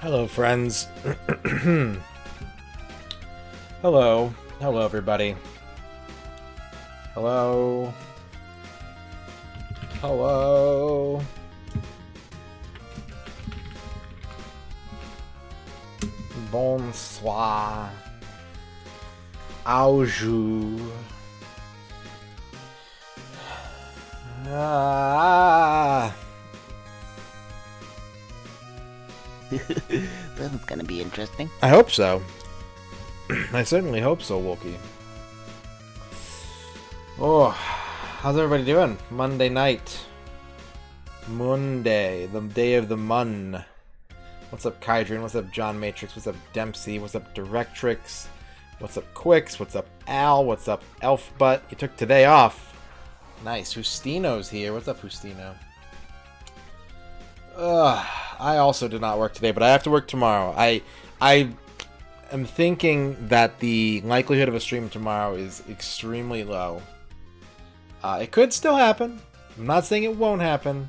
Hello, friends. Hello. Hello, everybody. Hello. Hello. Bonsoir. Bonjour. Ah. This is gonna be interesting. I hope so. I certainly hope so, Wookie. Oh, how's everybody doing? Monday night. Monday, the day of the mun. What's up, Kydrin? What's up, John Matrix? What's up, Dempsey? What's up, Directrix? What's up, Quicks? What's up, Al? What's up, Elfbutt? You took today off. Nice. Hustino's here. What's up, Hustino? I also did not work today, but I have to work tomorrow. I am thinking that the likelihood of a stream tomorrow is extremely low. It could still happen. I'm not saying it won't happen,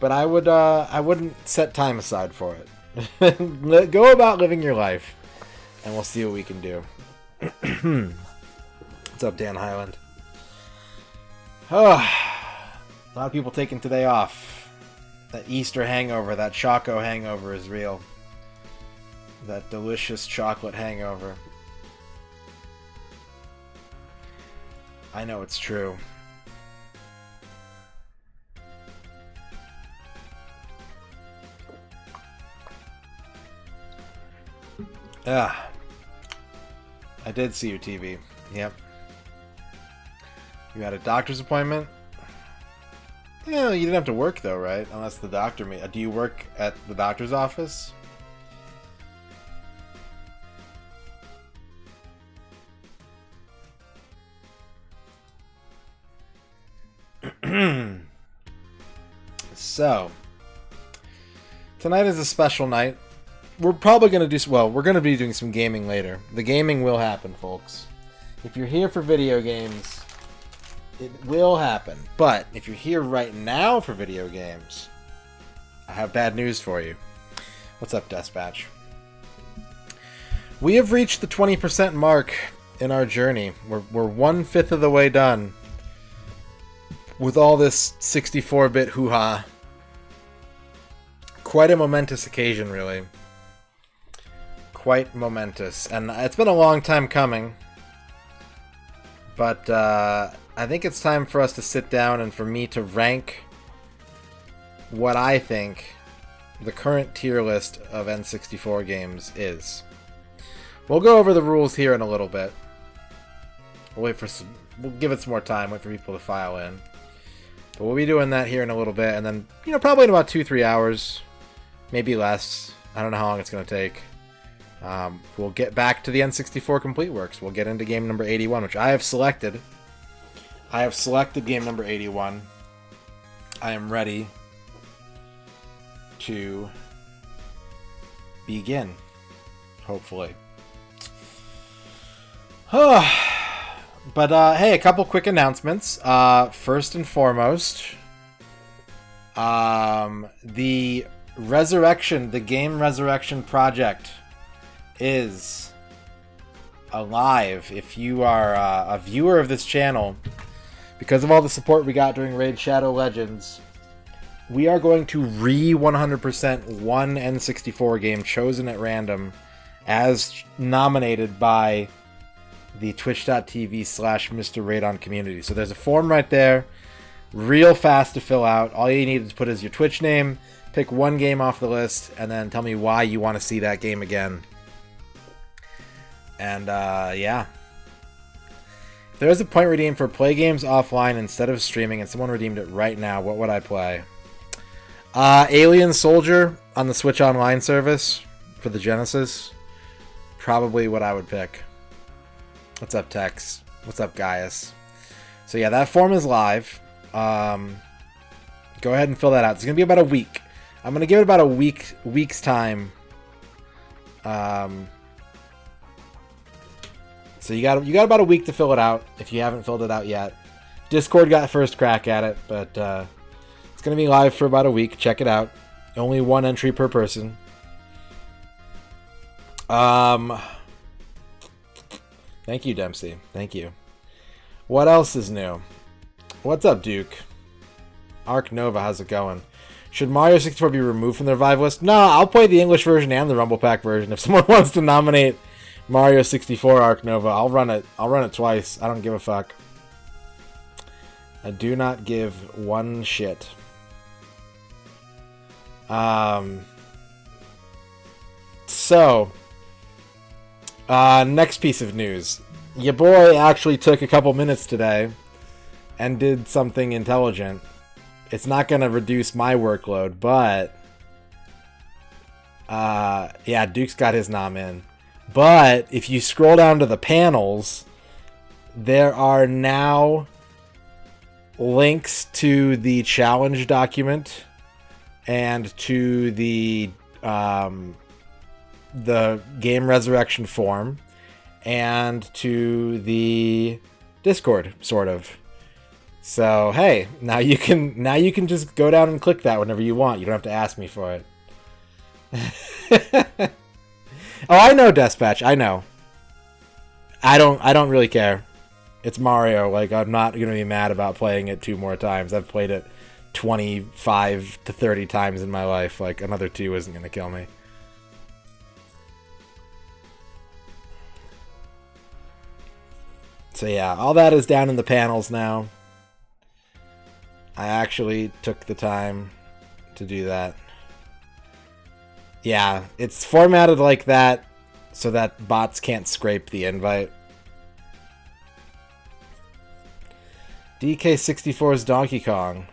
but I wouldn't set time aside for it. Go about living your life, and we'll see what we can do. What's up, Dan Highland? A lot of people taking today off. That Easter hangover, that Choco hangover is real. That delicious chocolate hangover. I know it's true. I did see your TV. Yep. You had a doctor's appointment? Yeah, you didn't have to work though, right? Unless the doctor do you work at the doctor's office? So, tonight is a special night. We're probably going to do... Well, we're going to be doing some gaming later. The gaming will happen, folks. If you're here for video games, it will happen. But if you're here right now for video games, I have bad news for you. What's up, Dispatch? We have reached the 20% mark in our journey. We're 1/5 of the way done with all this 64-bit hoo-ha. Quite a momentous occasion, really. Quite momentous. And it's been a long time coming. But I think it's time for us to sit down and for me to rank what I think the current tier list of N64 games is. We'll go over the rules here in a little bit. We'll give it some more time, wait for people to file in. But we'll be doing that here in a little bit, and then, probably in about 2-3 hours, maybe less. I don't know how long it's going to take. We'll get back to the N64 Complete Works. We'll get into game number 81, which I have selected. I have selected game number 81. I am ready to begin, hopefully. But, hey, a couple quick announcements. First and foremost, the Game Resurrection Project is alive. If you are a viewer of this channel, because of all the support we got during Raid Shadow Legends, we are going to 100% one N64 game chosen at random as nominated by the twitch.tv/MisterRadon community. So there's a form right there, real fast to fill out. All you need to put is your Twitch name, pick one game off the list, and then tell me why you want to see that game again. And, yeah. If there is a point redeemed for play games offline instead of streaming, and someone redeemed it right now, what would I play? Alien Soldier on the Switch Online service for the Genesis. Probably what I would pick. What's up, Tex? What's up, Gaius? So yeah, that form is live. Go ahead and fill that out. It's going to be about a week. I'm going to give it about a week's time. So you got about a week to fill it out if you haven't filled it out yet. Discord got first crack at it, but it's going to be live for about a week. Check it out. Only one entry per person. Thank you, Dempsey. Thank you. What else is new? What's up, Duke? Arc Nova, how's it going? Should Mario 64 be removed from the Revive list? No, I'll play the English version and the Rumble Pack version. If someone wants to nominate Mario 64 Arc Nova, I'll run it. I'll run it twice. I don't give a fuck. I do not give one shit. So, next piece of news. Your boy actually took a couple minutes today and did something intelligent. It's not going to reduce my workload, but yeah, Duke's got his nom in. But if you scroll down to the panels, there are now links to the challenge document and to the game resurrection form and to the Discord, sort of. So hey, now you can just go down and click that whenever you want. You don't have to ask me for it. Oh, I know, Dispatch. I know. I don't really care. It's Mario. Like, I'm not gonna be mad about playing it 2 more times. I've played it 25 to 30 times in my life. Like, another 2 isn't gonna kill me. So yeah, all that is down in the panels now. I actually took the time to do that. Yeah, it's formatted like that so that bots can't scrape the invite. DK64's Donkey Kong.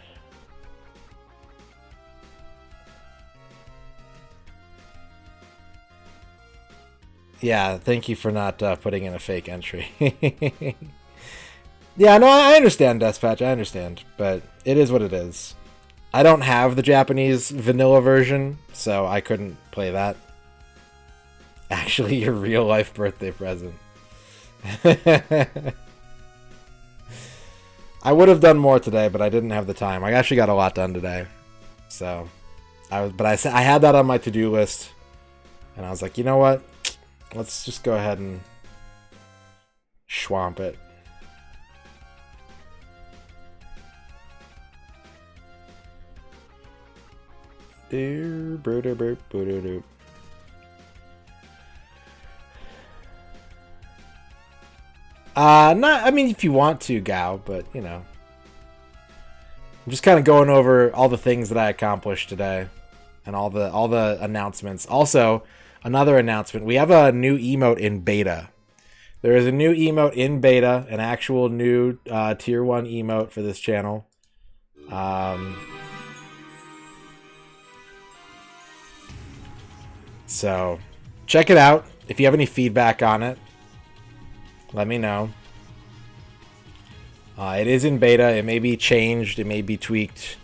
Yeah, thank you for not putting in a fake entry. Yeah, no, I understand, Dispatch, I understand. But it is what it is. I don't have the Japanese vanilla version, so I couldn't play that. Actually, your real-life birthday present. I would have done more today, but I didn't have the time. I actually got a lot done today. So, I had that on my to-do list. And I was like, you know what? Let's just go ahead and swamp it. I mean, if you want to, Gao, but, you know. I'm just kind of going over all the things that I accomplished today. And all the announcements. Also, another announcement. We have a new emote in beta. There is a new emote in beta. An actual new Tier 1 emote for this channel. So, check it out. If you have any feedback on it, let me know. It is in beta. It may be changed. It may be tweaked.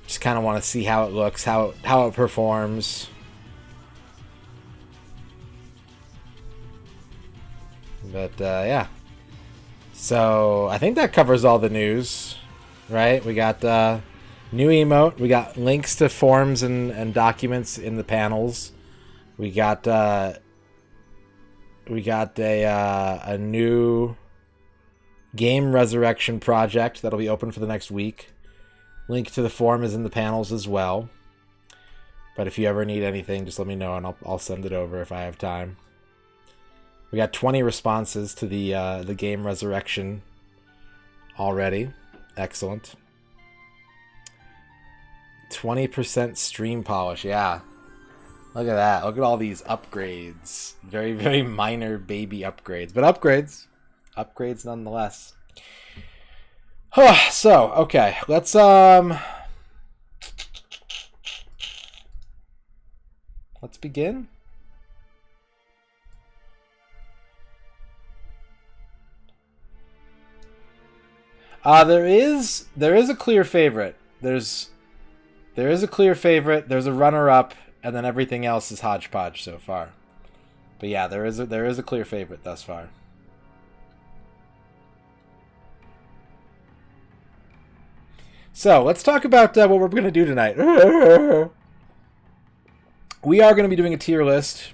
Just kind of want to see how it looks, how it performs. But, yeah. So, I think that covers all the news, right? We got new emote. We got links to forms and documents in the panels. We got a new game resurrection project that'll be open for the next week. Link to the forum is in the panels as well. But if you ever need anything, just let me know and I'll send it over if I have time. We got 20 responses to the game resurrection already. Excellent. 20% stream polish, yeah. Look at that. Look at all these upgrades. Very, very minor baby upgrades. But upgrades. Upgrades nonetheless. So, okay. Let's begin. There is a clear favorite. There is a clear favorite. There's a runner-up. And then everything else is hodgepodge so far. But yeah, there is a clear favorite thus far. So, let's talk about what we're going to do tonight. We are going to be doing a tier list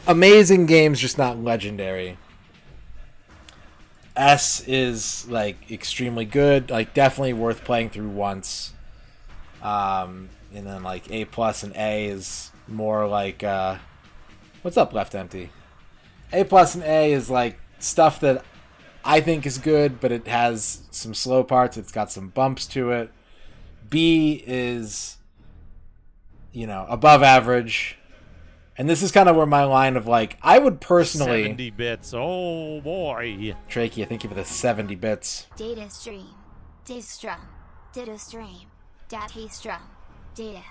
amazing games, just not legendary. S is like extremely good, like definitely worth playing through once. And then like A plus and A is more like what's up, Left Empty? A plus and A is like stuff that I think is good, but it has some slow parts. It's got some bumps to it. B is, you know, above average. And this is kind of where my line of like, I would personally... 70 bits, oh boy. Trakey, thank you for the 70 bits. Data stream. Data stream. Data stream. Data stream. Data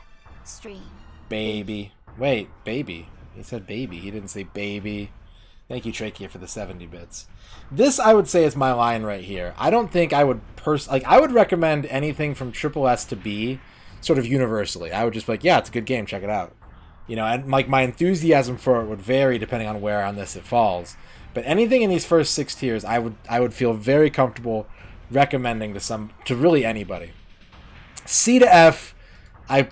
stream. Baby. Wait, baby. He said baby. He didn't say baby. Thank you, Trakey, for the 70 bits. This, I would say, is my line right here. I don't think I would I would recommend anything from Triple S to B sort of universally. I would just be like, yeah, it's a good game. Check it out. You know, and like my enthusiasm for it would vary depending on where on this it falls. But anything in these first 6 tiers, I would feel very comfortable recommending to really anybody. C to F, I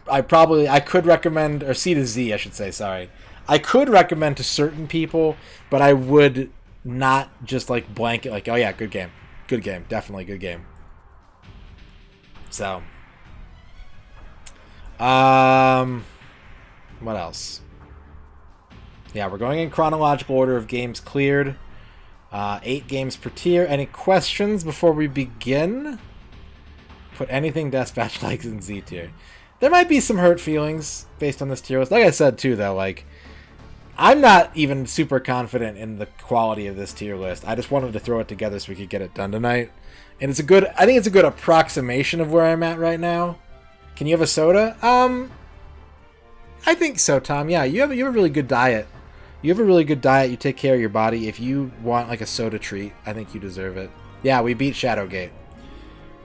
could recommend, or C to Z, I should say. Sorry, I could recommend to certain people, but I would not just like blanket like, oh yeah, good game, definitely good game. So, what else? Yeah, we're going in chronological order of games cleared. 8 games per tier. Any questions before we begin? Put anything Dispatch likes in Z tier. There might be some hurt feelings based on this tier list. Like I said too, though, like I'm not even super confident in the quality of this tier list. I just wanted to throw it together so we could get it done tonight. And it's I think it's a good approximation of where I'm at right now. Can you have a soda? I think so, Tom. Yeah, you have a really good diet. You have a really good diet. You take care of your body. If you want like a soda treat, I think you deserve it. Yeah, we beat Shadowgate.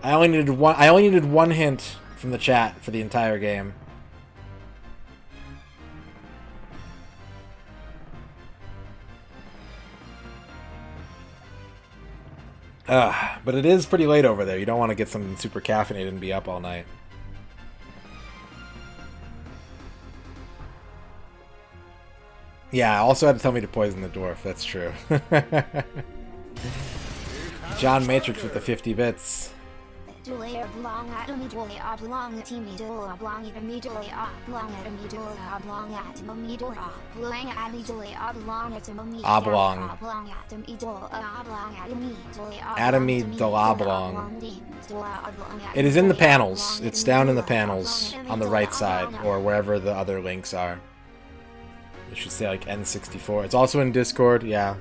I only needed one hint from the chat for the entire game. But it is pretty late over there. You don't want to get something super caffeinated and be up all night. Yeah, also had to tell me to poison the dwarf. That's true. John Matrix with the 50 bits. Oblong. Atomy de l'oblong. It is in the panels. It's down in the panels on the right side, or wherever the other links are. It should say like N64. It's also in Discord, yeah.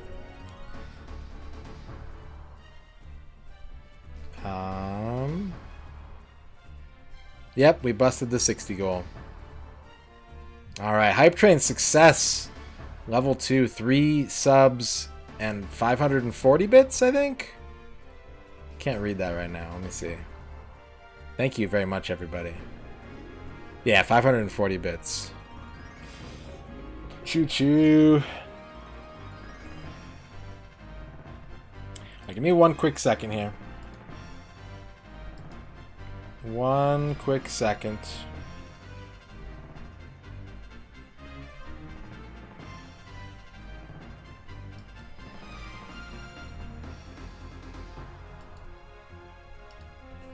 Yep, we busted the 60 goal. Alright, Hype Train success. Level 2, 3 subs and 540 bits, I think? Can't read that right now. Let me see. Thank you very much, everybody. Yeah, 540 bits. Choo-choo. Give me one quick second here. One quick second.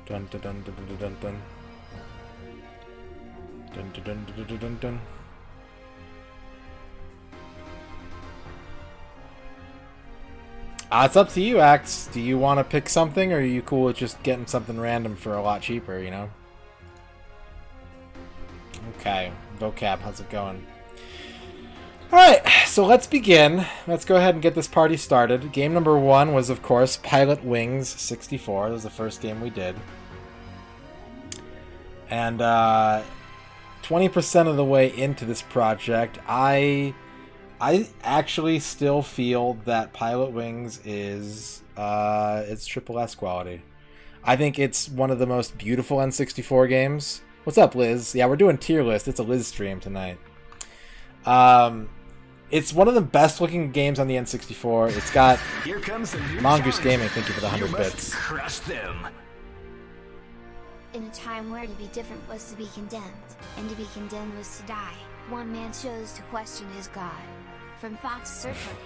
Dun dun dun dun dun dun dun. Dun dun dun dun dun dun dun. It's up to you, Axe. Do you want to pick something, or are you cool with just getting something random for a lot cheaper, you know? Okay. Vocab, how's it going? Alright, so let's begin. Let's go ahead and get this party started. Game number 1 was, of course, Pilot Wings 64. That was the first game we did. And, 20% of the way into this project, I actually still feel that Pilot Wings is it's Triple S quality. I think it's one of the most beautiful N64 games. What's up, Liz? Yeah, we're doing tier list. It's a Liz stream tonight. It's one of the best looking games on the N64. It's got Here comes the new Mongoose challenger. Gaming. Thank you for the 100 You must bits. crush them. In a time where to be different was to be condemned, and to be condemned was to die, one man chose to question his God. From Fox Searchlight.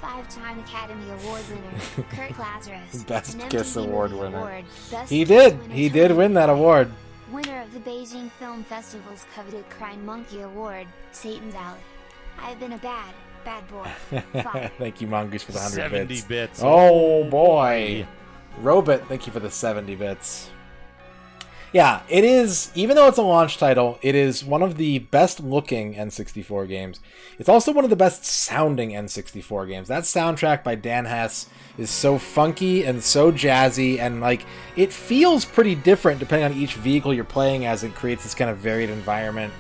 5-time Academy Award winner, Kurt Lazarus. Best an Kiss MTV Award Movie winner. Award, Best He Kiss did. winner He did Tony win that Award. award. Winner of the Beijing Film Festival's coveted Crying Monkey Award, Satan's Alley. I've been a bad boy. Father. Thank you, Mongoose, for the 100 70 bits. bits. Oh, boy. Robit, thank you for the 70 bits. Yeah, it is, even though it's a launch title, it is one of the best looking N64 games. It's also one of the best sounding N64 games. That soundtrack by Dan Hess is so funky and so jazzy, and like it feels pretty different depending on each vehicle you're playing as. It creates this kind of varied environment.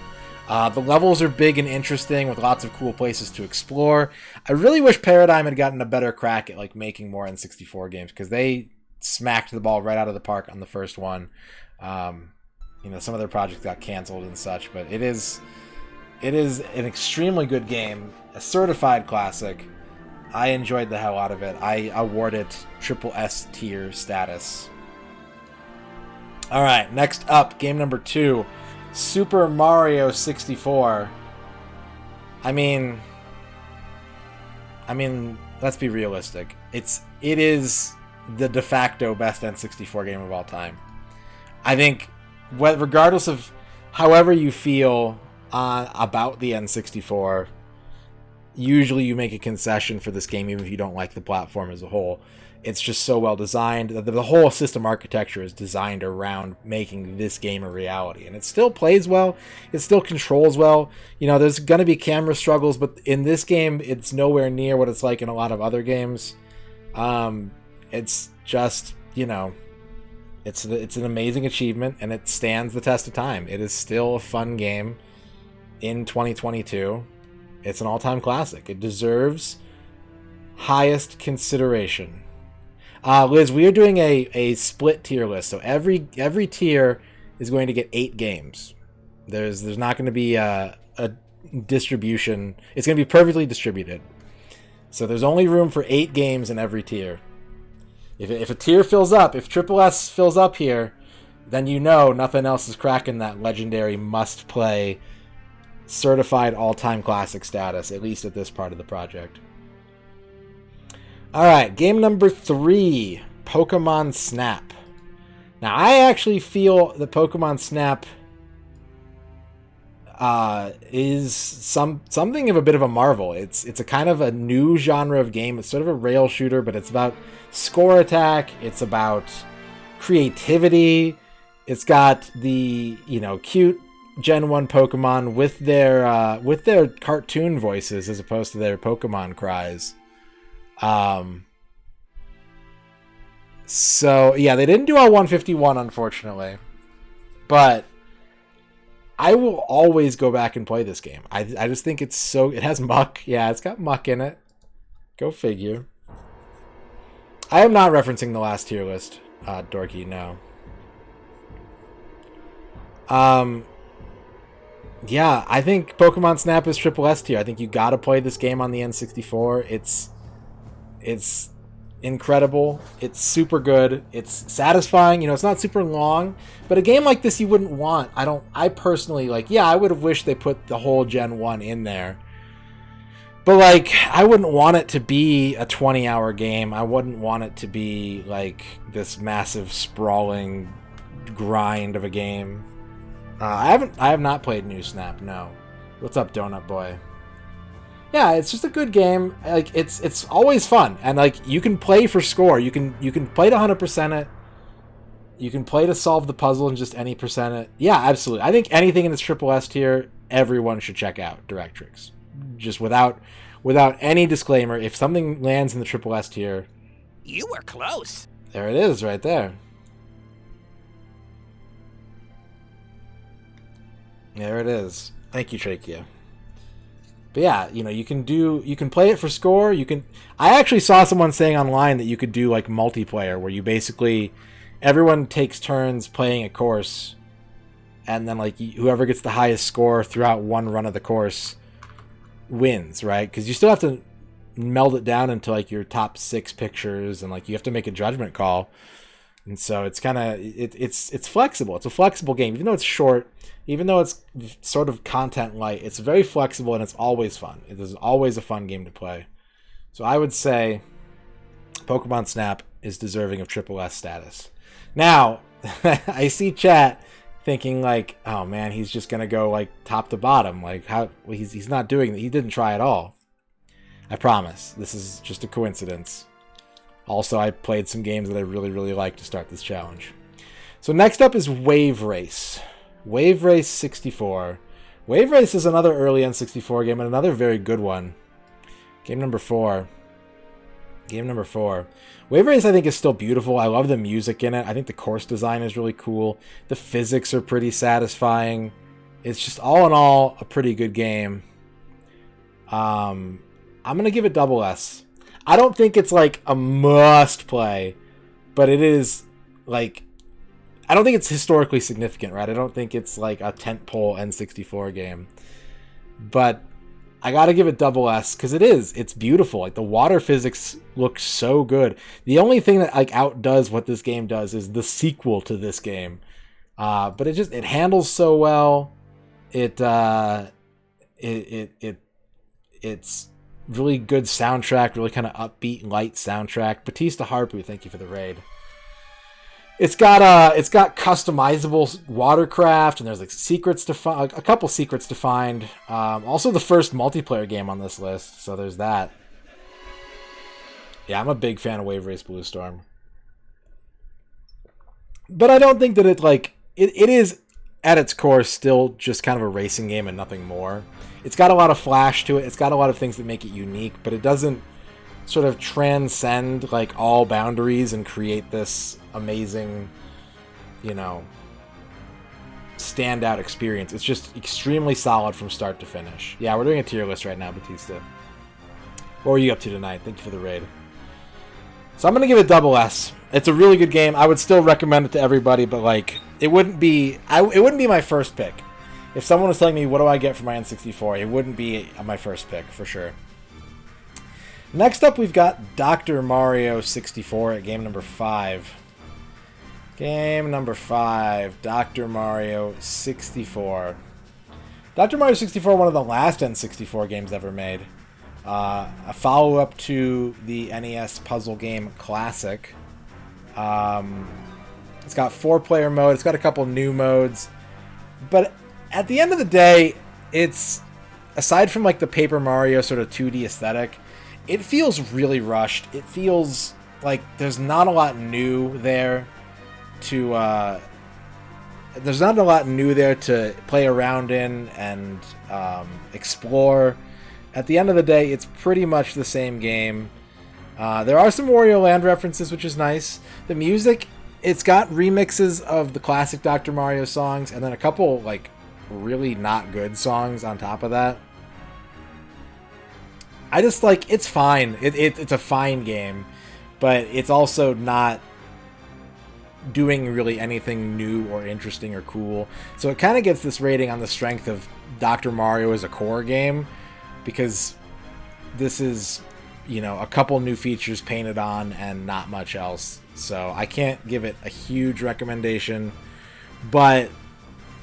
The levels are big and interesting with lots of cool places to explore. I really wish Paradigm had gotten a better crack at like making more N64 games, because they smacked the ball right out of the park on the first one. You know, some of their projects got canceled and such, but it is an extremely good game, a certified classic. I enjoyed the hell out of it. I award it triple S tier status. All right, next up, game number 2, Super Mario 64. I mean, let's be realistic. It is the de facto best N64 game of all time. I think, regardless of however you feel about the N64, usually you make a concession for this game, even if you don't like the platform as a whole. It's just so well designed. The whole system architecture is designed around making this game a reality. And it still plays well. It still controls well. You know, there's going to be camera struggles, but in this game, it's nowhere near what it's like in a lot of other games. It's just, you know, it's an amazing achievement, and it stands the test of time. It is still a fun game in 2022. It's an all-time classic. It deserves highest consideration. Liz, we are doing a split tier list, so every tier is going to get 8 games. There's not going to be a distribution. It's going to be perfectly distributed. So there's only room for 8 games in every tier. If a tier fills up, if Triple S fills up here, then you know nothing else is cracking that legendary must-play certified all-time classic status, at least at this part of the project. Alright, game number 3, Pokemon Snap. Now, I actually feel that Pokemon Snap is something of a bit of a marvel. It's a kind of a new genre of game. It's sort of a rail shooter, but it's about score attack. It's about creativity. It's got the, you know, cute Gen 1 Pokemon with their cartoon voices as opposed to their Pokemon cries. So yeah, they didn't do all 151, unfortunately, but I will always go back and play this game. I just think it has muck. Yeah, it's got muck in it. Go figure. I am not referencing the last tier list, Dorky, no. Yeah, I think Pokemon Snap is triple S tier. I think you gotta play this game on the N64. It's incredible. It's super good. It's satisfying. You know, it's not super long, but a game like this you wouldn't want. I personally, like, yeah, I would have wished they put the whole Gen 1 in there. But, like, I wouldn't want it to be a 20-hour game. I wouldn't want it to be, like, this massive, sprawling grind of a game. I have not played New Snap, no. What's up, Donut Boy? Yeah, it's just a good game. Like, it's always fun, and like you can play for score. You can play to 100% it. You can play to solve the puzzle and just any percent it. Yeah, absolutely. I think anything in this triple S tier, everyone should check out Directrix. Just without any disclaimer, if something lands in the triple S tier, You were close. there it is, right there. There it is. Thank you, Trachea. But yeah, you know, you can play it for score. I actually saw someone saying online that you could do like multiplayer where you basically, everyone takes turns playing a course, and then like whoever gets the highest score throughout one run of the course wins, right? Because you still have to meld it down into like your top 6 pictures, and like you have to make a judgment call. And so it's kind of it's flexible. It's a flexible game, even though it's short, even though it's sort of content light. It's very flexible and it's always fun. It is always a fun game to play. So I would say Pokemon Snap is deserving of Triple S status. Now, I see chat thinking like, oh man, he's just gonna go like top to bottom. Like how he's not doing that. He didn't try at all. I promise. This is just a coincidence. Also, I played some games that I really, really like to start this challenge. So next up is Wave Race. Wave Race 64. Wave Race is another early N64 game and another very good one. Game number 4. Game number 4. Wave Race, I think, is still beautiful. I love the music in it. I think the course design is really cool. The physics are pretty satisfying. It's just all in all a pretty good game. I'm going to give it double S. I don't think it's like a must play, but it is like, I don't think it's historically significant, right? I don't think it's like a tentpole N64 game, but I got to give it double S because it's beautiful. Like the water physics looks so good. The only thing that like outdoes what this game does is the sequel to this game. But it handles so well. It's really good soundtrack, really kind of upbeat, light soundtrack. Batista Harpu, thank you for the raid. It's got customizable watercraft, and there's like secrets to find, like, a couple secrets to find. Also, the first multiplayer game on this list, so there's that. Yeah, I'm a big fan of Wave Race Blue Storm, but I don't think that it is at its core still just kind of a racing game and nothing more. It's got a lot of flash to it. It's got a lot of things that make it unique, but it doesn't sort of transcend like all boundaries and create this amazing, standout experience. It's just extremely solid from start to finish. Yeah, we're doing a tier list right now, Batista. What were you up to tonight? Thank you for the raid. So I'm going to give it double S. It's a really good game. I would still recommend it to everybody, but like it wouldn't be my first pick. If someone was telling me, what do I get for my N64, it wouldn't be my first pick, for sure. Next up, we've got Dr. Mario 64 at game number 5. Game number 5, Dr. Mario 64. Dr. Mario 64, one of the last N64 games ever made. A follow-up to the NES puzzle game Classic. It's got 4-player mode. It's got a couple new modes. But at the end of the day, it's, aside from like the Paper Mario sort of 2D aesthetic, it feels really rushed. It feels like there's not a lot new there to play around in and explore. At the end of the day, it's pretty much the same game. There are some Wario Land references, which is nice. The music, it's got remixes of the classic Dr. Mario songs and then a couple like really not good songs on top of that. I just like, it's fine. It's a fine game, but it's also not doing really anything new or interesting or cool. So it kind of gets this rating on the strength of Dr. Mario as a core game, because this is, a couple new features painted on and not much else. So I can't give it a huge recommendation, but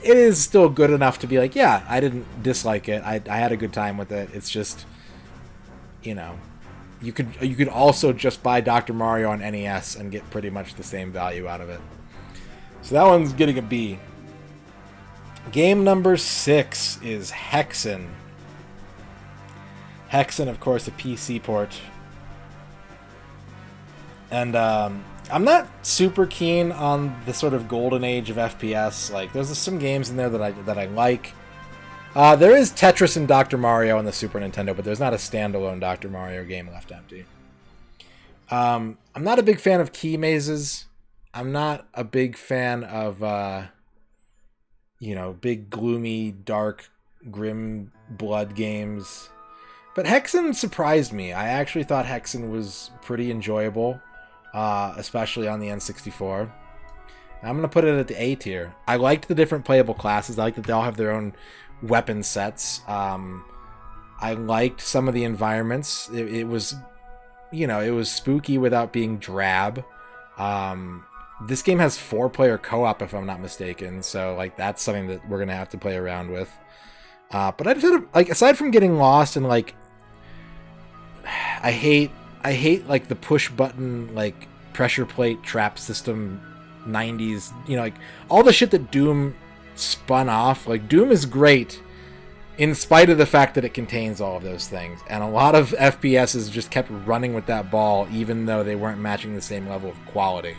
it is still good enough to be like, yeah, I didn't dislike it. I had a good time with it. It's just, you could also just buy Dr. Mario on NES and get pretty much the same value out of it. So that one's getting a B. Game number 6 is Hexen. Hexen, of course, a PC port. And I'm not super keen on the sort of golden age of FPS. Like, there's some games in there that I like. There is Tetris and Dr. Mario on the Super Nintendo, but there's not a standalone Dr. Mario game left empty. I'm not a big fan of key mazes. I'm not a big fan of, big, gloomy, dark, grim blood games. But Hexen surprised me. I actually thought Hexen was pretty enjoyable, especially on the N64. I'm going to put it at the A tier. I liked the different playable classes. I like that they all have their own weapon sets. I liked some of the environments. It was, it was spooky without being drab. This game has 4-player co-op, if I'm not mistaken, so like that's something that we're gonna have to play around with. But I just had like, aside from getting lost and like, I hate like the push button like pressure plate trap system 90s, you know, like all the shit that Doom spun off. Like Doom is great in spite of the fact that it contains all of those things, and a lot of FPSs just kept running with that ball even though they weren't matching the same level of quality.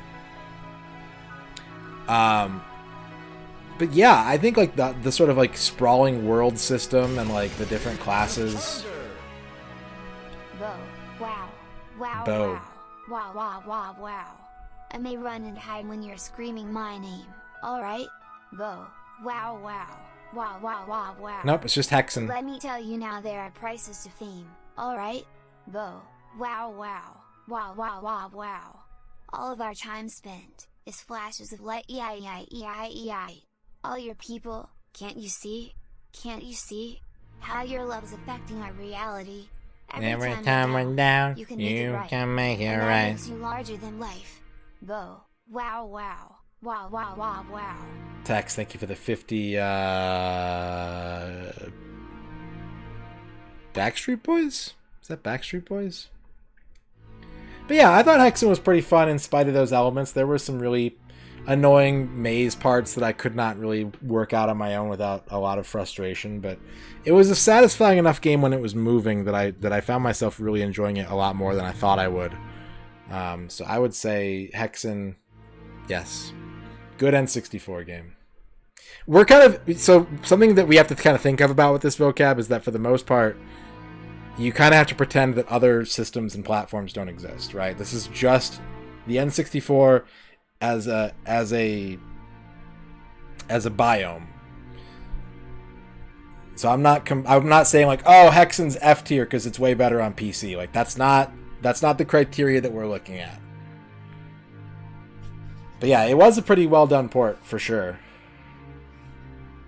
But yeah, I think like the sort of like sprawling world system and like the different classes. Bo. Wow. Wow. Bo. Wow. Wow. Wow. Wow. Wow. I may run and hide when you're screaming my name. Alright? Bo. Wow. Wow. Wow. Wow. Wow. Wow. Nope, it's just Hexen. Let me tell you now, there are prices to fame. Alright? Bo. Wow. Wow. Wow. Wow. Wow. Wow. All of our time spent is flashes of light. All your people, can't you see? Can't you see? How your love is affecting our reality? Every time we're down, you can make it right. That makes you larger than life. Bo. Wow. Wow. Wow. Wow. Wow. Wow. Tex, thank you for the 50 Backstreet Boys? Is that Backstreet Boys? But yeah, I thought Hexen was pretty fun in spite of those elements. There were some really annoying maze parts that I could not really work out on my own without a lot of frustration, but it was a satisfying enough game when it was moving that I found myself really enjoying it a lot more than I thought I would. So I would say Hexen, yes. Good N64 game. We're kind of, so something that we have to kind of think of about with this vocab is that for the most part, you kind of have to pretend that other systems and platforms don't exist, right? This is just the N64 as a biome. So I'm not saying like, oh, Hexen's F tier because it's way better on PC. Like that's not the criteria that we're looking at. But yeah, it was a pretty well done port for sure.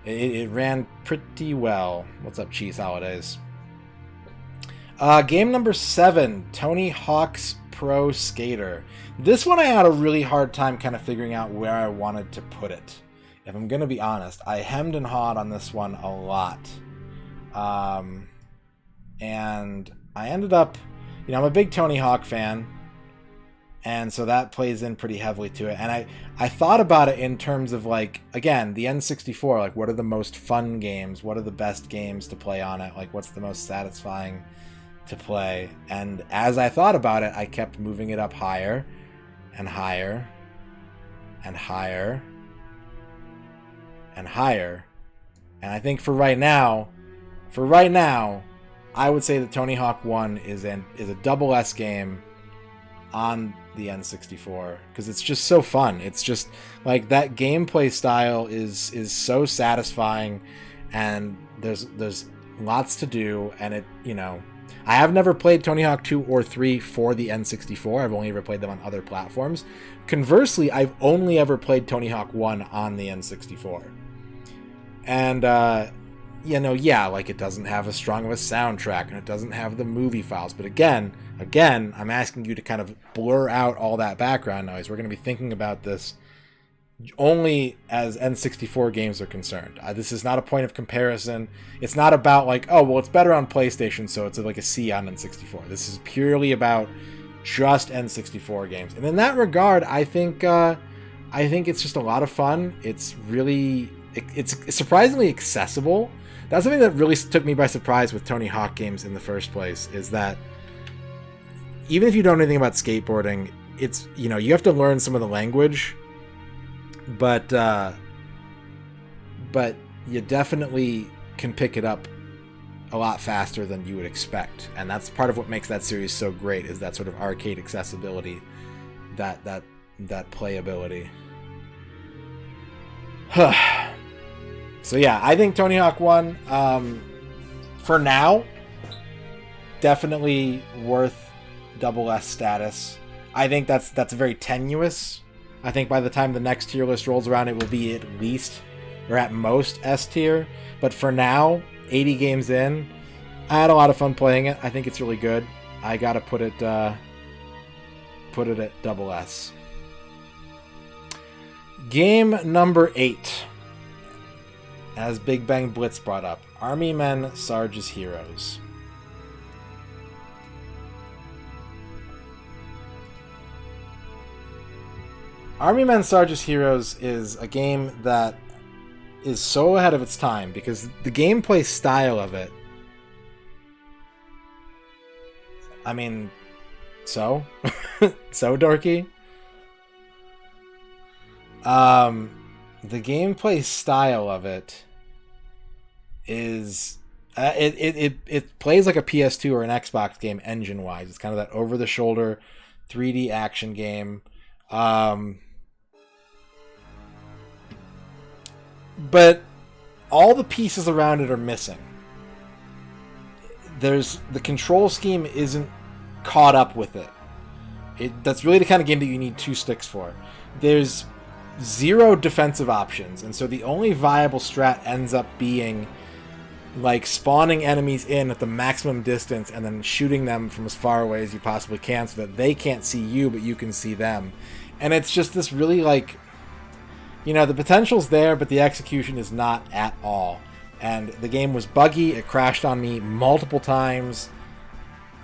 It ran pretty well. What's up, Cheese Holidays? Game number 7, Tony Hawk's Pro Skater. This one I had a really hard time kind of figuring out where I wanted to put it. If I'm going to be honest, I hemmed and hawed on this one a lot. And I ended up, you know, I'm a big Tony Hawk fan. And so that plays in pretty heavily to it. And I thought about it in terms of like, again, the N64, like what are the most fun games? What are the best games to play on it? Like what's the most satisfying to play? And as I thought about it, I kept moving it up higher and higher and higher and higher. And I think for right now, I would say that Tony Hawk 1 is a double S game on the N64 because it's just so fun. It's just like that gameplay style is so satisfying, and there's lots to do, and it, you know, I have never played Tony Hawk 2 or 3 for the N64. I've only ever played them on other platforms. Conversely, I've only ever played Tony Hawk 1 on the N64. And you know, yeah, like it doesn't have as strong of a soundtrack and it doesn't have the movie files, but again, I'm asking you to kind of blur out all that background noise. We're going to be thinking about this only as N64 games are concerned. This is not a point of comparison. It's not about like, oh, well, it's better on PlayStation, so it's like a C on N64. This is purely about just N64 games. And in that regard, I think it's just a lot of fun. It's surprisingly accessible. That's something that really took me by surprise with Tony Hawk games in the first place, is that even if you don't know anything about skateboarding, it's, you know, you have to learn some of the language, but you definitely can pick it up a lot faster than you would expect. And that's part of what makes that series so great, is that sort of arcade accessibility, that playability. So yeah, I think Tony Hawk 1, for now, definitely worth double S status. I think that's very tenuous. I think by the time the next tier list rolls around, it will be at least, or at most, S tier. But for now, 80 games in, I had a lot of fun playing it. I think it's really good. I gotta put it at double S. Game number 8. As Big Bang Blitz brought up, Army Men, Sarge's Heroes. Army Men, Sarge's Heroes is a game that is so ahead of its time because the gameplay style of it, I mean, so dorky. The gameplay style of it is it plays like a PS2 or an Xbox game engine wise. It's kind of that over the shoulder 3D action game. But all the pieces around it are missing. The control scheme isn't caught up with it. That's really the kind of game that you need 2 sticks for. There's 0 defensive options, and so the only viable strat ends up being like spawning enemies in at the maximum distance and then shooting them from as far away as you possibly can so that they can't see you but you can see them. And it's just this really like, you know, the potential's there, but the execution is not at all. And the game was buggy. It crashed on me multiple times.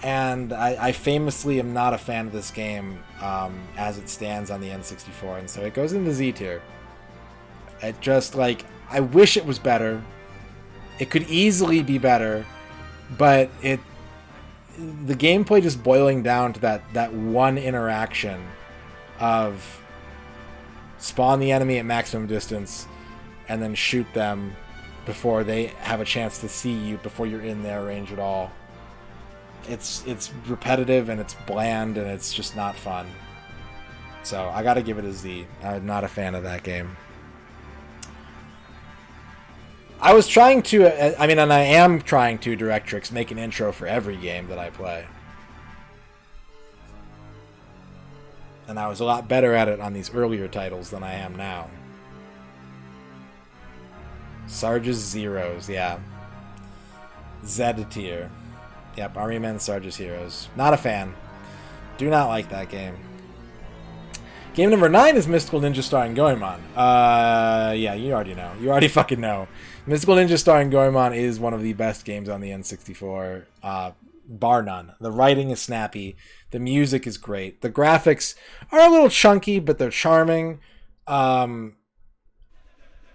And I famously am not a fan of this game as it stands on the N64. And so it goes into Z tier. It just, like, I wish it was better. It could easily be better. But the gameplay just boiling down to that one interaction of spawn the enemy at maximum distance and then shoot them before they have a chance to see you before you're in their range at all. It's repetitive and it's bland and it's just not fun. So I gotta give it a Z. I'm not a fan of that game. I was trying to, and I am trying to, Directrix, make an intro for every game that I play. And I was a lot better at it on these earlier titles than I am now. Sarge's Zeros, yeah. Z tier. Yep, Army Men, Sarge's Heroes. Not a fan. Do not like that game. Game number 9 is Mystical Ninja starring Goemon. Yeah, you already know. You already fucking know. Mystical Ninja starring Goemon is one of the best games on the N64. Bar none. The writing is snappy. The music is great. The graphics are a little chunky, but they're charming.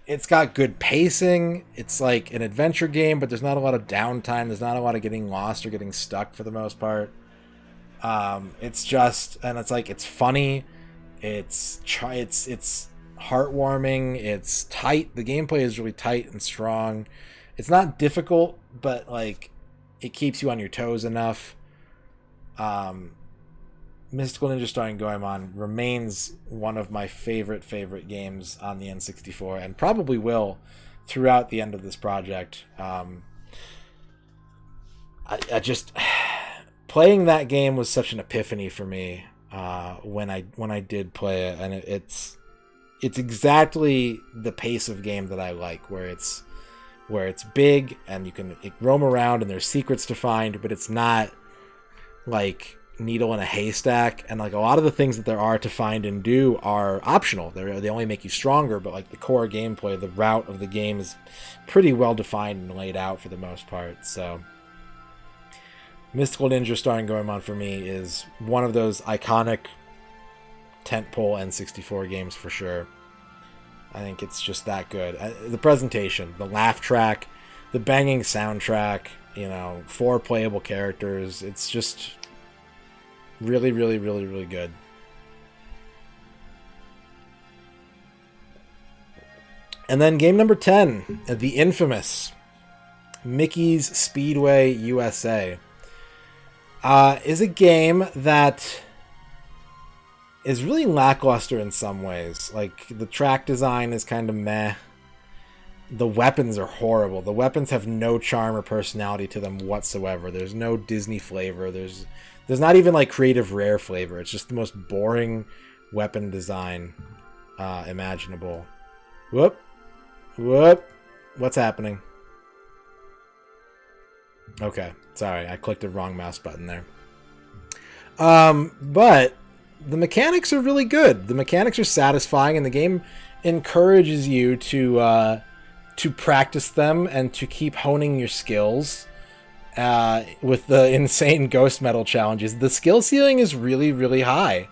It's got good pacing. It's like an adventure game, but there's not a lot of downtime. There's not a lot of getting lost or getting stuck for the most part. It's just, and it's like, it's funny. It's heartwarming. It's tight. The gameplay is really tight and strong. It's not difficult, but like it keeps you on your toes enough. Mystical Ninja starring Goemon remains one of my favorite games on the N64 and probably will throughout the end of this project. I just playing that game was such an epiphany for me when I did play it, and it's exactly the pace of game that I like, where it's big and you can roam around and there's secrets to find, but it's not like needle in a haystack, and like a lot of the things that there are to find and do are optional. They only make you stronger, but like the core gameplay, the route of the game is pretty well defined and laid out for the most part. So Mystical Ninja starring Goemon for me is one of those iconic tentpole N64 games for sure. I think it's just that good. The presentation, the laugh track, the banging soundtrack, 4 playable characters. It's just really good. And then game number 10, the infamous Mickey's Speedway USA, is a game that is really lackluster in some ways. Like, the track design is kind of meh. The weapons are horrible. The weapons have no charm or personality to them whatsoever. There's no Disney flavor. There's not even like creative rare flavor. It's just the most boring weapon design imaginable. Whoop. What's happening? Okay, sorry, I clicked the wrong mouse button there. But the mechanics are really good. The mechanics are satisfying, and the game encourages you to practice them and to keep honing your skills. With the insane ghost metal challenges, the skill ceiling is really, really high.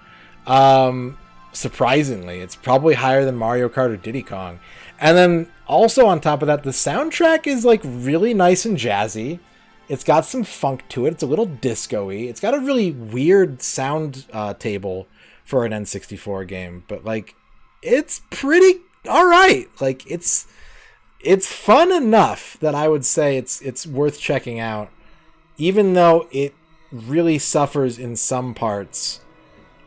Surprisingly, it's probably higher than Mario Kart or Diddy Kong. And then also on top of that, the soundtrack is like really nice and jazzy. It's got some funk to it. It's a little disco-y. It's got a really weird sound table for an N64 game, but like it's pretty all right. Like it's fun enough that I would say it's worth checking out, even though it really suffers in some parts.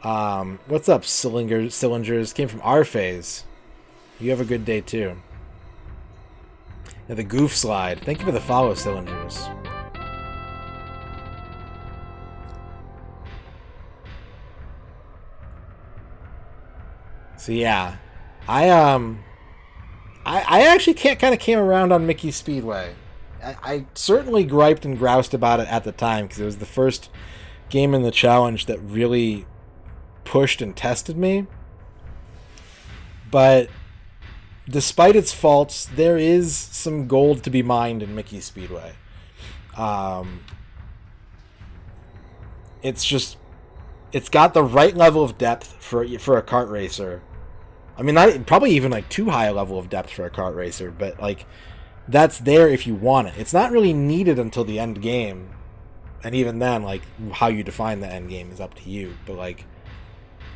What's up, Cylinders? Came from our phase. You have a good day too. And the goof slide. Thank you for the follow, Cylinders. So yeah, I actually kind of came around on Mickey Speedway. I certainly griped and groused about it at the time because it was the first game in the challenge that really pushed and tested me. But despite its faults, there is some gold to be mined in Mickey Speedway. It's got the right level of depth for a kart racer. I mean, not probably even like too high a level of depth for a kart racer, but like that's there if you want it. It's not really needed until the end game, and even then, like how you define the end game is up to you. But like,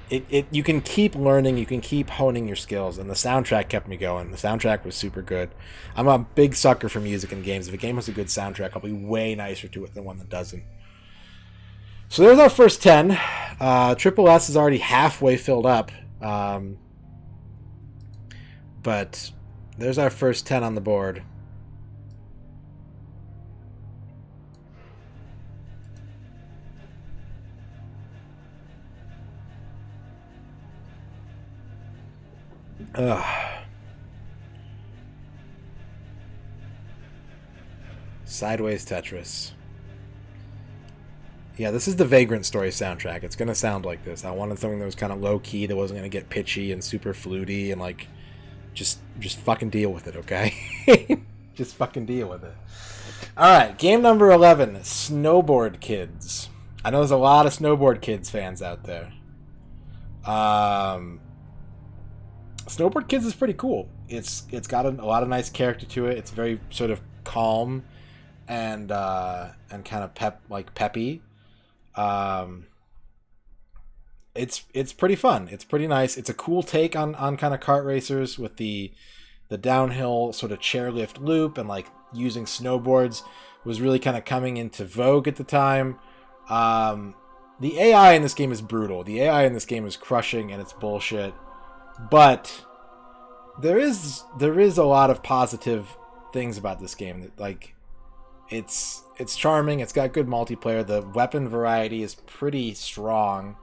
you can keep learning, you can keep honing your skills, and the soundtrack kept me going. The soundtrack was super good. I'm a big sucker for music in games. If a game has a good soundtrack, I'll be way nicer to it than one that doesn't. So there's our first 10. Triple S is already halfway filled up. But there's our first 10 on the board. Sideways Tetris. Yeah, this is the Vagrant Story soundtrack. It's going to sound like this. I wanted something that was kind of low-key, that wasn't going to get pitchy and super fluty, and like just fucking deal with it, okay? Just fucking deal with it. Alright, game number 11, Snowboard Kids. I know there's a lot of Snowboard Kids fans out there. Snowboard Kids is pretty cool. It's got a lot of nice character to it. It's very sort of calm and kind of peppy. It's pretty fun. It's pretty nice. It's a cool take on kind of kart racers with the downhill sort of chairlift loop, and like using snowboards was really kind of coming into vogue at the time. The AI in this game is brutal. The AI in this game is crushing, and it's bullshit. But there is a lot of positive things about this game. That like it's charming. It's got good multiplayer. The weapon variety is pretty strong.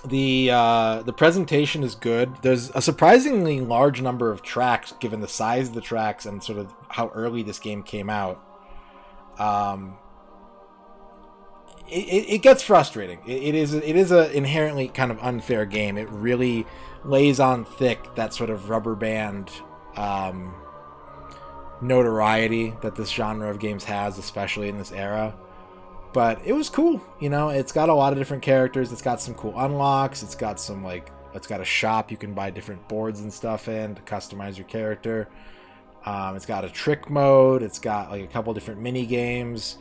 The presentation is good. There's a surprisingly large number of tracks given the size of the tracks and sort of how early this game came out. It gets frustrating. It is a inherently kind of unfair game. It really lays on thick that sort of rubber band notoriety that this genre of games has, especially in this era. But it was cool, you know. It's got a lot of different characters. It's got some cool unlocks. It's got some it's got a shop you can buy different boards and stuff in to customize your character. It's got a trick mode. It's got like a couple different mini games.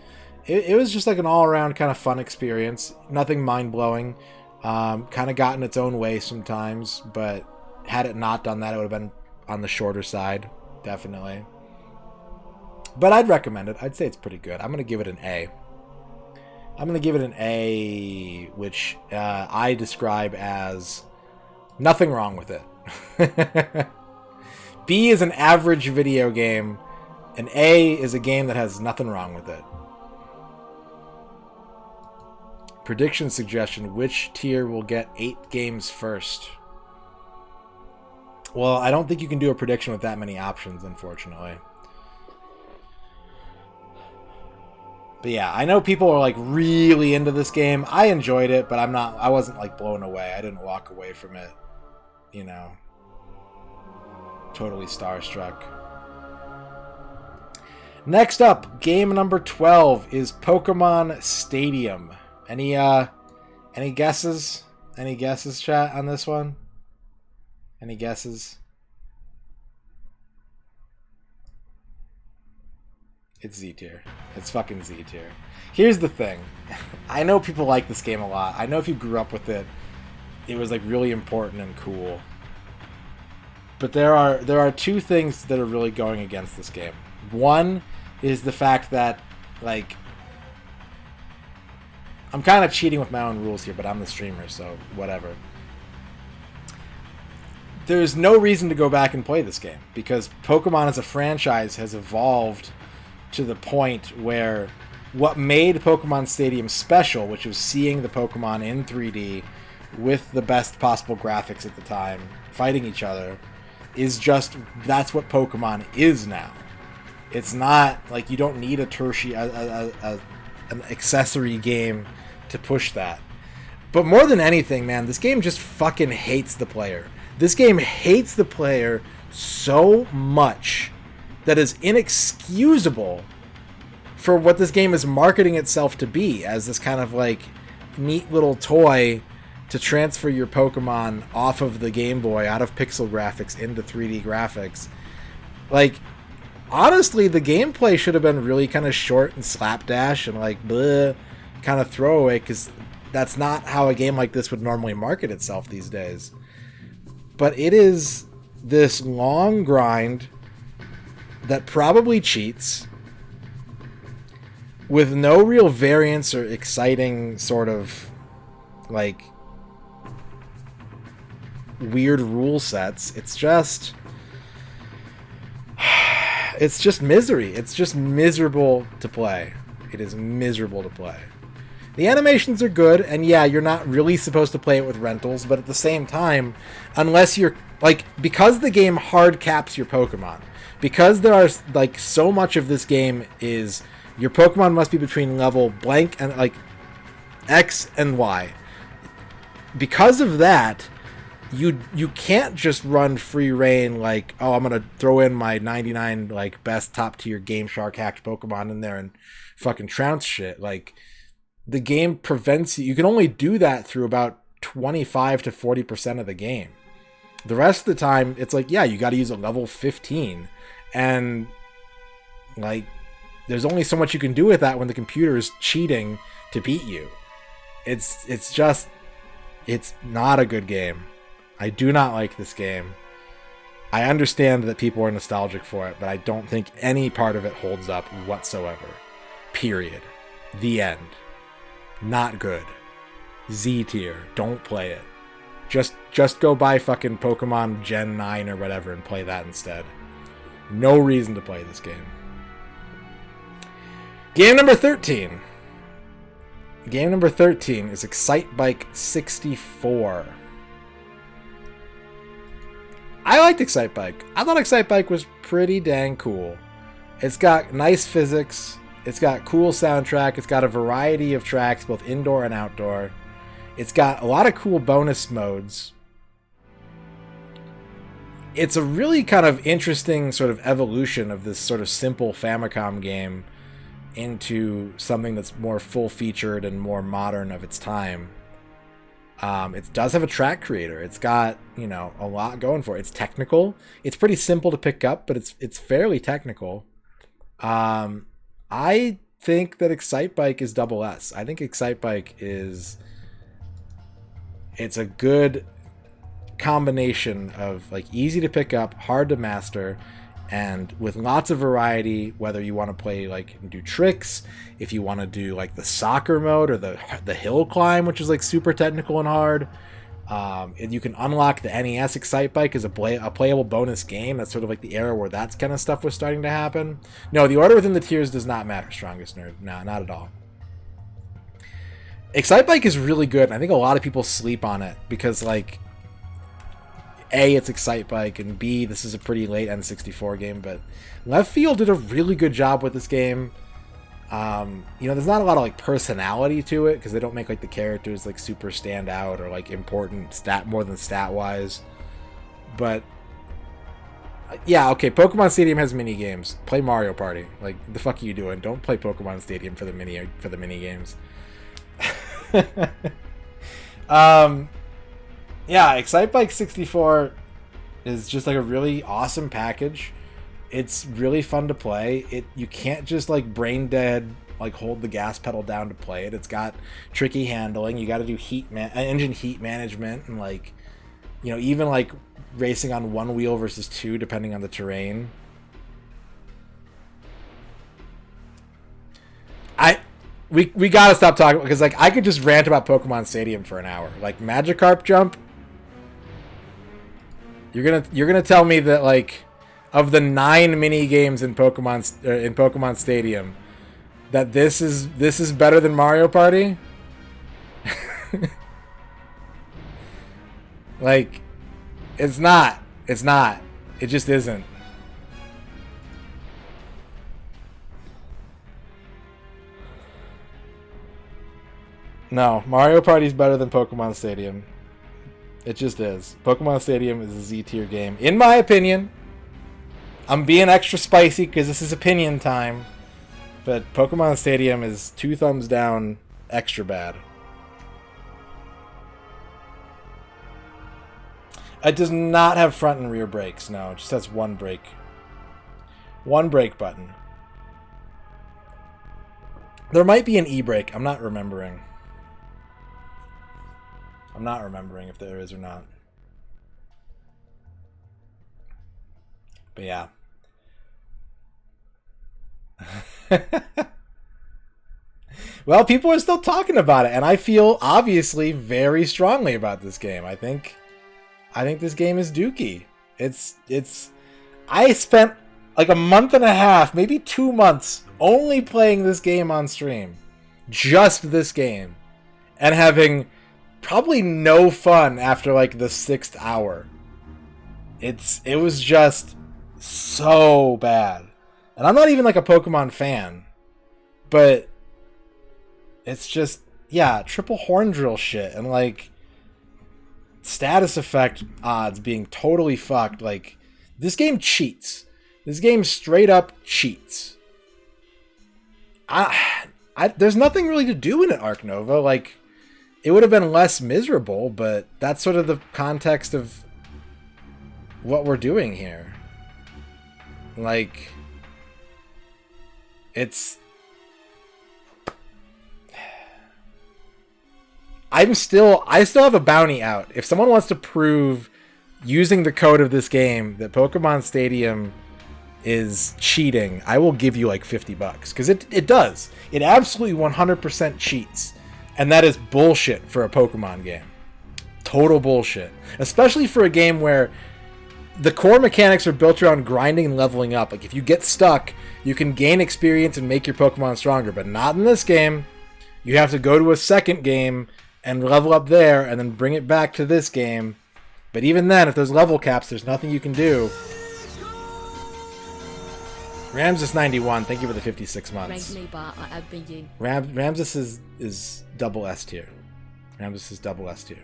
It was just like an all-around kind of fun experience. Nothing mind-blowing. Kind of got in its own way sometimes, but had it not done that, it would have been on the shorter side, definitely. But I'd recommend it. I'd say it's pretty good. I'm going to give it an A. I'm going to give it an A, which I describe as nothing wrong with it. B is an average video game, and A is a game that has nothing wrong with it. Prediction suggestion, which tier will get 8 games first? Well, I don't think you can do a prediction with that many options, unfortunately. But yeah, I know people are like really into this game. I enjoyed it, but I wasn't like blown away. I didn't walk away from it, you know, totally starstruck. Next up, game number 12 is Pokemon Stadium. Any guesses? Any guesses, chat, on this one? Any guesses? It's Z tier. It's fucking Z tier. Here's the thing. I know people like this game a lot. I know if you grew up with it, it was like really important and cool. But there are two things that are really going against this game. One is the fact that, like, I'm kind of cheating with my own rules here, but I'm the streamer, so whatever. There's no reason to go back and play this game because Pokemon as a franchise has evolved to the point where what made Pokemon Stadium special, which was seeing the Pokemon in 3D with the best possible graphics at the time, fighting each other, is just, that's what Pokemon is now. It's not like you don't need a tertiary, an accessory game to push that. But more than anything, man, this game just fucking hates the player. This game hates the player so much that is inexcusable for what this game is marketing itself to be, as this kind of like neat little toy to transfer your Pokemon off of the Game Boy, out of pixel graphics into 3D graphics. Like, honestly, the gameplay should have been really kind of short and slapdash and like bleh, kind of throwaway, because that's not how a game like this would normally market itself these days. But it is this long grind that probably cheats, with no real variance or exciting sort of like weird rule sets. It's just misery. It's just miserable to play. It is miserable to play. The animations are good, and yeah, you're not really supposed to play it with rentals, but at the same time, unless you're like, because the game hard caps your Pokemon, because there are like so much of this game is your Pokemon must be between level blank and like X and Y. Because of that, you can't just run free reign like, oh, I'm gonna throw in my 99 like best top tier Game Shark hacked Pokemon in there and fucking trounce shit. Like, the game prevents you. You can only do that through about 25 to 40% of the game. The rest of the time, it's like, yeah, you got to use a level 15, and like, there's only so much you can do with that when the computer is cheating to beat you. It's not a good game. I do not like this game. I understand that people are nostalgic for it, but I don't think any part of it holds up whatsoever. Period. The end. Not good. Z tier. Don't play it. Just go buy fucking Pokemon Gen 9 or whatever and play that instead. No reason to play this game. Game number 13. Game number 13 is Excitebike 64. I liked Excitebike. I thought Excitebike was pretty dang cool. It's got nice physics. It's got cool soundtrack. It's got a variety of tracks, both indoor and outdoor. It's got a lot of cool bonus modes. It's a really kind of interesting sort of evolution of this sort of simple Famicom game into something that's more full-featured and more modern of its time. It does have a track creator. It's got, you know, a lot going for it. It's technical. It's pretty simple to pick up, but it's fairly technical. I think that Excitebike is double S. I think Excitebike is... It's a good combination of like easy to pick up, hard to master, and with lots of variety, whether you want to play like do tricks, if you want to do like the soccer mode or the hill climb, which is like super technical and hard. And you can unlock the NES Excitebike as a playable bonus game. That's sort of like the era where that kind of stuff was starting to happen. No, the order within the tiers does not matter, Strongest Nerd. No, not at all. Excitebike is really good, and I think a lot of people sleep on it because, like, A, it's Excitebike, and B, this is a pretty late N64 game, but Left Field did a really good job with this game. You know, there's not a lot of like personality to it because they don't make like the characters like super stand out or like important more than stat wise. But yeah, okay, Pokemon Stadium has mini games. Play Mario Party. Like, the fuck are you doing? Don't play Pokemon Stadium for the mini games. Yeah, Excite Bike 64 is just like a really awesome package. It's really fun to play. You can't just like brain dead like hold the gas pedal down to play it. It's got tricky handling. You got to do engine heat management and like, you know, even like racing on one wheel versus two depending on the terrain. We gotta stop talking because like I could just rant about Pokemon Stadium for an hour. Like Magikarp Jump. You're gonna tell me that like of the 9 mini games in Pokemon Stadium that this is better than Mario Party? Like, it's not. It's not. It just isn't. No, Mario Party's better than Pokemon Stadium. It just is. Pokemon Stadium is a Z-tier game, in my opinion. I'm being extra spicy because this is opinion time. But Pokemon Stadium is 2 thumbs down extra bad. It does not have front and rear brakes, no. It just has one brake. One brake button. There might be an e-brake. I'm not remembering. I'm not remembering if there is or not. But yeah. Well, people are still talking about it, and I feel obviously very strongly about this game. I think this game is dookie. I spent like a month and a half, maybe 2 months, only playing this game on stream. Just this game. And having probably no fun after like the 6th hour. It was just so bad. And I'm not even like a Pokemon fan. But it's just, yeah, triple horn drill shit. And like status effect odds being totally fucked. Like, this game cheats. This game straight up cheats. There's nothing really to do in it, Arc Nova. Like, it would have been less miserable, but that's sort of the context of what we're doing here. Like, I still have a bounty out. If someone wants to prove using the code of this game that Pokemon Stadium is cheating, I will give you like $50 because it does. It absolutely 100% cheats. And that is bullshit for a Pokemon game. Total bullshit. Especially for a game where the core mechanics are built around grinding and leveling up. Like, if you get stuck, you can gain experience and make your Pokemon stronger. But not in this game. You have to go to a second game and level up there and then bring it back to this game. But even then, if there's level caps, there's nothing you can do. Ramses91, thank you for the 56 months. Ramses is double S tier. Ramses is double S tier.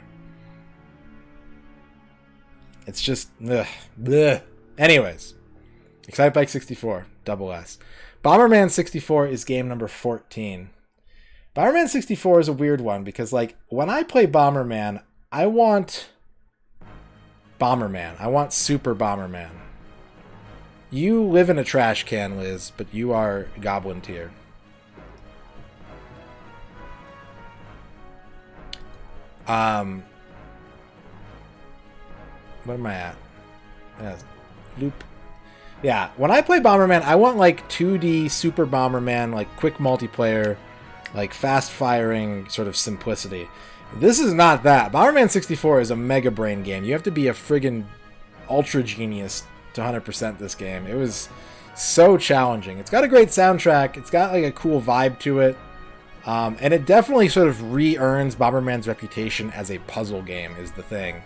It's just bleh. Anyways, Excite Bike 64, double S. Bomberman 64 is game number 14. Bomberman 64 is a weird one because, like, when I play Bomberman, I want Bomberman. I want Super Bomberman. You live in a trash can, Liz, but you are Goblin tier. What am I at? Yeah, loop. Yeah, when I play Bomberman, I want like 2D Super Bomberman, like quick multiplayer, like fast firing sort of simplicity. This is not that. Bomberman 64 is a Mega Brain game. You have to be a friggin' ultra genius to 100% this game. It was so challenging. It's got a great soundtrack. It's got like a cool vibe to it. And it definitely sort of re-earns Bomberman's reputation as a puzzle game is the thing.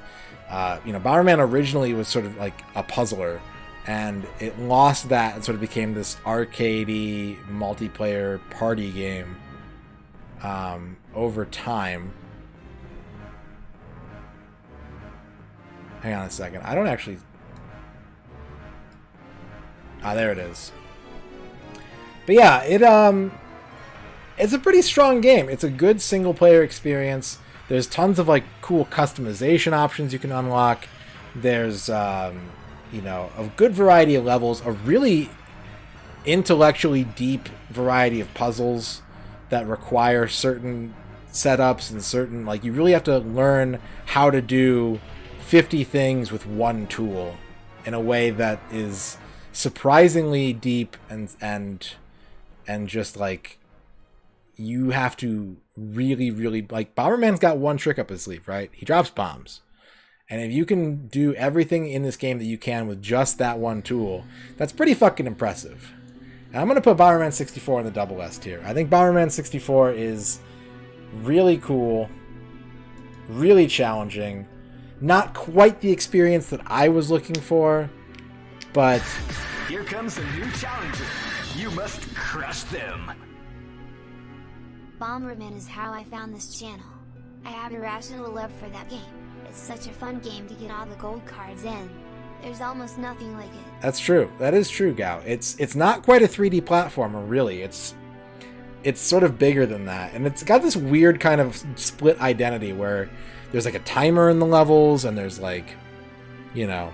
You know, Bomberman originally was sort of like a puzzler. and it lost that and sort of became this arcadey multiplayer party game over time. Hang on a second. I don't actually... there it is. But yeah, it's a pretty strong game. It's a good single-player experience. There's tons of like cool customization options you can unlock. There's you know, a good variety of levels, a really intellectually deep variety of puzzles that require certain setups and certain, like, you really have to learn how to do 50 things with one tool in a way that is surprisingly deep and just like, you have to really, like, Bomberman's got one trick up his sleeve, right? He drops bombs. And if you can do everything in this game that you can with just that one tool, that's pretty fucking impressive. And I'm going to put Bomberman 64 in the double S tier. I think Bomberman 64 is really cool, really challenging, not quite the experience that I was looking for, but... Here comes a new challenger. You must crush them. Bomberman is how I found this channel. I have irrational love for that game. It's such a fun game to get all the gold cards in. There's almost nothing like it. That's true. That is true, Gao. It's not quite a 3D platformer, really. It's sort of bigger than that. And it's got this weird kind of split identity where there's like a timer in the levels, and there's like, you know,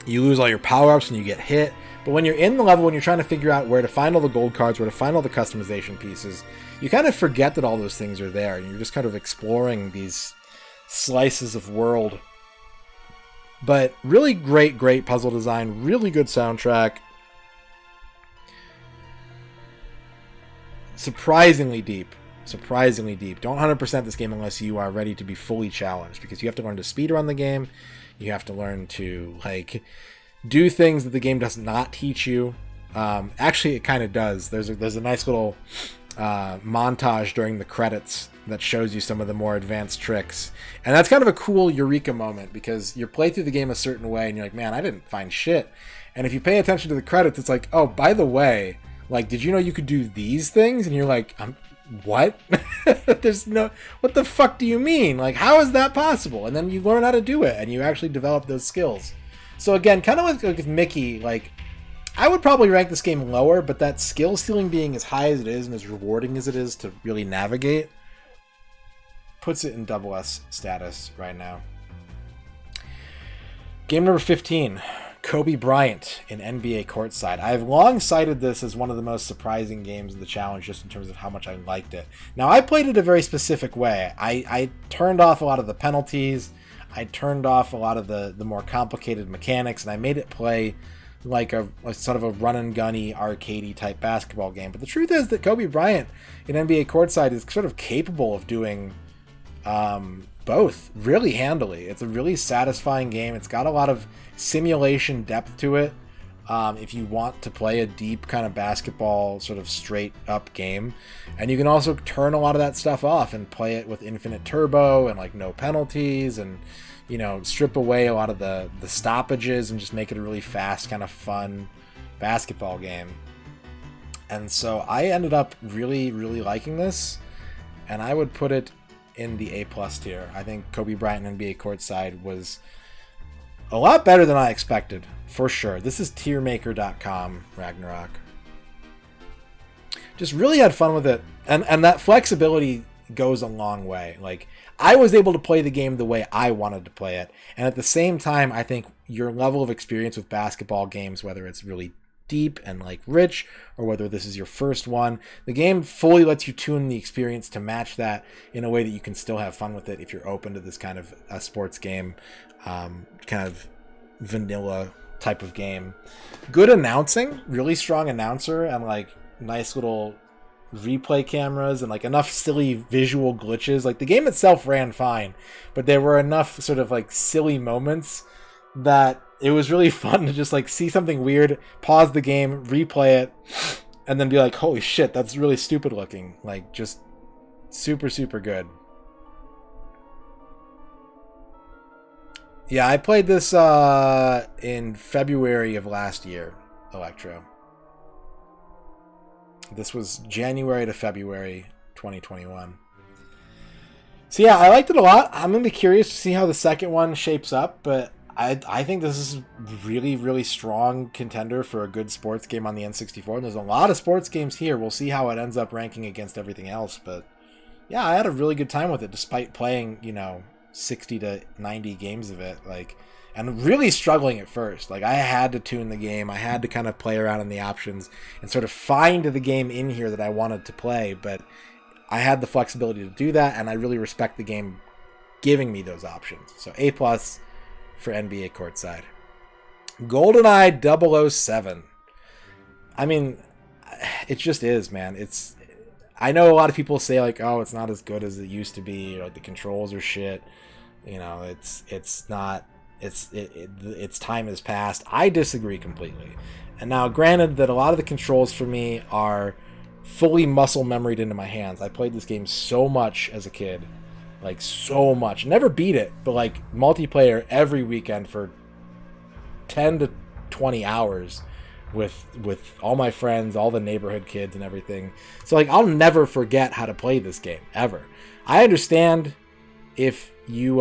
you lose all your power-ups and you get hit. But when you're in the level, when you're trying to figure out where to find all the gold cards, where to find all the customization pieces, you kind of forget that all those things are there, and you're just kind of exploring these slices of world. But really great puzzle design, really good soundtrack, surprisingly deep. Don't 100% this game unless you are ready to be fully challenged, because you have to learn to speedrun the game. You have to learn to like do things that the game does not teach you. Actually, it kind of does. There's a nice little montage during the credits that shows you some of the more advanced tricks, and that's kind of a cool eureka moment, because you play through the game a certain way and you're like, man, I didn't find shit. And if you pay attention to the credits, it's like, oh, by the way, like, did you know you could do these things? And you're like, what? There's no, what the fuck do you mean? Like, how is that possible? And then you learn how to do it and you actually develop those skills. So again, kind of like with Mickey, like, I would probably rank this game lower, but that skill ceiling being as high as it is and as rewarding as it is to really navigate puts it in double S status right now. Game number 15, Kobe Bryant in NBA Courtside. I've long cited this as one of the most surprising games in the challenge, just in terms of how much I liked it. Now, I played it a very specific way. I turned off a lot of the penalties. I turned off a lot of the more complicated mechanics, and I made it play like a sort of a run-and-gunny, arcadey type basketball game. But the truth is that Kobe Bryant in NBA Courtside is sort of capable of doing both really handily. It's a really satisfying game. It's got a lot of simulation depth to it. If you want to play a deep kind of basketball sort of straight up game, and you can also turn a lot of that stuff off and play it with infinite turbo and like no penalties, and you know, strip away a lot of the stoppages and just make it a really fast kind of fun basketball game. And so I ended up really liking this, and I would put it in the A+ tier. I think Kobe Bryant in NBA Courtside was a lot better than I expected, for sure. This is tiermaker.com, Ragnarok. Just really had fun with it, and that flexibility goes a long way. Like, I was able to play the game the way I wanted to play it, and at the same time, I think your level of experience with basketball games, whether it's really deep and like rich, or whether this is your first one, the game fully lets you tune the experience to match that in a way that you can still have fun with it if you're open to this kind of a sports game, kind of vanilla type of game. Good announcing, really strong announcer, and like nice little replay cameras, and like enough silly visual glitches. Like, the game itself ran fine, but there were enough sort of like silly moments that it was really fun to just like see something weird, pause the game, replay it, and then be like, holy shit, that's really stupid looking. Like, just super good. Yeah, I played this in February of last year, Electro. This was January to February 2021. So yeah, I liked it a lot. I'm going to be curious to see how the second one shapes up, but I think this is really, really strong contender for a good sports game on the N64. And there's a lot of sports games here. We'll see how it ends up ranking against everything else. But yeah, I had a really good time with it, despite playing, 60 to 90 games of it. And really struggling at first. I had to tune the game. I had to kind of play around in the options and sort of find the game in here that I wanted to play. But I had the flexibility to do that, and I really respect the game giving me those options. So A+ for NBA Courtside. GoldenEye 007. I mean, it just is, man. I know a lot of people say oh, it's not as good as it used to be, or the controls are shit. It's not. Its time has passed. I disagree completely. And now, granted that a lot of the controls for me are fully muscle memoried into my hands. I played this game so much as a kid. So much. Never beat it, but multiplayer every weekend for 10 to 20 hours with all my friends, all the neighborhood kids and everything. So I'll never forget how to play this game ever. I understand if you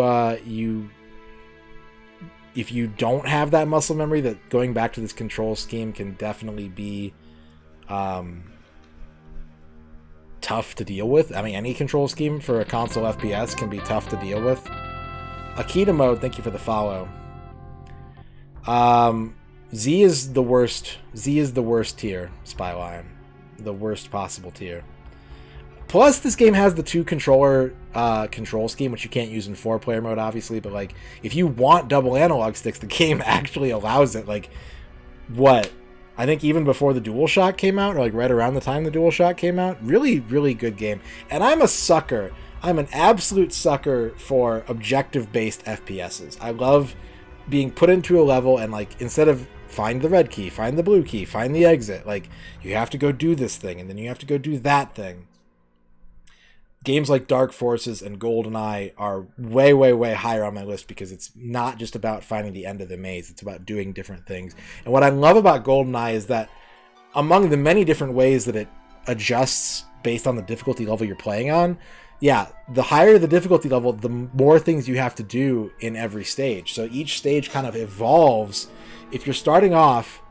don't have that muscle memory, that going back to this control scheme can definitely be tough to deal with. I mean, any control scheme for a console FPS can be tough to deal with. Akita Mode, thank you for the follow. Z is the worst. Z is the worst tier, Spyline. The worst possible tier. Plus, this game has the 2 controller control scheme, which you can't use in 4-player mode, obviously. But if you want double analog sticks, the game actually allows it. What? I think even before the DualShock came out, or right around the time the DualShock came out. Really, really good game. And I'm a sucker. I'm an absolute sucker for objective-based FPSs. I love being put into a level and instead of find the red key, find the blue key, find the exit, you have to go do this thing and then you have to go do that thing. Games like Dark Forces and GoldenEye are way, way, way higher on my list because it's not just about finding the end of the maze. It's about doing different things. And what I love about GoldenEye is that among the many different ways that it adjusts based on the difficulty level you're playing on, yeah, the higher the difficulty level, the more things you have to do in every stage. So each stage kind of evolves. If you're starting off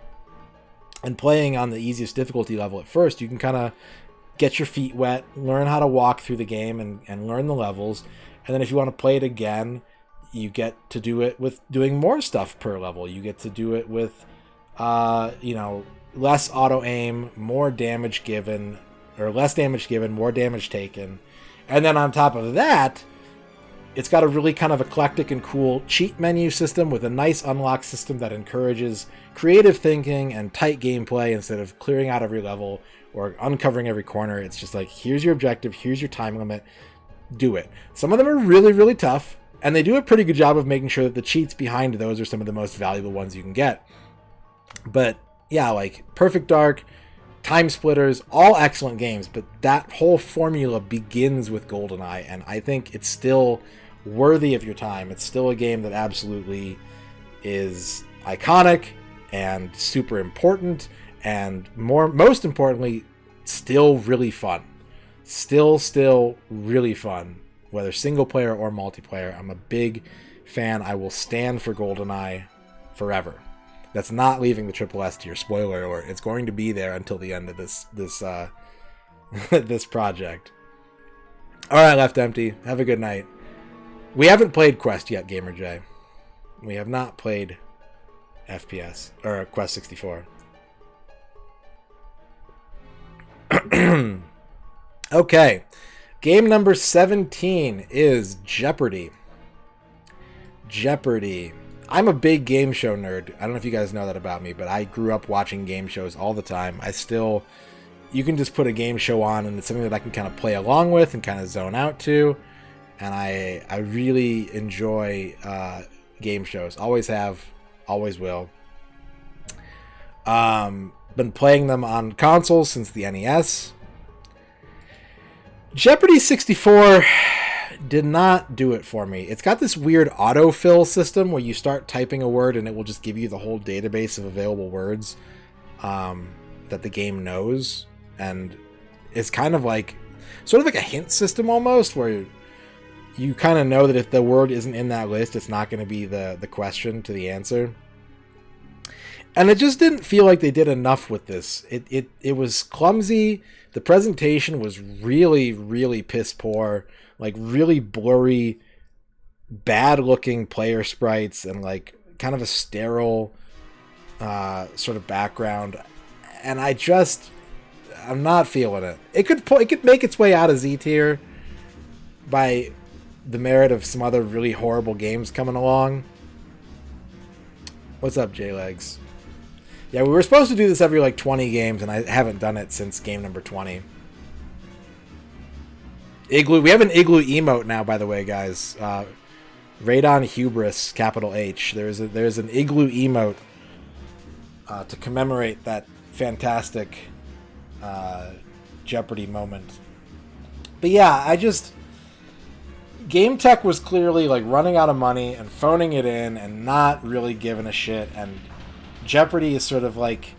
and playing on the easiest difficulty level at first, you can kind of get your feet wet, learn how to walk through the game and learn the levels. And then if you want to play it again, you get to do it with doing more stuff per level. You get to do it with, less auto aim, more damage given, or less damage given, more damage taken. And then on top of that, it's got a really kind of eclectic and cool cheat menu system with a nice unlock system that encourages creative thinking and tight gameplay instead of clearing out every level or uncovering every corner. It's just here's your objective, here's your time limit, do it. Some of them are really, really tough, and they do a pretty good job of making sure that the cheats behind those are some of the most valuable ones you can get. But yeah, Perfect Dark, Time Splitters, all excellent games, but that whole formula begins with GoldenEye, and I think it's still worthy of your time. It's still a game that absolutely is iconic and super important, and most importantly, still really fun. Still really fun, whether single player or multiplayer. I'm a big fan. I will stand for GoldenEye forever. That's not leaving the Triple S tier. Spoiler alert. It's going to be there until the end of this this project. All right, Left Empty. Have a good night. We haven't played Quest yet, Gamer J. We have not played FPS or Quest 64. Okay. Game number 17 is Jeopardy. Jeopardy. I'm a big game show nerd. I don't know if you guys know that about me, but I grew up watching game shows all the time. You can just put a game show on and it's something that I can kind of play along with and kind of zone out to. And I really enjoy game shows. Always have, always will. Been playing them on consoles since the NES. Jeopardy 64 did not do it for me. It's got this weird autofill system where you start typing a word and it will just give you the whole database of available words that the game knows. And it's kind of like, sort of like a hint system almost, where you kind of know that if the word isn't in that list, it's not going to be the question to the answer. And it just didn't feel like they did enough with this. It was clumsy. The presentation was really, really piss poor. Like really blurry, bad looking player sprites and like kind of a sterile sort of background. And I'm not feeling it. It could make its way out of Z tier by the merit of some other really horrible games coming along. What's up, J-Legs? Yeah, we were supposed to do this every like 20 games, and I haven't done it since game number 20. Igloo. We have an Igloo emote now, by the way, guys. Radon Hubris, capital H. There's an Igloo emote to commemorate that fantastic Jeopardy moment. But yeah, Game Tech was clearly like running out of money and phoning it in and not really giving a shit, and Jeopardy is sort of like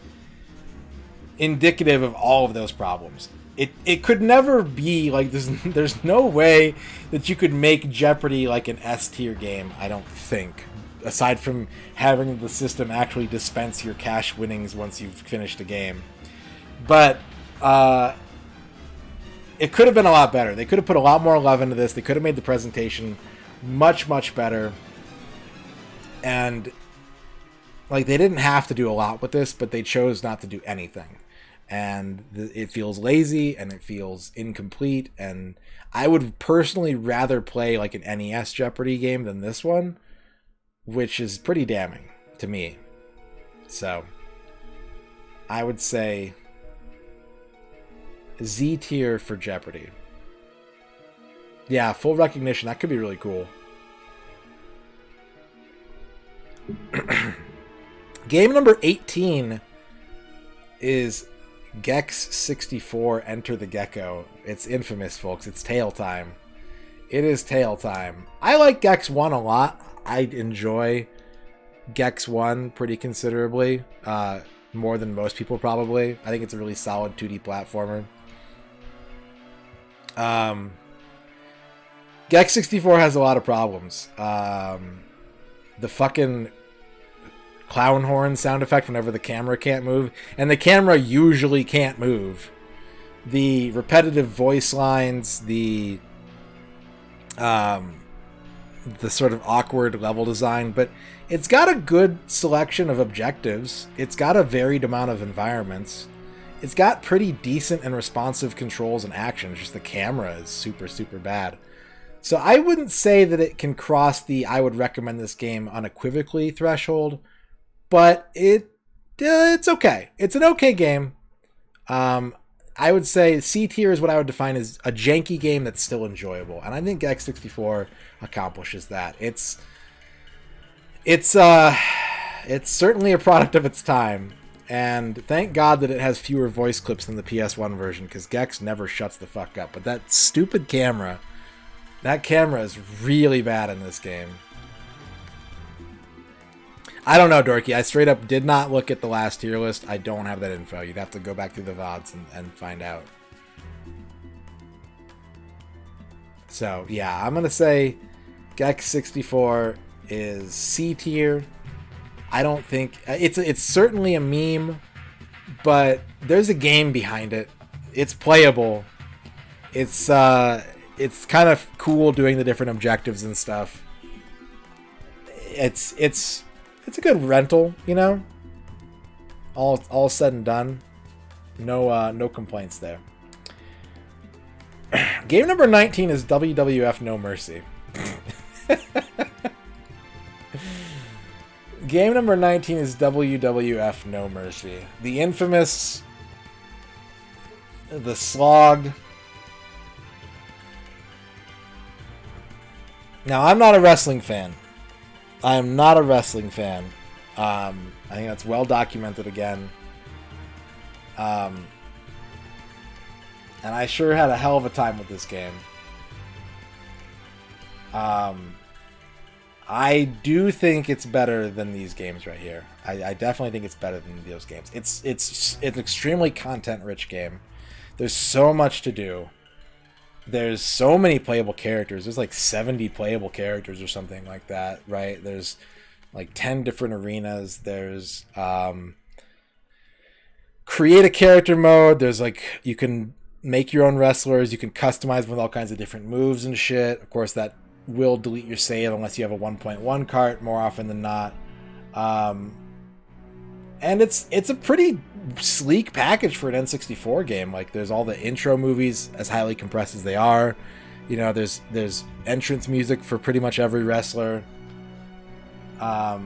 indicative of all of those problems. It could never be like there's no way that you could make Jeopardy like an S tier game, I don't think, aside from having the system actually dispense your cash winnings once you've finished a game. But it could have been a lot better. They could have put a lot more love into this. They could have made the presentation much, much better. And like they didn't have to do a lot with this, but they chose not to do anything. And it feels lazy and it feels incomplete. And I would personally rather play like an NES Jeopardy game than this one, which is pretty damning to me. So I would say Z tier for Jeopardy. Yeah, full recognition. That could be really cool. Game number 18 is Gex 64 Enter the Gecko. It's infamous, folks. It's tail time. It is tail time. I like Gex 1 a lot. I enjoy Gex 1 pretty considerably. More than most people probably. I think it's a really solid 2D platformer. Gex 64 has a lot of problems. The fucking clown horn sound effect whenever the camera can't move, and the camera usually can't move. The repetitive voice lines, the sort of awkward level design, but it's got a good selection of objectives. It's got a varied amount of environments. It's got pretty decent and responsive controls and action. Just the camera is super, super bad. So I wouldn't say that it can cross the I would recommend this game unequivocally threshold, but it's okay. It's an okay game. I would say C tier is what I would define as a janky game that's still enjoyable, and I think X64 accomplishes that. It's certainly a product of its time, and thank God that it has fewer voice clips than the PS1 version, because Gex never shuts the fuck up. But that stupid camera, that camera is really bad in this game. I don't know, Dorky. I straight up did not look at the last tier list. I don't have that info. You'd have to go back through the VODs and find out. So, yeah, I'm going to say Gex 64 is C tier. I don't think... It's certainly a meme, but there's a game behind it. It's playable. It's kind of cool doing the different objectives and stuff. It's a good rental, you know? All said and done. No complaints there. Game number 19 is WWF No Mercy. Game number 19 is WWF No Mercy. The infamous, the slog. Now, I'm not a wrestling fan. I am not a wrestling fan. I think that's well documented again. And I sure had a hell of a time with this game. I do think it's better than these games right here. I definitely think it's better than those games. It's an extremely content-rich game. There's so much to do. There's so many playable characters. There's like 70 playable characters or something like that, right? There's like 10 different arenas. There's create a character mode. There's like, you can make your own wrestlers. You can customize them with all kinds of different moves and shit. Of course, that will delete your save unless you have a 1.1 cart more often than not. And it's a pretty sleek package for an N64 game. Like, there's all the intro movies, as highly compressed as they are. You know, there's entrance music for pretty much every wrestler. I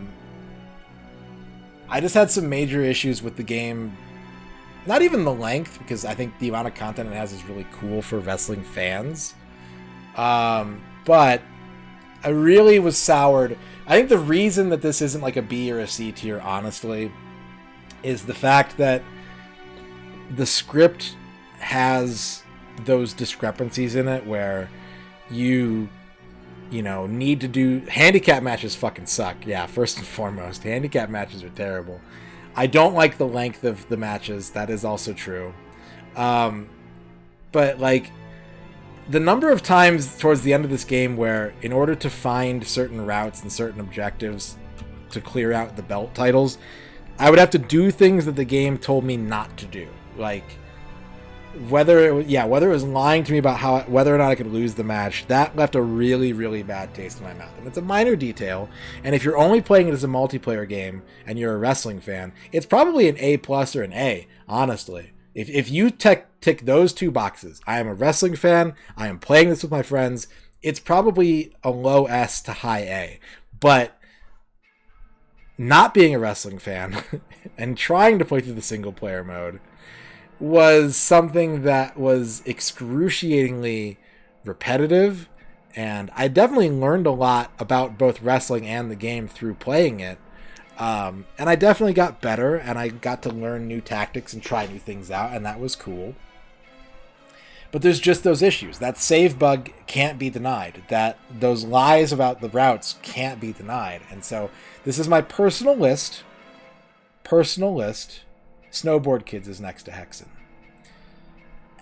just had some major issues with the game. Not even the length, because I think the amount of content it has is really cool for wrestling fans. But I really was soured. I think the reason that this isn't like a B or a C tier, honestly, is the fact that the script has those discrepancies in it where you know, need to do... Handicap matches fucking suck. Yeah, first and foremost. Handicap matches are terrible. I don't like the length of the matches. That is also true. But, like, the number of times towards the end of this game where, in order to find certain routes and certain objectives to clear out the belt titles, I would have to do things that the game told me not to do. Like, whether it was lying to me about whether or not I could lose the match, that left a really, really bad taste in my mouth. And it's a minor detail, and if you're only playing it as a multiplayer game and you're a wrestling fan, it's probably an A+ or an A, honestly. If you tick those two boxes, I am a wrestling fan, I am playing this with my friends, it's probably a low S to high A. But not being a wrestling fan and trying to play through the single player mode was something that was excruciatingly repetitive, and I definitely learned a lot about both wrestling and the game through playing it. And I definitely got better, and I got to learn new tactics and try new things out, and that was cool. But there's just those issues. That save bug can't be denied. That those lies about the routes can't be denied. And so this is my personal list. Snowboard Kids is next to Hexen.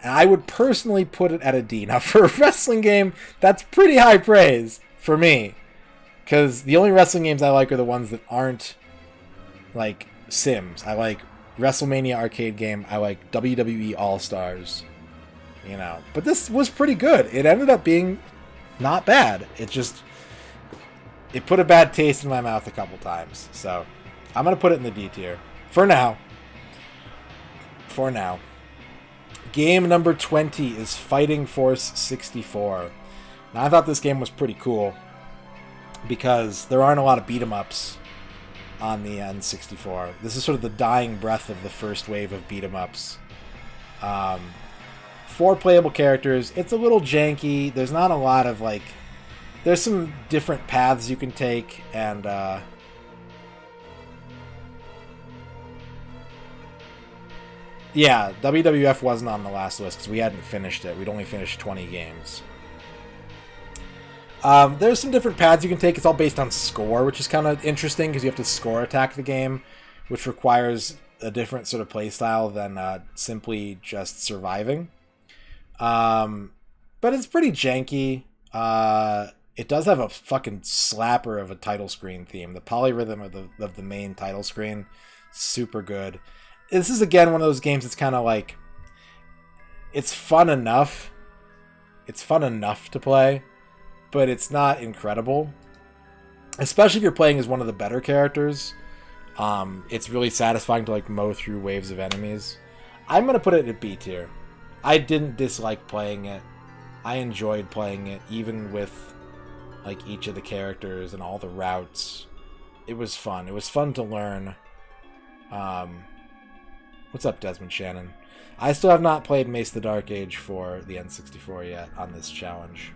And I would personally put it at a D. Now, for a wrestling game, that's pretty high praise for me. Because the only wrestling games I like are the ones that aren't, like, Sims. I like WrestleMania arcade game. I like WWE All-Stars. You know, but this was pretty good. It ended up being not bad. It put a bad taste in my mouth a couple times. So I'm going to put it in the D tier. For now. Game number 20 is Fighting Force 64. Now, I thought this game was pretty cool because there aren't a lot of beat-em-ups on the N64. This is sort of the dying breath of the first wave of beat-em-ups. 4 playable characters. It's a little janky. There's not a lot of, like... There's some different paths you can take, and, yeah, WWF wasn't on the last list because we hadn't finished it. We'd only finished 20 games. There's some different paths you can take. It's all based on score, which is kind of interesting because you have to score attack the game, which requires a different sort of play style than simply just surviving. But it's pretty janky. It does have a fucking slapper of a title screen theme. The polyrhythm of the main title screen, super good. This is, again, one of those games that's kind of like... It's fun enough. It's fun enough to play, but it's not incredible. Especially if you're playing as one of the better characters. It's really satisfying to, like, mow through waves of enemies. I'm going to put it at B tier. I didn't dislike playing it. I enjoyed playing it, even with, like, each of the characters and all the routes. It was fun. It was fun to learn. What's up, Desmond Shannon? I still have not played Mace the Dark Age for the N64 yet on this challenge.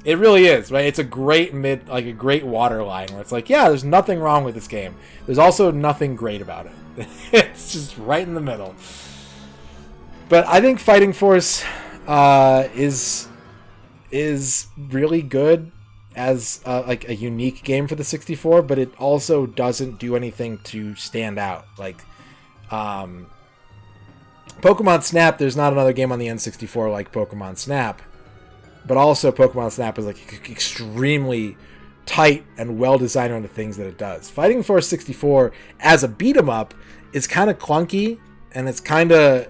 It really is, right? It's a great a great waterline where it's like, yeah, there's nothing wrong with this game. There's also nothing great about it. It's just right in the middle. But I think Fighting Force is is really good as like a unique game for the 64, but it also doesn't do anything to stand out. Like Pokemon Snap, there's not another game on the N64 like Pokemon Snap, but also Pokemon Snap is like extremely tight and well designed on the things that it does. Fighting Force 64 as a beat 'em up is kind of clunky, and it's kind of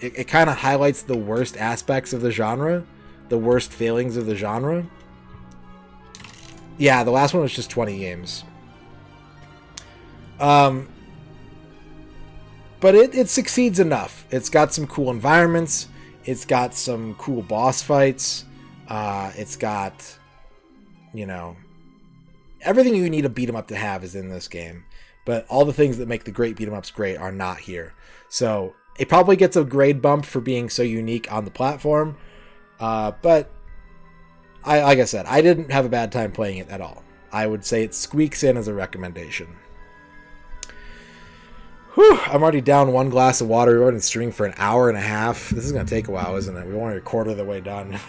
it kind of highlights the worst aspects of the genre, the worst failings of the genre. Yeah, the last one was just 20 games. But it succeeds enough. It's got some cool environments. It's got some cool boss fights. It's got, you know, everything you need a beat 'em up to have is in this game. But all the things that make the great beat 'em ups great are not here. So it probably gets a grade bump for being so unique on the platform. But like I said, I didn't have a bad time playing it at all. I would say it squeaks in as a recommendation. Whew, I'm already down one glass of water. We're in streaming for an hour and a half. This is going to take a while, isn't it? We're only a quarter of the way done.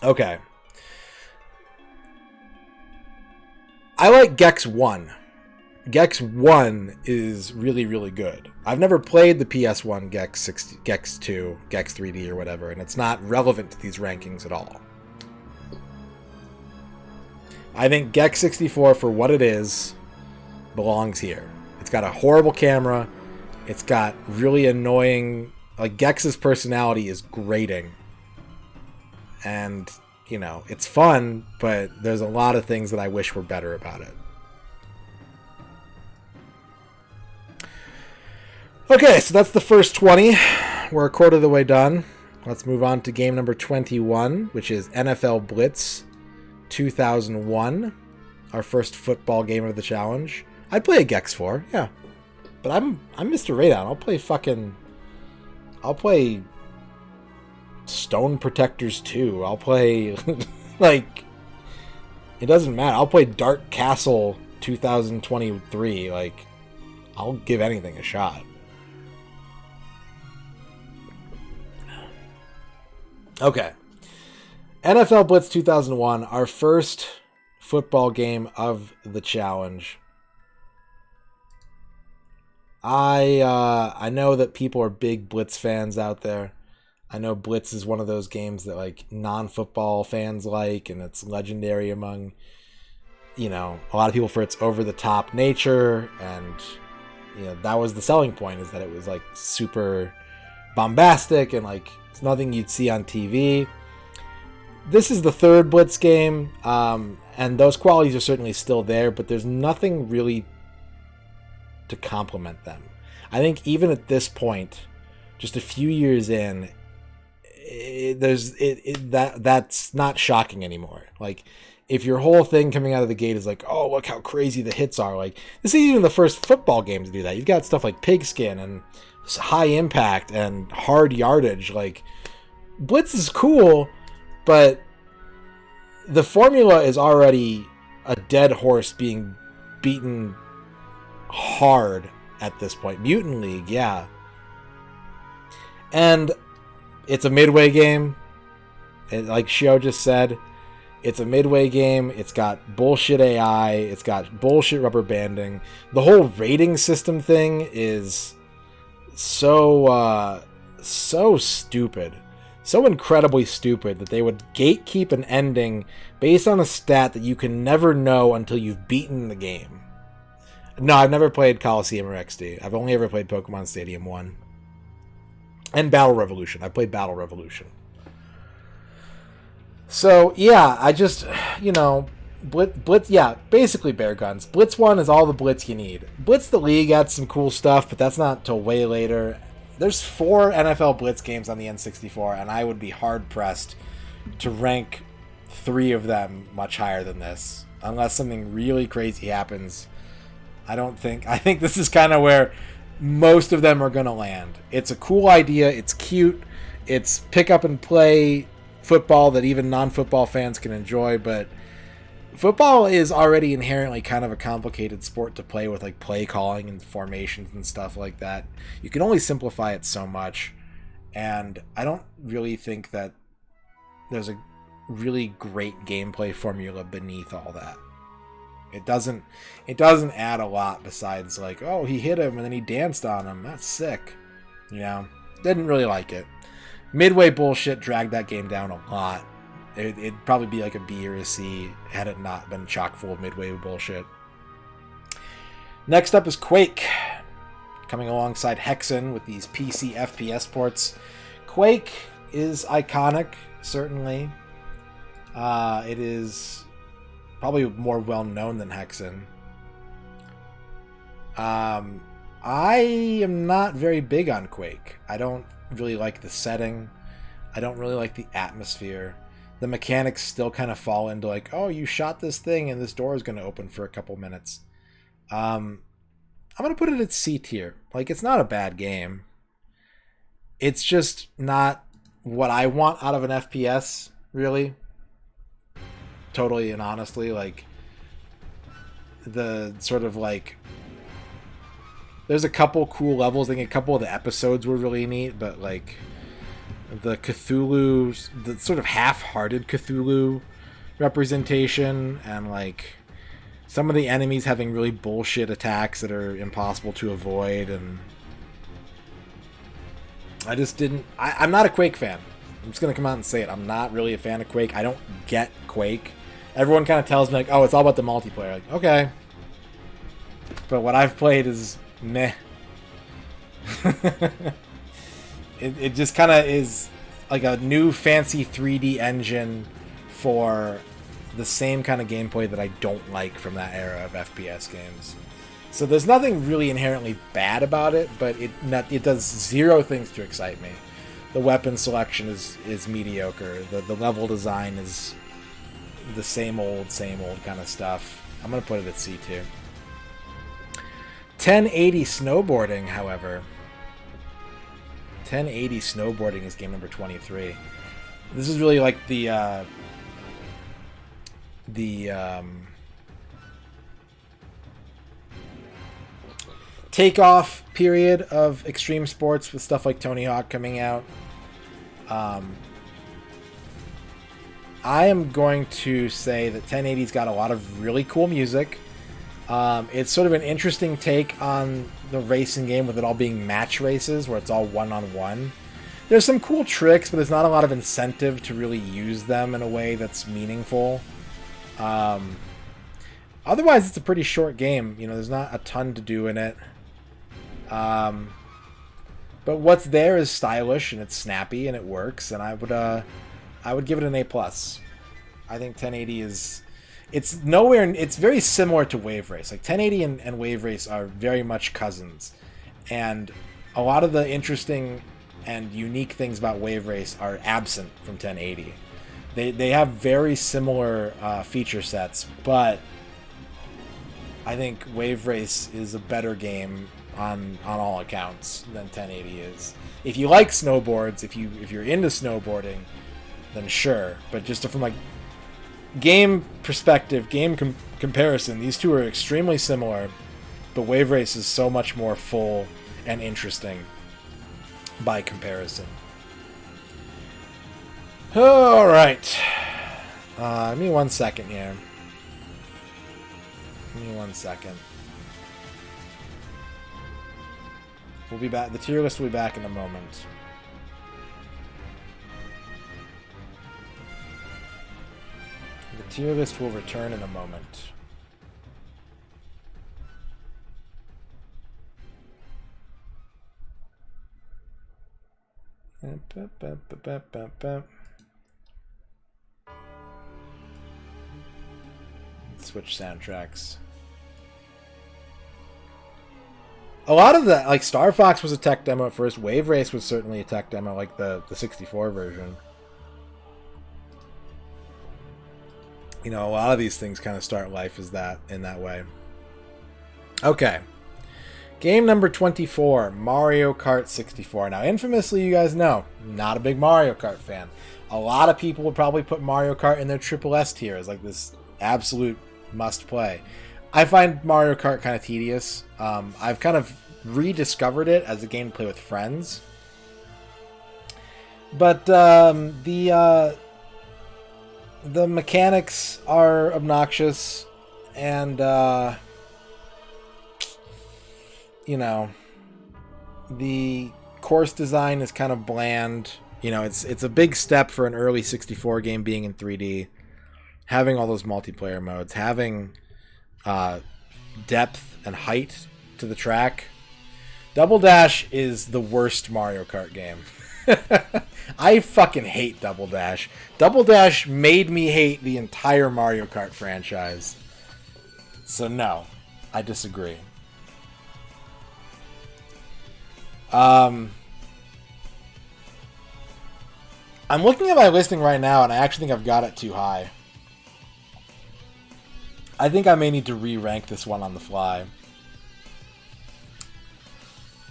Okay. I like Gex 1. Gex 1 is really, really good. I've never played the PS1 Gex 2, Gex 3D or whatever, and it's not relevant to these rankings at all. I think Gex 64, for what it is, belongs here. It's got a horrible camera. It's got really annoying... Like, Gex's personality is grating. And, you know, it's fun, but there's a lot of things that I wish were better about it. Okay, so that's the first 20. We're a quarter of the way done. Let's move on to game number 21, which is NFL Blitz 2001. Our first football game of the challenge. I'd play a Gex 4, yeah. But I'm MisterRadon. I'll play Stone Protectors 2. I'll play like, it doesn't matter. I'll play Dark Castle 2023. Like, I'll give anything a shot. Okay. NFL Blitz 2001, our first football game of the challenge. I know that people are big Blitz fans out there. I know Blitz is one of those games that like non-football fans like, and it's legendary among, you know, a lot of people for its over-the-top nature, and you know, that was the selling point, is that it was like super bombastic and like it's nothing you'd see on TV. This is the third Blitz game, and those qualities are certainly still there, but there's nothing really to complement them. I think even at this point, just a few years in, that's not shocking anymore. Like, if your whole thing coming out of the gate is like, oh, look how crazy the hits are, like, this isn't even the first football game to do that. You've got stuff like Pigskin and High Impact and Hard Yardage. Like, Blitz is cool, but the formula is already a dead horse being beaten hard at this point. Mutant League, yeah. And it's a midway game. And like Shio just said, it's a midway game. It's got bullshit AI. It's got bullshit rubber banding. The whole rating system thing is so stupid. So incredibly stupid that they would gatekeep an ending based on a stat that you can never know until you've beaten the game. No, I've never played Coliseum or XD. I've only ever played Pokemon Stadium 1. And Battle Revolution. I played Battle Revolution. So, yeah, I just, you know, Blitz, yeah, basically Bear Guns. Blitz 1 is all the Blitz you need. Blitz the League adds some cool stuff, but that's not till way later. There's 4 NFL Blitz games on the N64, and I would be hard-pressed to rank 3 of them much higher than this. Unless something really crazy happens. I think this is kind of where most of them are going to land. It's a cool idea. It's cute. It's pick up and play football that even non-football fans can enjoy, but football is already inherently kind of a complicated sport to play with, like play calling and formations and stuff like that. You can only simplify it so much, and I don't really think that there's a really great gameplay formula beneath all that. It doesn't add a lot besides like, oh, he hit him and then he danced on him. That's sick. You know, didn't really like it. Midway bullshit dragged that game down a lot. It'd probably be like a B or a C had it not been chock full of Midway bullshit. Next up is Quake, coming alongside Hexen with these PC FPS ports. Quake is iconic, certainly. It is probably more well known than Hexen. I am not very big on Quake. I don't really like the setting. I don't really like the atmosphere. The mechanics still kind of fall into like, oh, you shot this thing and this door is going to open for a couple minutes. I'm going to put it at C tier. Like, it's not a bad game. It's just not what I want out of an FPS, really. Totally and honestly, like, the sort of like, there's a couple cool levels. I think a couple of the episodes were really neat, but like the Cthulhu, the sort of half-hearted Cthulhu representation, and like some of the enemies having really bullshit attacks that are impossible to avoid, and I just didn't. I'm not a Quake fan. I'm just gonna come out and say it. I'm not really a fan of Quake. I don't get Quake. Everyone kind of tells me like, oh, it's all about the multiplayer. Like, okay, but what I've played is meh. It just kind of is like a new fancy 3D engine for the same kind of gameplay that I don't like from that era of FPS games. So there's nothing really inherently bad about it, but it does zero things to excite me. The weapon selection is mediocre. The level design is the same old kind of stuff. I'm going to put it at C2. 1080 Snowboarding, however. 1080 Snowboarding is game number 23. This is really like the takeoff period of extreme sports with stuff like Tony Hawk coming out. I am going to say that 1080's got a lot of really cool music. It's sort of an interesting take on the racing game with it all being match races where it's all one-on-one. There's some cool tricks, but there's not a lot of incentive to really use them in a way that's meaningful. Otherwise, it's a pretty short game. You know, there's not a ton to do in it. But what's there is stylish and it's snappy and it works, and I would give it an A+. I think 1080 is... It's very similar to Wave Race. Like 1080 and Wave Race are very much cousins. And a lot of the interesting and unique things about Wave Race are absent from 1080. They have very similar feature sets, but I think Wave Race is a better game on all accounts than 1080 is. If you like snowboards, if you're into snowboarding, then sure. But just from like game perspective, game comparison, these two are extremely similar, but Wave Race is so much more full and interesting by comparison. Alright. Give me 1 second here. Give me 1 second. We'll be back. The tier list will be back in a moment. The tier list will return in a moment. Switch soundtracks. A lot of that, like Star Fox was a tech demo at first. Wave Race was certainly a tech demo, like the 64 version. You know, a lot of these things kind of start life as that in that way. Okay. Game number 24, Mario Kart 64. Now, infamously, you guys know, not a big Mario Kart fan. A lot of people would probably put Mario Kart in their triple S tier as like this absolute must play. I find Mario Kart kind of tedious. I've kind of rediscovered it as a game to play with friends. But the mechanics are obnoxious, and you know, the course design is kind of bland. You know, it's a big step for an early 64 game being in 3D, having all those multiplayer modes, having depth and height to the track. Double Dash is the worst Mario Kart game. I fucking hate Double Dash. Double Dash made me hate the entire Mario Kart franchise. So no, I disagree. I'm looking at my listing right now, and I actually think I've got it too high. I think I may need to re-rank this one on the fly.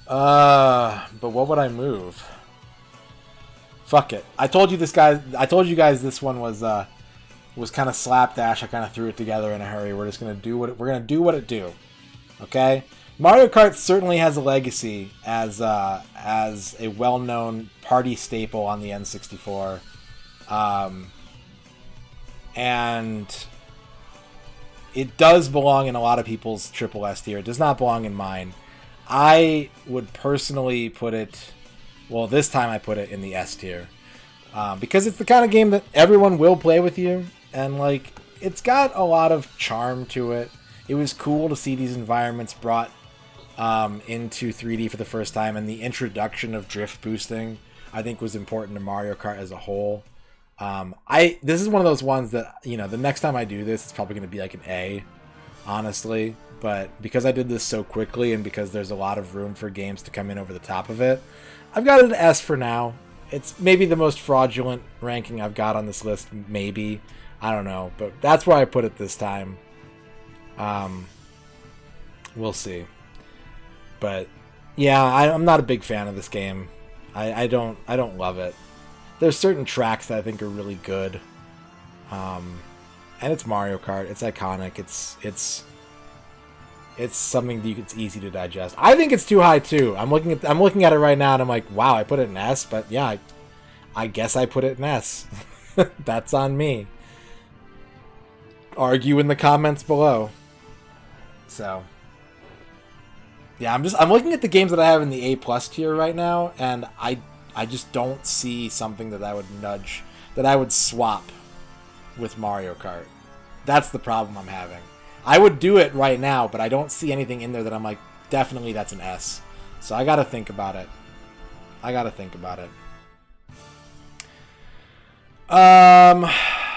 But what would I move? Fuck it. I told you guys this one was kind of slapdash. I kind of threw it together in a hurry. We're just gonna do what it do. Okay? Mario Kart certainly has a legacy as a well-known party staple on the N64, and it does belong in a lot of people's Triple S tier. It does not belong in mine. I would personally put it, well, this time I put it in the S tier, because it's the kind of game that everyone will play with you, and like it's got a lot of charm to it. It was cool to see these environments brought into 3D for the first time, and the introduction of drift boosting I think was important to Mario Kart as a whole. This is one of those ones that, you know, the next time I do this, it's probably going to be like an A, honestly. But because I did this so quickly, and because there's a lot of room for games to come in over the top of it, I've got it an S for now. It's maybe the most fraudulent ranking I've got on this list, maybe. I don't know, but that's where I put it this time. We'll see. But yeah, I'm not a big fan of this game. I don't love it. There's certain tracks that I think are really good. And it's Mario Kart. It's iconic. It's something that it's easy to digest. I think it's too high too. I'm looking at it right now, and I'm like, wow, I put it in S. But yeah, I guess I put it in S. That's on me. Argue in the comments below. So yeah, I'm looking at the games that I have in the A+ tier right now, and I just don't see something that I would swap with Mario Kart. That's the problem I'm having. I would do it right now, but I don't see anything in there that I'm like, definitely that's an S. So I gotta think about it.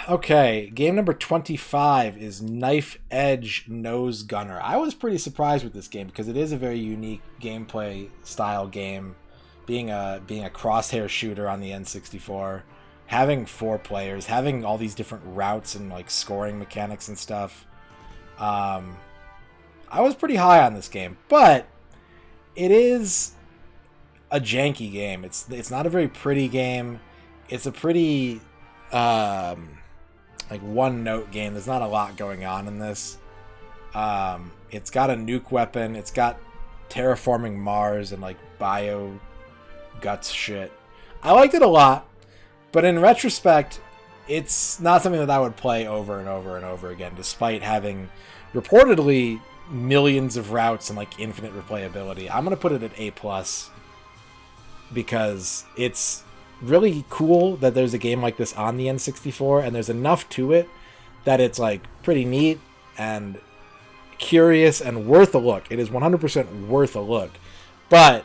Okay, game number 25 is Knife Edge Nose Gunner. I was pretty surprised with this game because it is a very unique gameplay style game, being a crosshair shooter on the N64, having 4 players, having all these different routes and like scoring mechanics and stuff. I was pretty high on this game, but it is a janky game. It's not a very pretty game. It's a pretty like one-note game. There's not a lot going on in this. It's got a nuke weapon. It's got terraforming Mars and like bio guts shit. I liked it a lot, but in retrospect, it's not something that I would play over and over and over again, despite having reportedly millions of routes and like infinite replayability. I'm gonna put it at A+, because it's really cool that there's a game like this on the N64, and there's enough to it that it's like pretty neat and curious and worth a look. It is 100% worth a look, but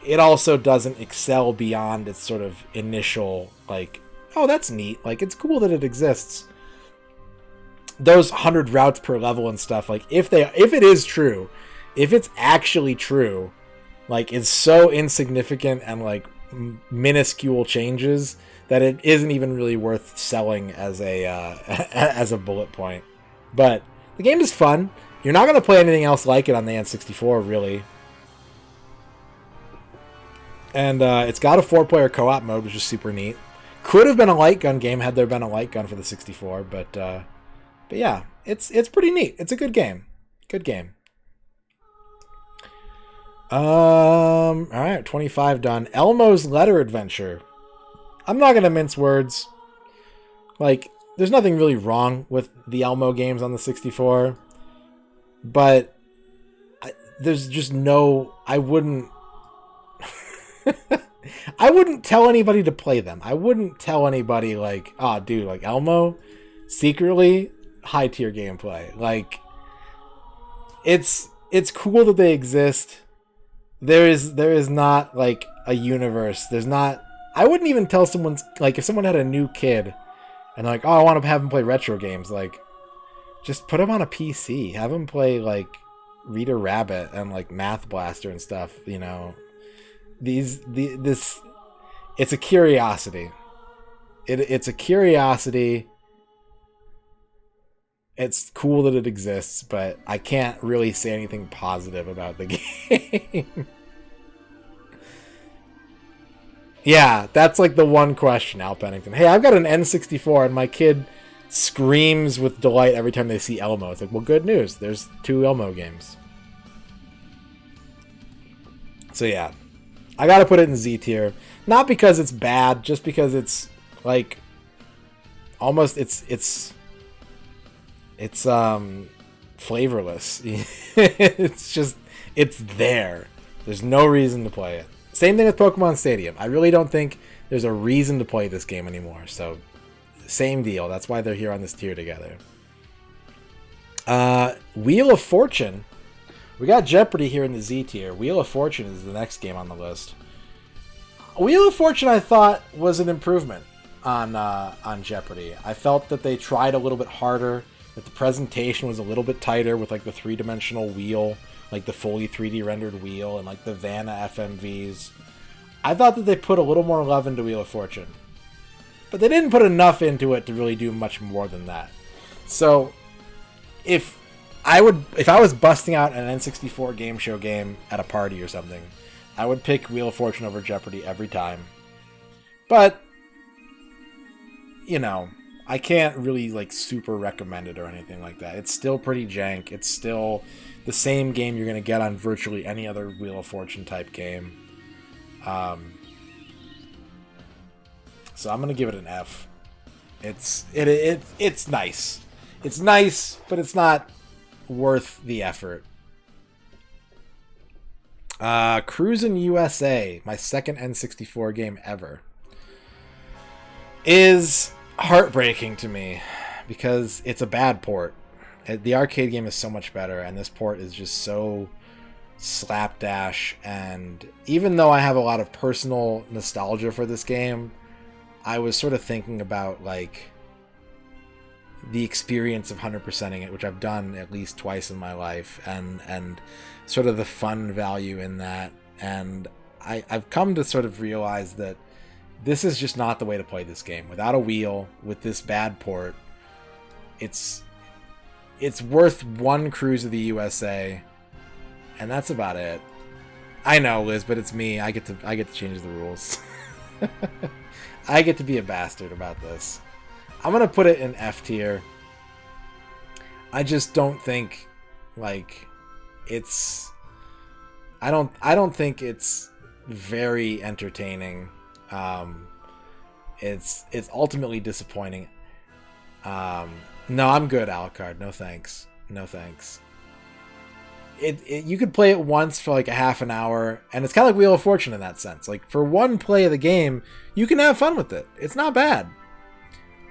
it also doesn't excel beyond its sort of initial like, oh, that's neat, like it's cool that it exists. Those 100 routes per level and stuff, like if it is true, if it's actually true, like it's so insignificant and like minuscule changes that it isn't even really worth selling as a as a bullet point. But the game is fun. You're not going to play anything else like it on the N64, really. And it's got a 4-player co-op mode, which is super neat. Could have been a light gun game had there been a light gun for the 64, but But yeah, it's pretty neat. It's a good game. Good game. All right, 25 done. Elmo's Letter Adventure. I'm not gonna mince words. Like, there's nothing really wrong with the Elmo games on the 64, but there's just no. I wouldn't. I wouldn't tell anybody to play them. I wouldn't tell anybody like, oh, dude, like Elmo, secretly high tier gameplay. Like, it's cool that they exist. There is not like a universe. There's not. I wouldn't even tell someone's like if someone had a new kid and like, oh, I want to have them play retro games. Like, just put them on a PC. Have them play like Reader Rabbit and like Math Blaster and stuff. You know, this. It's a curiosity. It's a curiosity. It's cool that it exists, but I can't really say anything positive about the game. Yeah, that's like the one question, Al Pennington. Hey, I've got an N64 and my kid screams with delight every time they see Elmo. It's like, well, good news. There's 2 Elmo games. So yeah, I gotta put it in Z tier. Not because it's bad, just because it's like almost it's flavorless. It's there. There's no reason to play it. Same thing with Pokemon Stadium. I really don't think there's a reason to play this game anymore. So, same deal. That's why they're here on this tier together. Wheel of Fortune. We got Jeopardy here in the Z tier. Wheel of Fortune is the next game on the list. Wheel of Fortune, I thought, was an improvement on Jeopardy. I felt that they tried a little bit harder. That the presentation was a little bit tighter with like the 3-dimensional wheel, like the fully 3D rendered wheel, and like the Vanna FMVs. I thought that they put a little more love into Wheel of Fortune, but they didn't put enough into it to really do much more than that. So, if I was busting out an N64 game show game at a party or something, I would pick Wheel of Fortune over Jeopardy every time. But, you know, I can't really like super recommend it or anything like that. It's still pretty jank. It's still the same game you're going to get on virtually any other Wheel of Fortune type game. So I'm going to give it an F. It's nice. It's nice, but it's not worth the effort. Cruisin' USA, my second N64 game ever, is heartbreaking to me because it's a bad port. The arcade game is so much better, and this port is just so slapdash. And even though I have a lot of personal nostalgia for this game, I was sort of thinking about like the experience of 100%ing it, which I've done at least twice in my life, and sort of the fun value in that. And I've come to sort of realize that this is just not the way to play this game. Without a wheel, with this bad port, it's worth one cruise of the USA, and that's about it. I know, Liz, but it's me. I get to change the rules. I get to be a bastard about this. I'm gonna put it in F tier. I just don't think like it's. I don't think it's very entertaining. It's ultimately disappointing. No, I'm good, Alucard. No thanks. No thanks. You could play it once for like a half an hour, and it's kind of like Wheel of Fortune in that sense. Like for one play of the game, you can have fun with it. It's not bad.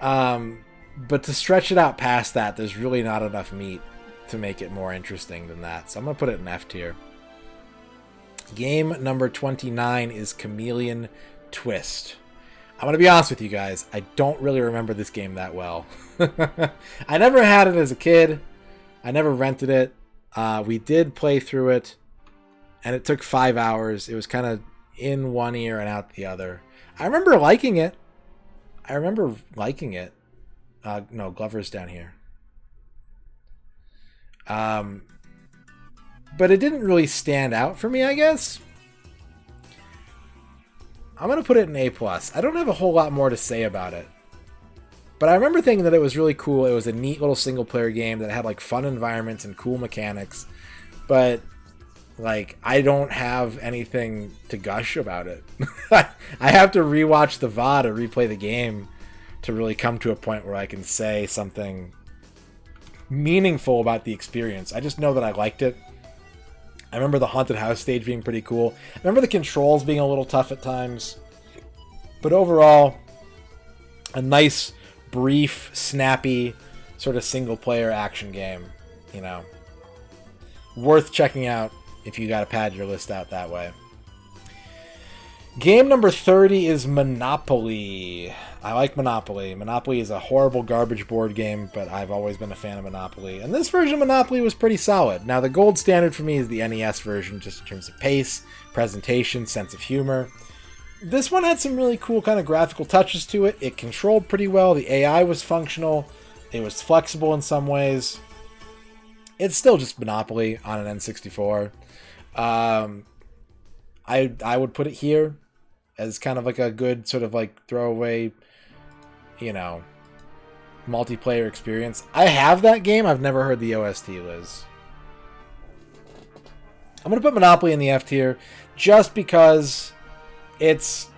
But to stretch it out past that, there's really not enough meat to make it more interesting than that. So I'm gonna put it in F tier. Game number 29 is Chameleon Twist. I'm going to be honest with you guys. I don't really remember this game that well. I never had it as a kid. I never rented it. We did play through it, and it took 5 hours. It was kind of in one ear and out the other. I remember liking it. No, Glover's down here. But it didn't really stand out for me, I guess. I'm going to put it in A+. I don't have a whole lot more to say about it. But I remember thinking that it was really cool. It was a neat little single player game that had like fun environments and cool mechanics. But like, I don't have anything to gush about it. I have to rewatch the VOD or replay the game to really come to a point where I can say something meaningful about the experience. I just know that I liked it. I remember the haunted house stage being pretty cool. I remember the controls being a little tough at times. But overall, a nice, brief, snappy, sort of single-player action game. You know, worth checking out if you got to pad your list out that way. Game number 30 is Monopoly. I like Monopoly. Monopoly is a horrible garbage board game, but I've always been a fan of Monopoly. And this version of Monopoly was pretty solid. Now, the gold standard for me is the NES version, just in terms of pace, presentation, sense of humor. This one had some really cool kind of graphical touches to it. It controlled pretty well. The AI was functional. It was flexible in some ways. It's still just Monopoly on an N64. I would put it here as kind of like a good sort of like throwaway, you know, multiplayer experience. I have that game. I've never heard the OST, Liz. I'm going to put Monopoly in the F tier just because it's,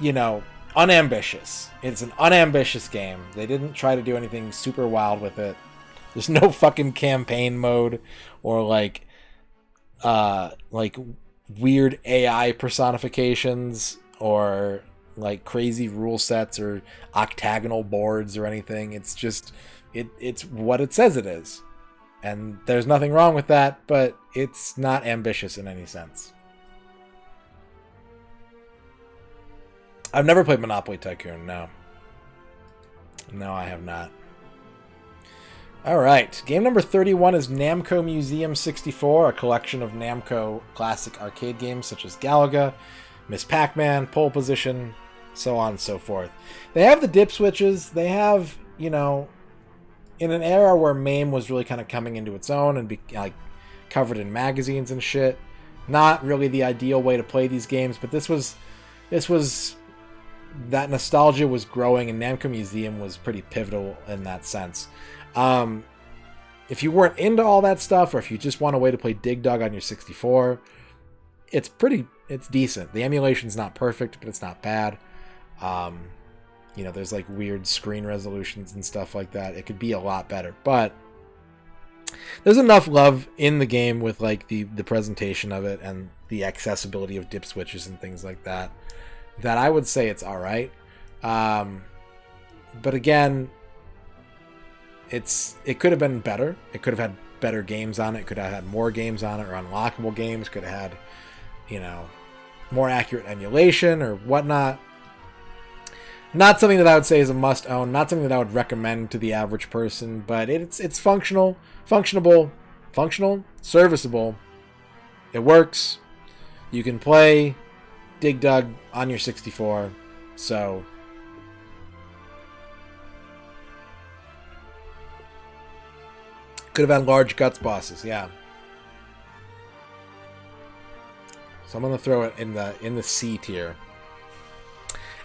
you know, unambitious. It's an unambitious game. They didn't try to do anything super wild with it. There's no fucking campaign mode or like weird AI personifications or like crazy rule sets or octagonal boards or anything. It's just it's what it says it is. And there's nothing wrong with that, but it's not ambitious in any sense. I've never played Monopoly Tycoon, no. No, I have not. Alright, game number 31 is Namco Museum 64, a collection of Namco classic arcade games such as Galaga, Miss Pac-Man, Pole Position, so on and so forth. They have the dip switches. They have, you know, in an era where MAME was really kind of coming into its own and be like covered in magazines and shit, not really the ideal way to play these games, but this was that nostalgia was growing, and Namco Museum was pretty pivotal in that sense. If you weren't into all that stuff, or if you just want a way to play Dig Dug on your 64, it's decent. The emulation's not perfect, but it's not bad. You know, there's like weird screen resolutions and stuff like that. It could be a lot better, but there's enough love in the game with like the presentation of it and the accessibility of dip switches and things like that, that I would say it's alright. But again, it could have been better. It could have had better games on it. It could have had more games on it, or unlockable games. Could have had, you know, more accurate emulation or whatnot. Not something that I would say is a must-own. Not something that I would recommend to the average person. But it's functional, serviceable. It works. You can play Dig Dug on your 64. So could have had large guts bosses, yeah. So I'm gonna throw it in the C tier.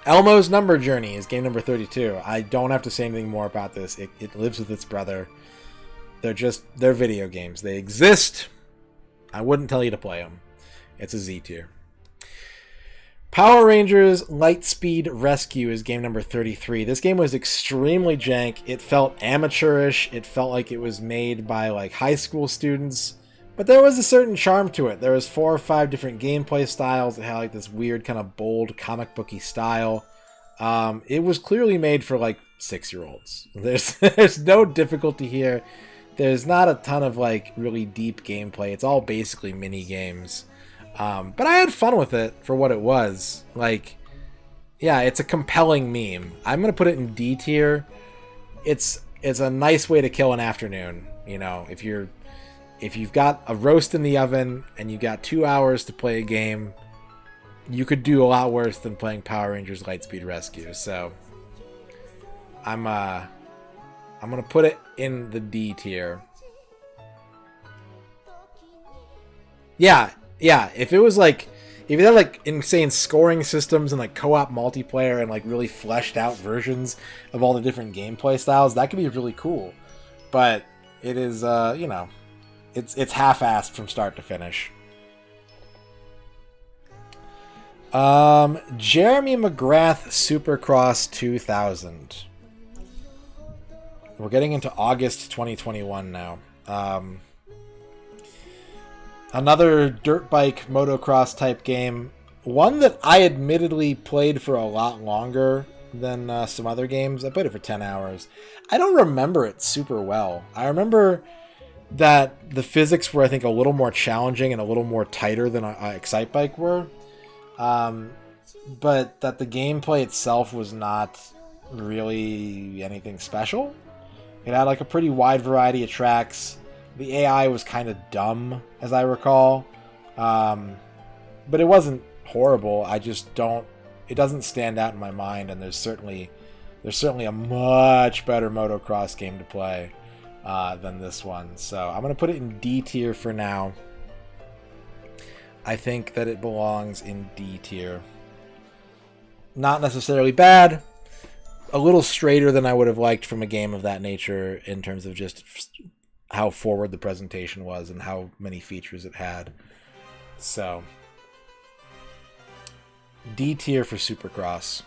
Elmo's Number Journey is game number 32. I don't have to say anything more about this. It lives with its brother. They're video games. They exist. I wouldn't tell you to play them. It's a Z tier. Power Rangers Lightspeed Rescue is game number 33. This game was extremely jank. It felt amateurish. It felt like it was made by like high school students. But there was a certain charm to it. There was 4 or 5 different gameplay styles that had like this weird kind of bold comic booky style. It was clearly made for like 6-year-olds. There's no difficulty here. There's not a ton of like really deep gameplay. It's all basically mini games. But I had fun with it for what it was. Like, yeah, it's a compelling meme. I'm gonna put it in D tier. It's a nice way to kill an afternoon. You know, if you've got a roast in the oven and you got 2 hours to play a game, you could do a lot worse than playing Power Rangers Lightspeed Rescue. So I'm gonna put it in the D tier. Yeah, if it was like if you had like insane scoring systems and like co-op multiplayer and like really fleshed out versions of all the different gameplay styles, that could be really cool. But it is, you know, it's half-assed from start to finish. Jeremy McGrath Supercross 2000. We're getting into August 2021 now. Another dirt bike motocross type game. One that I admittedly played for a lot longer than some other games. I played it for 10 hours. I don't remember it super well. I remember that the physics were, I think, a little more challenging and a little more tighter than Excite Bike were. But that the gameplay itself was not really anything special. It had like a pretty wide variety of tracks. The AI was kind of dumb, as I recall. But it wasn't horrible. I just don't... It doesn't stand out in my mind, and there's certainly a much better motocross game to play than this one. So I'm going to put it in D tier for now. I think that it belongs in D tier. Not necessarily bad. A little straighter than I would have liked from a game of that nature in terms of just how forward the presentation was and how many features it had. So, D tier for Supercross.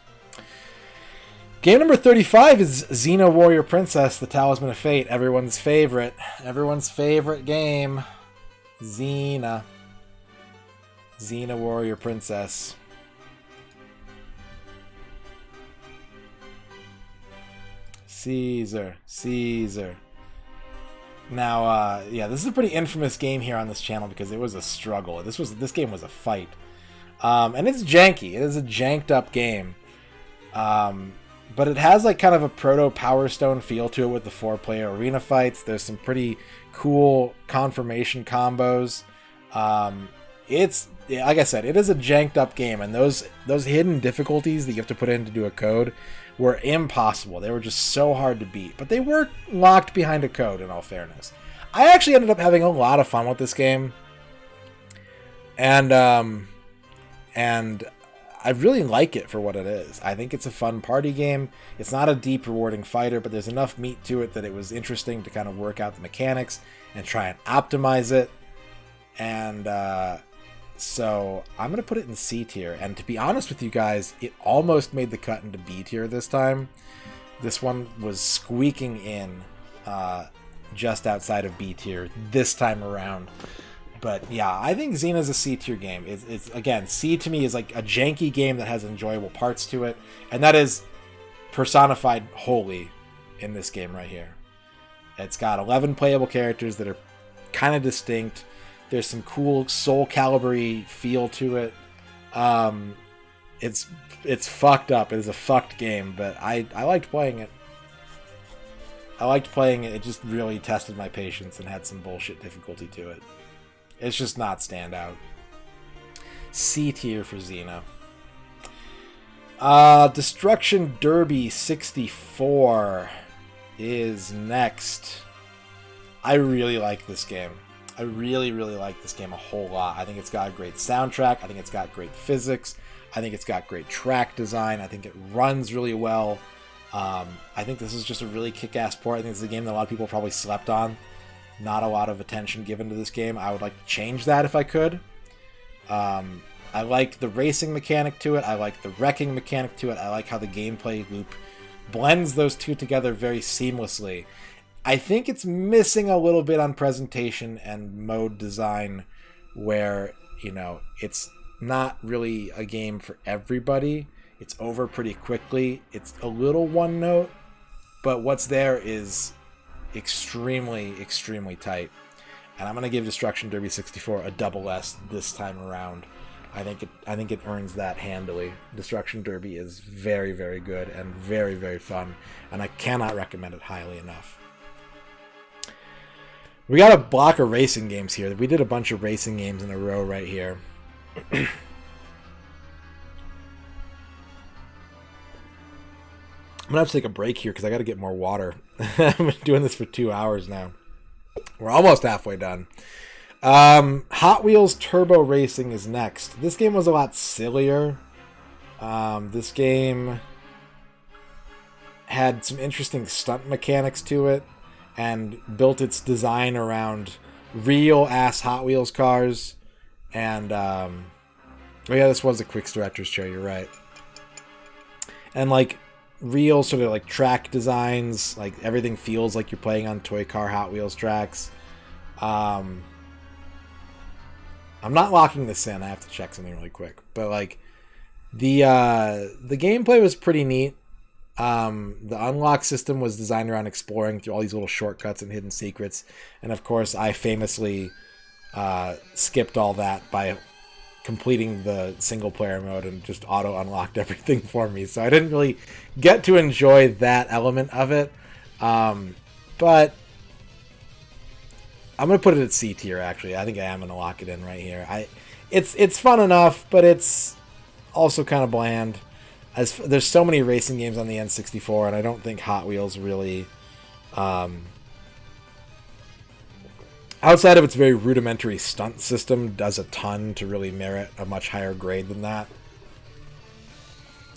Game number 35 is Xena Warrior Princess, the Talisman of Fate. Everyone's favorite game. Xena Warrior Princess. Caesar. Now, yeah, this is a pretty infamous game here on this channel because it was a struggle. This game was a fight. And it's janky. It is a janked up game. But it has like kind of a proto Power Stone feel to it with the 4-player arena fights. There's some pretty cool confirmation combos. It's, like I said, it is a janked up game, and those hidden difficulties that you have to put in to do a code were impossible. They were just so hard to beat, but they were locked behind a code, in all fairness. I actually ended up having a lot of fun with this game, and I really like it for what it is. I think it's a fun party game. It's not a deep, rewarding fighter, but there's enough meat to it that it was interesting to kind of work out the mechanics and try and optimize it. And so I'm going to put it in C tier. And to be honest with you guys, it almost made the cut into B tier this time. This one was squeaking in just outside of B tier this time around. But yeah, I think Xena's a C tier game. It's again, C to me is like a janky game that has enjoyable parts to it. And that is personified wholly in this game right here. It's got 11 playable characters that are kind of distinct. There's some cool Soul Calibur-y feel to it. It's fucked up. It is a fucked game, but I liked playing it. It just really tested my patience and had some bullshit difficulty to it. It's just not standout. C tier for Xena. Destruction Derby 64 is next. I really like this game. I really, really like this game a whole lot. I think it's got a great soundtrack. I think it's got great physics. I think it's got great track design. I think it runs really well. I think this is just a really kick-ass port. I think it's a game that a lot of people probably slept on. Not a lot of attention given to this game. I would like to change that if I could. I like the racing mechanic to it. I like the wrecking mechanic to it. I like how the gameplay loop blends those two together very seamlessly. I think it's missing a little bit on presentation and mode design where, you know, it's not really a game for everybody. It's over pretty quickly. It's a little one note, but what's there is extremely, extremely tight. And I'm going to give Destruction Derby 64 a double S this time around. I think it earns that handily. Destruction Derby is very, very good and very, very fun, and I cannot recommend it highly enough. We got a block of racing games here. We did a bunch of racing games in a row right here. I'm gonna have to take a break here because I got to get more water. I've been doing this for 2 hours now. We're almost halfway done. Hot Wheels Turbo Racing is next. This game was a lot sillier. This game had some interesting stunt mechanics to it and built its design around real-ass Hot Wheels cars. And, oh yeah, this was a Quick's Director's Chair, you're right. And, like, real sort of, like, track designs. Like, everything feels like you're playing on Toy Car Hot Wheels tracks. I'm not locking this in. I have to check something really quick. But, like, the gameplay was pretty neat. The unlock system was designed around exploring through all these little shortcuts and hidden secrets. And, of course, I famously skipped all that by completing the single-player mode and just auto-unlocked everything for me. So I didn't really get to enjoy that element of it. But I'm going to put it at C tier, actually. I think I am going to lock it in right here. It's fun enough, but it's also kind of bland. There's so many racing games on the N64, and I don't think Hot Wheels really... outside of its very rudimentary stunt system, does a ton to really merit a much higher grade than that.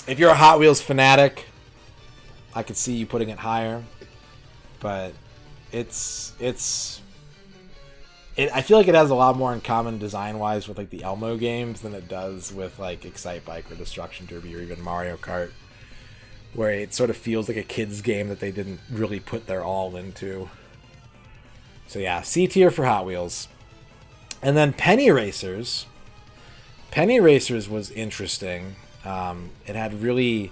If you're a Hot Wheels fanatic, I could see you putting it higher. But I feel like it has a lot more in common design-wise with like the Elmo games than it does with like Excite Bike or Destruction Derby or even Mario Kart, where it sort of feels like a kid's game that they didn't really put their all into. So yeah, C tier for Hot Wheels. And then Penny Racers. Penny Racers was interesting. It had really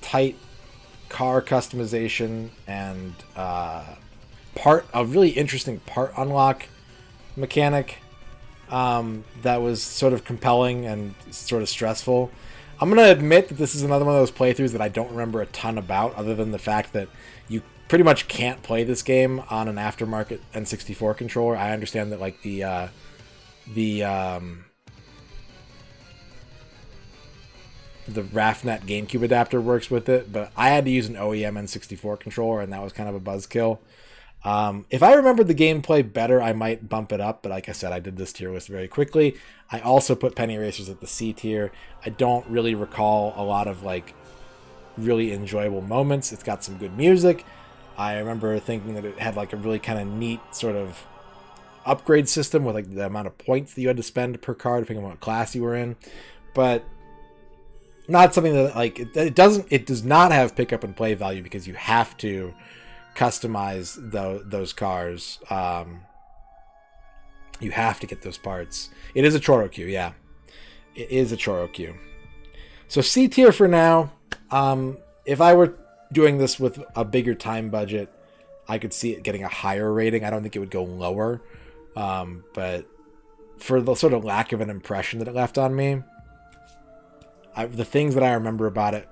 tight car customization and a really interesting part unlock mechanic that was sort of compelling and sort of stressful. I'm going to admit that this is another one of those playthroughs that I don't remember a ton about, other than the fact that you pretty much can't play this game on an aftermarket N64 controller. I understand that like the RAFnet GameCube adapter works with it, but I had to use an OEM N64 controller, and that was kind of a buzzkill. If I remembered the gameplay better, I might bump it up, but like I said, I did this tier list very quickly. I also put Penny Racers at the C tier. I don't really recall a lot of like really enjoyable moments. It's got some good music. I remember thinking that it had like a really kind of neat sort of upgrade system with like the amount of points that you had to spend per car depending on what class you were in, but not something that like it does not have pick up and play value because you have to customize those cars. You have to get those parts. It is a Choro queue, yeah. It is a Choro queue. So C tier for now. If I were doing this with a bigger time budget, I could see it getting a higher rating. I don't think it would go lower. But for the sort of lack of an impression that it left on me, the things that I remember about it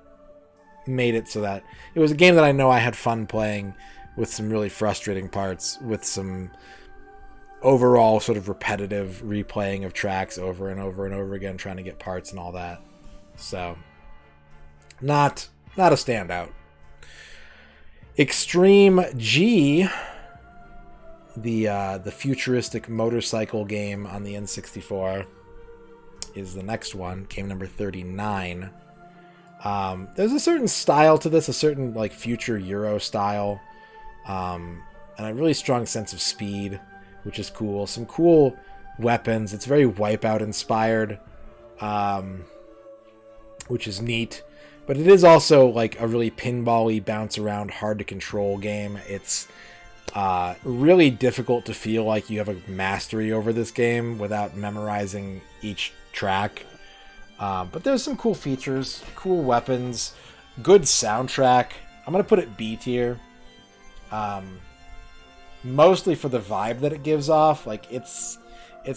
made it so that it was a game that I know I had fun playing, with some really frustrating parts, with some overall sort of repetitive replaying of tracks over and over and over again, trying to get parts and all that. So, not a standout. Extreme G, the futuristic motorcycle game on the N64, is the next one. Game number 39. There's a certain style to this, a certain like future Euro style, and a really strong sense of speed, which is cool. Some cool weapons. It's very Wipeout inspired, which is neat. But it is also like a really pinball-y, bounce around, hard to control game. It's really difficult to feel like you have a mastery over this game without memorizing each track. But there's some cool features, cool weapons, good soundtrack. I'm going to put it B tier. Mostly for the vibe that it gives off. Like it's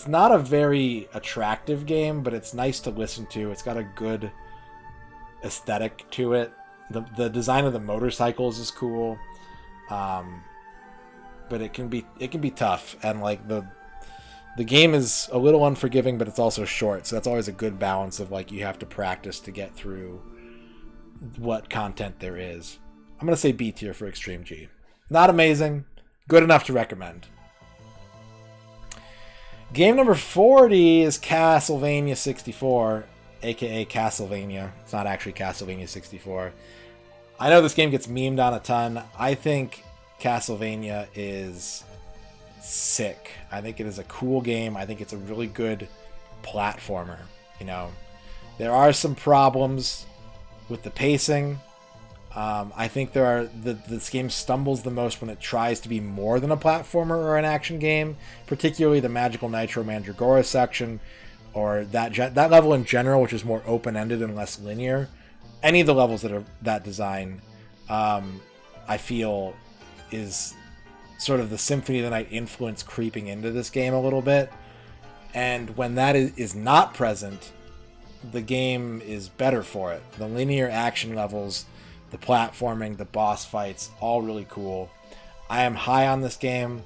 not a very attractive game, but it's nice to listen to. It's got a good aesthetic to it. The design of the motorcycles is cool. But it can be tough, and like the game is a little unforgiving, but it's also short, so that's always a good balance of like you have to practice to get through what content there is. I'm gonna say B tier for Extreme G. Not amazing, good enough to recommend. Game number 40 is Castlevania 64, aka Castlevania. It's not actually Castlevania 64. I know this game gets memed on a ton. I think Castlevania is sick. I think it is a cool game. I think it's a really good platformer. You know, there are some problems with the pacing. I think this game stumbles the most when it tries to be more than a platformer or an action game, particularly the Magical Nitro Mandragora section, or that level in general, which is more open-ended and less linear. Any of the levels that are that design, I feel, is sort of the Symphony of the Night influence creeping into this game a little bit. And when that is not present, the game is better for it. The linear action levels, the platforming, the boss fights, all really cool. I am high on this game.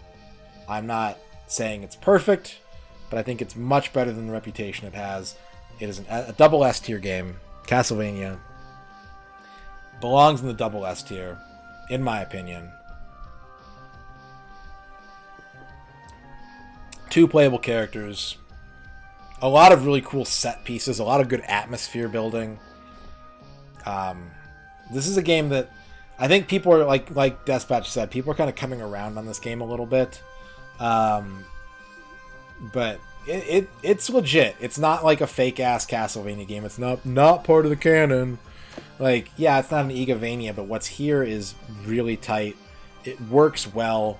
I'm not saying it's perfect, but I think it's much better than the reputation it has. It is a double S tier game. Castlevania belongs in the double S tier, in my opinion. 2 playable characters, a lot of really cool set pieces, a lot of good atmosphere building. This is a game that I think people are, like Despatch said, people are kind of coming around on this game a little bit. But it's legit. It's not like a fake-ass Castlevania game. It's not part of the canon. Like, yeah, it's not an Igavania, but what's here is really tight. It works well.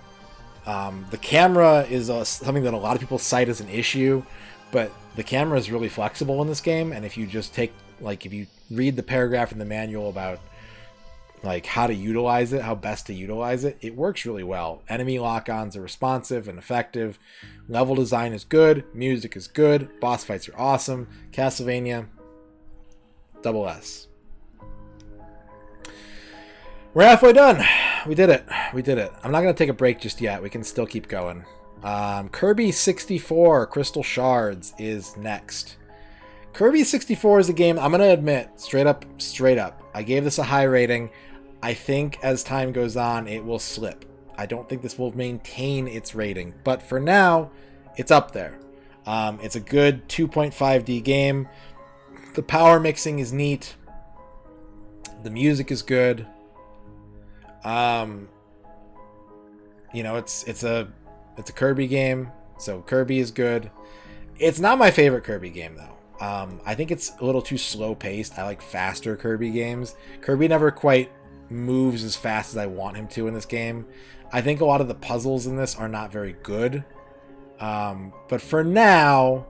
The camera is something that a lot of people cite as an issue, but the camera is really flexible in this game, and if you just if you read the paragraph in the manual about how to utilize it, how best to utilize it, it works really well. Enemy lock-ons are responsive and effective. Level design is good. Music is good. Boss fights are awesome. Castlevania, double S. We're halfway done. We did it. I'm not going to take a break just yet. We can still keep going. Kirby 64 Crystal Shards is next. Kirby 64 is a game, I'm going to admit, straight up, I gave this a high rating. I think as time goes on, it will slip. I don't think this will maintain its rating. But for now, it's up there. It's a good 2.5D game. The power mixing is neat. The music is good. It's a Kirby game, so Kirby is good. It's not my favorite Kirby game, though. I think it's a little too slow-paced. I like faster Kirby games. Kirby never quite moves as fast as I want him to in this game. I think a lot of the puzzles in this are not very good. But for now,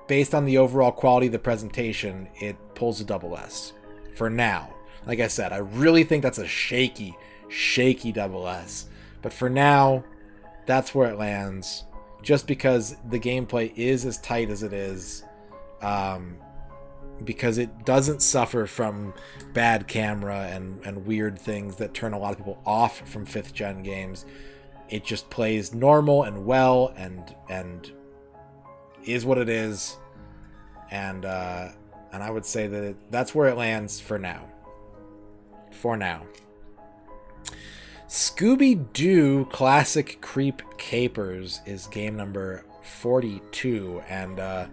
based on the overall quality of the presentation, it pulls a double S. For now. Like I said, I really think that's a shaky double S. But for now, that's where it lands. Just because the gameplay is as tight as it is. Because it doesn't suffer from bad camera and weird things that turn a lot of people off from 5th gen games. It just plays normal and well and is what it is. And I would say that that's where it lands for now. For now. Scooby-Doo Classic Creep Capers is game number 42, and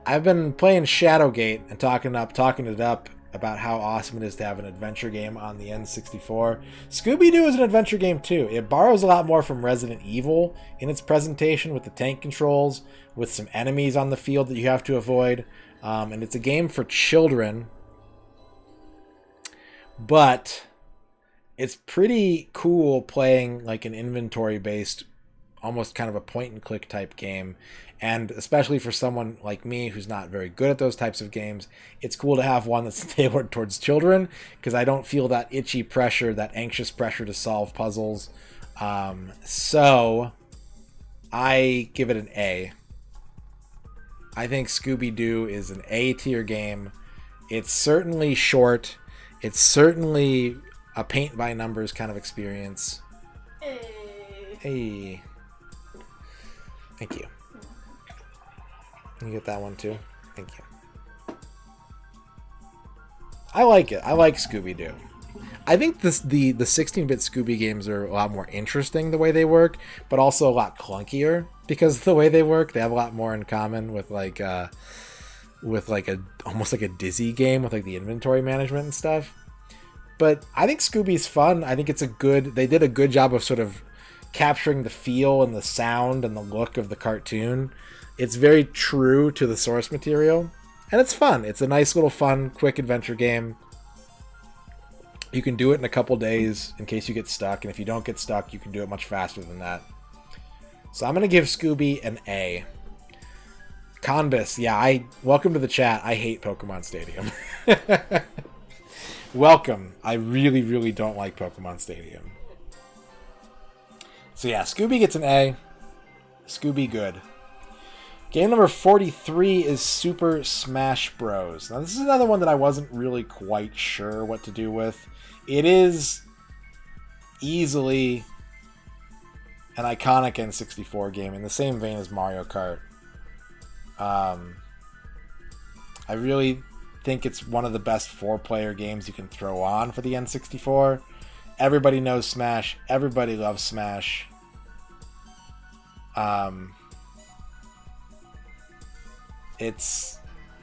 I've been playing Shadowgate and talking it up about how awesome it is to have an adventure game on the N64. Scooby-Doo is an adventure game too. It borrows a lot more from Resident Evil in its presentation, with the tank controls, with some enemies on the field that you have to avoid, and it's a game for children. But it's pretty cool playing like an inventory-based, almost kind of a point-and-click type game. And especially for someone like me who's not very good at those types of games, it's cool to have one that's tailored towards children, because I don't feel that itchy pressure, that anxious pressure to solve puzzles. So I give it an A. I think Scooby-Doo is an A-tier game. It's certainly short. It's certainly a paint-by-numbers kind of experience. Hey. Thank you. You get that one too? Thank you. I like it. I like Scooby-Doo. I think the 16-bit Scooby games are a lot more interesting the way they work, but also a lot clunkier because of the way they work. They have a lot more in common with like a almost like a Dizzy game with like the inventory management and stuff. But I think Scooby's fun. I think they did a good job of sort of capturing the feel and the sound and the look of the cartoon. It's very true to the source material, and it's fun. It's a nice little fun, quick adventure game. You can do it in a couple days in case you get stuck, and if you don't get stuck, you can do it much faster than that. So I'm going to give Scooby an A. Convis, yeah, welcome to the chat. I hate Pokemon Stadium. Welcome. I really, really don't like Pokemon Stadium. So yeah, Scooby gets an A. Scooby good. Game number 43 is Super Smash Bros. Now this is another one that I wasn't really quite sure what to do with. It is easily an iconic N64 game in the same vein as Mario Kart. I really think it's one of the best 4-player games you can throw on for the N64. Everybody knows Smash. Everybody loves Smash. It's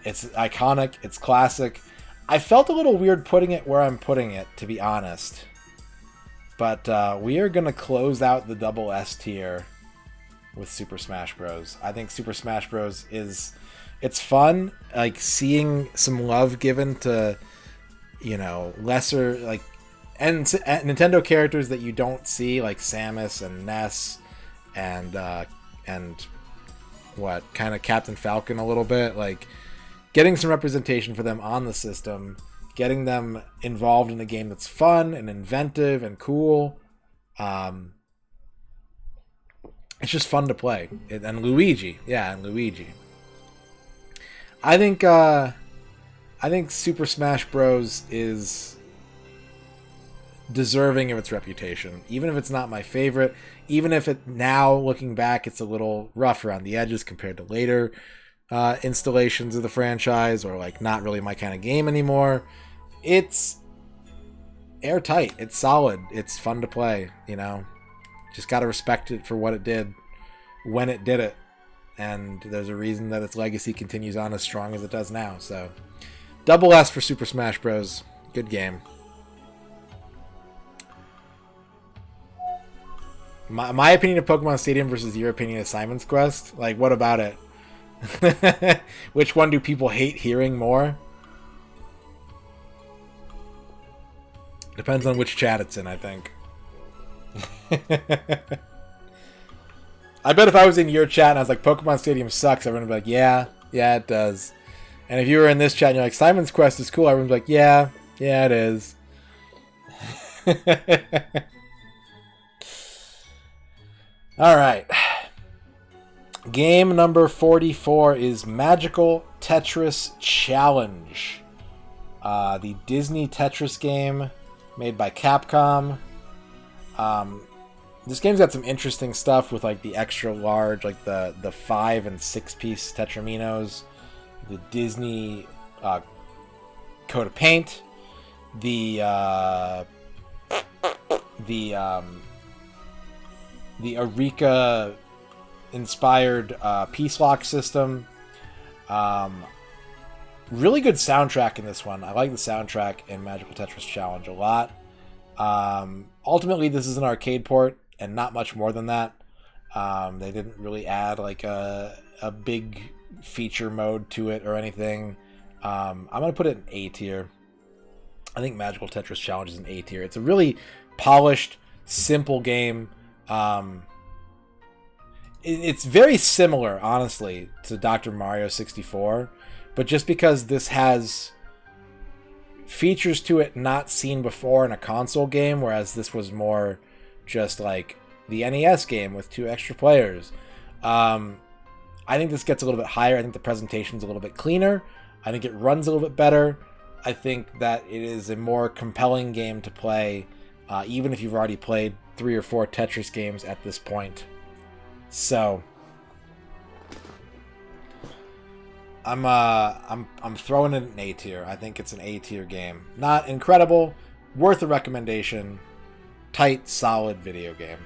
iconic. It's classic. I felt a little weird putting it where I'm putting it, to be honest. But we are going to close out the double S tier with Super Smash Bros. I think Super Smash Bros. It's fun. Like, seeing some love given to, lesser, like, and Nintendo characters that you don't see, like Samus and Ness and kind of Captain Falcon a little bit, like getting some representation for them on the system, getting them involved in a game that's fun and inventive and cool. It's just fun to play. And Luigi. I think Super Smash Bros. Is deserving of its reputation, even if it's not my favorite, even if it now, looking back, it's a little rough around the edges compared to later installations of the franchise, or like not really my kind of game anymore. It's airtight, it's solid, it's fun to play, just gotta respect it for what it did when it did it, and there's a reason that its legacy continues on as strong as it does now. So double S for Super Smash Bros. Good game. My opinion of Pokemon Stadium versus your opinion of Simon's Quest? Like, what about it? Which one do people hate hearing more? Depends on which chat it's in, I think. I bet if I was in your chat and I was like, Pokemon Stadium sucks, everyone would be like, yeah, it does. And if you were in this chat and you're like, Simon's Quest is cool, everyone's like, yeah, it is. Alright. Game number 44 is Magical Tetris Challenge. The Disney Tetris game made by Capcom. This game's got some interesting stuff with like the extra large, like the 5 and 6 piece Tetraminos, the Disney coat of paint, the Eureka inspired Peace Lock system. Really good soundtrack in this one. I like the soundtrack in Magical Tetris Challenge a lot. Ultimately, this is an arcade port and not much more than that. They didn't really add like a big feature mode to it or anything. I'm going to put it in A tier. I think Magical Tetris Challenge is an A tier. It's a really polished, simple game. It's very similar, honestly, to Dr. Mario 64, but just because this has features to it not seen before in a console game, whereas this was more just like the NES game with 2 extra players. I think this gets a little bit higher. I think the presentation's a little bit cleaner. I think it runs a little bit better. I think that it is a more compelling game to play, even if you've already played 3 or 4 Tetris games at this point. So I'm throwing it an A tier. I think it's an A tier game. Not incredible, worth a recommendation. Tight, solid video game.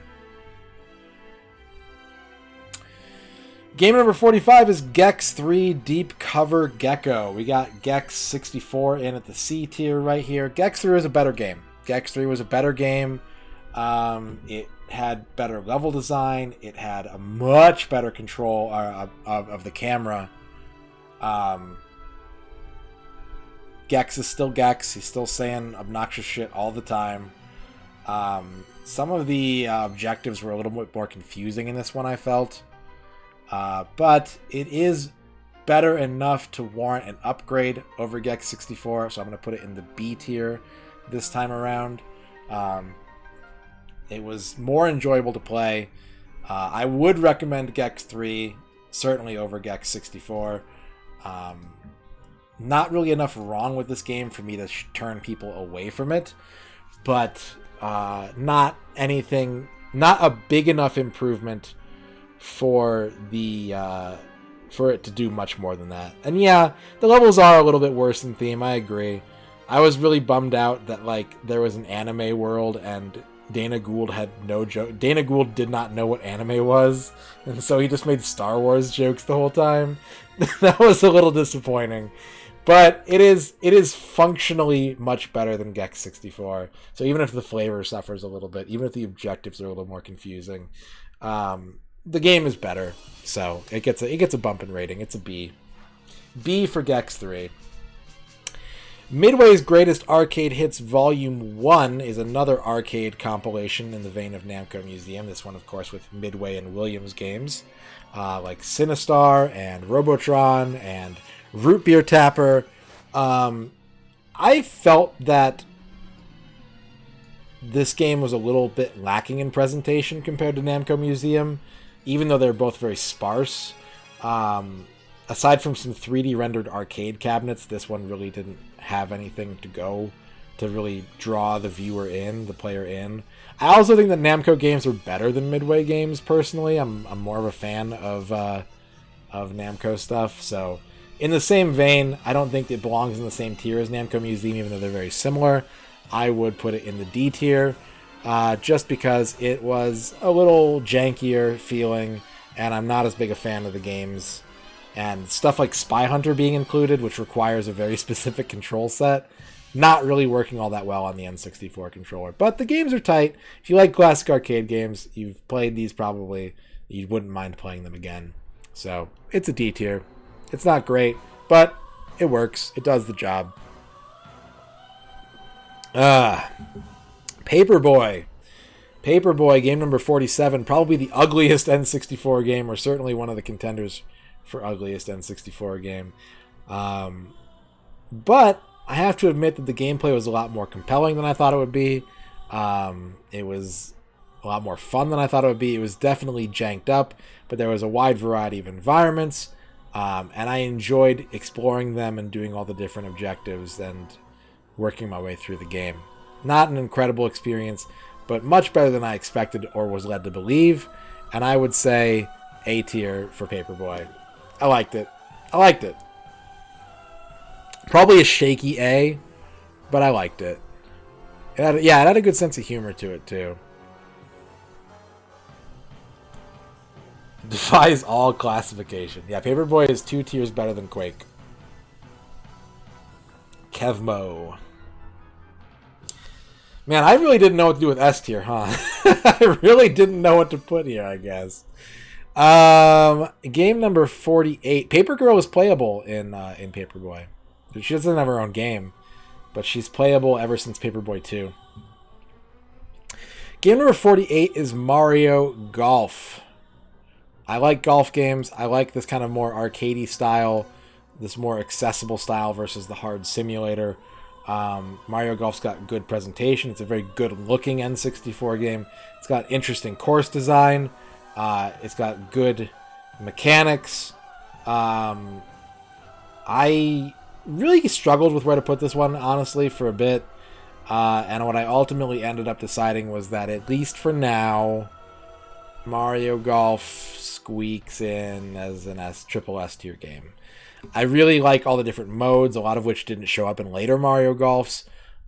Game number 45 is Gex 3 Deep Cover Gecko. We got Gex 64 in at the C tier right here. Gex 3 was a better game. Gex 3 was a better game. It had better level design. It had a much better control of the camera. Gex is still Gex. He's still saying obnoxious shit all the time. Some of the objectives were a little bit more confusing in this one, I felt. But it is better enough to warrant an upgrade over Gex 64, so I'm going to put it in the B tier this time around. It was more enjoyable to play. I would recommend Gex 3, certainly over Gex 64. Not really enough wrong with this game for me to turn people away from it, but not a big enough improvement for it to do much more than that. And yeah, the levels are a little bit worse in theme, I agree. I was really bummed out that there was an anime world and Dana Gould had no joke. Dana Gould did not know what anime was, and so he just made Star Wars jokes the whole time. That was a little disappointing. But it is functionally much better than Gex 64. So even if the flavor suffers a little bit, even if the objectives are a little more confusing, the game is better. So it gets a bump in rating. It's a B. B for Gex 3. Midway's Greatest Arcade Hits Volume 1 is another arcade compilation in the vein of Namco Museum. This one, of course, with Midway and Williams games like Sinistar and Robotron and Root Beer Tapper. I felt that this game was a little bit lacking in presentation compared to Namco Museum, even though they're both very sparse. Aside from some 3D rendered arcade cabinets, this one really didn't have anything to really draw the player in. I also think that Namco games are better than Midway games, personally. I'm more of a fan of Namco stuff, so in the same vein, I don't think it belongs in the same tier as Namco Museum, even though they're very similar. I would put it in the D tier, just because it was a little jankier feeling, and I'm not as big a fan of the games. And stuff like Spy Hunter being included, which requires a very specific control set, not really working all that well on the N64 controller. But the games are tight. If you like classic arcade games, you've played these probably, you wouldn't mind playing them again. So it's a D tier. It's not great, but it works. It does the job. Paperboy. Paperboy, game number 47, probably the ugliest N64 game, or certainly one of the contenders for ugliest N64 game. But I have to admit that the gameplay was a lot more compelling than I thought it would be. It was a lot more fun than I thought it would be. It was definitely janked up, but there was a wide variety of environments. And I enjoyed exploring them and doing all the different objectives and working my way through the game. Not an incredible experience, but much better than I expected or was led to believe. And I would say A tier for Paperboy. I liked it. Probably a shaky A, but I liked it. It had a good sense of humor to it, too. Defies all classification. Yeah, Paperboy is 2 tiers better than Quake. Kevmo. Man, I really didn't know what to do with S tier, huh? I really didn't know what to put here, I guess. Game number 48. Paper Girl is playable in Paperboy. She doesn't have her own game, but she's playable ever since Paperboy 2. Game number 48 is Mario Golf. I like golf games. I like this kind of more arcadey style, this more accessible style versus the hard simulator. Mario Golf's got good presentation. It's a very good-looking N64 game. It's got interesting course design. It's got good mechanics. I really struggled with where to put this one, honestly, for a bit. And what I ultimately ended up deciding was that, at least for now, Mario Golf squeaks in as an triple S tier game. I really like all the different modes, a lot of which didn't show up in later Mario Golfs.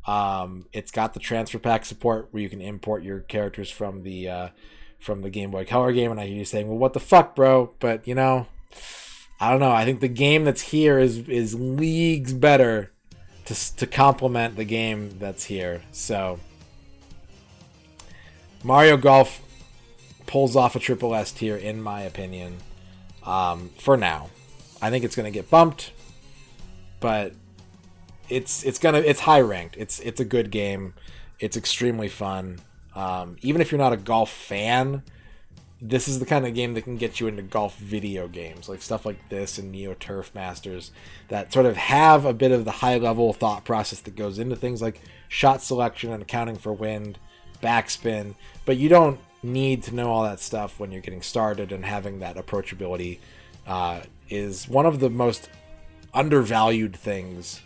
It's got the transfer pack support where you can import your characters from the Game Boy Color game, and I hear you saying, well, what the fuck, bro? But, you know, I don't know. I think the game that's here is leagues better to complement the game that's here. So Mario Golf pulls off a triple S tier, in my opinion, for now. I think it's going to get bumped, but it's high ranked. It's a good game. It's extremely fun. Even if you're not a golf fan, this is the kind of game that can get you into golf video games, like stuff like this and Neo Turf Masters, that sort of have a bit of the high level thought process that goes into things like shot selection and accounting for wind, backspin, but you don't need to know all that stuff when you're getting started, and having that approachability is one of the most undervalued things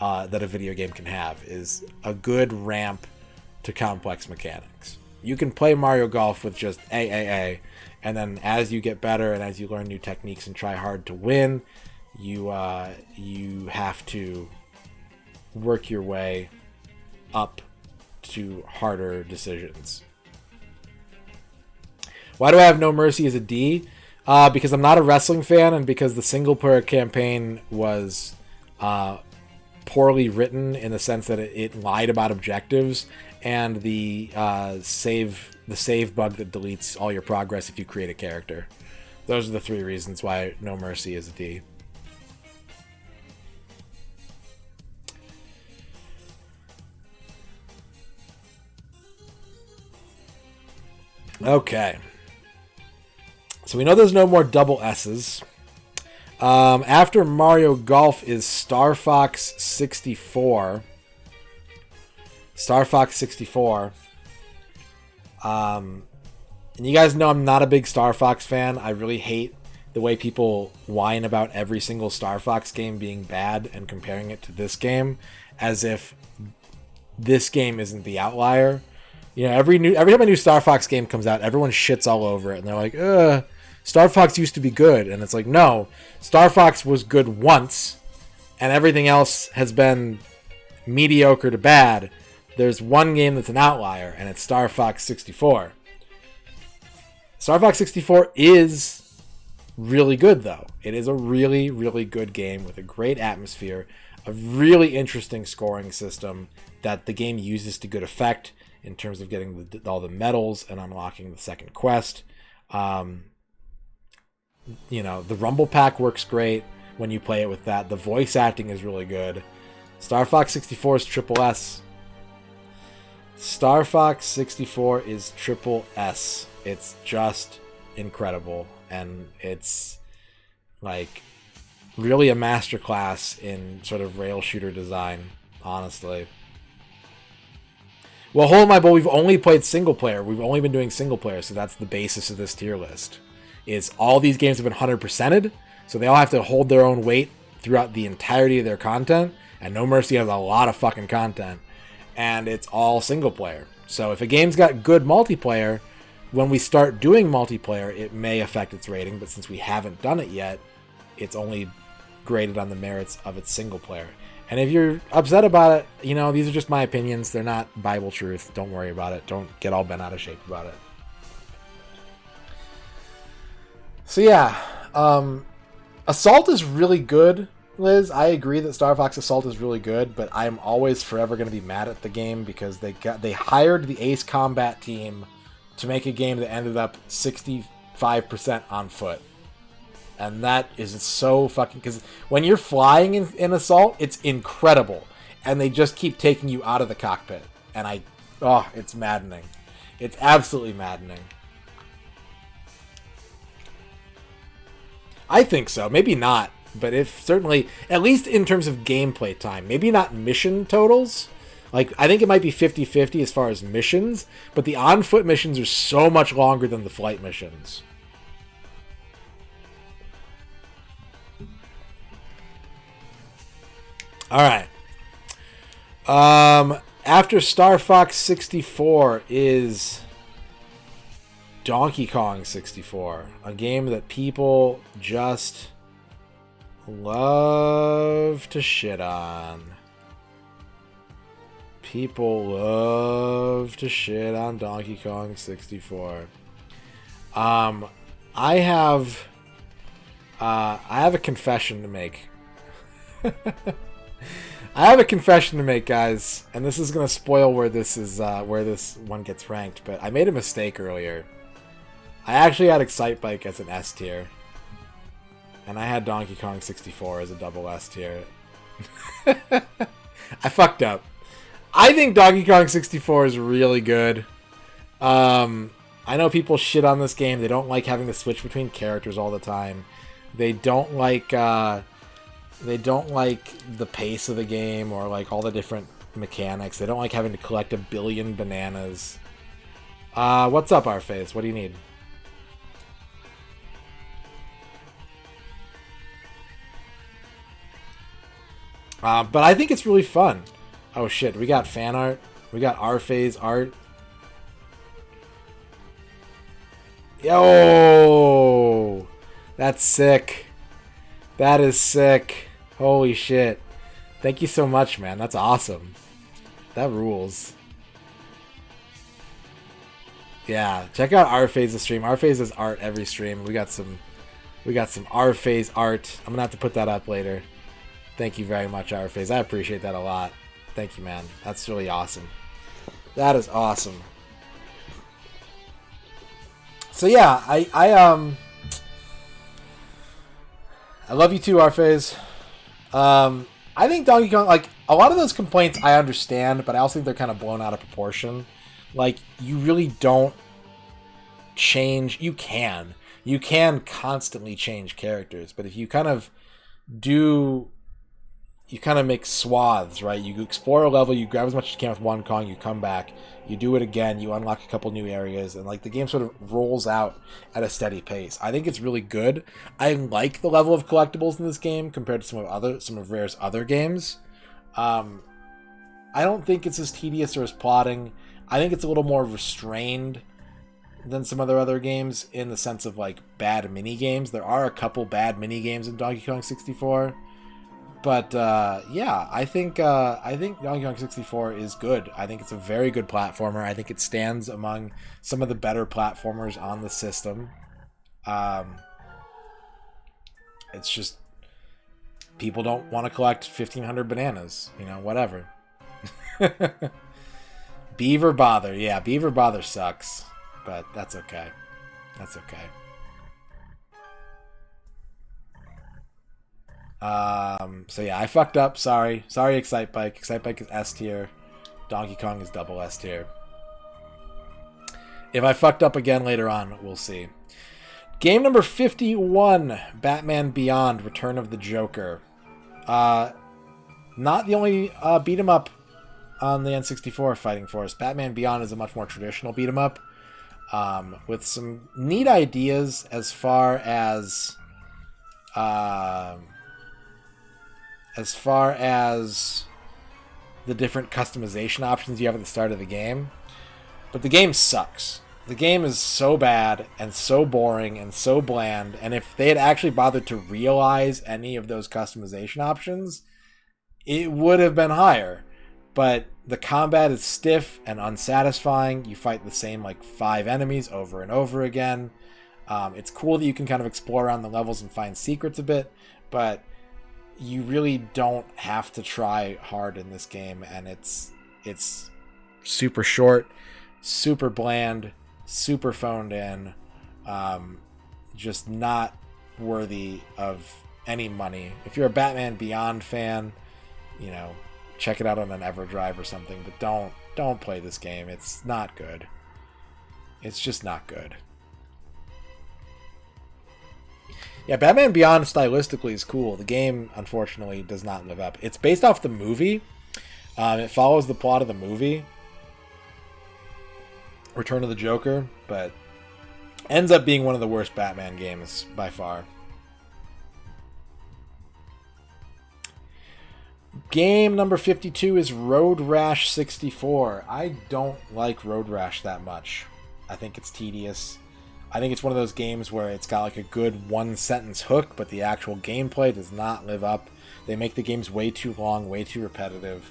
that a video game can have, is a good ramp to complex mechanics. You can play Mario Golf with just AAA, and then as you get better and as you learn new techniques and try hard to win, you have to work your way up to harder decisions. Why do I have No Mercy as a D? Because I'm not a wrestling fan, and because the single player campaign was poorly written in the sense that it lied about objectives, and the save bug that deletes all your progress if you create a character. Those are the three reasons why No Mercy is a D. Okay. So we know there's no more double S's. After Mario Golf is Star Fox 64. Star Fox 64. And you guys know I'm not a big Star Fox fan. I really hate the way people whine about every single Star Fox game being bad and comparing it to this game as if this game isn't the outlier. You know, every time a new Star Fox game comes out, everyone shits all over it, and they're like, ugh, Star Fox used to be good. And it's like, no, Star Fox was good once, and everything else has been mediocre to bad. There's one game that's an outlier, and it's Star Fox 64. Star Fox 64 is really good, though. It is a really, really good game with a great atmosphere, a really interesting scoring system that the game uses to good effect in terms of getting all the medals and unlocking the second quest. You know, the Rumble Pack works great when you play it with that. The voice acting is really good. Star Fox 64 is triple S. Star Fox 64 is triple S. It's just incredible, and it's like really a masterclass in sort of rail shooter design, honestly. Well, hold my bull, we've only played single player. We've only been doing single player, so that's the basis of this tier list. Is all these games have been 100%ed, so they all have to hold their own weight throughout the entirety of their content, and No Mercy has a lot of fucking content, and it's all single player. So if a game's got good multiplayer, when we start doing multiplayer, it may affect its rating, but since we haven't done it yet, it's only graded on the merits of its single player. And if you're upset about it, you know, these are just my opinions. They're not Bible truth. Don't worry about it. Don't get all bent out of shape about it. So yeah, Assault is really good, Liz. I agree that Star Fox Assault is really good, but I'm always forever going to be mad at the game because they hired the Ace Combat team to make a game that ended up 65% on foot. And that is so fucking... Because when you're flying in Assault, it's incredible. And they just keep taking you out of the cockpit. And it's maddening. It's absolutely maddening. I think so. Maybe not. But if certainly, at least in terms of gameplay time. Maybe not mission totals. Like, I think it might be 50-50 as far as missions. But the on-foot missions are so much longer than the flight missions. Alright. After Star Fox 64 is Donkey Kong 64. A game that people just love to shit on. People love to shit on Donkey Kong 64. I have a confession to make. I have a confession to make, guys, and this is gonna spoil where this one gets ranked. But I made a mistake earlier. I actually had Excitebike as an S tier, and I had Donkey Kong 64 as a double S tier. I fucked up. I think Donkey Kong 64 is really good. I know people shit on this game. They don't like having to switch between characters all the time. They don't like the pace of the game or like all the different mechanics. They don't like having to collect a billion bananas. What's up, Rface? What do you need? But I think it's really fun. Oh shit, we got fan art. We got Rface art. Yo! That's sick. That is sick. Holy shit. Thank you so much, man. That's awesome. That rules. Yeah, check out Rphase's stream. Rphase does art every stream. We got some Rphase art. I'm gonna have to put that up later. Thank you very much, Rphase. I appreciate that a lot. Thank you, man. That's really awesome. That is awesome. So yeah, I love you too, Rphase. I think Donkey Kong, like, a lot of those complaints I understand, but I also think they're kind of blown out of proportion. Like, you really don't change. You can constantly change characters, but if you kind of make swaths, right? You explore a level, you grab as much as you can with one Kong, you come back, you do it again, you unlock a couple new areas, and like the game sort of rolls out at a steady pace. I think it's really good. I like the level of collectibles in this game compared to some of Rare's other games. I don't think it's as tedious or as plotting. I think it's a little more restrained than some other games in the sense of like bad mini games. There are a couple bad mini games in Donkey Kong 64. But yeah, I think Donkey Kong 64 is good. I think it's a very good platformer. I think it stands among some of the better platformers on the system. It's just people don't want to collect 1,500 bananas, you know, whatever. Beaver Bother, yeah, Beaver Bother sucks, but that's okay. That's okay. So yeah, I fucked up. Sorry, Excitebike. Excitebike is S tier. Donkey Kong is double S tier. If I fucked up again later on, we'll see. Game number 51, Batman Beyond: Return of the Joker. Not the only beat 'em up on the N64 fighting force. Batman Beyond is a much more traditional beat 'em up, with some neat ideas as far as the different customization options you have at the start of the game. But the game sucks. The game is so bad and so boring and so bland, and if they had actually bothered to realize any of those customization options, it would have been higher. But the combat is stiff and unsatisfying. You fight the same like 5 enemies over and over again. It's cool that you can kind of explore around the levels and find secrets a bit, but you really don't have to try hard in this game, and it's super short, super bland, super phoned in, just not worthy of any money. If you're a Batman Beyond fan, you know, check it out on an EverDrive or something, but don't play this game. It's not good. It's just not good. Yeah, Batman Beyond stylistically is cool. The game, unfortunately, does not live up. It's based off the movie. It follows the plot of the movie, Return of the Joker, but ends up being one of the worst Batman games by far. Game number 52 is Road Rash 64. I don't like Road Rash that much. I think it's tedious. I think it's one of those games where it's got like a good one-sentence hook, but the actual gameplay does not live up. They make the games way too long, way too repetitive.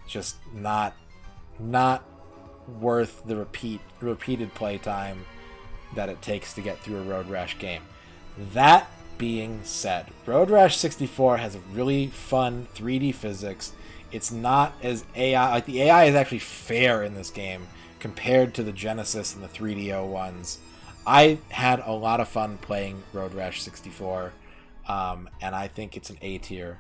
just not worth the repeated playtime that it takes to get through a Road Rash game. That being said, Road Rash 64 has a really fun 3D physics. It's not as AI, like the AI is actually fair in this game compared to the Genesis and the 3DO ones. I had a lot of fun playing Road Rash 64, and I think it's an A tier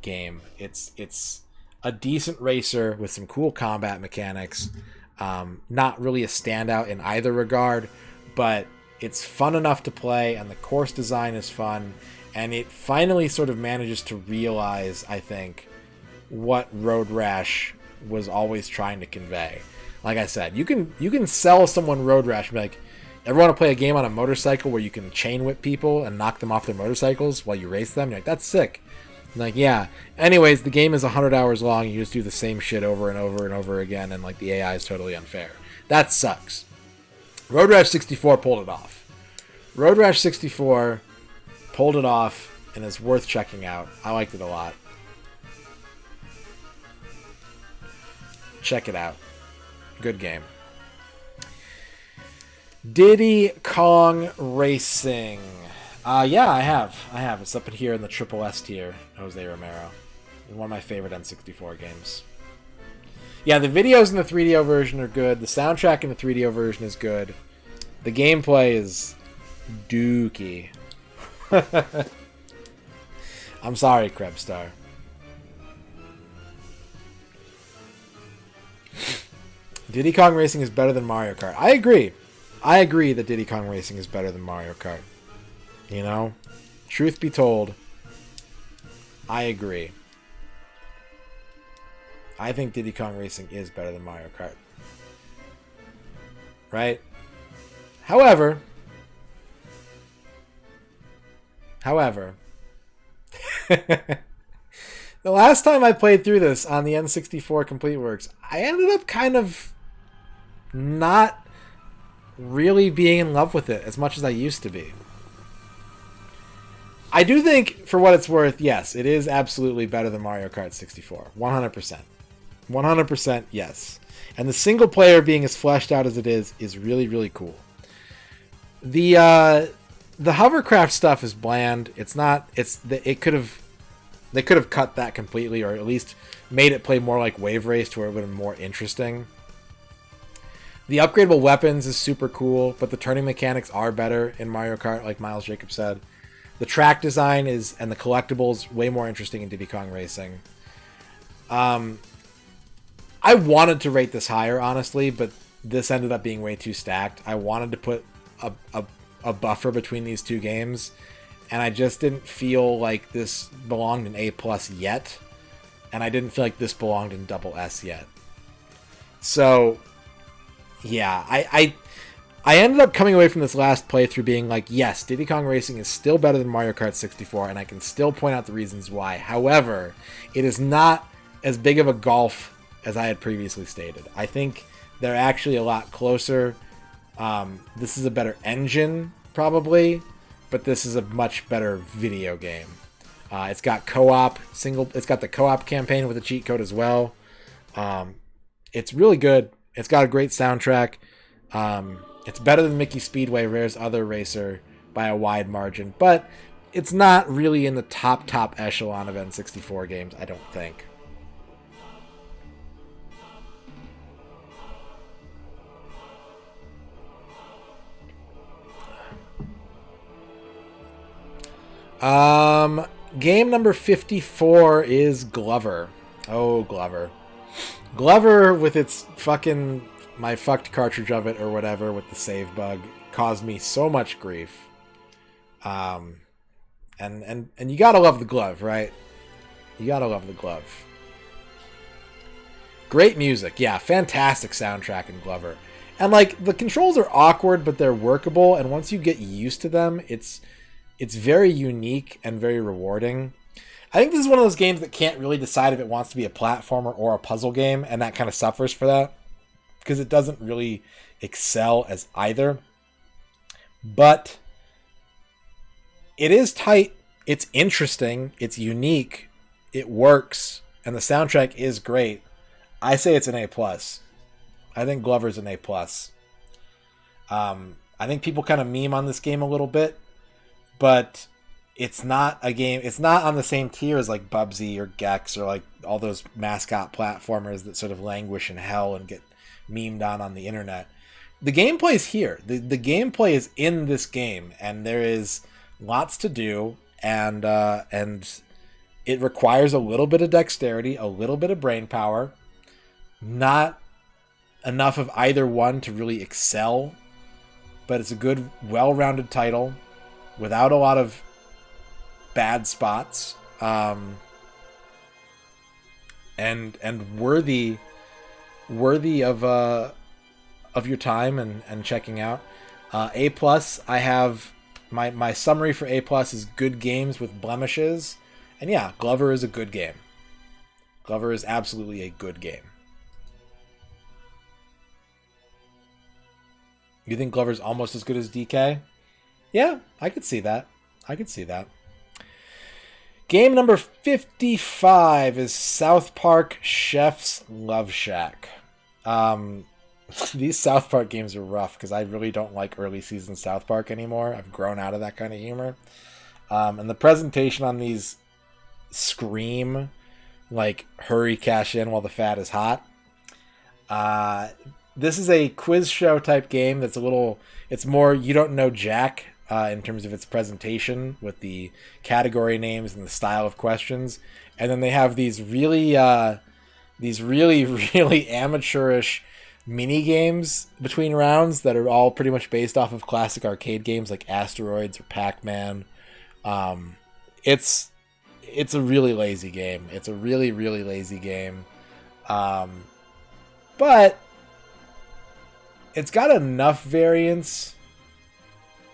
game. It's a decent racer with some cool combat mechanics. Not really a standout in either regard, but it's fun enough to play, and the course design is fun, and it finally sort of manages to realize, I think, what Road Rash was always trying to convey. Like I said, you can sell someone Road Rash and be like, ever want to play a game on a motorcycle where you can chain whip people and knock them off their motorcycles while you race them? You're like, that's sick. I'm like, yeah. Anyways, the game is 100 hours long. You just do the same shit over and over and over again, and like the AI is totally unfair. That sucks. Road Rash 64 pulled it off. Road Rash 64 pulled it off, and is worth checking out. I liked it a lot. Check it out. Good game. Diddy Kong Racing. Yeah, I have. It's up in here in the Triple S tier, Jose Romero. It's one of my favorite N64 games. Yeah, the videos in the 3DO version are good. The soundtrack in the 3DO version is good. The gameplay is dookie. I'm sorry, Krebstar. Diddy Kong Racing is better than Mario Kart. I agree. I agree that Diddy Kong Racing is better than Mario Kart. You know? Truth be told, I agree. I think Diddy Kong Racing is better than Mario Kart. Right? However, the last time I played through this on the N64 Complete Works, I ended up kind of not really being in love with it as much as I used to be. I do think, for what it's worth, yes, it is absolutely better than Mario Kart 64. 100%. 100% yes. And the single player being as fleshed out as it is really, really cool. The hovercraft stuff is bland. They could have cut that completely, or at least made it play more like Wave Race to where it would have been more interesting. The upgradable weapons is super cool, but the turning mechanics are better in Mario Kart, like Miles Jacobs said. The track design and the collectibles way more interesting in Diddy Kong Racing. I wanted to rate this higher, honestly, but this ended up being way too stacked. I wanted to put a buffer between these two games, and I just didn't feel like this belonged in A+ yet, and I didn't feel like this belonged in Double S yet. So, yeah, I ended up coming away from this last playthrough being like, yes, Diddy Kong Racing is still better than Mario Kart 64, and I can still point out the reasons why. However, it is not as big of a gulf as I had previously stated. I think they're actually a lot closer. This is a better engine, probably, but this is a much better video game. It's got co-op It's got the co-op campaign with a cheat code as well. It's really good. It's got a great soundtrack. It's better than Mickey Speedway, Rare's other racer, by a wide margin, but it's not really in the top echelon of N64 games, I don't think. Game number 54 is Glover. Oh, Glover. Glover, with its my fucked cartridge of it or whatever with the save bug, caused me so much grief. And you gotta love the glove, right? You gotta love the glove. Great music. Yeah, fantastic soundtrack in Glover. And like, the controls are awkward, but they're workable, and once you get used to them, it's very unique and very rewarding. I think this is one of those games that can't really decide if it wants to be a platformer or a puzzle game, and that kind of suffers for that, because it doesn't really excel as either. But it is tight, it's interesting, it's unique, it works, and the soundtrack is great. I say it's an A+. I think Glover's an A+. I think people kind of meme on this game a little bit, but it's not a game. It's not on the same tier as like Bubsy or Gex or like all those mascot platformers that sort of languish in hell and get memed on the internet. The gameplay is here. The gameplay is in this game, and there is lots to do, and it requires a little bit of dexterity, a little bit of brain power, not enough of either one to really excel, but it's a good, well-rounded title without a lot of bad spots, and worthy of your time and checking out. A+, I have my summary for A+ is good games with blemishes, and yeah, Glover is a good game. Glover is absolutely a good game. You think Glover's almost as good as DK? Yeah, I could see that. Game number 55 is South Park Chef's Love Shack. These South Park games are rough because I really don't like early season South Park anymore. I've grown out of that kind of humor. And the presentation on these scream like hurry, cash in while the fat is hot. This is a quiz show type game that's it's more you don't know Jack in terms of its presentation with the category names and the style of questions. And then they have these really amateurish mini games between rounds that are all pretty much based off of classic arcade games like Asteroids or Pac-Man. It's a really lazy game. It's a really, really lazy game. But it's got enough variance,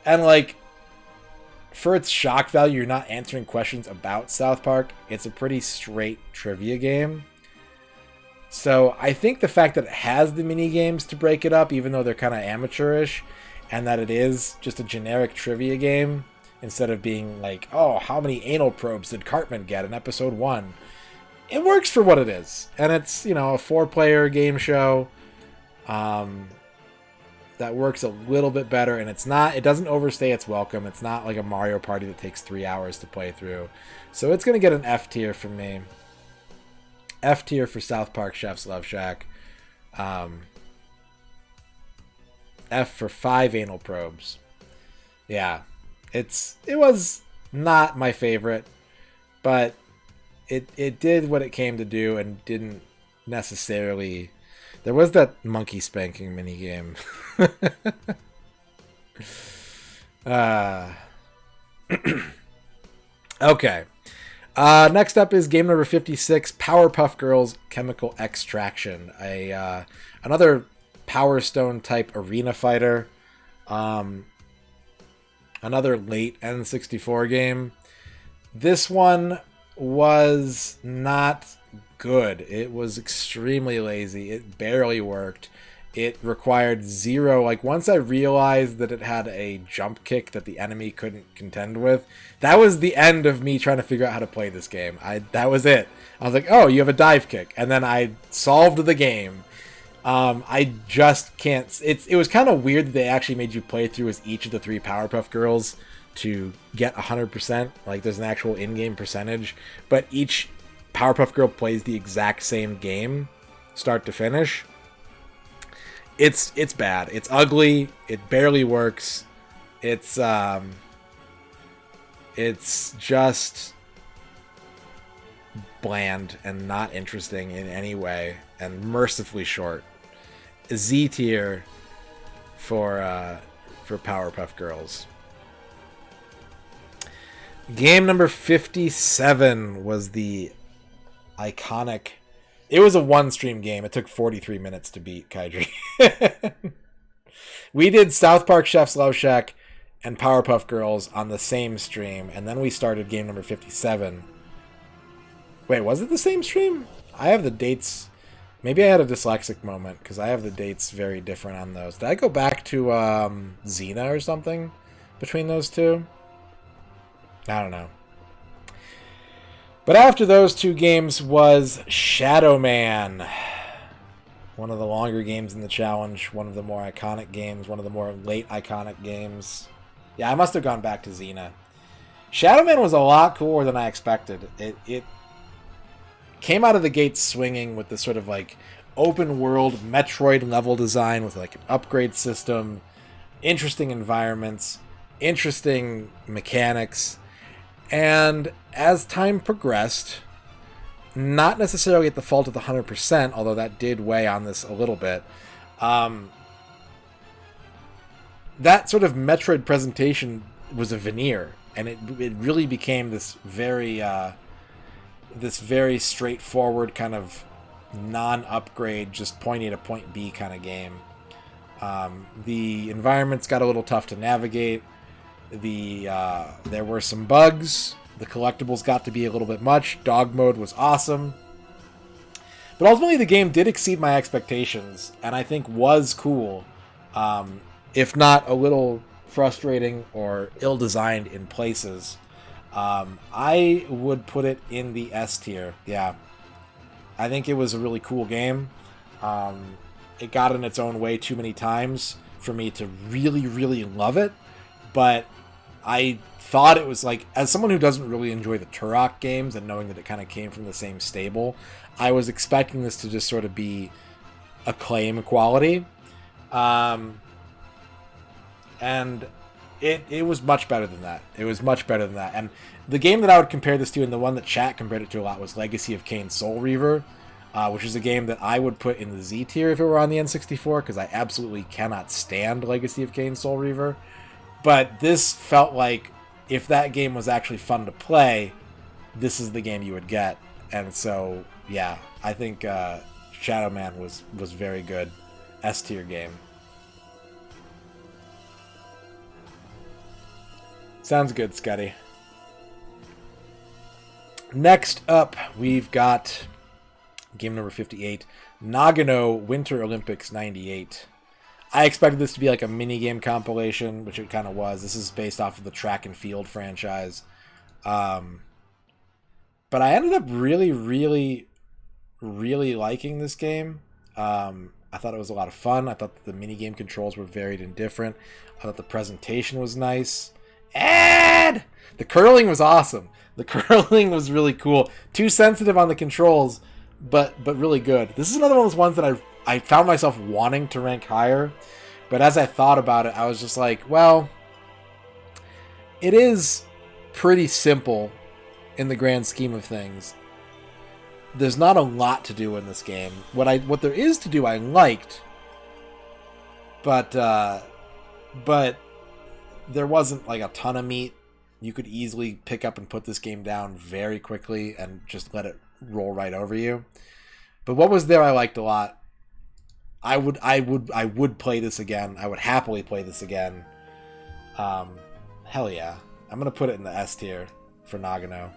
and like for its shock value, you're not answering questions about South Park. It's a pretty straight trivia game. So I think the fact that it has the mini games to break it up, even though they're kind of amateurish, and that it is just a generic trivia game instead of being like, oh, how many anal probes did Cartman get in episode 1? It works for what it is, and it's, you know, a 4-player game show. That works a little bit better, and it doesn't overstay its welcome. It's not like a Mario Party that takes 3 hours to play through. So it's going to get an F tier from me. F tier for South Park Chef's Love Shack. F for 5 anal probes. Yeah. It was not my favorite, but it did what it came to do and didn't necessarily... There was that monkey spanking minigame. Okay. Next up is game number 56, Powerpuff Girls Chemical Extraction. Another Power Stone type arena fighter. Another late N64 game. This one was not good. It was extremely lazy. It barely worked. It required zero. Like, once I realized that it had a jump kick that the enemy couldn't contend with, that was the end of me trying to figure out how to play this game. That was it. I was like, oh, you have a dive kick. And then I solved the game. I just can't. It was kind of weird that they actually made you play through as each of the 3 Powerpuff Girls to get 100%. Like, there's an actual in-game percentage. But each Powerpuff Girl plays the exact same game, start to finish. It's bad. It's ugly. It barely works. It's just bland and not interesting in any way, and mercifully short. Z tier for Powerpuff Girls. Game number 57 was the iconic... It was a one-stream game. It took 43 minutes to beat, Kaidri. We did South Park Chef's Love Shack and Powerpuff Girls on the same stream, and then we started game number 57. Wait, was it the same stream? I have the dates... Maybe I had a dyslexic moment, because I have the dates very different on those. Did I go back to Xena or something between those two? I don't know. But after those 2 games was Shadow Man. one of the longer games in the challenge, one of the more iconic games, one of the more late iconic games. Yeah, I must have gone back to Xena. Shadow Man was a lot cooler than I expected. It came out of the gate swinging with this sort of like open world Metroid level design with like an upgrade system, interesting environments, interesting mechanics, and as time progressed, not necessarily at the fault of the 100%, although that did weigh on this a little bit, that sort of Metroid presentation was a veneer, and it really became this very straightforward kind of non-upgrade, just point A to point B kind of game. The environments got a little tough to navigate. There were some bugs. The collectibles got to be a little bit much. Dog mode was awesome. But ultimately the game did exceed my expectations, and I think was cool, if not a little frustrating or ill-designed in places. I would put it in the S tier. Yeah. I think it was a really cool game. It got in its own way too many times for me to really, really love it. But I thought it was like, as someone who doesn't really enjoy the Turok games and knowing that it kind of came from the same stable, I was expecting this to just sort of be acclaim quality. And it was much better than that. It was much better than that. And the game that I would compare this to, and the one that chat compared it to a lot, was Legacy of Kain Soul Reaver, which is a game that I would put in the Z tier if it were on the N64, because I absolutely cannot stand Legacy of Kain Soul Reaver. But this felt like, if that game was actually fun to play, this is the game you would get. And so, yeah, I think Shadow Man was very good. S tier game. Sounds good, Scotty. Next up, we've got game number 58, Nagano Winter Olympics 98. I expected this to be like a mini-game compilation, which it kind of was. This is based off of the track and field franchise. But I ended up really, really, really liking this game. I thought it was a lot of fun. I thought that the mini-game controls were varied and different. I thought the presentation was nice. And the curling was awesome. The curling was really cool. Too sensitive on the controls, but really good. This is another one of those ones that I found myself wanting to rank higher, but as I thought about it, I was just like, well, it is pretty simple in the grand scheme of things. There's not a lot to do in this game. What there is to do, I liked, but there wasn't like a ton of meat. You could easily pick up and put this game down very quickly and just let it roll right over you. But what was there I liked a lot. I would play this again. I would happily play this again. Hell yeah. I'm going to put it in the S tier for Nagano.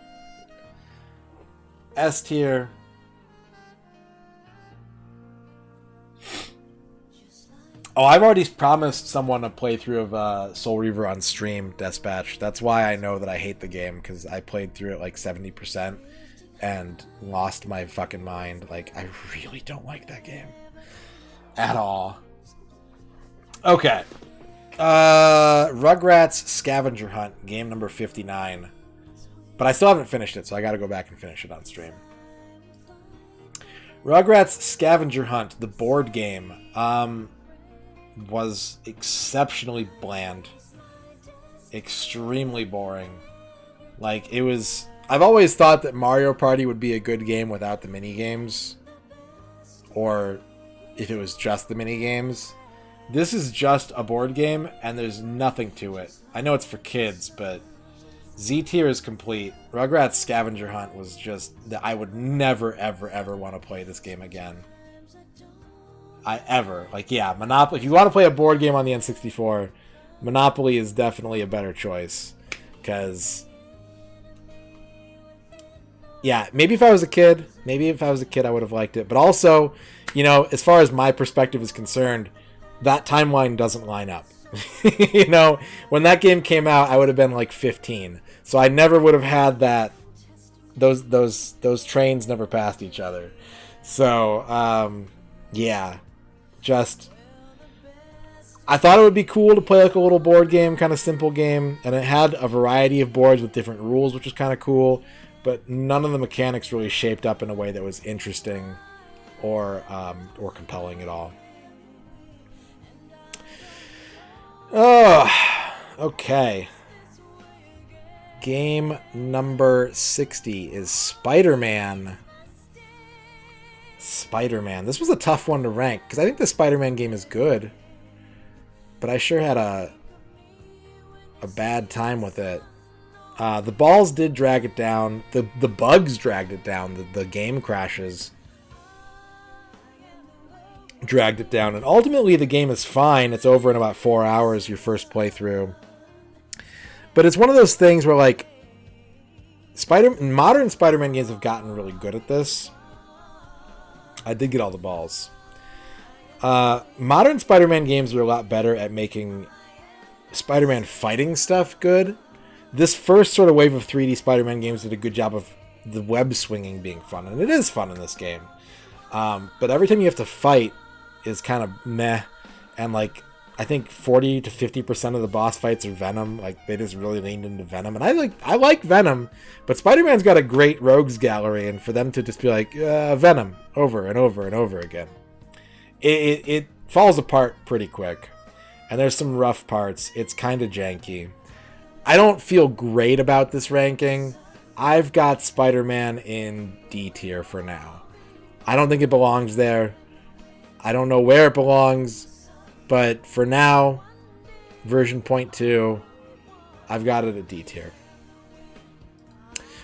S tier. Oh, I've already promised someone a playthrough of Soul Reaver on stream, Dispatch. That's why I know that I hate the game, because I played through it like 70% and lost my fucking mind. Like, I really don't like that game. At all. Okay. Rugrats Scavenger Hunt, game number 59. But I still haven't finished it, so I gotta go back and finish it on stream. Rugrats Scavenger Hunt, the board game, was exceptionally bland. Extremely boring. Like, it was... I've always thought that Mario Party would be a good game without the minigames. Or if it was just the minigames. This is just a board game, and there's nothing to it. I know it's for kids, but Z tier is complete. Rugrats Scavenger Hunt was just... I would never, ever, ever want to play this game again. Monopoly. If you want to play a board game on the N64, Monopoly is definitely a better choice. Because, yeah, maybe if I was a kid, I would have liked it. But also, you know, as far as my perspective is concerned, that timeline doesn't line up. You know, when that game came out, I would have been like 15. So I never would have had that. Those trains never passed each other. So, yeah, just I thought it would be cool to play like a little board game, kind of simple game, and it had a variety of boards with different rules, which was kind of cool, but none of the mechanics really shaped up in a way that was interesting or compelling at all. Oh, okay. Game number 60 is Spider-Man. Spider-Man. This was a tough one to rank, because I think the Spider-Man game is good, but I sure had a bad time with it. The balls did drag it down. The bugs dragged it down. The game crashes dragged it down. And ultimately, the game is fine. It's over in about 4 hours, your first playthrough. But it's one of those things where, like, modern Spider-Man games have gotten really good at this. I did get all the balls. Modern Spider-Man games are a lot better at making Spider-Man fighting stuff good. This first sort of wave of 3D Spider-Man games did a good job of the web swinging being fun, and it is fun in this game. But every time you have to fight is kind of meh, and like I think 40 to 50% of the boss fights are Venom. Like they just really leaned into Venom, and I like Venom, but Spider-Man's got a great rogues gallery, and for them to just be like Venom over and over and over again, it falls apart pretty quick, and there's some rough parts. It's kind of janky. I don't feel great about this ranking. I've got Spider-Man in D tier for now. I don't think it belongs there. I don't know where it belongs, but for now, version 0.2, I've got it at D tier.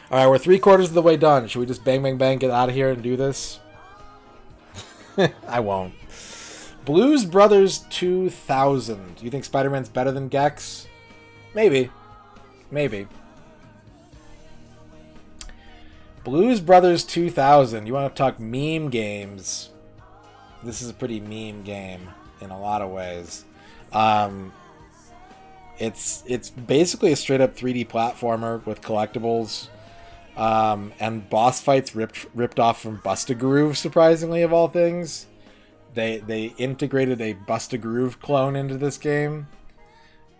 Alright, we're 3/4 of the way done. Should we just bang, bang, bang, get out of here and do this? I won't. Blues Brothers 2000. Do you think Spider-Man's better than Gex? Maybe. Maybe. Blues Brothers 2000. You want to talk meme games? This is a pretty meme game in a lot of ways. It's basically a straight up 3D platformer with collectibles, and boss fights ripped off from Bust-A-Groove. Surprisingly, of all things, they integrated a Bust-A-Groove clone into this game.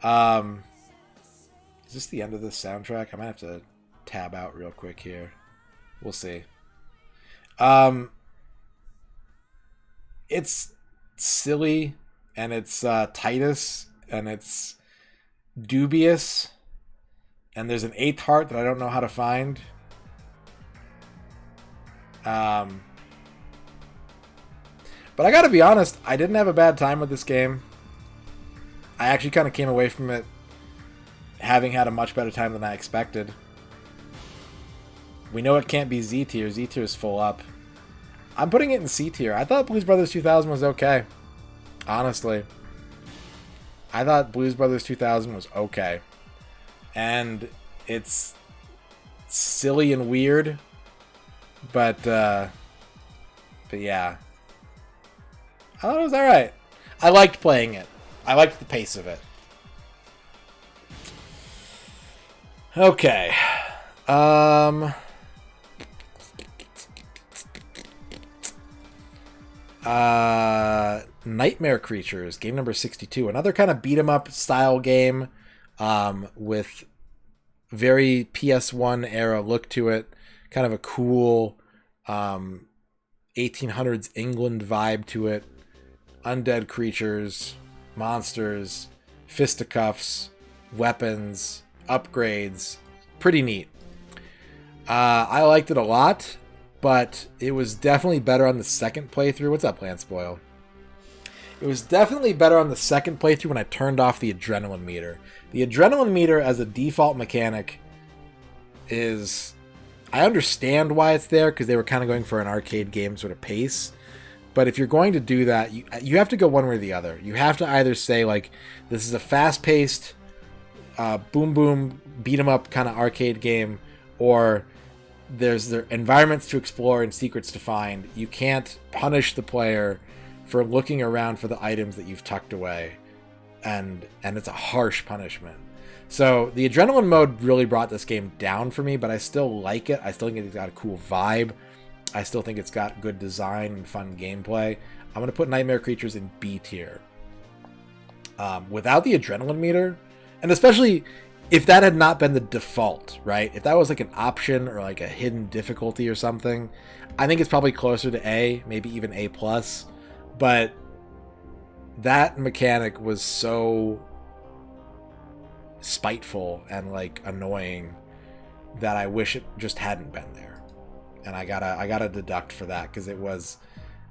Is this the end of this soundtrack? I might have to tab out real quick here. We'll see. It's silly, and it's Titus, and it's dubious, and there's an 8th heart that I don't know how to find. But I gotta be honest, I didn't have a bad time with this game. I actually kind of came away from it having had a much better time than I expected. We know it can't be Z tier. Z tier is full up. I'm putting it in C tier. I thought Blues Brothers 2000 was okay. Honestly. I thought Blues Brothers 2000 was okay. And it's silly and weird. But yeah. I thought it was alright. I liked playing it. I liked the pace of it. Okay. Nightmare Creatures, game number 62. Another kind of beat 'em up style game, with very PS1 era look to it. Kind of a cool 1800s England vibe to it. Undead creatures, monsters, fisticuffs, weapons, upgrades. Pretty neat. I liked it a lot, but it was definitely better on the second playthrough. What's up, Lance Boyle? It was definitely better on the second playthrough when I turned off the adrenaline meter. The adrenaline meter as a default mechanic is... I understand why it's there, because they were kind of going for an arcade game sort of pace. But if you're going to do that, you have to go one way or the other. You have to either say, like, this is a fast-paced, boom boom, beat 'em up kind of arcade game, or there's the environments to explore and secrets to find. You can't punish the player for looking around for the items that you've tucked away, and it's a harsh punishment. So the adrenaline mode really brought this game down for me, but I still like it. I still think it's got a cool vibe. I still think it's got good design and fun gameplay. I'm going to put Nightmare Creatures in B tier. Without the adrenaline meter, and especially if that had not been the default, right? If that was like an option or like a hidden difficulty or something, I think it's probably closer to A, maybe even A+. But that mechanic was so spiteful and like annoying that I wish it just hadn't been there. And I gotta deduct for that, because it was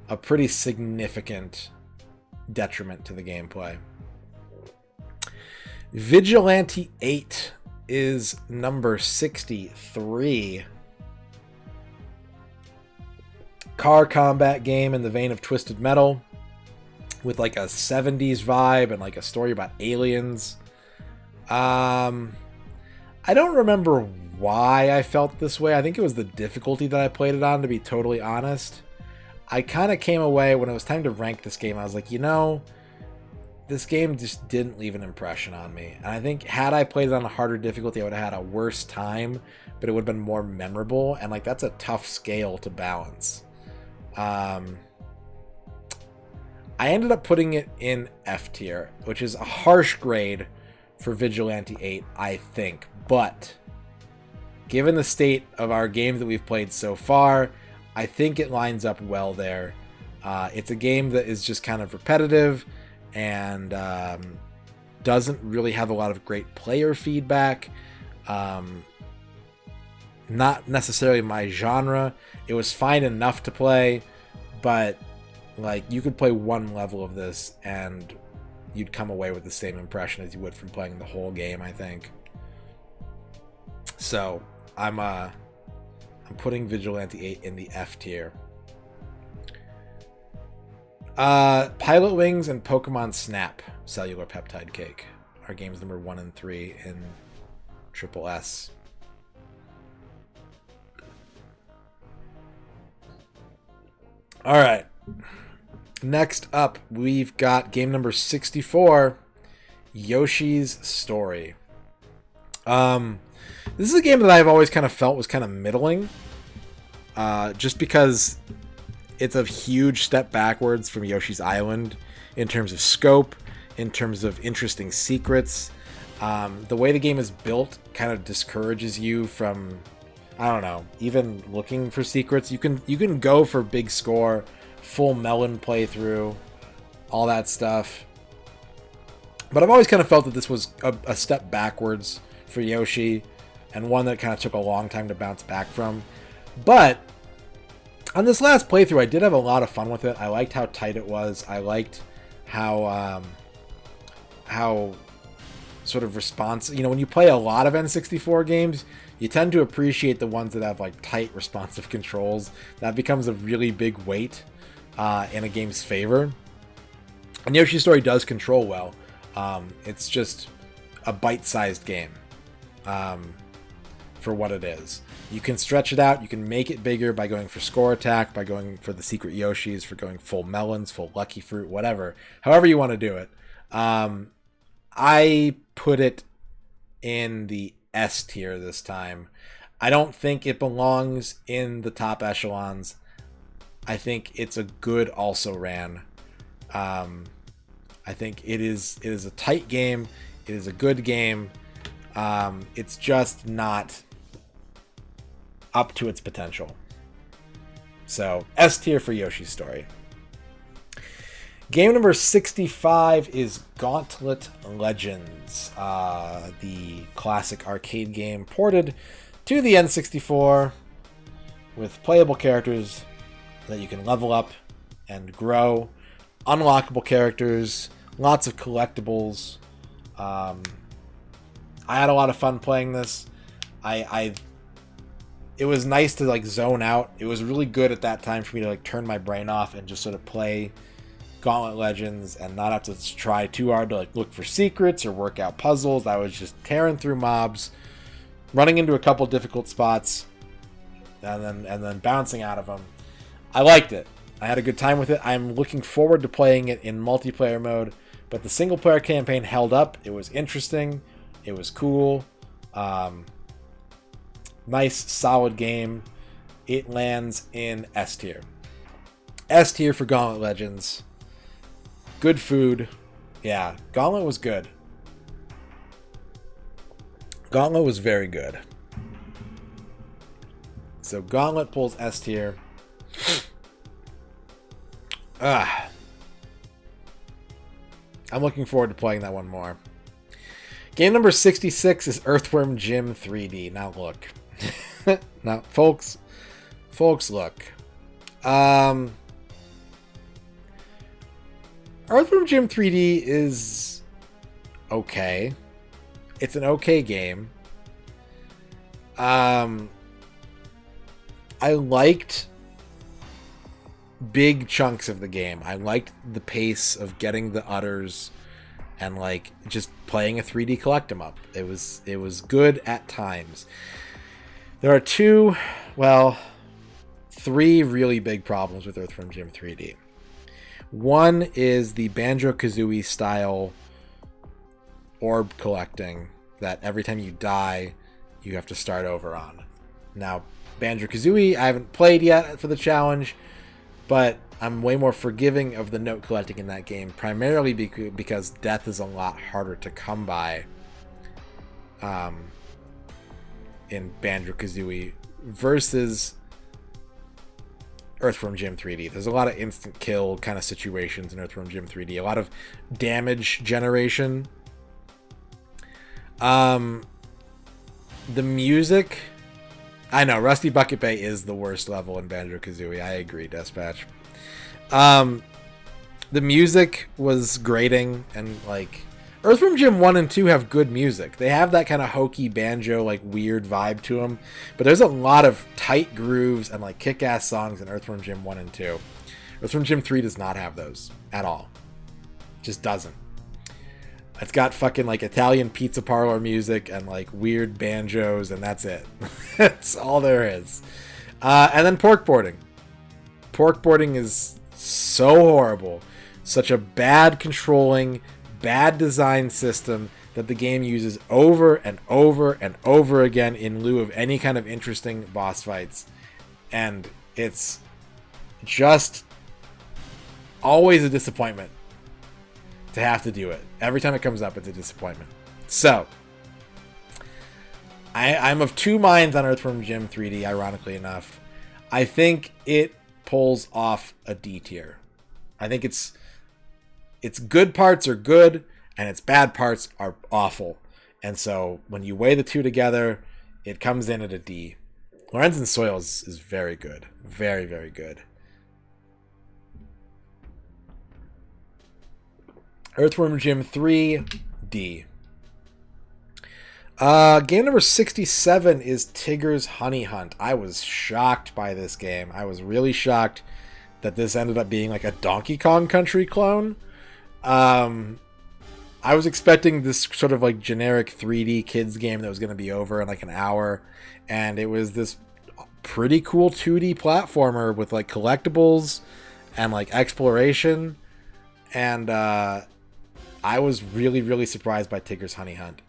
a pretty significant detriment to the gameplay. Vigilante 8 is number 63. Car combat game in the vein of Twisted Metal, with like a 70s vibe and like a story about aliens. I don't remember why I felt this way. I think it was the difficulty that I played it on, to be totally honest. I kind of came away when it was time to rank this game. I was like, you know, this game just didn't leave an impression on me. And I think had I played it on a harder difficulty, I would have had a worse time, but it would have been more memorable. And like, that's a tough scale to balance. I ended up putting it in F tier, which is a harsh grade for Vigilante 8, I think. But given the state of our games that we've played so far, I think it lines up well there. It's a game that is just kind of repetitive and doesn't really have a lot of great player feedback. Not necessarily my genre. It was fine enough to play, but like, you could play one level of this and you'd come away with the same impression as you would from playing the whole game, I think. So I'm putting Vigilante 8 in the F tier. Pilot Wings and Pokemon Snap Cellular Peptide Cake are games number 1 and 3 in Triple S. All right. Next up, we've got game number 64, Yoshi's Story. This is a game that I've always kind of felt was kind of middling, just because it's a huge step backwards from Yoshi's Island in terms of scope, in terms of interesting secrets. The way the game is built kind of discourages you from, I don't know, even looking for secrets. You can go for big score, full melon playthrough, all that stuff. But I've always kind of felt that this was a step backwards for Yoshi, and one that kind of took a long time to bounce back from. But on this last playthrough, I did have a lot of fun with it. I liked how tight it was. I liked how sort of responsive. You know, when you play a lot of N64 games, you tend to appreciate the ones that have like tight, responsive controls. That becomes a really big weight in a game's favor. And Yoshi's Story does control well. It's just a bite-sized game for what it is. You can stretch it out. You can make it bigger by going for score attack, by going for the secret Yoshis, for going full melons, full lucky fruit, whatever. However you want to do it. I put it in the S tier this time. I don't think it belongs in the top echelons. I think it's a good also ran. I think it is a tight game. It is a good game. It's just not up to its potential. So S tier for Yoshi's Story. Game number 65 is Gauntlet Legends, the classic arcade game ported to the N64 with playable characters that you can level up and grow, unlockable characters, lots of collectibles. I had a lot of fun playing this. It was nice to like zone out. It was really good at that time for me to like turn my brain off and just sort of play Gauntlet Legends and not have to try too hard to like look for secrets or work out puzzles. I was just tearing through mobs, running into a couple difficult spots, and then bouncing out of them. I liked it. I had a good time with it. I'm looking forward to playing it in multiplayer mode, but the single player campaign held up. It was interesting. It was cool. Nice, solid game. It lands in S tier. S tier for Gauntlet Legends. Good food. Yeah, Gauntlet was good. Gauntlet was very good. So Gauntlet pulls S tier. I'm looking forward to playing that one more. Game number 66 is Earthworm Jim 3D. Now look. Now, folks, look. Earthworm Jim 3D is okay. It's an okay game. I liked big chunks of the game. I liked the pace of getting the udders and like just playing a 3D collect 'em up. It was good at times. There are three really big problems with Earthworm Jim 3D. One is the Banjo-Kazooie style orb collecting that every time you die, you have to start over on. Now, Banjo-Kazooie, I haven't played yet for the challenge, but I'm way more forgiving of the note collecting in that game, primarily because death is a lot harder to come by in Banjo-Kazooie versus Earthworm Jim 3D. There's a lot of instant kill kind of situations in Earthworm Jim 3D. A lot of damage generation. The music... I know, Rusty Bucket Bay is the worst level in Banjo-Kazooie. I agree, Dispatch. The music was grating, and like Earthworm Jim 1 and 2 have good music. They have that kind of hokey banjo, like weird vibe to them. But there's a lot of tight grooves and like kick-ass songs in Earthworm Jim 1 and 2. Earthworm Jim 3 does not have those at all. Just doesn't. It's got fucking like Italian pizza parlor music and like weird banjos, and that's it. That's all there is. And then pork boarding. Pork boarding is so horrible. Such a bad controlling, bad design system that the game uses over and over and over again in lieu of any kind of interesting boss fights. And it's just always a disappointment to have to do it. Every time it comes up, it's a disappointment. So, I'm of two minds on Earthworm Jim 3D, ironically enough. I think it pulls off a D tier. I think its good parts are good, and its bad parts are awful. And so, when you weigh the two together, it comes in at a D. Lorenzen Soils is very good. Very, very good. Earthworm Jim 3, D. Game number 67 is Tigger's Honey Hunt. I was shocked by this game. I was really shocked that this ended up being like a Donkey Kong Country clone. I was expecting this sort of like generic 3D kids game that was going to be over in like an hour. And it was this pretty cool 2D platformer with like collectibles and like exploration. And I was really, really surprised by Tigger's Honey Hunt.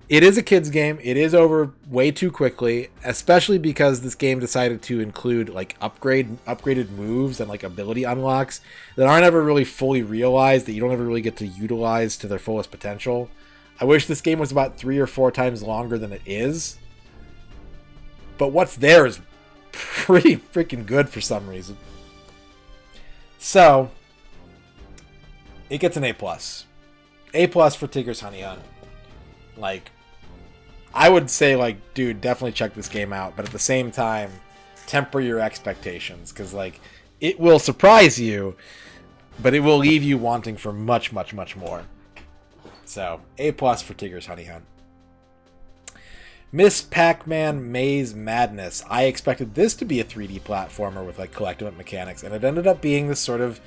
It is a kid's game. It is over way too quickly, especially because this game decided to include like upgraded moves and like ability unlocks that aren't ever really fully realized, that you don't ever really get to utilize to their fullest potential. I wish this game was about 3 or 4 times longer than it is. But what's there is pretty freaking good for some reason. So, it gets an A+. A+ for Tigger's Honey Hunt. Like, I would say, like, dude, definitely check this game out. But at the same time, temper your expectations. Because, like, it will surprise you, but it will leave you wanting for much, much, much more. So, A+ for Tigger's Honey Hunt. Miss Pac-Man Maze Madness. I expected this to be a 3D platformer with, like, collectible mechanics. And it ended up being this sort of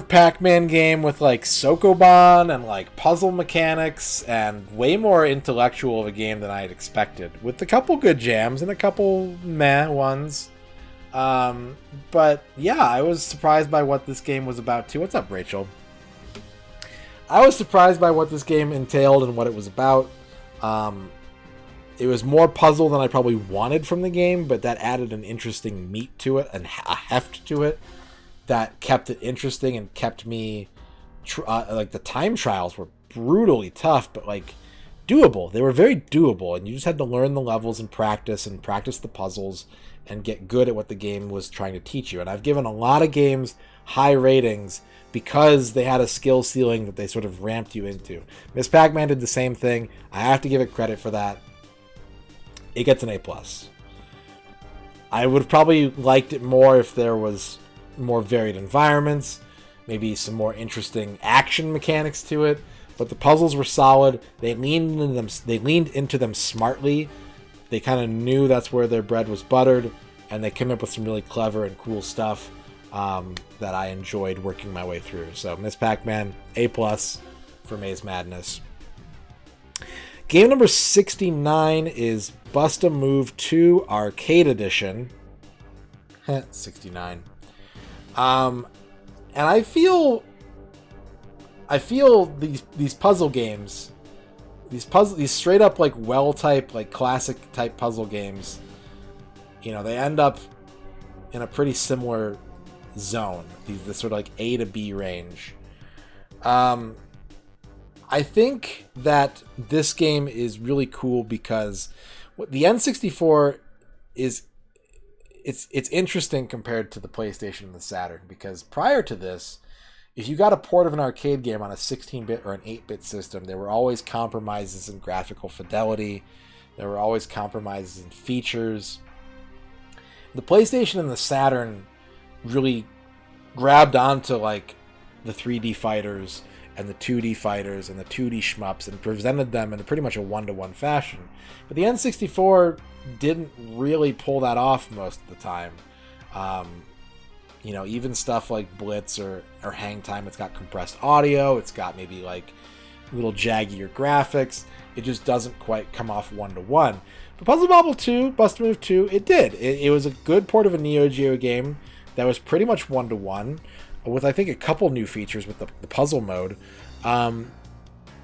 Pac-Man game with like Sokoban and like puzzle mechanics and way more intellectual of a game than I had expected, with a couple good jams and a couple meh ones. But yeah, I was surprised by what this game was about too. What's up, Rachel? I was surprised by what this game entailed and what it was about. It was more puzzle than I probably wanted from the game, but that added an interesting meat to it and a heft to it that kept it interesting and kept me like the time trials were brutally tough, but like doable. They were very doable, and you just had to learn the levels and practice the puzzles and get good at what the game was trying to teach you. And I've given a lot of games high ratings because they had a skill ceiling that they sort of ramped you into. Miss Pac-Man did the same thing. I have to give it credit for that. It gets an A+. I would have probably liked it more if there was more varied environments, maybe some more interesting action mechanics to it, but the puzzles were solid. They leaned into them smartly. They kind of knew that's where their bread was buttered, and they came up with some really clever and cool stuff that I enjoyed working my way through. So Miss Pac-Man, A+ for Maze Madness. Game number 69 is Bust-A-Move 2 Arcade Edition. 69. And I feel these puzzle games, these straight up like well type, like classic type puzzle games, you know, they end up in a pretty similar zone. This sort of like A to B range. I think that this game is really cool because the N64 is it's interesting compared to the PlayStation and the Saturn, because prior to this, if you got a port of an arcade game on a 16-bit or an 8-bit system, there were always compromises in graphical fidelity. There were always compromises in features. The PlayStation and the Saturn really grabbed onto like the 3D fighters and the 2D fighters and the 2D shmups and presented them in pretty much a one-to-one fashion. But the N64 didn't really pull that off most of the time. You know, even stuff like Blitz or Hang Time, it's got compressed audio, it's got maybe like little jaggier graphics. It just doesn't quite come off one-to-one. But Puzzle Bobble 2, Bust-A-Move 2, it did. It was a good port of a Neo Geo game that was pretty much one-to-one, with I think a couple new features with the puzzle mode.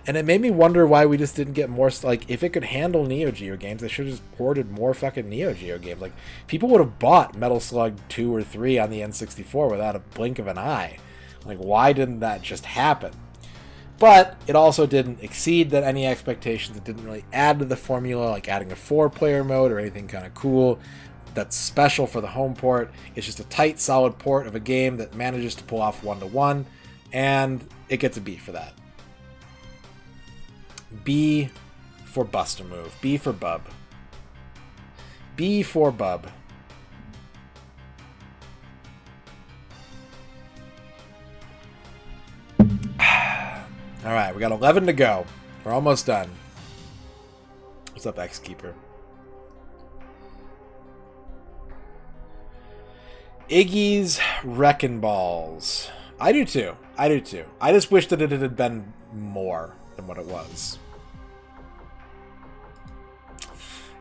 And it made me wonder why we just didn't get more, like, if it could handle Neo Geo games, they should have just ported more fucking Neo Geo games. Like, people would have bought Metal Slug 2 or 3 on the N64 without a blink of an eye. Like, why didn't that just happen? But it also didn't exceed any expectations. It didn't really add to the formula, like adding a 4-player mode or anything kind of cool that's special for the home port. It's just a tight, solid port of a game that manages to pull off one-to-one, and it gets a B for that. B for Bust-A-Move. B for Bub. B for Bub. All right, we got 11 to go. We're almost done. What's up, X-Keeper? Iggy's Wreckin' Balls. I do too. I just wish that it had been more than what it was.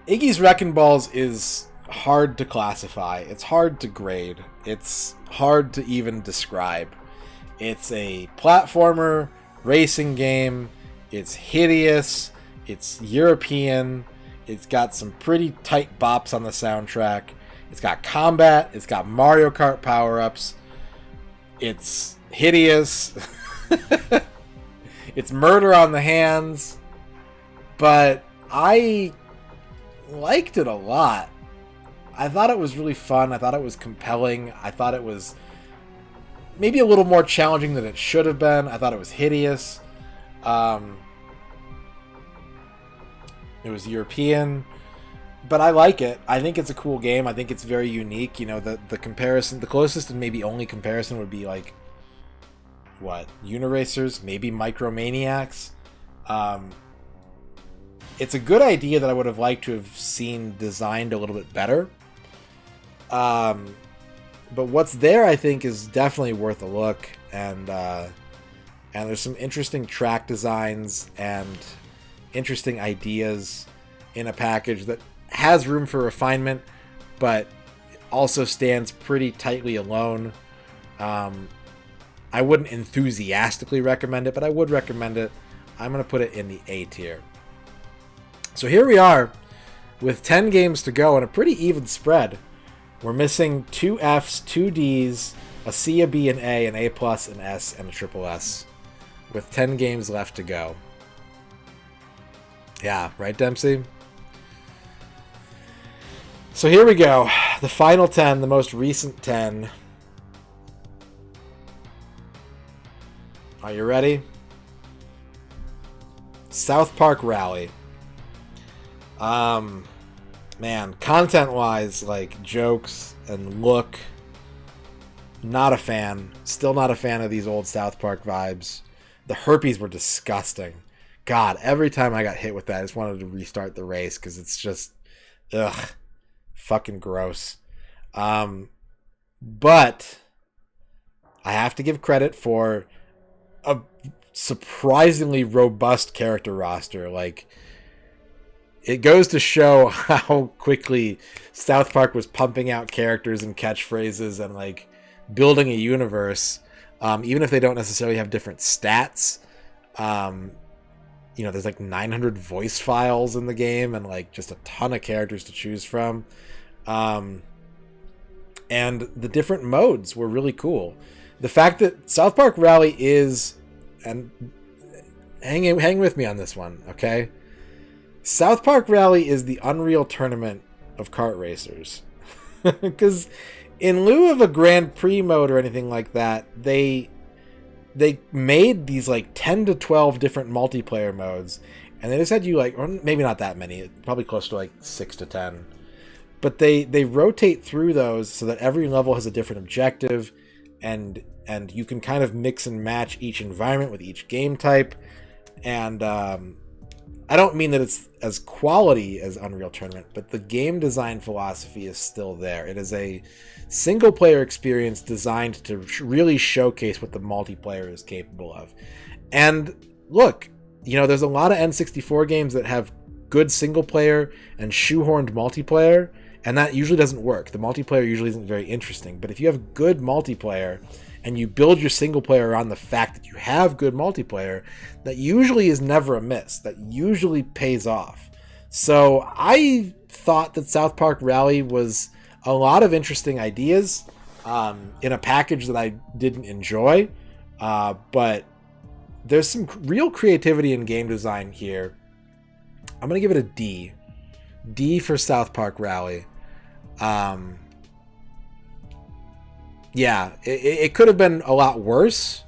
Iggy's Wreckin' Balls is hard to classify. It's hard to grade. It's hard to even describe. It's a platformer racing game. It's hideous. It's European. It's got some pretty tight bops on the soundtrack. It's got combat. It's got Mario Kart power-ups. It's hideous. It's murder on the hands. But I liked it a lot. I thought it was really fun. I thought it was compelling. I thought it was maybe a little more challenging than it should have been. I thought it was hideous. It was European. But I like it. I think it's a cool game. I think it's very unique. You know, the comparison, the closest and maybe only comparison would be like, what? Uniracers? Maybe Micromaniacs? It's a good idea that I would have liked to have seen designed a little bit better. But what's there, I think, is definitely worth a look. And there's some interesting track designs and interesting ideas in a package that has room for refinement, but also stands pretty tightly alone. I wouldn't enthusiastically recommend it, but I would recommend it. I'm going to put it in the A tier. So here we are with 10 games to go and a pretty even spread. We're missing 2 Fs, 2 Ds, a C, a B, an A, an A+, an S, and a triple S, with 10 games left to go. Yeah, right, Dempsey? So here we go. The final 10, the most recent 10. Are you ready? South Park Rally. Man, content-wise, like, jokes and look, not a fan. Still not a fan of these old South Park vibes. The herpes were disgusting. God, every time I got hit with that, I just wanted to restart the race, because it's just, ugh, fucking gross. But I have to give credit for a surprisingly robust character roster. Like, it goes to show how quickly South Park was pumping out characters and catchphrases and like building a universe, even if they don't necessarily have different stats. There's like 900 voice files in the game and like just a ton of characters to choose from. And the different modes were really cool. The fact that South Park Rally is, and hang with me on this one, okay? South Park Rally is the Unreal Tournament of kart racers. Because in lieu of a Grand Prix mode or anything like that, they made these like 10 to 12 different multiplayer modes, and they just had you like, or maybe not that many, probably close to like 6 to 10. But they rotate through those so that every level has a different objective, and you can kind of mix and match each environment with each game type. And I don't mean that it's as quality as Unreal Tournament, but the game design philosophy is still there. It is a single player experience designed to really showcase what the multiplayer is capable of. And look, there's a lot of N64 games that have good single player and shoehorned multiplayer, and that usually doesn't work. The multiplayer usually isn't very interesting. But if you have good multiplayer and you build your single player around the fact that you have good multiplayer, that usually is never a miss. That usually pays off. So I thought that South Park Rally was a lot of interesting ideas in a package that I didn't enjoy. But there's some real creativity in game design here. I'm going to give it a D. D for South Park Rally. Yeah, it could have been a lot worse,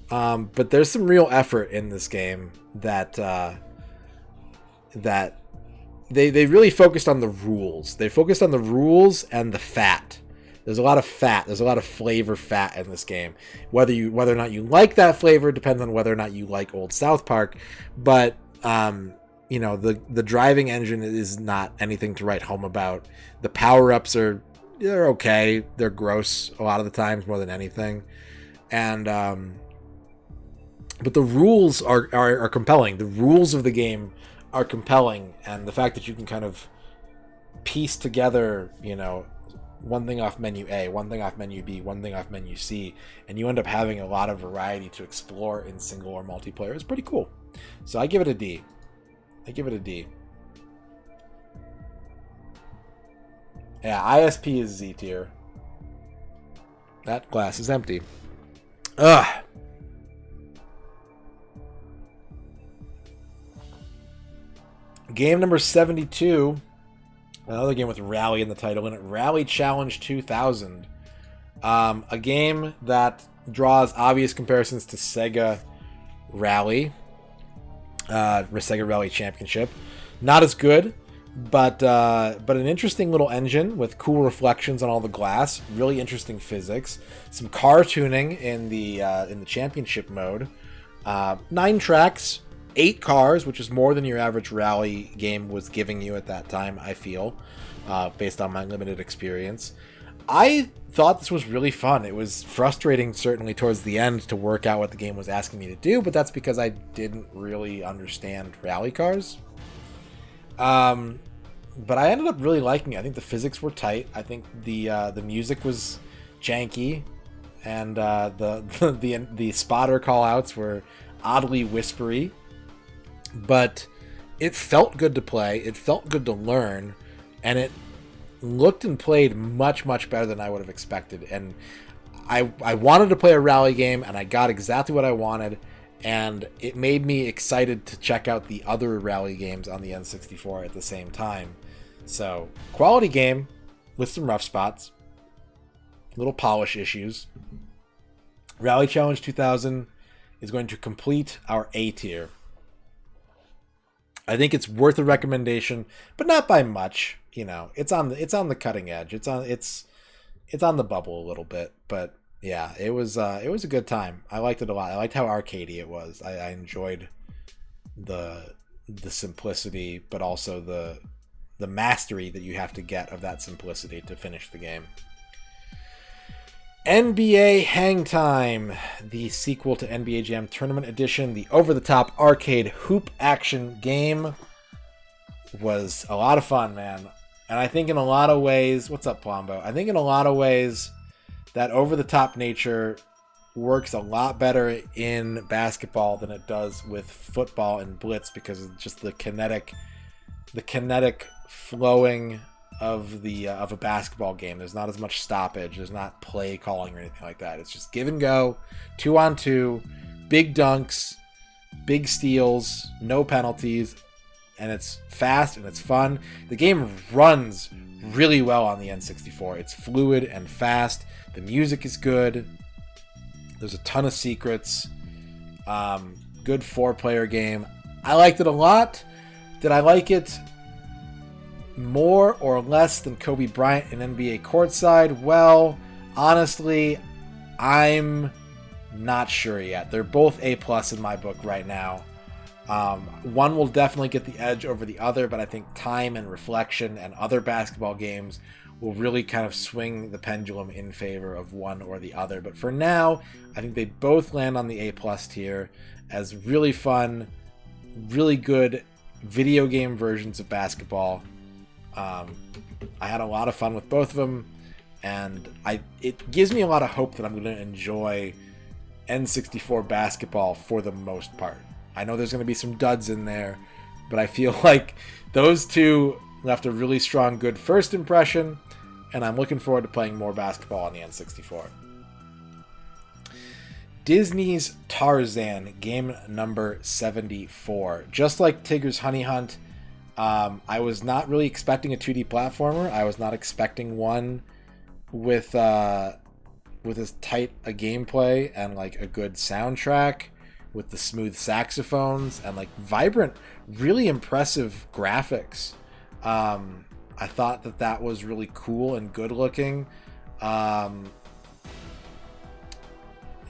but there's some real effort in this game that they really focused on the rules. They focused on the rules and the fat. There's a lot of fat. There's a lot of flavor fat in this game. Whether or not you like that flavor depends on whether or not you like old South Park. But the driving engine is not anything to write home about. The power-ups they're okay. They're gross a lot of the times, more than anything. And but the rules are compelling. The rules of the game are compelling, and the fact that you can kind of piece together, one thing off menu A, one thing off menu B, one thing off menu C, and you end up having a lot of variety to explore in single or multiplayer is pretty cool. So I give it a D. Yeah, ISP is Z tier. That glass is empty. Ugh. Game number 72. Another game with Rally in the title, and it Rally Challenge 2000. A game that draws obvious comparisons to Sega Rally. Sega Rally Championship. Not as good, but an interesting little engine with cool reflections on all the glass. Really interesting physics. Some car tuning in the championship mode. 9 tracks, 8 cars, which is more than your average rally game was giving you at that time, I feel, based on my limited experience. I thought this was really fun. It was frustrating, certainly, towards the end to work out what the game was asking me to do, but that's because I didn't really understand rally cars. But I ended up really liking it. I think the physics were tight. I think the music was janky, and the spotter callouts were oddly whispery. But it felt good to play. It felt good to learn, and it looked and played much, much better than I would have expected. And I wanted to play a rally game, and I got exactly what I wanted, and it made me excited to check out the other rally games on the N64 at the same time. So, quality game with some rough spots, little polish issues. Rally Challenge 2000 is going to complete our A tier. I think it's worth a recommendation, but not by much. You know, it's on the cutting edge. It's on the bubble a little bit, but yeah, it was a good time. I liked it a lot. I liked how arcadey it was. I enjoyed the simplicity, but also the mastery that you have to get of that simplicity to finish the game. NBA Hang Time, the sequel to NBA Jam Tournament Edition, the over-the-top arcade hoop action game, was a lot of fun, man. And I think in a lot of ways, what's up, Plombo? I think in a lot of ways, that over-the-top nature works a lot better in basketball than it does with football and blitz, because of just the kinetic flowing of a basketball game. There's not as much stoppage. There's not play calling or anything like that. It's just give and go, 2-on-2, big dunks, big steals, no penalties, and it's fast and it's fun. The game runs really well on the N64. It's fluid and fast. The music is good. There's a ton of secrets. Good 4-player game. I liked it a lot. Did I like it more or less than Kobe Bryant in NBA Courtside? Well, honestly, I'm not sure yet. They're both A+ in my book right now. One will definitely get the edge over the other, but I think time and reflection and other basketball games will really kind of swing the pendulum in favor of one or the other. But for now, I think they both land on the A+ tier as really fun, really good video game versions of basketball. I had a lot of fun with both of them, and it gives me a lot of hope that I'm going to enjoy N64 basketball for the most part. I know there's going to be some duds in there, but I feel like those two left a really strong, good first impression, and I'm looking forward to playing more basketball on the N64. Disney's Tarzan, game number 74. Just like Tigger's Honey Hunt, I was not really expecting a 2D platformer. I was not expecting one with as tight a gameplay and like a good soundtrack with the smooth saxophones and like vibrant, really impressive graphics. I thought that was really cool and good looking.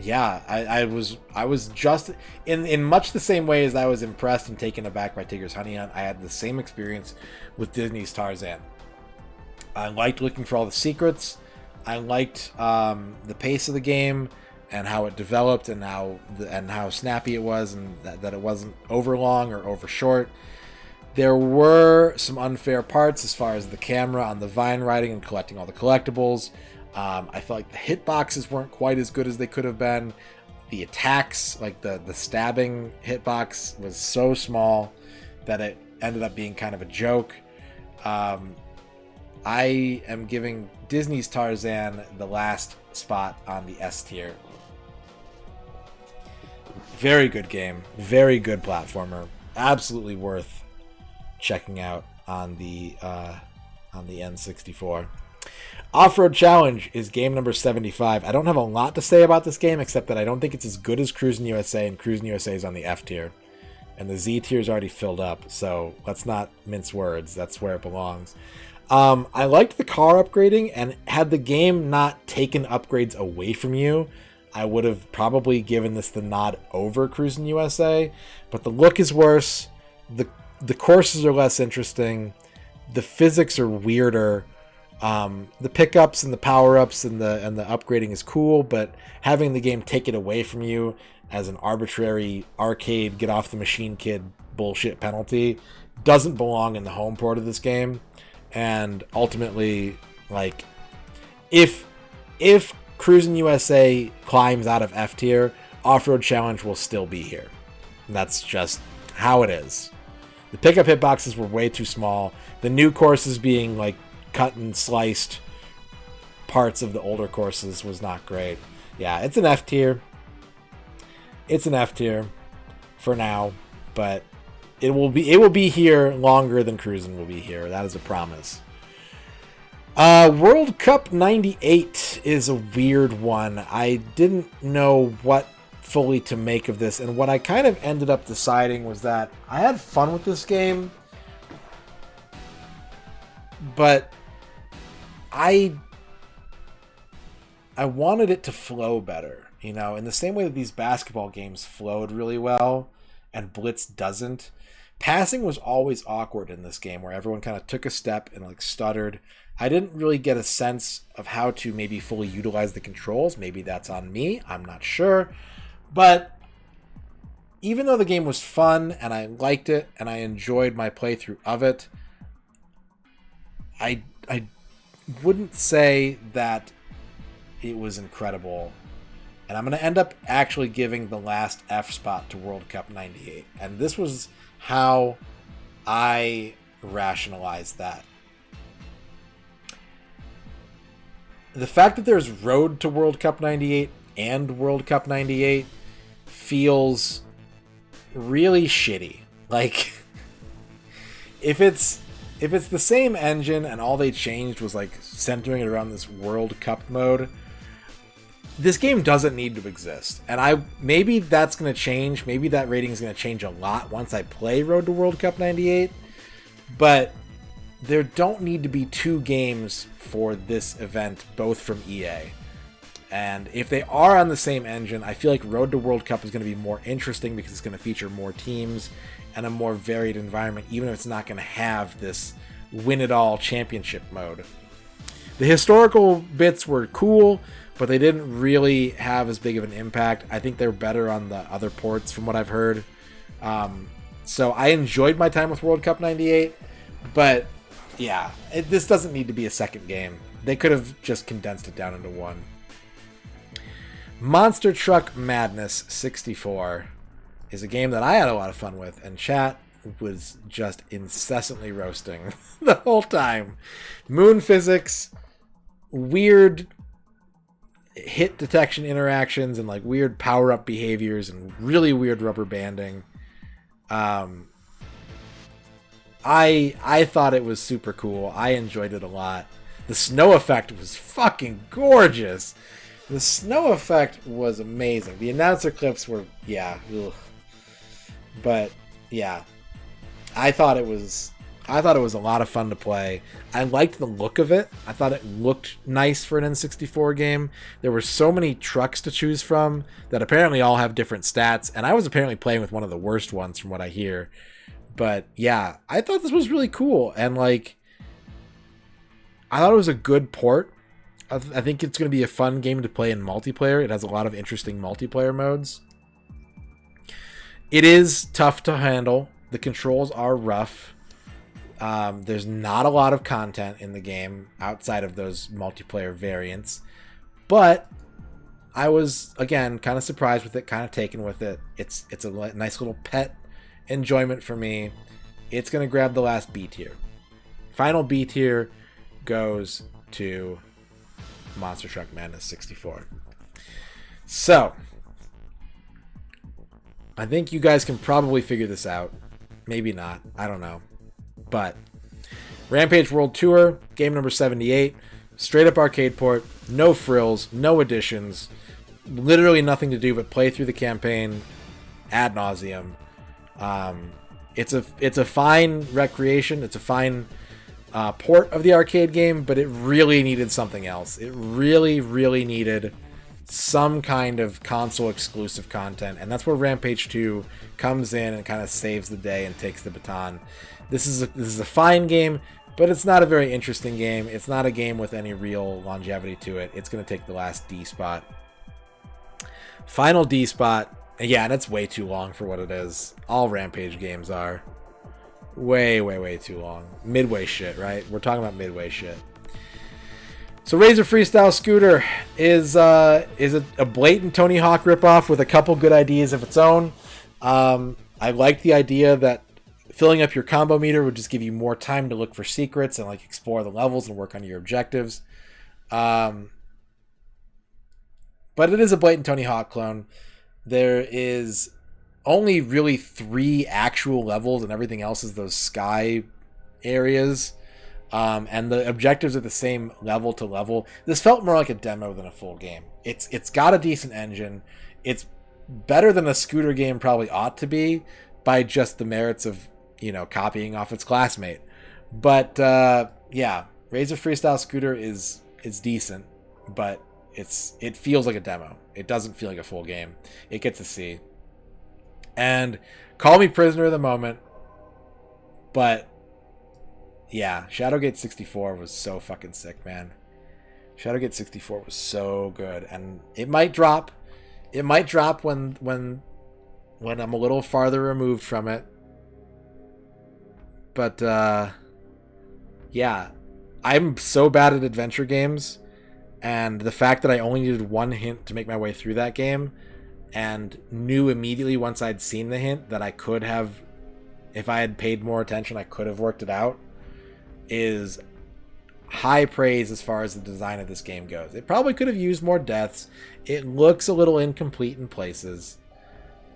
Yeah, I was just in much the same way as I was impressed and taken aback by Tigger's Honey Hunt. I had the same experience with Disney's Tarzan. I liked looking for all the secrets. I liked the pace of the game and how it developed and how snappy it was, and that it wasn't over long or over short. There were some unfair parts as far as the camera on the vine riding and collecting all the collectibles. I felt like the hitboxes weren't quite as good as they could have been. The attacks, like the stabbing hitbox, was so small that it ended up being kind of a joke. I am giving Disney's Tarzan the last spot on the S tier. Very good game. Very good platformer. Absolutely worth checking out on the N64. Off-Road Challenge is game number 75. I don't have a lot to say about this game, except that I don't think it's as good as Cruisin' USA, and Cruisin' USA is on the F tier. And the Z tier is already filled up, so let's not mince words. That's where it belongs. I liked the car upgrading, and had the game not taken upgrades away from you, I would have probably given this the nod over Cruisin' USA. But the look is worse. The courses are less interesting. The physics are weirder. The pickups and the power-ups and the upgrading is cool, but having the game take it away from you as an arbitrary arcade get off the machine kid bullshit penalty doesn't belong in the home port of this game. And ultimately, like, if Cruisin' USA climbs out of F tier, Off-Road Challenge will still be here. And that's just how it is. The pickup hitboxes were way too small. The new courses being like cut and sliced parts of the older courses was not great. Yeah, it's an F tier. It's an F tier for now, but it will be here longer than Cruisin' will be here. That is a promise. World Cup 98 is a weird one. I didn't know what fully to make of this, and what I kind of ended up deciding was that I had fun with this game, but I wanted it to flow better, you know, in the same way that these basketball games flowed really well and Blitz doesn't. Passing was always awkward in this game, where everyone kind of took a step and like stuttered. I didn't really get a sense of how to maybe fully utilize the controls. Maybe that's on me. I'm not sure. But even though the game was fun and I liked it and I enjoyed my playthrough of it, I wouldn't say that it was incredible. And I'm going to end up actually giving the last F spot to World Cup 98. And this was how I rationalized that. The fact that there's Road to World Cup 98 and World Cup 98 feels really shitty. Like, if it's the same engine and all they changed was like centering it around this World Cup mode, this game doesn't need to exist. And maybe that's going to change. Maybe that rating is going to change a lot once I play Road to World Cup 98. But there don't need to be two games for this event, both from EA. And if they are on the same engine, I feel like Road to World Cup is going to be more interesting because it's going to feature more teams and a more varied environment, even if it's not going to have this win-it-all championship mode. The historical bits were cool, but they didn't really have as big of an impact. I think they're better on the other ports from what I've heard. So I enjoyed my time with World Cup 98, but yeah, this doesn't need to be a second game. They could have just condensed it down into one. Monster Truck Madness 64 is a game that I had a lot of fun with, and chat was just incessantly roasting the whole time. Moon physics, weird hit detection interactions, and like weird power-up behaviors, and really weird rubber banding. I thought it was super cool. I enjoyed it a lot. The snow effect was fucking gorgeous. The snow effect was amazing. The announcer clips were, yeah. Ugh. But yeah, I thought it was a lot of fun to play. I liked the look of it. I thought it looked nice for an N64 game. There were so many trucks to choose from that apparently all have different stats, and I was apparently playing with one of the worst ones from what I hear. But yeah, I thought this was really cool, and like, I thought it was a good port. I think it's going to be a fun game to play in multiplayer. It has a lot of interesting multiplayer modes. It is tough to handle. The controls are rough. There's not a lot of content in the game outside of those multiplayer variants. But I was, again, kind of surprised with it, kind of taken with it. It's a nice little pet enjoyment for me. It's going to grab the last B tier. Final B tier goes to Monster Truck Madness 64. So, I think you guys can probably figure this out. Maybe not. I don't know. But Rampage World Tour, game number 78, straight up arcade port, no frills, no additions, literally nothing to do but play through the campaign ad nauseum. It's a fine recreation. It's a fine port of the arcade game, but it really needed something else. It really, really needed some kind of console exclusive content, and that's where Rampage 2 comes in and kind of saves the day and takes the baton. This is a fine game, but it's not a very interesting game. It's not a game with any real longevity to it. It's going to take the last D spot. Final D spot. Yeah, and it's way too long for what it is. All Rampage games are way, way, way too long. Midway shit, right? We're talking about midway shit. So Razor Freestyle Scooter is a blatant Tony Hawk ripoff with a couple good ideas of its own. I like the idea that Filling up your combo meter would just give you more time to look for secrets and like explore the levels and work on your objectives. But it is a blatant Tony Hawk clone. There is only really 3 actual levels, and everything else is those sky areas. And the objectives are the same level to level. This felt more like a demo than a full game. It's got a decent engine. It's better than a scooter game probably ought to be by just the merits of, copying off its classmate. But yeah, Razor Freestyle Scooter is decent, but it feels like a demo. It doesn't feel like a full game. It gets a C. And call me prisoner of the moment, but yeah, Shadowgate 64 was so fucking sick, man. Shadowgate 64 was so good, and it might drop. It might drop when I'm a little farther removed from it. But yeah, I'm so bad at adventure games, and the fact that I only needed one hint to make my way through that game, and knew immediately once I'd seen the hint that I could have, if I had paid more attention, I could have worked it out, is high praise as far as the design of this game goes. It probably could have used more deaths. It looks a little incomplete in places.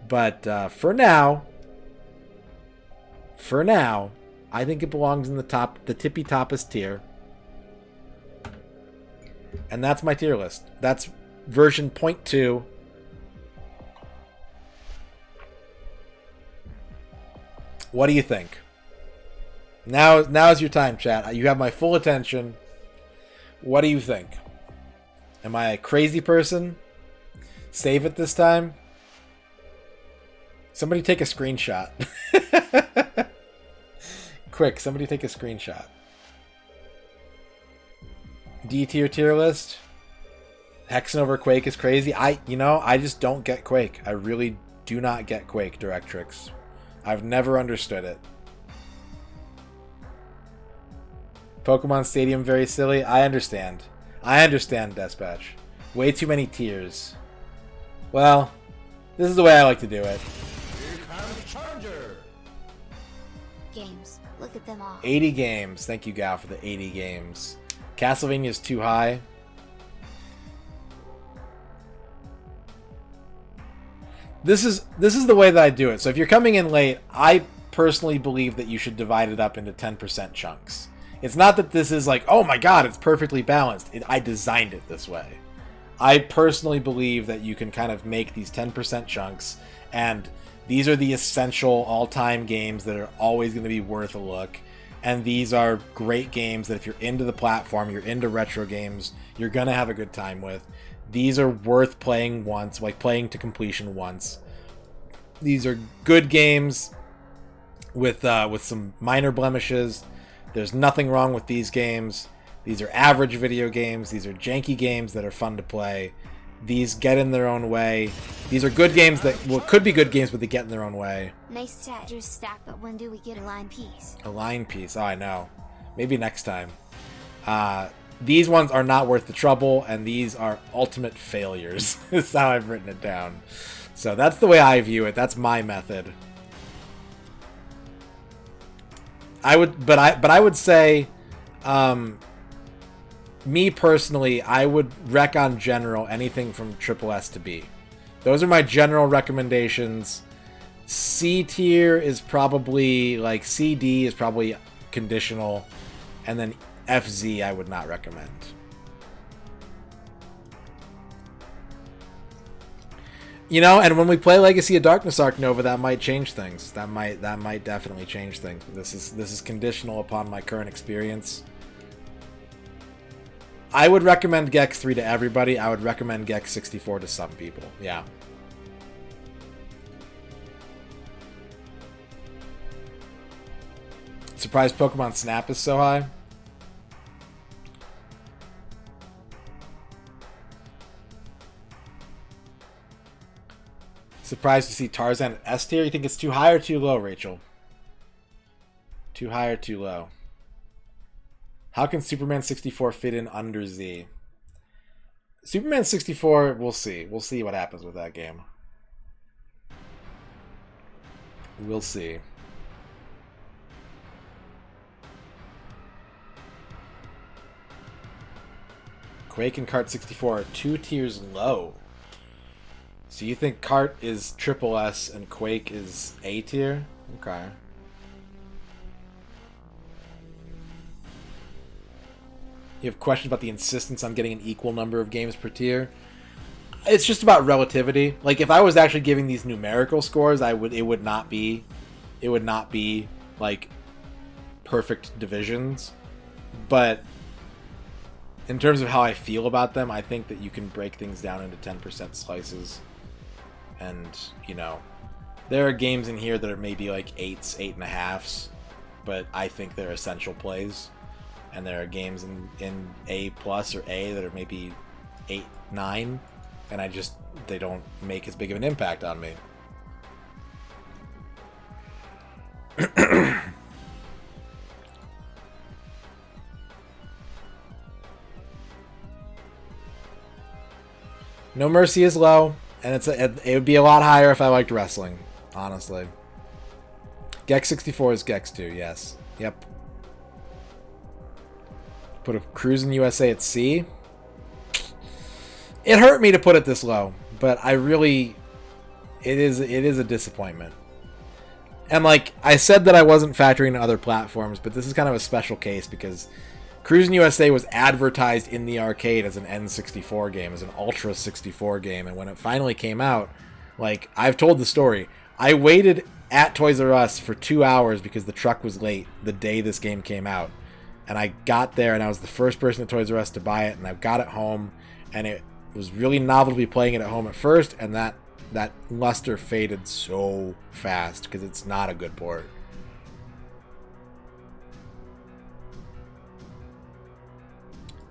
But for now, I think it belongs in the tippy toppest tier. And that's my tier list. That's version 0.2. What do you think? Now's your time, chat. You have my full attention. What do you think? Am I a crazy person? Save it this time? Somebody take a screenshot. Quick, somebody take a screenshot. D tier list. Hexen over Quake is crazy. I just don't get Quake. I really do not get Quake Directrix. I've never understood it. Pokemon Stadium very silly. I understand, Dispatch. Way too many tiers. Well, this is the way I like to do it. Games. Look at them all. 80 games. Thank you, Gal, for the 80 games. Castlevania is too high. This is the way that I do it. So if you're coming in late, I personally believe that you should divide it up into 10% chunks. It's not that this is like, oh my god, it's perfectly balanced. I designed it this way. I personally believe that you can kind of make these 10% chunks, and these are the essential all-time games that are always going to be worth a look. And these are great games that if you're into the platform, you're into retro games, you're going to have a good time with. These are worth playing once, like playing to completion once. These are good games with some minor blemishes. There's nothing wrong with these games. These are average video games. These are janky games that are fun to play. These get in their own way. These are good games that could be good games, but they get in their own way. Nice tattoos stack, but when do we get a line piece? A line piece. Oh, I know. Maybe next time. These ones are not worth the trouble, and these are ultimate failures. That's how I've written it down. So that's the way I view it. That's my method. I would say, me personally, I would rec on general anything from triple S to B. Those are my general recommendations. C tier is probably, like, CD is probably conditional, and then FZ I would not recommend. And when we play Legacy of Darkness Arc Nova, that might change things. That might definitely change things. This is conditional upon my current experience. I would recommend Gex 3 to everybody. I would recommend Gex 64 to some people. Yeah. Surprised Pokemon Snap is so high. Surprised to see Tarzan at S tier. You think it's too high or too low, Rachel? Too high or too low? How can Superman 64 fit in under Z? Superman 64, we'll see. We'll see what happens with that game. We'll see. Quake and Kart 64 are 2 tiers low. So you think Kart is triple S and Quake is A tier? Okay. You have questions about the insistence on getting an equal number of games per tier? It's just about relativity. Like, if I was actually giving these numerical scores, it would not be like perfect divisions. But in terms of how I feel about them, I think that you can break things down into 10% slices. And, you know, there are games in here that are maybe like 8s, 8.5s, but I think they're essential plays. And there are games in A plus or A that are maybe 8, 9, and they don't make as big of an impact on me. No Mercy is low, and it would be a lot higher if I liked wrestling, honestly. Gex 64 is Gex 2, yes. Yep. Put a Cruisin' USA at C. It hurt me to put it this low, but it is a disappointment. And like I said that I wasn't factoring in other platforms, but this is kind of a special case because Cruisin' USA was advertised in the arcade as an N64 game, as an Ultra 64 game, and when it finally came out, like I've told the story, I waited at Toys R Us for 2 hours because the truck was late the day this game came out. And I got there, and I was the first person at Toys R Us to buy it, and I got it home, and it was really novel to be playing it at home at first, and that luster faded so fast, because it's not a good port.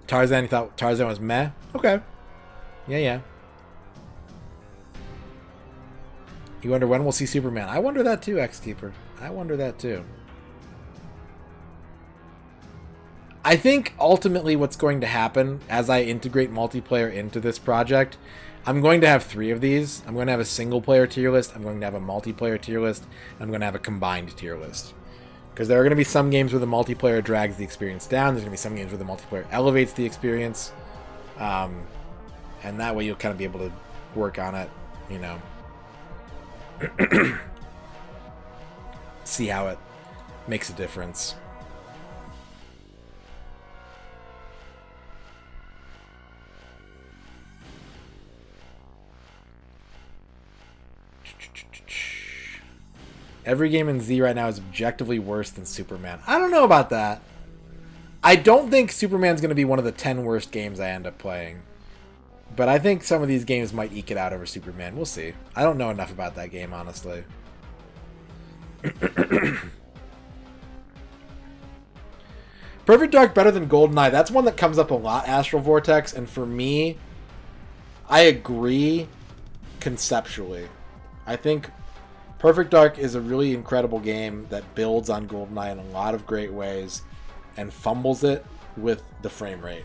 Tarzan, you thought Tarzan was meh? Okay. Yeah. You wonder when we'll see Superman. I wonder that too, X-Keeper. I wonder that too. I think ultimately what's going to happen as I integrate multiplayer into this project, I'm going to have 3 of these. I'm going to have a single player tier list, I'm going to have a multiplayer tier list, and I'm going to have a combined tier list. Because there are going to be some games where the multiplayer drags the experience down, there's going to be some games where the multiplayer elevates the experience, and that way you'll kind of be able to work on it, you know. See how it makes a difference. Every game in Z right now is objectively worse than Superman. I don't know about that. I don't think Superman's going to be one of the 10 worst games I end up playing. But I think some of these games might eke it out over Superman. We'll see. I don't know enough about that game, honestly. Perfect Dark better than GoldenEye. That's one that comes up a lot, Astral Vortex. And for me, I agree conceptually. I think Perfect Dark is a really incredible game that builds on GoldenEye in a lot of great ways and fumbles it with the frame rate.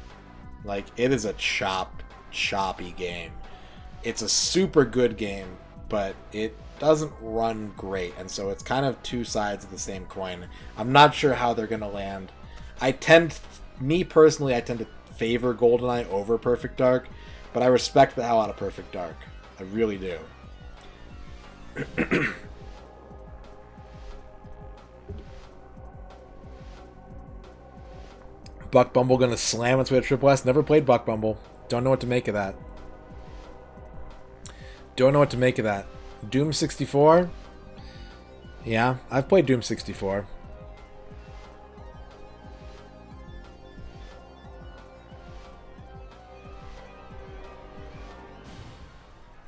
Like, it is a choppy game. It's a super good game, but it doesn't run great, and so it's kind of two sides of the same coin. I'm not sure how they're going to land. Me personally, I tend to favor GoldenEye over Perfect Dark, but I respect the hell out of Perfect Dark. I really do. Buck Bumble gonna slam its way to Triple S. Never played Buck Bumble. Don't know what to make of that. Doom 64? Yeah, I've played Doom 64.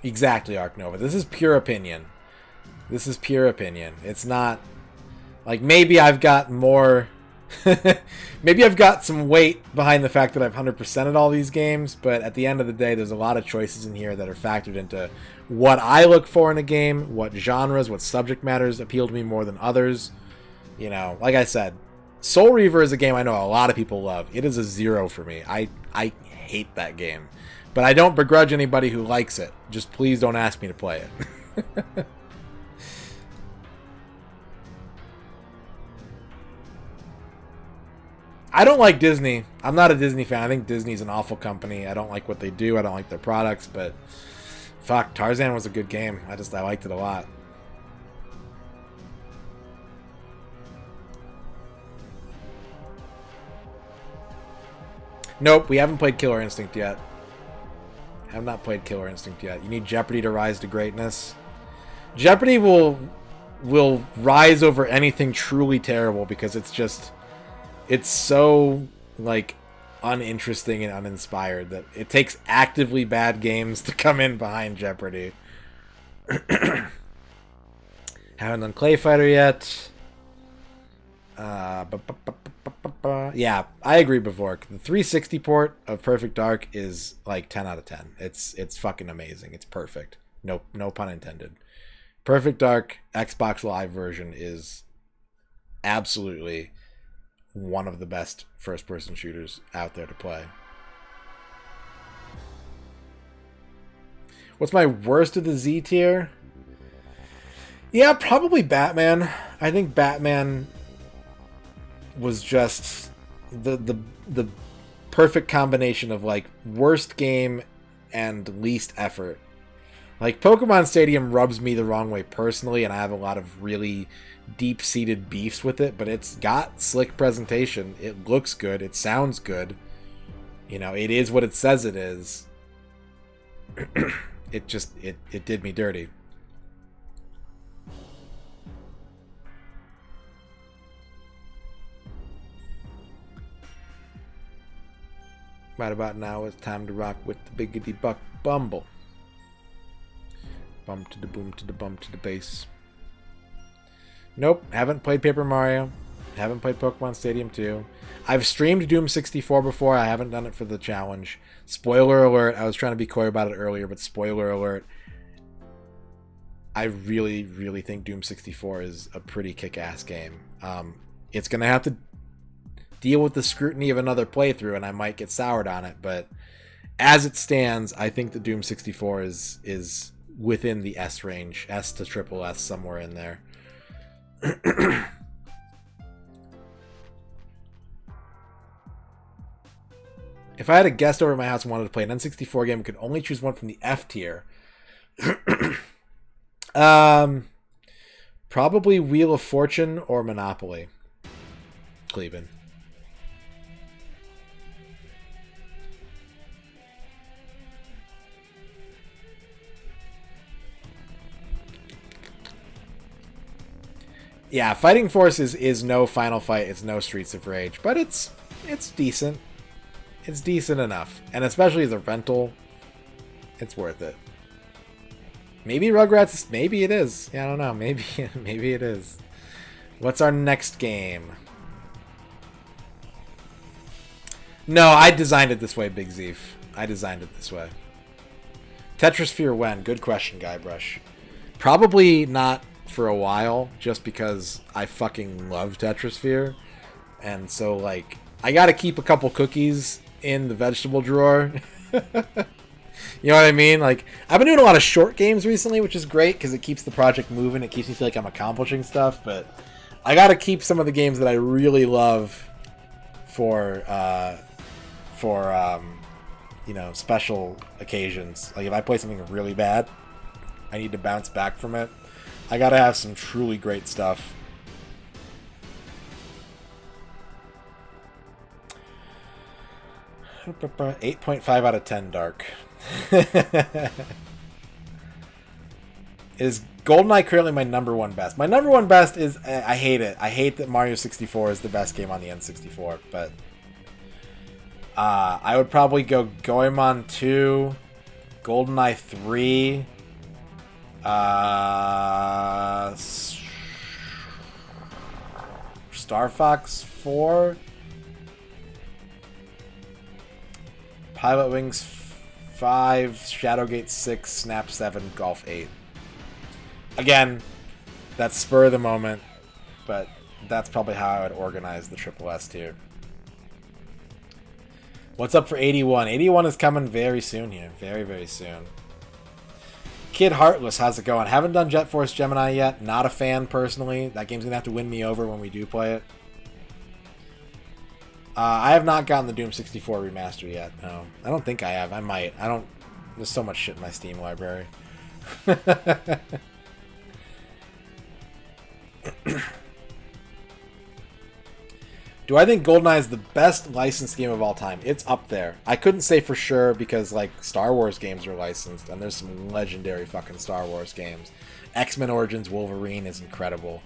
Exactly, Arc Nova. This is pure opinion. It's not... Like, maybe I've got more... maybe I've got some weight behind the fact that I've 100%ed all these games, but at the end of the day, there's a lot of choices in here that are factored into what I look for in a game, what genres, what subject matters appeal to me more than others. You know, like I said, Soul Reaver is a game I know a lot of people love. It is a 0 for me. I hate that game. But I don't begrudge anybody who likes it. Just please don't ask me to play it. I don't like Disney. I'm not a Disney fan. I think Disney's an awful company. I don't like what they do. I don't like their products, but fuck, Tarzan was a good game. I liked it a lot. Nope, we haven't played Killer Instinct yet. Have not played Killer Instinct yet. You need Jeopardy to rise to greatness. Jeopardy will rise over anything truly terrible because it's so like uninteresting and uninspired that it takes actively bad games to come in behind Jeopardy. Haven't done Clay Fighter yet. Yeah, I agree, Bevork. The 360 port of Perfect Dark is like 10 out of 10. It's fucking amazing. It's perfect. No pun intended. Perfect Dark Xbox Live version is absolutely one of the best first-person shooters out there to play. What's my worst of the Z tier? Yeah, probably Batman. I think Batman was just the perfect combination of like worst game and least effort. Like Pokemon Stadium rubs me the wrong way personally, and I have a lot of really deep-seated beefs with it, but it's got slick presentation. It looks good. It sounds good. You know, it is what it says it is. It did me dirty. Right about now, it's time to rock with the biggity buck bumble. Bump to the boom to the bump to the bass. Nope, haven't played Paper Mario. Haven't played Pokemon Stadium 2. I've streamed Doom 64 before. I haven't done it for the challenge. Spoiler alert. I was trying to be coy about it earlier, but spoiler alert. I really, really think Doom 64 is a pretty kick-ass game. It's going to have to deal with the scrutiny of another playthrough, and I might get soured on it, but as it stands, I think the Doom 64 is within the S range. S to triple S, somewhere in there. If I had a guest over at my house and wanted to play an N64 game, I could only choose one from the F tier. Probably Wheel of Fortune or Monopoly. Cleveland. Yeah, Fighting Force is no Final Fight. It's no Streets of Rage, but it's decent. It's decent enough, and especially as a rental, it's worth it. Maybe Rugrats. Maybe it is. Yeah, I don't know. Maybe it is. What's our next game? No, I designed it this way, Big Zeef. I designed it this way. Tetrasphere when? Good question, Guybrush. Probably not for a while, just because I fucking love Tetrasphere. And so, like, I gotta keep a couple cookies in the vegetable drawer. You know what I mean? Like, I've been doing a lot of short games recently, which is great, because it keeps the project moving. It keeps me feel like I'm accomplishing stuff, but I gotta keep some of the games that I really love for you know, special occasions. Like, if I play something really bad, I need to bounce back from it. I gotta have some truly great stuff. .8 out of 10 Dark. Is GoldenEye currently my number one best? My number one best is... I hate it. I hate that Mario 64 is the best game on the N64, but... I would probably go Goemon 2, GoldenEye 3... Star Fox 4, Pilot Wings 5, Shadowgate 6, Snap 7, Golf 8. Again, that's spur of the moment, but that's probably how I would organize the Triple S tier. What's up for 81? 81 is coming very soon here. Very, very soon. Kid Heartless, how's it going? Haven't done Jet Force Gemini yet. Not a fan, personally. That game's going to have to win me over when we do play it. I have not gotten the Doom 64 remaster yet. No, I don't think I have. I might. I don't. There's so much shit in my Steam library. Do I think GoldenEye is the best licensed game of all time? It's up there. I couldn't say for sure because like Star Wars games are licensed and there's some legendary fucking Star Wars games. X-Men Origins Wolverine is incredible.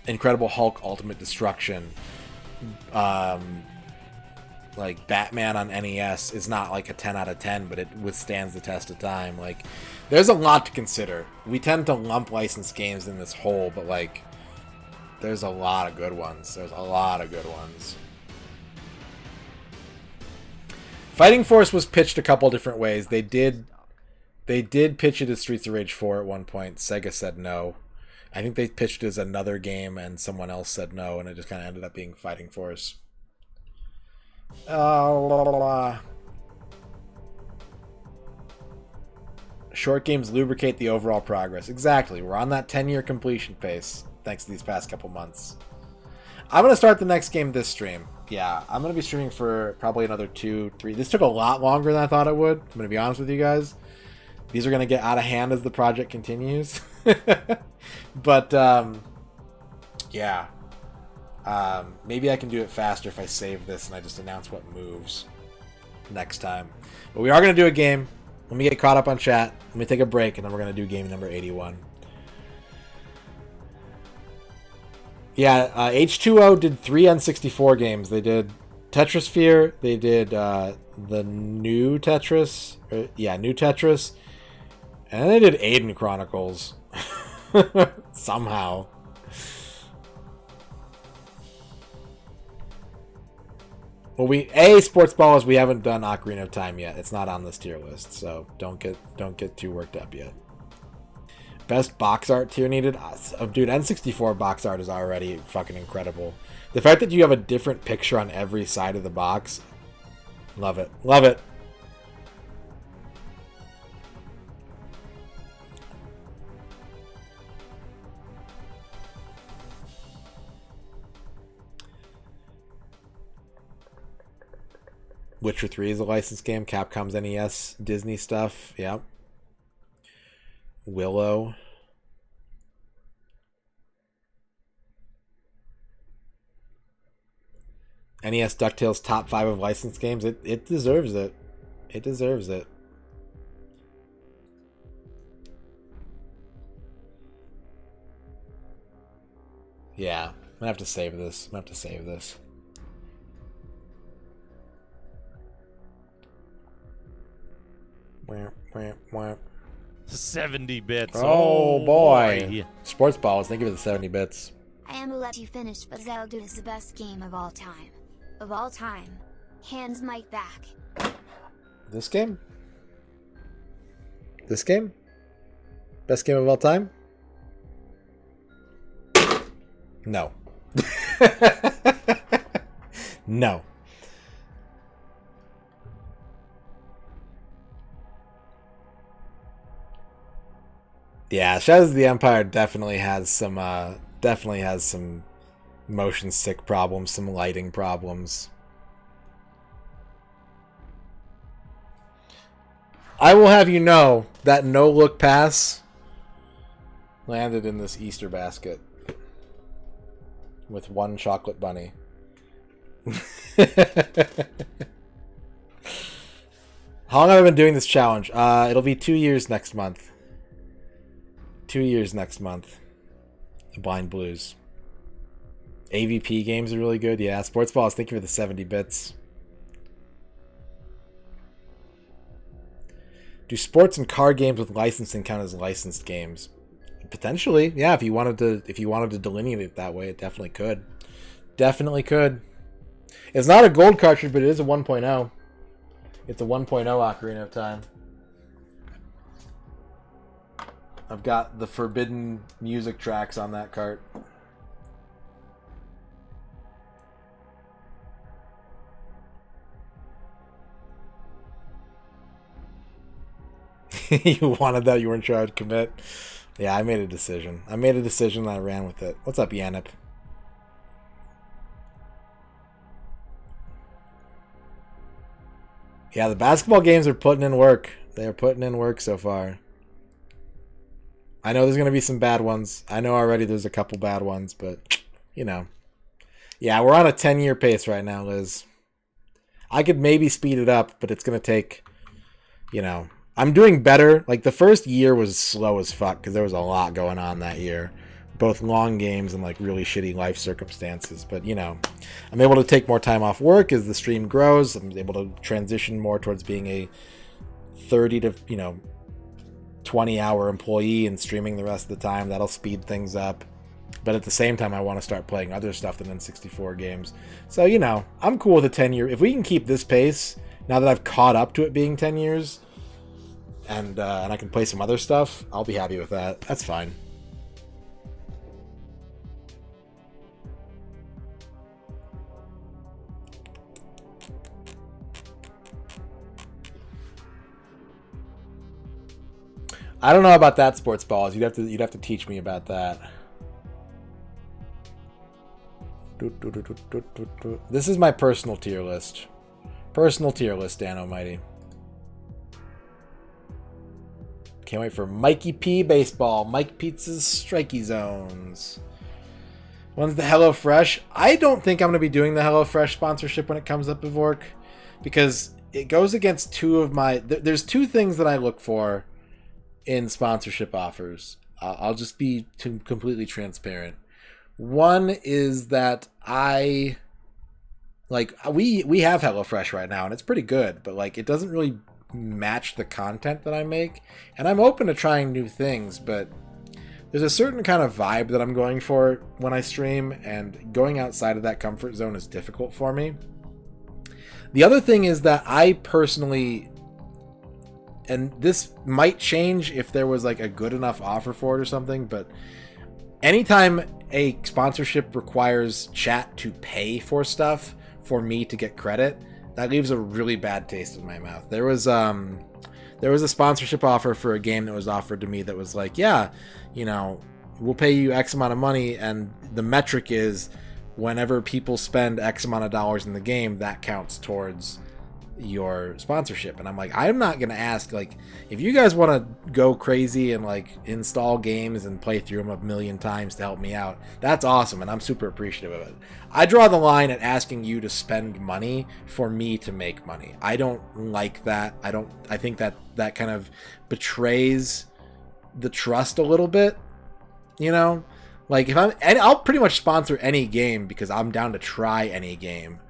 Incredible Hulk Ultimate Destruction. Like Batman on NES is not like a 10 out of 10, but it withstands the test of time. Like there's a lot to consider. We tend to lump licensed games in this hole, but like there's a lot of good ones. There's a lot of good ones. Fighting Force was pitched a couple different ways. They did pitch it as Streets of Rage 4 at one point. Sega said no. I think they pitched it as another game and someone else said no, and it just kind of ended up being Fighting Force. Short games lubricate the overall progress. Exactly. We're on that 10-year completion pace. Thanks to these past couple months. I'm going to start the next game this stream. Yeah, I'm going to be streaming for probably another 2, 3. This took a lot longer than I thought it would. I'm going to be honest with you guys. These are going to get out of hand as the project continues. But, yeah. Maybe I can do it faster if I save this and I just announce what moves next time. But we are going to do a game. Let me get caught up on chat. Let me take a break, and then we're going to do game number 81. Yeah, H2O did 3 N64 games. They did Tetrisphere. They did the new Tetris. New Tetris. And then they did Aiden Chronicles. Somehow. Well, Sports Ballers, we haven't done Ocarina of Time yet. It's not on this tier list, so don't get too worked up yet. Best box art tier needed? Dude, N64 box art is already fucking incredible. The fact that you have a different picture on every side of the box, love it. Love it. Witcher 3 is a licensed game. Capcom's NES, Disney stuff. Yep. Willow. NES DuckTales top 5 of licensed games. It deserves it. It deserves it. Yeah. I'm gonna have to save this. 70 bits. Oh boy. Sports Balls, thank you for the 70 bits. I am gonna let you finish, but Zelda is the best game of all time. Of all time. Hands mic back. This game? This game? Best game of all time? No. No. Yeah, Shadows of the Empire definitely has some motion sick problems, some lighting problems. I will have you know that no look pass landed in this Easter basket with one chocolate bunny. How long have I been doing this challenge? It'll be 2 years next month. 2 years next month. The Blind Blues. AVP games are really good. Yeah, Sports Balls, thank you for the 70 bits. Do sports and car games with licensing count as licensed games? Potentially, yeah. If you wanted to delineate it that way, it definitely could. Definitely could. It's not a gold cartridge, but it is a 1.0. It's a 1.0 Ocarina of Time. I've got the forbidden music tracks on that cart. You wanted that, you weren't sure I'd commit. Yeah, I made a decision. And I ran with it. What's up, Yanip? Yeah, the basketball games are putting in work. They are putting in work so far. I know there's going to be some bad ones. I know already there's a couple bad ones, but, you know. Yeah, we're on a 10-year pace right now, Liz. I could maybe speed it up, but it's going to take, you know. I'm doing better. Like, the first year was slow as fuck because there was a lot going on that year. Both long games and, like, really shitty life circumstances. But, you know, I'm able to take more time off work as the stream grows. I'm able to transition more towards being a 30 to, 20-hour employee and streaming the rest of the time. That'll speed things up. But at the same time, I want to start playing other stuff than N64 games. So, you know, I'm cool with a 10-year. If we can keep this pace, now that I've caught up to it being 10 years, and I can play some other stuff, I'll be happy with that. That's fine. I don't know about that, Sports Balls. You'd have to teach me about that. This is my personal tier list. Personal tier list, Dan Almighty. Can't wait for Mikey P Baseball. Mike Pizza's Strikey Zones. One's the HelloFresh. I don't think I'm going to be doing the HelloFresh sponsorship when it comes up, Evork, because it goes against two of my... There's two things that I look for in sponsorship offers. I'll just be completely transparent. One is that we have HelloFresh right now and it's pretty good, but like it doesn't really match the content that I make, and I'm open to trying new things, but there's a certain kind of vibe that I'm going for when I stream, and going outside of that comfort zone is difficult for me. The other thing is that I personally, and this might change if there was like a good enough offer for it or something, but anytime a sponsorship requires chat to pay for stuff for me to get credit, that leaves a really bad taste in my mouth. There was a sponsorship offer for a game that was offered to me that was like, yeah, we'll pay you X amount of money, and the metric is whenever people spend X amount of dollars in the game, that counts towards your sponsorship. And I'm like, I'm not gonna ask, like, if you guys want to go crazy and like install games and play through them a million times to help me out, that's awesome, and I'm super appreciative of it. I draw the line at asking you to spend money for me to make money. I don't like that. I think that kind of betrays the trust a little bit, like if I'll pretty much sponsor any game because I'm down to try any game.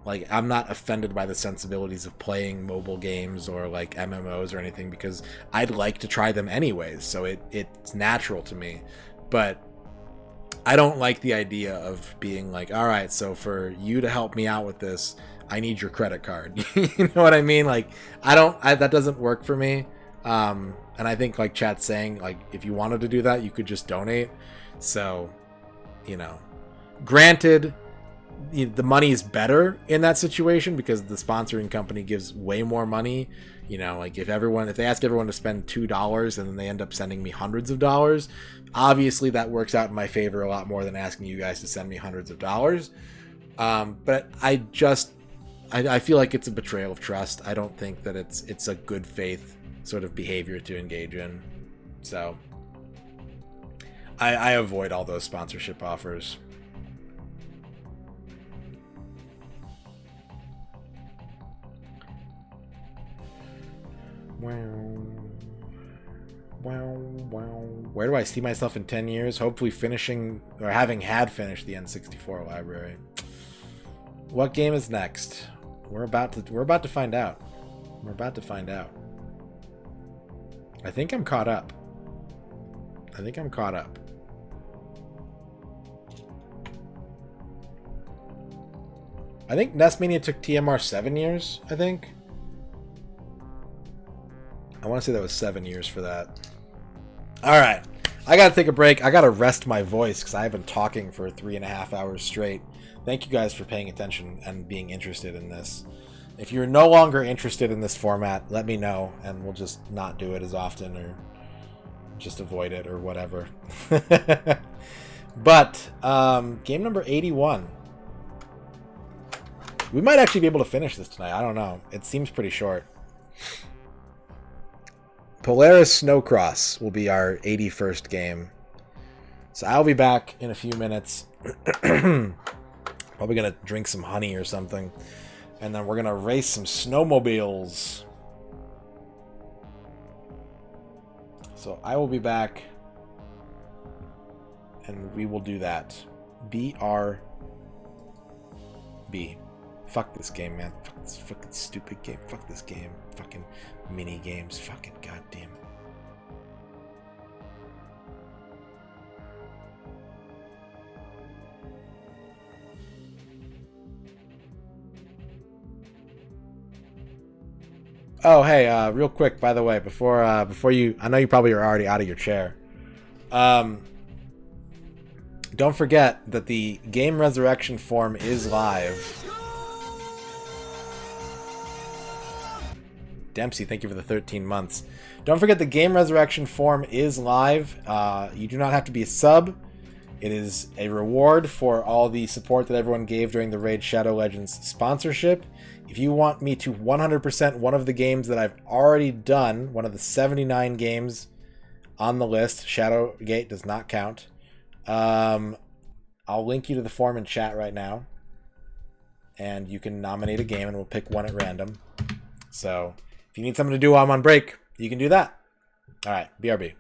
Like, I'm not offended by the sensibilities of playing mobile games or like MMOs or anything, because I'd like to try them anyways, so it's natural to me. But I don't like the idea of being like, all right, so for you to help me out with this, I need your credit card. You know what I mean? Like, that doesn't work for me. And I think, like chat's saying, like, if you wanted to do that, you could just donate. So, granted, the money is better in that situation because the sponsoring company gives way more money. Like if they ask everyone to spend $2 and then they end up sending me hundreds of dollars, obviously that works out in my favor a lot more than asking you guys to send me hundreds of dollars. But I feel like it's a betrayal of trust. I don't think that it's a good faith sort of behavior to engage in. So I avoid all those sponsorship offers. Where do I see myself in 10 years? Hopefully finishing, or having had finished, the N64 library. What game is next? We're about to find out. We're about to find out. I think I'm caught up. I think NES Mania took TMR 7 years, I think. I want to say that was 7 years for that. All right. I got to take a break. I got to rest my voice because I've been talking for 3.5 hours straight. Thank you guys for paying attention and being interested in this. If you're no longer interested in this format, let me know and we'll just not do it as often or just avoid it or whatever. But game number 81. We might actually be able to finish this tonight. I don't know. It seems pretty short. Polaris SnoCross will be our 81st game. So I'll be back in a few minutes. Probably going to drink some honey or something. And then we're going to race some snowmobiles. So I will be back. And we will do that. BRB. Fuck this game, man. Fuck this fucking stupid game. Fuck this game. Fucking mini games. Fucking goddamn. Oh, hey, real quick, by the way, before you, I know you probably are already out of your chair. Don't forget that the Game Resurrection form is live. Dempsey, thank you for the 13 months. Don't forget the Game Resurrection form is live. You do not have to be a sub. It is a reward for all the support that everyone gave during the Raid Shadow Legends sponsorship. If you want me to 100% one of the games that I've already done, one of the 79 games on the list, Shadowgate does not count. I'll link you to the form in chat right now. And you can nominate a game and we'll pick one at random. So if you need something to do while I'm on break, you can do that. Alright, BRB.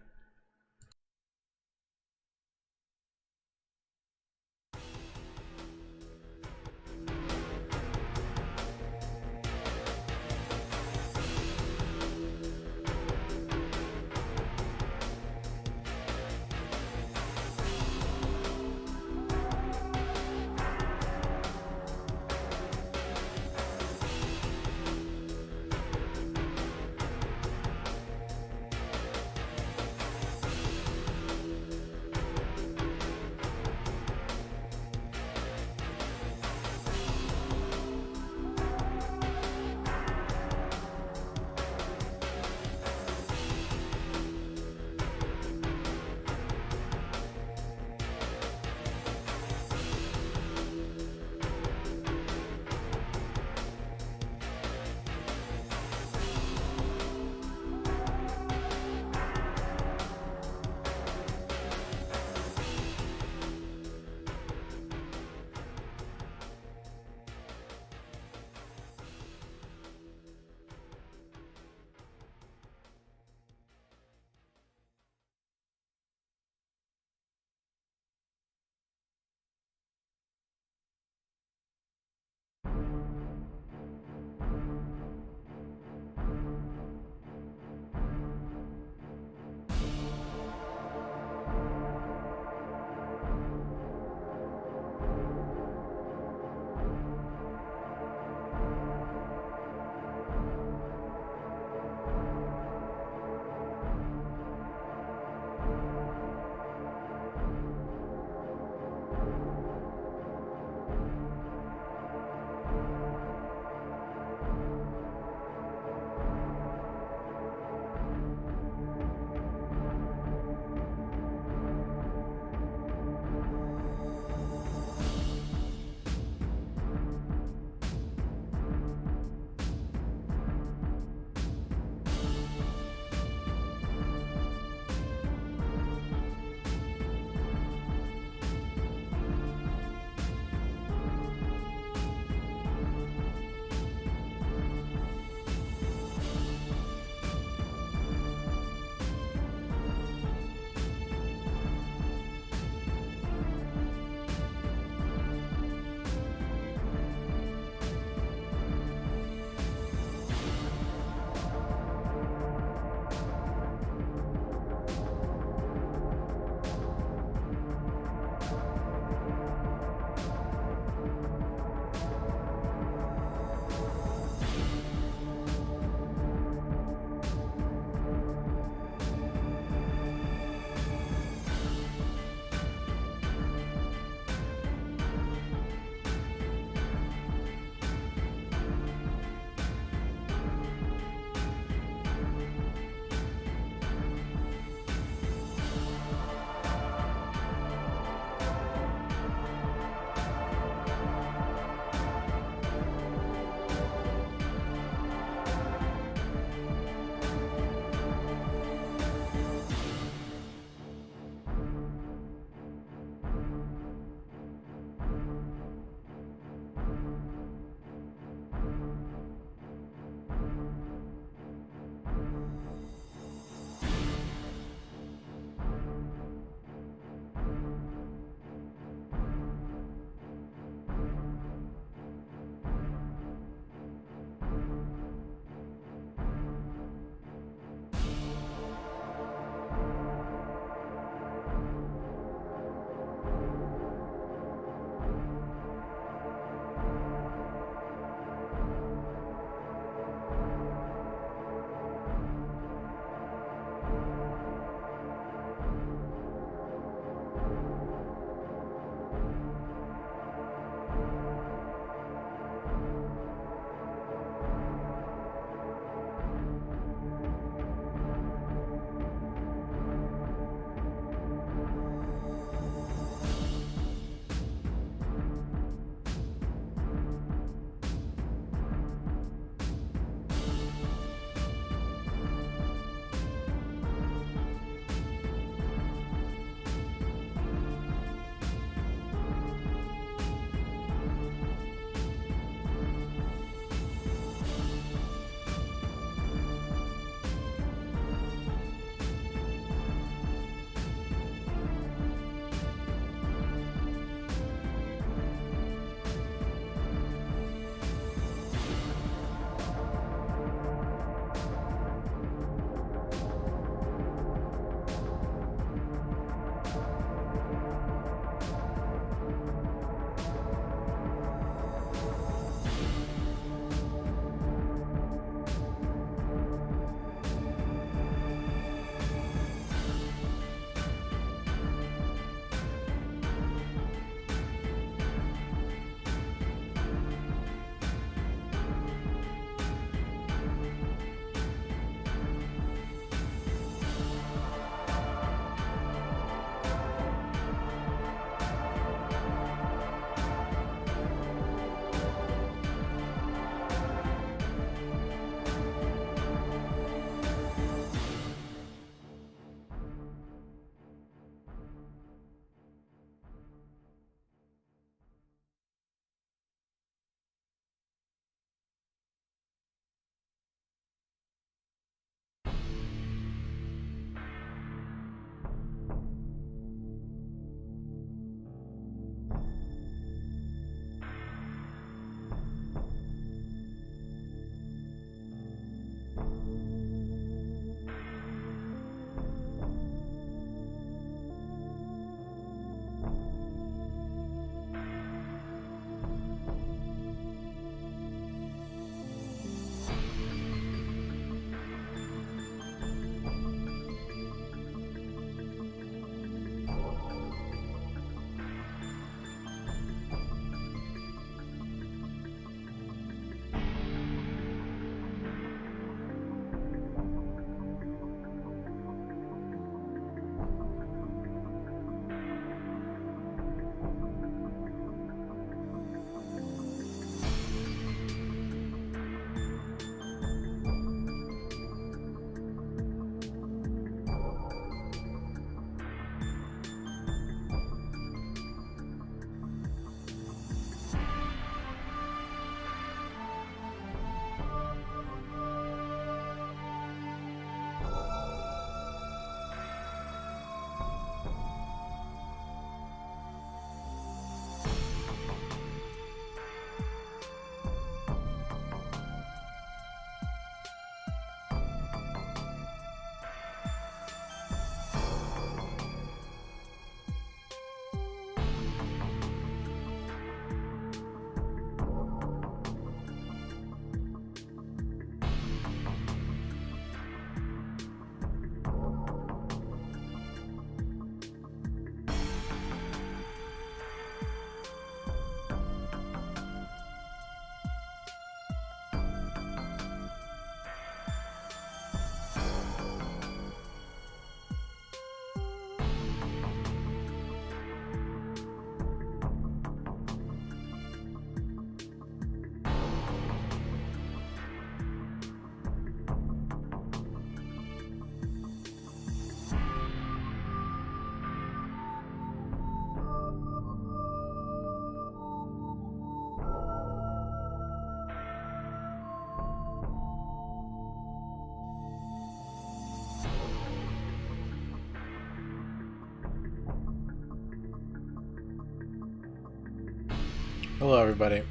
Hello, everybody.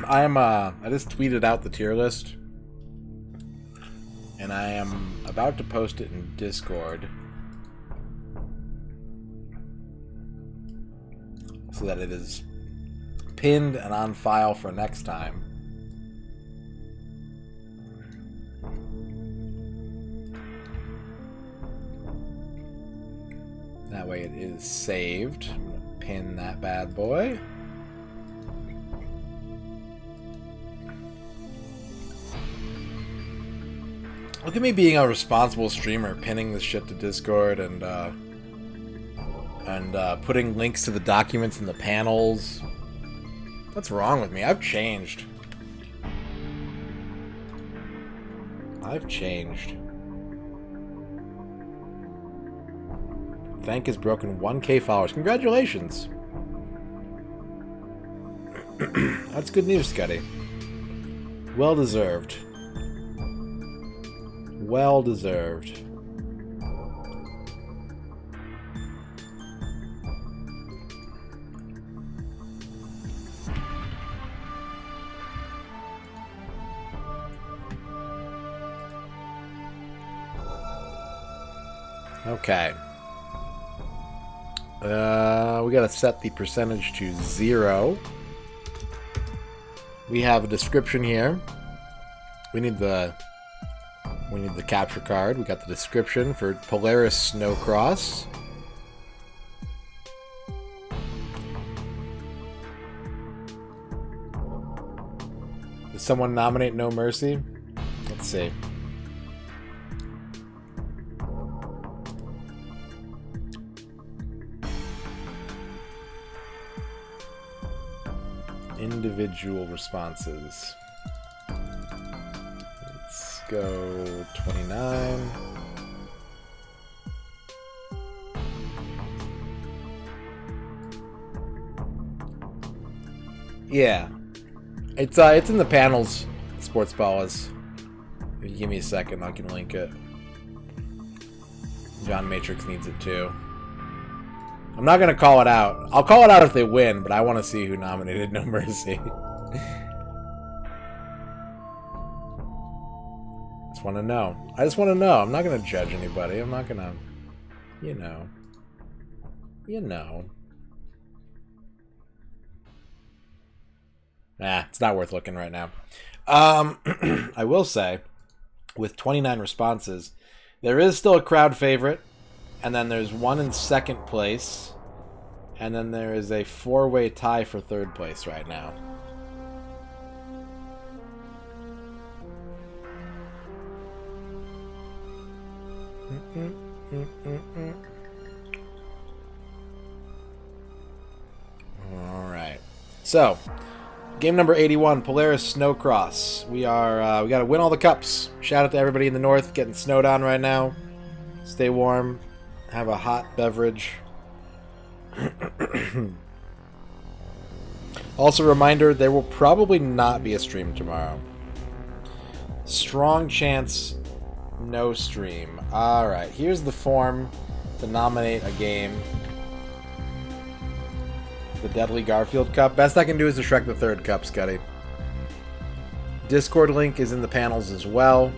I just tweeted out the tier list, and I am about to post it in Discord so that it is pinned and on file for next time. That way it is saved. I'm gonna pin that bad boy. Look at me being a responsible streamer, pinning this shit to Discord and putting links to the documents in the panels. What's wrong with me? I've changed. I've changed. Thank has broken 1K followers. Congratulations. That's good news, Scotty. Well deserved. Well deserved. Okay. We gotta set the percentage to 0. We have a description here. We need the capture card. We got the description for Polaris SnoCross. Did someone nominate No Mercy? Let's see. Individual responses. Let's go 29. Yeah. It's in the panels, Sports Ballas. If you give me a second, I can link it. John Matrix needs it too. I'm not gonna call it out. I'll call it out if they win, but I want to see who nominated No Mercy. Just want to know. I just want to know. I'm not gonna judge anybody. I'm not gonna, you know. Nah, it's not worth looking right now. I will say, with 29 responses, there is still a crowd favorite. And then there's one in second place. And then there is a 4-way tie for third place right now. Alright. So, game number 81, Polaris SnoCross. We gotta win all the cups. Shout out to everybody in the north getting snowed on right now. Stay warm. Have a hot beverage. Also, reminder, there will probably not be a stream tomorrow. Strong chance, no stream. Alright, here's the form to nominate a game. The Deadly Garfield Cup. Best I can do is the Shrek the Third Cup, Scotty. Discord link is in the panels as well.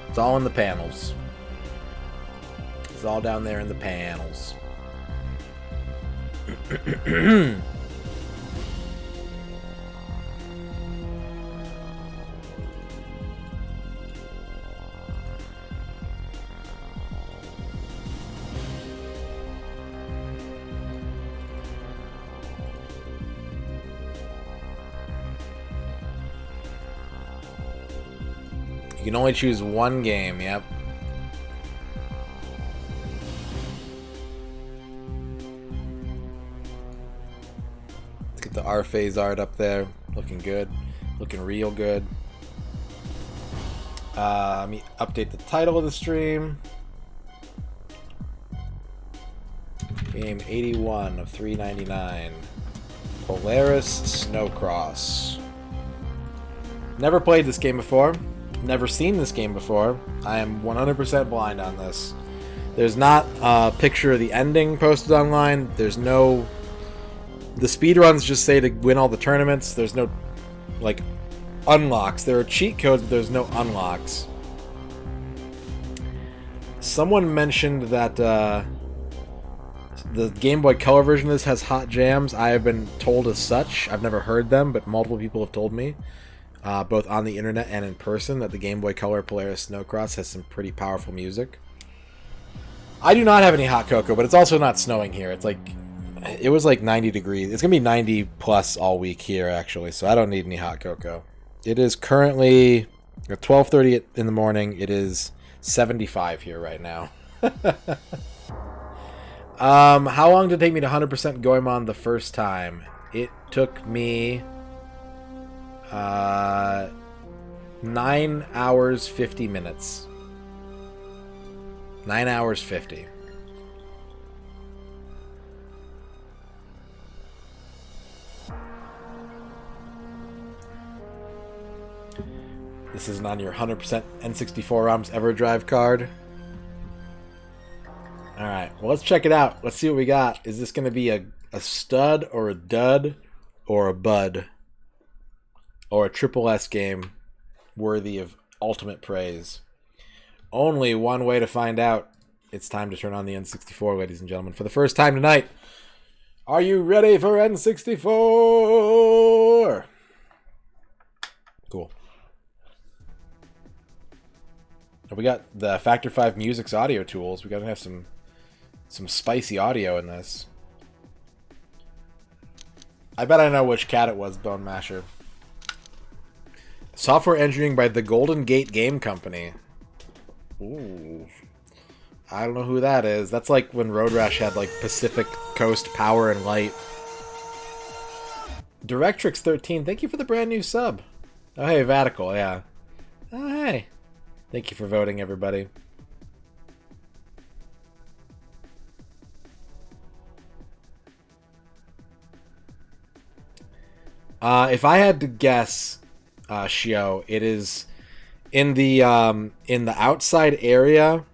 It's all in the panels. It's all down there in the panels. You can only choose one game, yep. The R-Phase art up there, looking good, looking real good. Let me update the title of the stream. Game 81 of 399. Polaris SnoCross. Never played this game before. Never seen this game before. I am 100% blind on this. There's not a picture of the ending posted online. There's no The speedruns just say to win all the tournaments. There's no, like, unlocks. There are cheat codes, but there's no unlocks. Someone mentioned that the Game Boy Color version of this has hot jams. I have been told as such. I've never heard them, but multiple people have told me, both on the internet and in person, that the Game Boy Color Polaris SnoCross has some pretty powerful music. I do not have any hot cocoa, but it's also not snowing here. It's like, it was like 90 degrees. It's going to be 90 plus all week here, actually, so I don't need any hot cocoa. It is currently at 12:30 in the morning. It is 75 here right now. How long did it take me to 100% Goemon the first time? It took me 9 hours 50 minutes. 9 hours 50. This isn't on your 100% N64 ROMs EverDrive card. Alright, well, let's check it out. Let's see what we got. Is this going to be a stud or a dud or a bud? Or a triple S game worthy of ultimate praise? Only one way to find out. It's time to turn on the N64, ladies and gentlemen. For the first time tonight, are you ready for N64? Cool. We got the Factor 5 Music's audio tools. We gotta have some spicy audio in this. I bet I know which cat it was, Bone Masher. Software engineering by the Golden Gate Game Company. Ooh. I don't know who that is. That's like when Road Rash had like Pacific Coast Power and Light. Directrix13, thank you for the brand new sub. Oh hey, Vatical, yeah. Oh hey. Thank you for voting, everybody. If I had to guess, Shio, it is in the outside area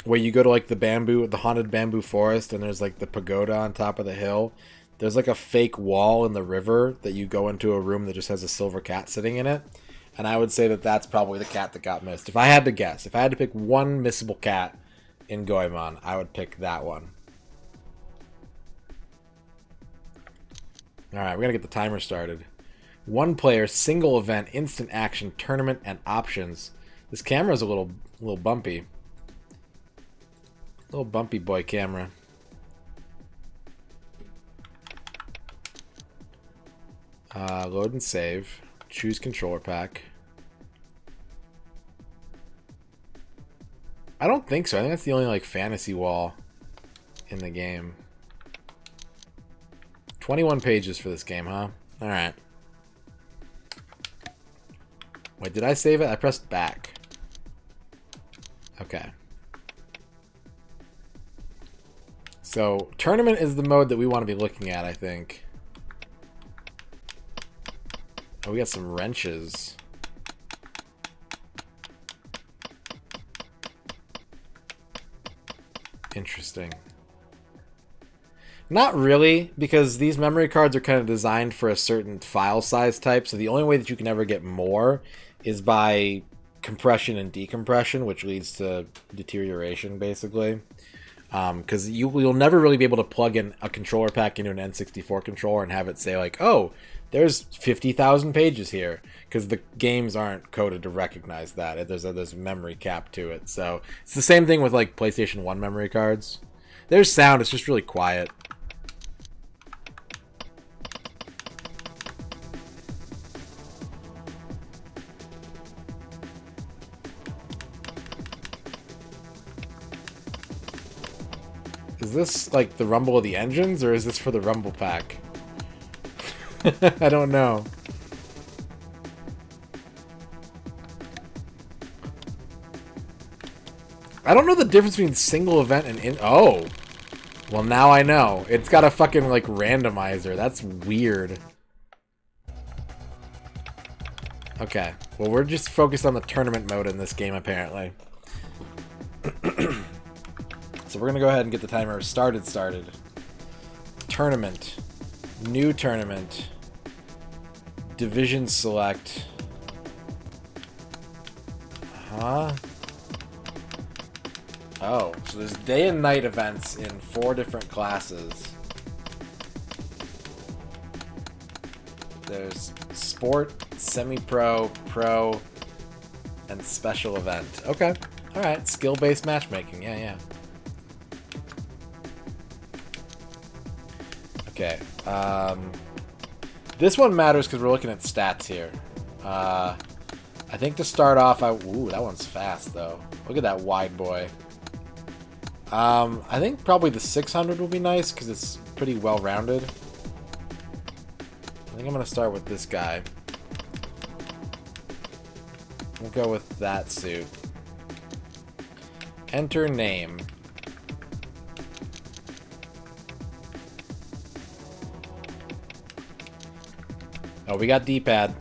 where you go to like the haunted bamboo forest, and there's like the pagoda on top of the hill. There's like a fake wall in the river that you go into a room that just has a silver cat sitting in it. And I would say that that's probably the cat that got missed. If I had to guess, if I had to pick one missable cat in Goemon, I would pick that one. Alright, we're going to get the timer started. One player, single event, instant action, tournament, and options. This camera's a little bumpy. Little bumpy boy camera. Load and save. Choose controller pack. I don't think so. I think that's the only like fantasy wall in the game. 21 pages for this game, huh? Alright. Wait, did I save it? I pressed back. Okay. So, tournament is the mode that we want to be looking at, I think. Oh, we got some wrenches. Interesting. Not really, because these memory cards are kind of designed for a certain file size type, so the only way that you can ever get more is by compression and decompression, which leads to deterioration, basically. Because you'll never really be able to plug in a controller pack into an N64 controller and have it say like, oh, there's 50,000 pages here, because the games aren't coded to recognize that. There's a memory cap to it. So it's the same thing with like PlayStation 1 memory cards. There's sound, it's just really quiet. Is this like the rumble of the engines, or is this for the rumble pack? I don't know. I don't know the difference between single event and oh. Well, now I know. It's got a fucking like randomizer. That's weird. Okay. Well, we're just focused on the tournament mode in this game, apparently. So we're gonna go ahead and get the timer started. Tournament. New tournament. Division select. Huh? Oh, so there's day and night events in 4 different classes. There's sport, semi-pro, pro, and special event. Okay. Alright, skill-based matchmaking. Yeah. Okay. This one matters because we're looking at stats here. I think to start off, ooh, that one's fast, though. Look at that wide boy. I think probably the 600 will be nice because it's pretty well-rounded. I think I'm going to start with this guy. We'll go with that suit. Enter name. Oh, we got D-pad.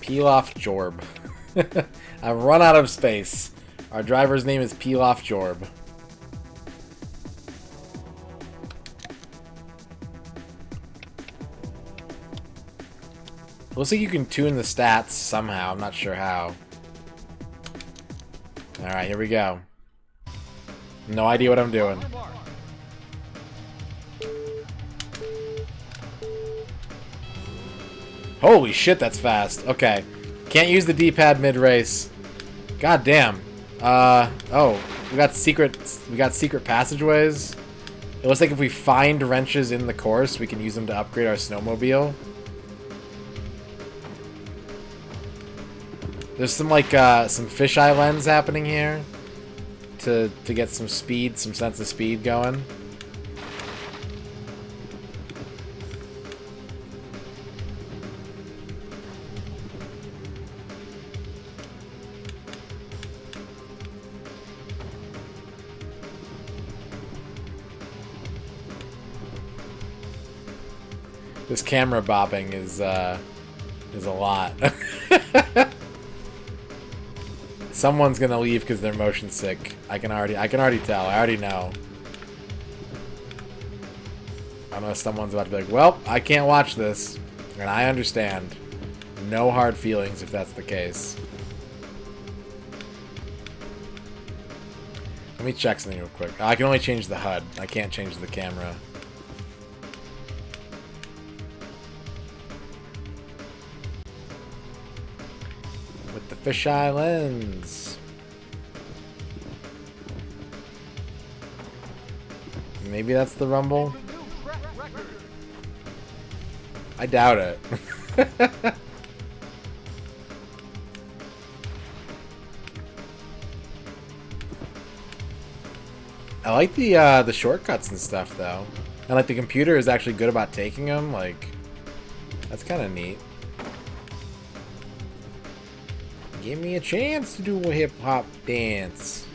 Peel off Jorb. I've run out of space. Our driver's name is Peel off Jorb. Looks like you can tune the stats somehow. I'm not sure how. Alright, here we go. No idea what I'm doing. Holy shit, that's fast. Okay. Can't use the D-pad mid-race. God damn. Oh. We got secret passageways. It looks like if we find wrenches in the course, we can use them to upgrade our snowmobile. There's some some fisheye lens happening here to get some speed, some sense of speed going. This camera bobbing is a lot. Someone's gonna leave because they're motion sick. I can already tell. I already know. I know someone's about to be like, well, I can't watch this. And I understand. No hard feelings if that's the case. Let me check something real quick. I can only change the HUD. I can't change the camera. With the fisheye lens. Maybe that's the rumble. I doubt it. I like the shortcuts and stuff though, and like the computer is actually good about taking them. Like, that's kind of neat. Give me a chance to do a hip hop dance.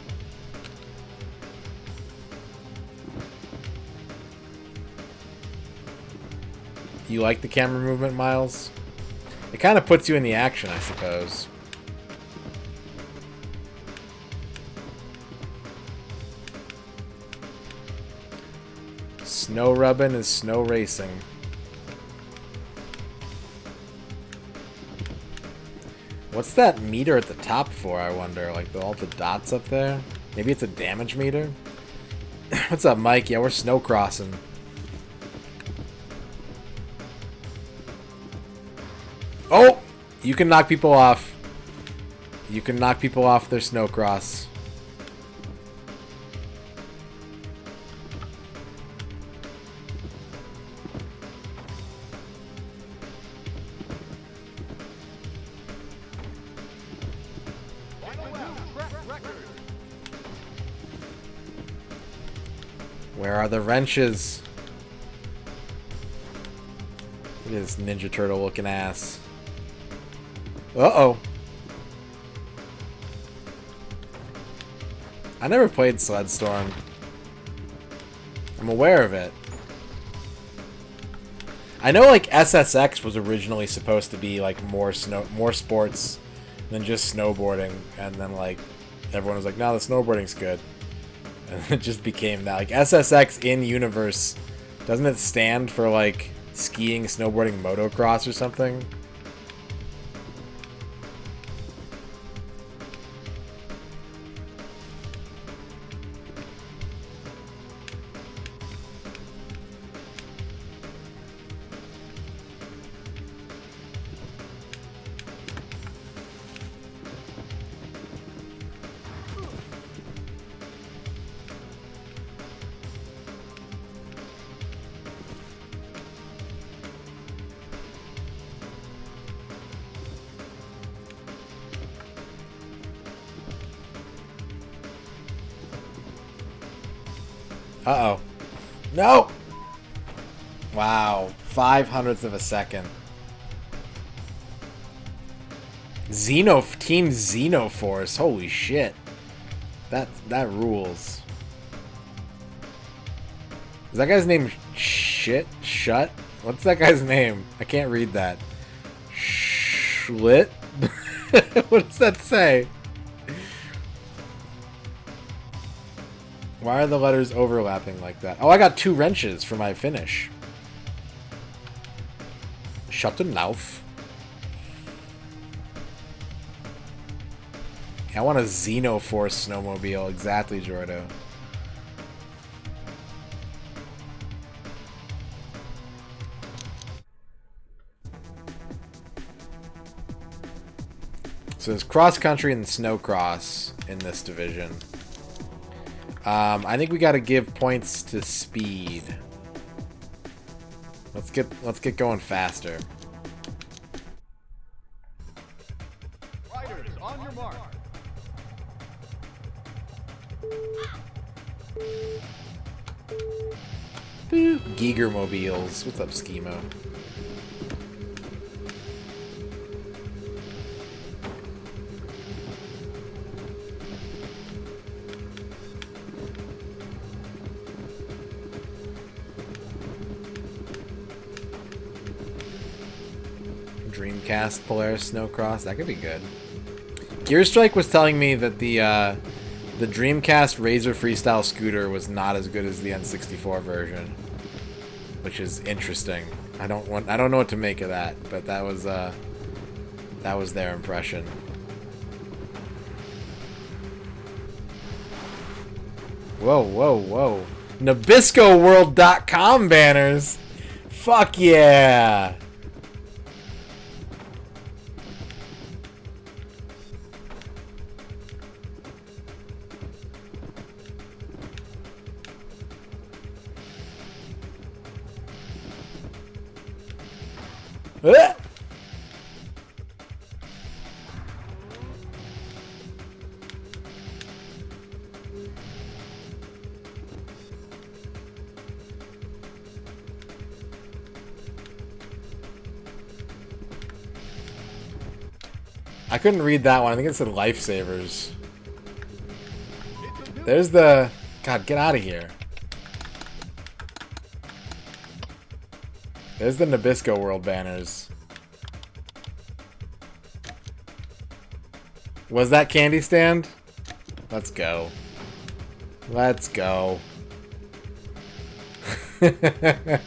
You like the camera movement, Miles? It kind of puts you in the action, I suppose. Snow rubbing is snow racing. What's that meter at the top for, I wonder? Like all the dots up there? Maybe it's a damage meter? What's up, Mike? Yeah, we're snow crossing. Oh! You can knock people off. You can knock people off their snow cross. Where are the wrenches? Look at this Ninja Turtle looking ass. Uh-oh. I never played Sled Storm. I'm aware of it. I know like SSX was originally supposed to be like more sports than just snowboarding, and then like everyone was like, no, the snowboarding's good. And it just became that. Like SSX in universe, doesn't it stand for like skiing, snowboarding, motocross or something? Uh-oh. No! Wow. 0.05 of a second. Team Xenoforce. Holy shit. That rules. Is that guy's name Shut? What's that guy's name? I can't read that. Schlit? What does that say? Why are the letters overlapping like that? Oh, I got 2 wrenches for my finish. Shut the mouth. I want a Xenoforce snowmobile. Exactly, Jordo. So there's cross country and SnoCross in this division. I think we got to give points to speed. Let's get going faster. Riders, on your mark. Giger mobiles. What's up, Schemo? Dreamcast Polaris SnoCross. That could be good. Gear Strike was telling me that the Dreamcast Razor Freestyle scooter was not as good as the N64 version, which is interesting. I don't know what to make of that, but that was their impression. Whoa, whoa, whoa. NabiscoWorld.com banners. Fuck yeah. I couldn't read that one. I think it said lifesavers. There's the... God, get out of here. There's the Nabisco World banners. Was that candy stand? Let's go. Let's go. I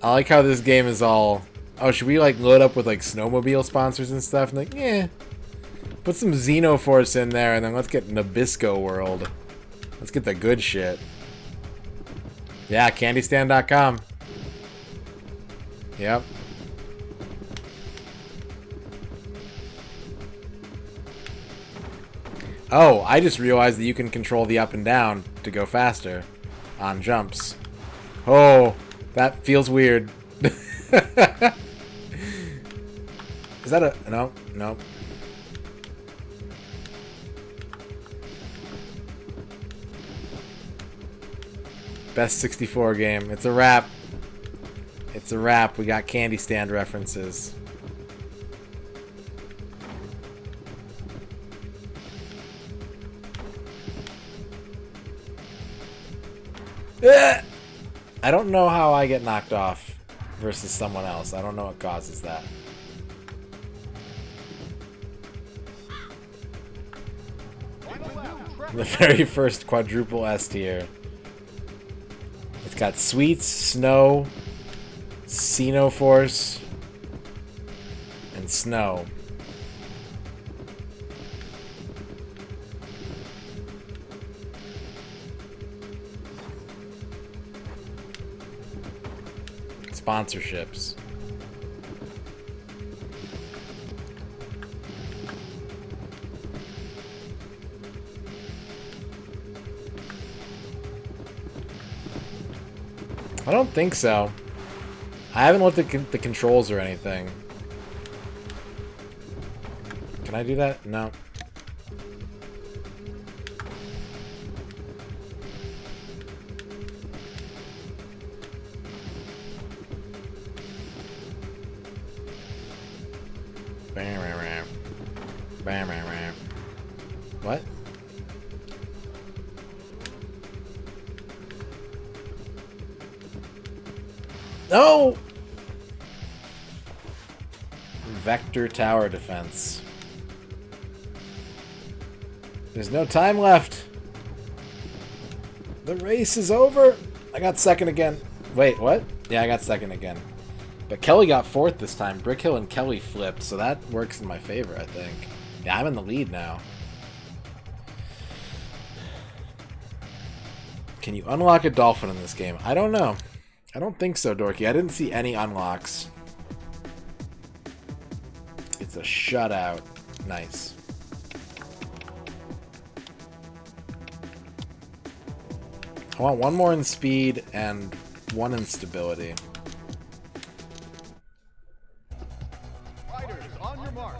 like how this game is all... Oh, should we like load up with like snowmobile sponsors and stuff? And like, yeah. Put some Xenoforce in there and then let's get Nabisco World. Let's get the good shit. Yeah, candystand.com. Yep. Oh, I just realized that you can control the up and down to go faster on jumps. Oh, that feels weird. Is that a... No, no. Best 64 game. It's a wrap. It's a wrap. We got candy stand references. I don't know how I get knocked off versus someone else. I don't know what causes that. The very first quadruple S tier. It's got Sweets, Snow, Xenoforce, and Snow. Sponsorships. I don't think so. I haven't looked at the controls or anything. Can I do that? No. What? No! Vector tower defense. There's no time left. The race is over. I got second again. Wait, what? Yeah, I got second again. But Kelly got fourth this time. Brickhill and Kelly flipped, so that works in my favor, I think. Yeah, I'm in the lead now. Can you unlock a dolphin in this game? I don't know. I don't think so, Dorky. I didn't see any unlocks. It's a shutout. Nice. I want one more in speed and one in stability. Riders, on your mark.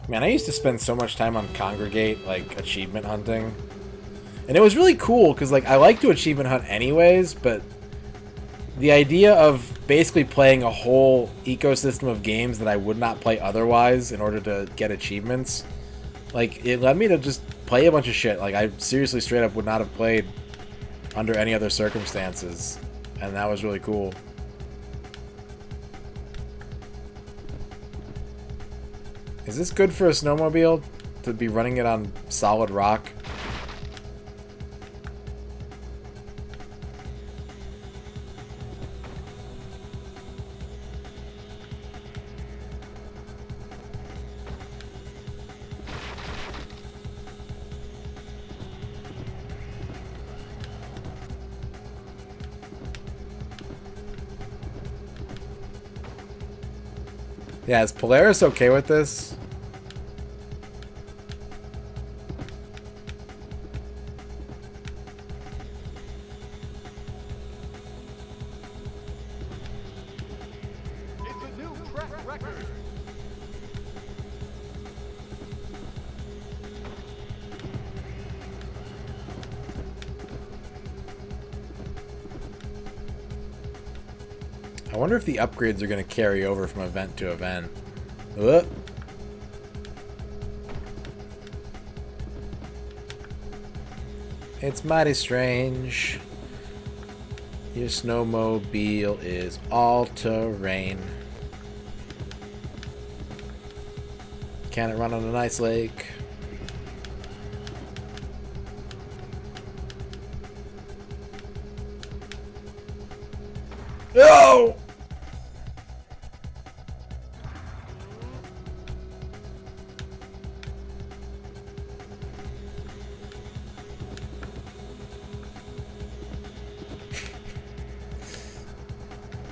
Man, I used to spend so much time on Congregate, like, achievement hunting. And it was really cool, because, like, I like to achievement hunt anyways, but the idea of basically playing a whole ecosystem of games that I would not play otherwise in order to get achievements, like, it led me to just play a bunch of shit. Like, I seriously straight up would not have played under any other circumstances, and that was really cool. Is this good for a snowmobile, to be running it on solid rock? Yeah, is Polaris okay with this? It's a new track record. I wonder if the upgrades are going to carry over from event to event. Ugh. It's mighty strange. Your snowmobile is all-terrain. Can it run on an ice lake? No!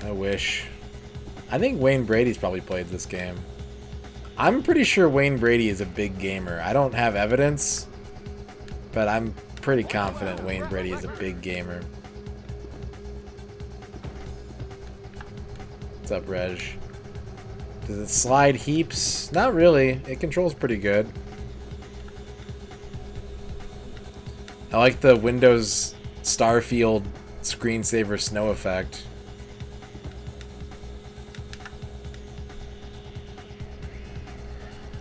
I wish. I think Wayne Brady's probably played this game. I'm pretty sure Wayne Brady is a big gamer. I don't have evidence, but I'm pretty confident Wayne Brady is a big gamer. What's up, Reg? Does it slide heaps? Not really. It controls pretty good. I like the Windows Starfield screensaver snow effect.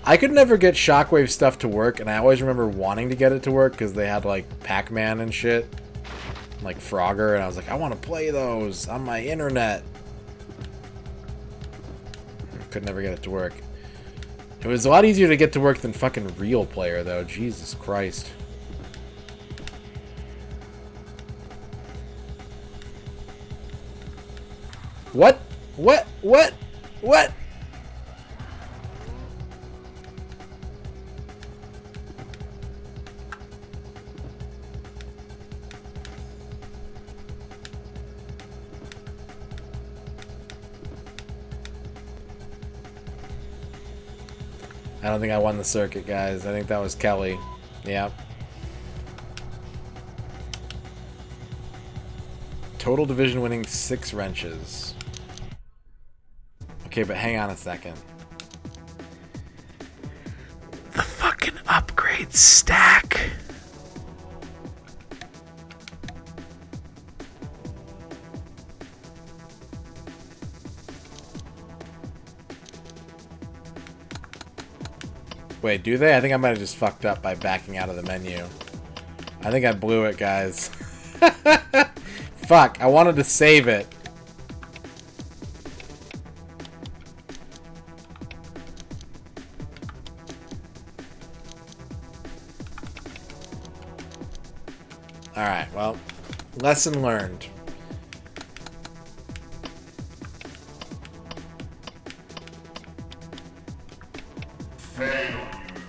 I could never get Shockwave stuff to work, and I always remember wanting to get it to work because they had like Pac-Man and shit, like Frogger, and I was like, I want to play those on my internet. Could never get it to work. It was a lot easier to get to work than fucking Real Player, though. Jesus Christ. What? What? What? What? I don't think I won the circuit, guys. I think that was Kelly. Yep. Total division winning 6 wrenches. Okay, but hang on a second. The fucking upgrade stack. Wait, do they? I think I might have just fucked up by backing out of the menu. I think I blew it, guys. Fuck, I wanted to save it. Alright, well, lesson learned.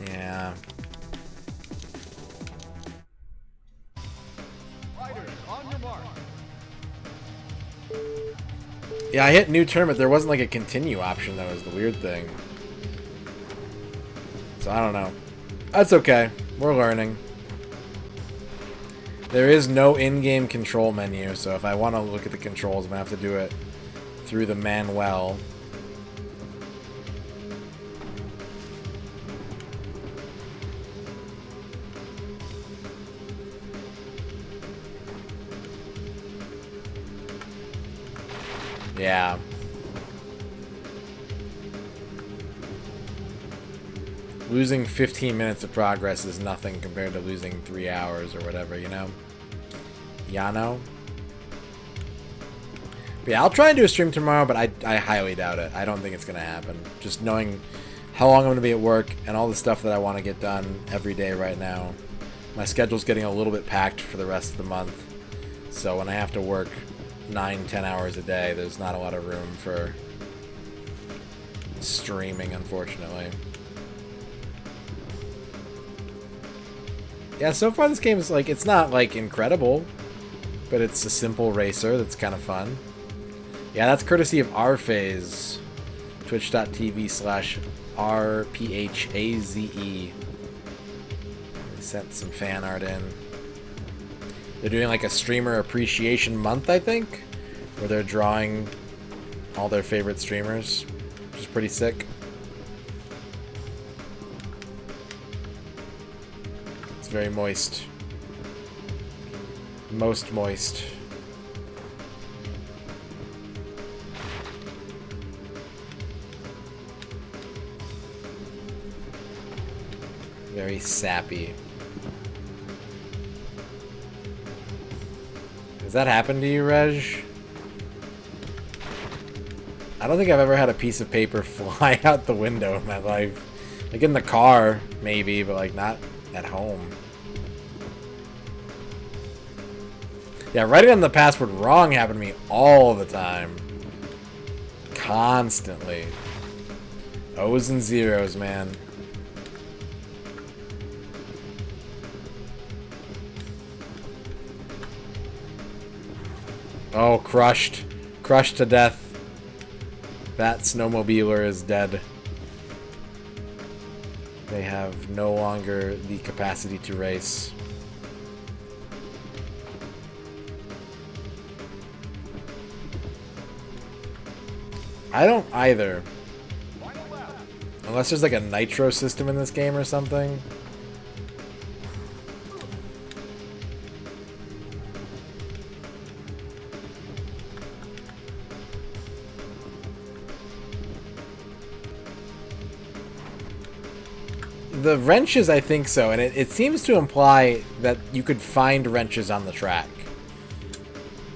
Yeah. Riders, on your mark. Yeah, I hit new tournament. There wasn't like a continue option, though, is the weird thing. So I don't know. That's okay. We're learning. There is no in-game control menu, so if I want to look at the controls, I'm going to have to do it through the manual. Yeah. Losing 15 minutes of progress is nothing compared to losing 3 hours or whatever, you know? Yano? But yeah, I'll try and do a stream tomorrow, but I highly doubt it. I don't think it's going to happen. Just knowing how long I'm going to be at work and all the stuff that I want to get done every day right now. My schedule's getting a little bit packed for the rest of the month. So when I have to work 9-10 hours a day, there's not a lot of room for streaming, unfortunately. Yeah, so far this game is like, it's not like incredible, but it's a simple racer that's kind of fun. Yeah, that's courtesy of rPhaze, twitch.tv/RPHAZE. They sent some fan art in. They're doing like a streamer appreciation month, I think, where they're drawing all their favorite streamers, which is pretty sick. It's very moist. Most moist. Very sappy. Has that happened to you, Reg? I don't think I've ever had a piece of paper fly out the window in my life. Like in the car, maybe, but like not at home. Yeah, writing on the password wrong happened to me all the time. Constantly. O's and zeros, man. Oh, crushed. Crushed to death. That snowmobiler is dead. They have no longer the capacity to race. I don't either. Unless there's like a nitro system in this game or something. The wrenches, I think so, and it seems to imply that you could find wrenches on the track.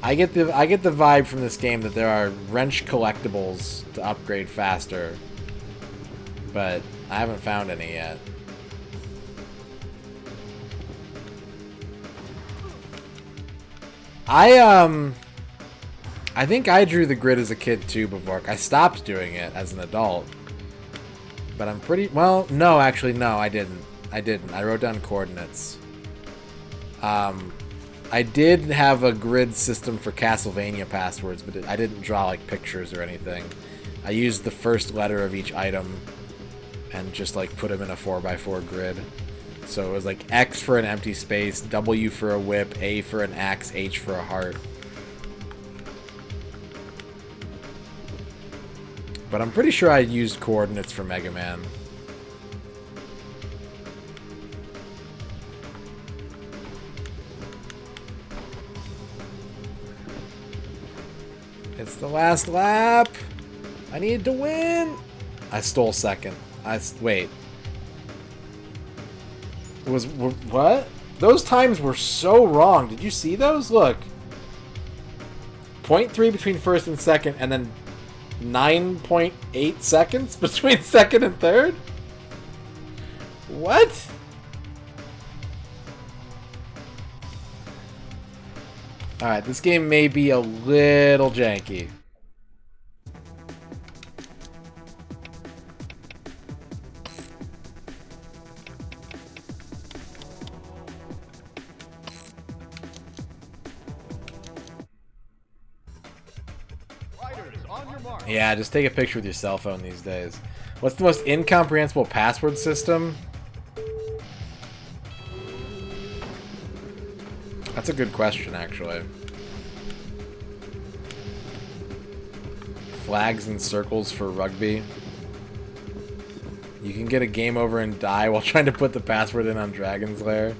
I get the vibe from this game that there are wrench collectibles to upgrade faster, but I haven't found any yet. I think I drew the grid as a kid too before. I stopped doing it as an adult. But I'm pretty... Well, no, actually, no, I didn't. I wrote down coordinates. I did have a grid system for Castlevania passwords, but I didn't draw, like, pictures or anything. I used the first letter of each item and just, like, put them in a 4x4 grid. So it was, like, X for an empty space, W for a whip, A for an axe, H for a heart. But I'm pretty sure I used coordinates for Mega Man. It's the last lap. I need to win. I stole second. Wait. What? Those times were so wrong. Did you see those? Look. 0.3 between first and second, and then 9.8 seconds between second and third? What? Alright, this game may be a little janky. Yeah, just take a picture with your cell phone these days. What's the most incomprehensible password system? That's a good question, actually. Flags and circles for rugby. You can get a game over and die while trying to put the password in on Dragon's Lair.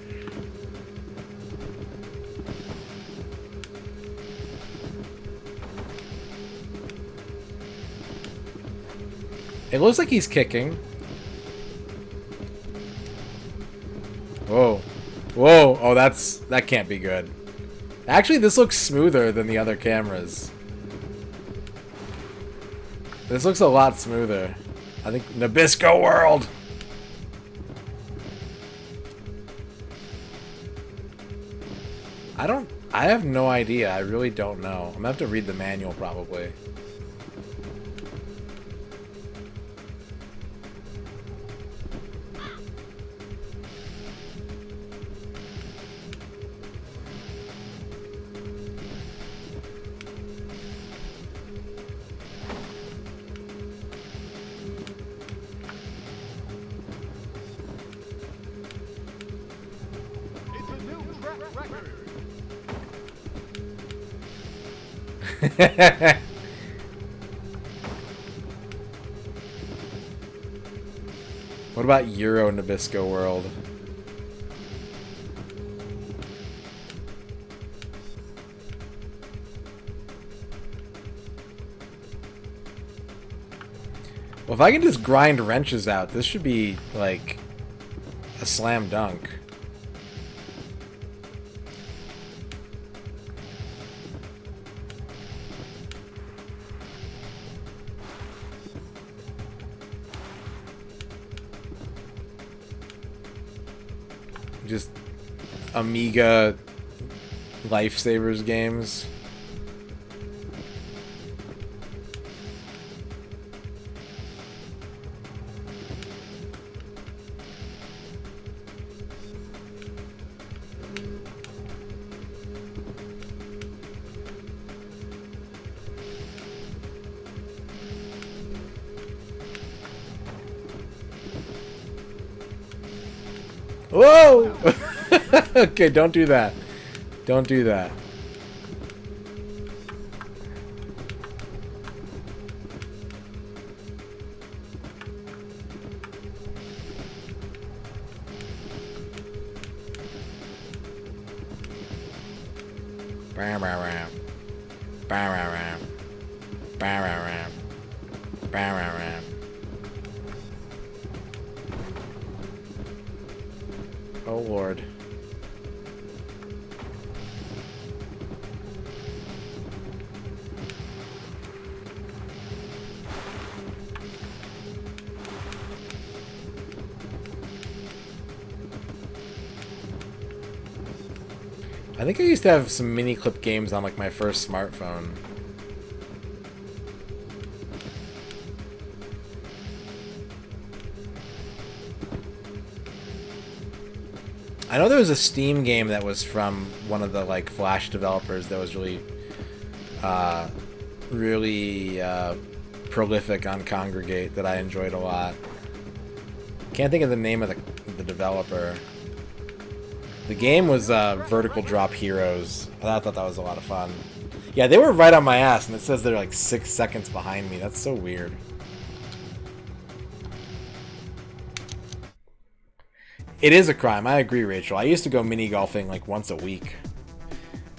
It looks like he's kicking. Whoa. Whoa. Oh, that can't be good. Actually, this looks smoother than the other cameras. This looks a lot smoother. I think Nabisco World! I have no idea. I really don't know. I'm gonna have to read the manual probably. What about Euro Nabisco World? Well, if I can just grind wrenches out, this should be, like, a slam dunk. Just Amiga Lifesavers games. Whoa! Okay, don't do that. Don't do that. Bam, bam, bam. Bam, bam, bam. Bam, bam, bam. Bam, bam, bam. Oh lord. I think I used to have some mini clip games on like my first smartphone. I know there was a Steam game that was from one of the like Flash developers that was really prolific on Congregate that I enjoyed a lot. Can't think of the name of the developer. The game was Vertical Drop Heroes. I thought that was a lot of fun. Yeah, they were right on my ass, and it says they're like 6 seconds behind me. That's so weird. It is a crime. I agree, Rachel. I used to go mini golfing like once a week.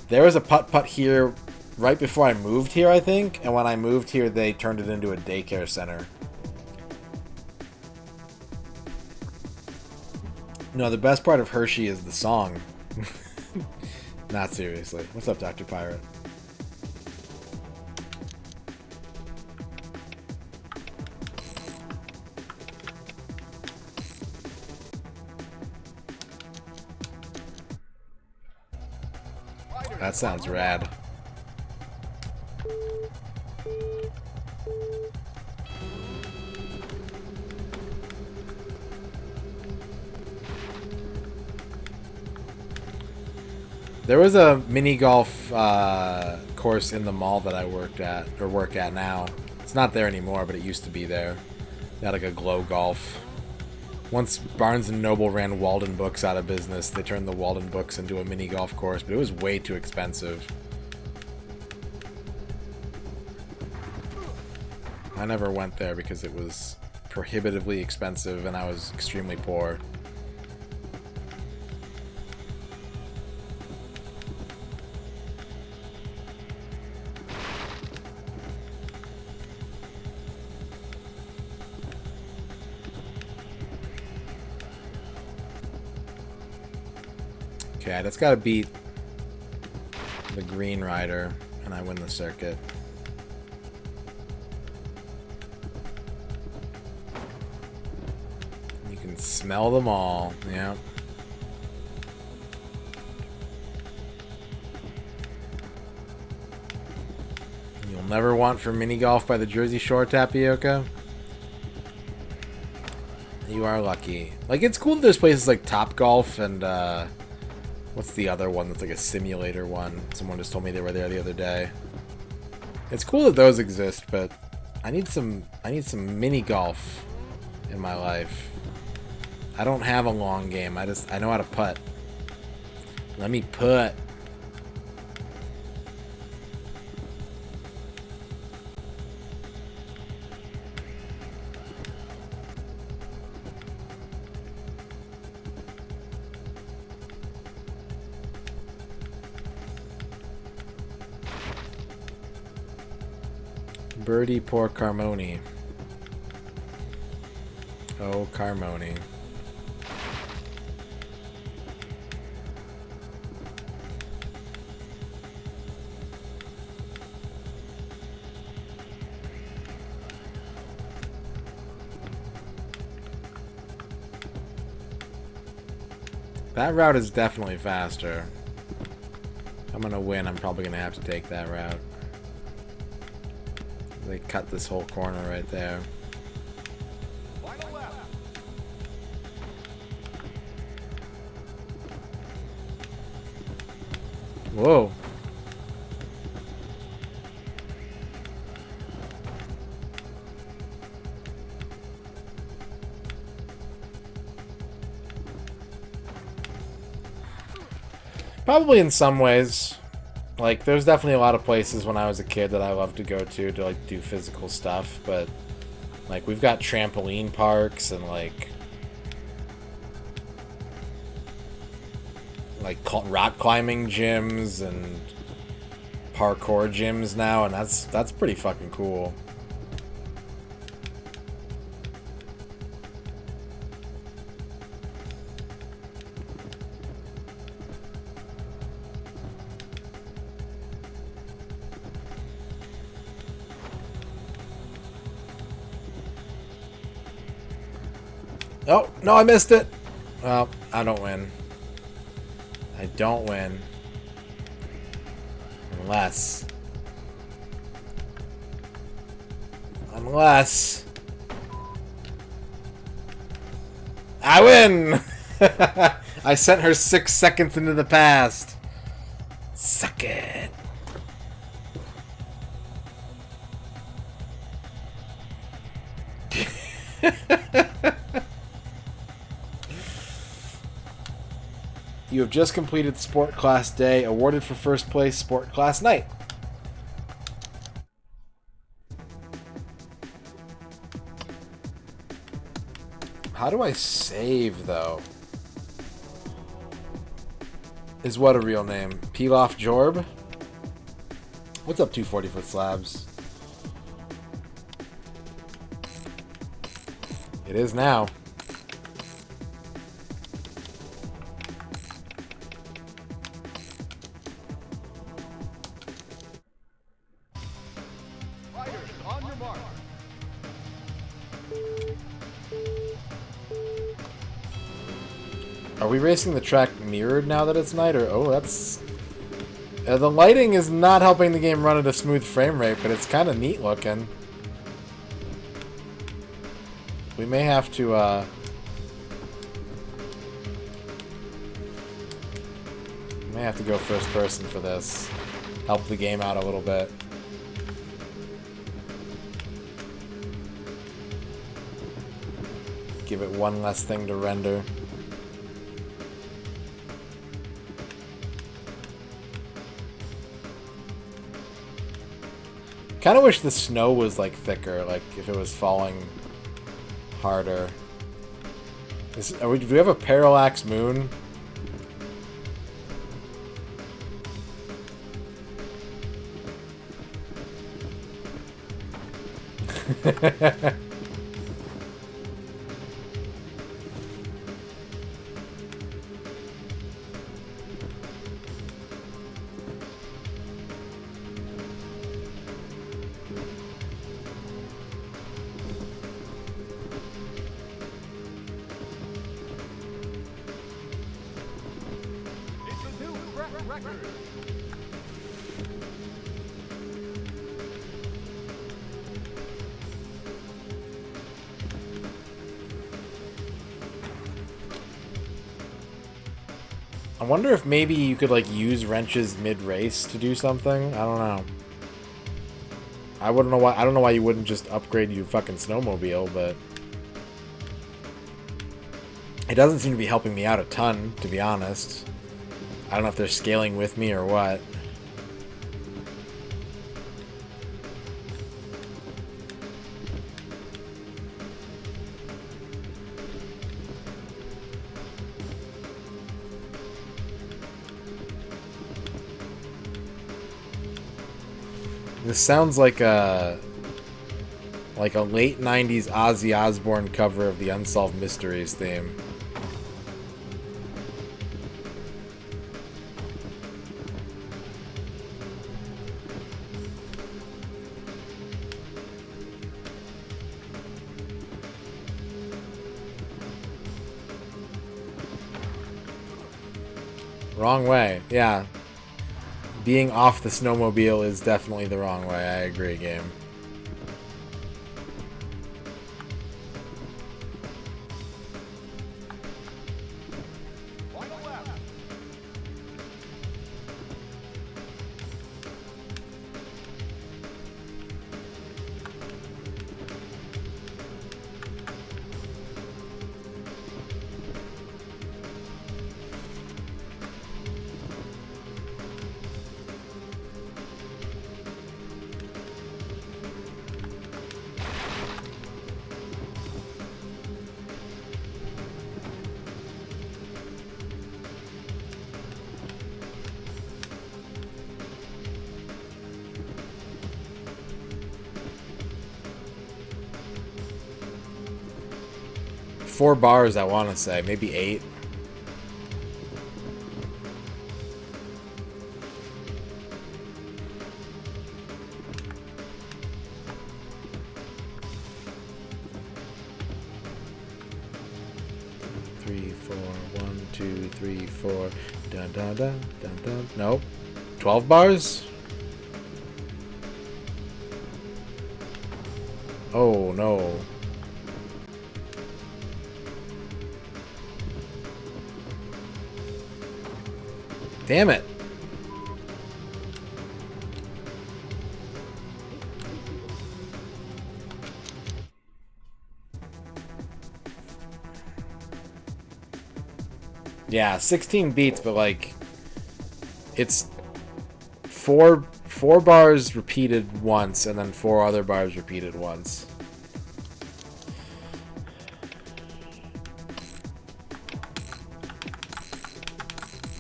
There was a putt-putt here right before I moved here, I think. And when I moved here, they turned it into a daycare center. No, the best part of Hershey is the song. Not seriously. What's up, Dr. Pirate? That sounds rad. There was a mini golf course in the mall that I work at now. It's not there anymore, but it used to be there. They had like a Glow Golf. Once Barnes & Noble ran Walden Books out of business, they turned the Walden Books into a mini golf course, but it was way too expensive. I never went there because it was prohibitively expensive and I was extremely poor. Okay, that's got to beat the Green Rider, and I win the circuit. You can smell them all, yeah. You'll never want for mini golf by the Jersey Shore, Tapioca. You are lucky. Like, it's cool that there's places like Top Golf and, what's the other one that's like a simulator one? Someone just told me they were there the other day. It's cool that those exist, but I need some mini golf in my life. I don't have a long game. I know how to putt. Let me putt. Birdie, poor Carmoni. Oh, Carmoni. That route is definitely faster. If I'm gonna win, I'm probably gonna have to take that route. They cut this whole corner right there. Whoa. Probably in some ways. Like, there's definitely a lot of places when I was a kid that I loved to go to like, do physical stuff, but, like, we've got trampoline parks and, like rock climbing gyms and parkour gyms now, and that's pretty fucking cool. Oh, no, I missed it. Well, I don't win. I don't win. Unless... I win! I sent her 6 seconds into the past. Suck it. You have just completed Sport Class Day, awarded for first place Sport Class Night. How do I save, though? Is what a real name? Pilaf Jorb? What's up, 240-foot slabs? It is now. Fighters, on your mark. Are we racing the track mirrored now that it's night? Or oh, that's... the lighting is not helping the game run at a smooth frame rate, but it's kind of neat looking. We may have to, go first person for this. Help the game out a little bit. Give it one less thing to render. Kind of wish the snow was like thicker, like if it was falling harder. Do we have a parallax moon? It's a new track record. I wonder if maybe you could like use wrenches mid-race to do something. I don't know. I wouldn't know why. I don't know why you wouldn't just upgrade your fucking snowmobile, but it doesn't seem to be helping me out a ton, to be honest. I don't know if they're scaling with me or what. This sounds like a late 90s Ozzy Osbourne cover of the Unsolved Mysteries theme. Wrong way. Yeah. Being off the snowmobile is definitely the wrong way. I agree, game. Final lap. Four bars, I want to say. Maybe 8. 3, 4. Dun dun dun dun dun. Nope. 12 bars? Oh no. Damn it. Yeah, 16 beats, but like it's four bars repeated once and then 4 other bars repeated once.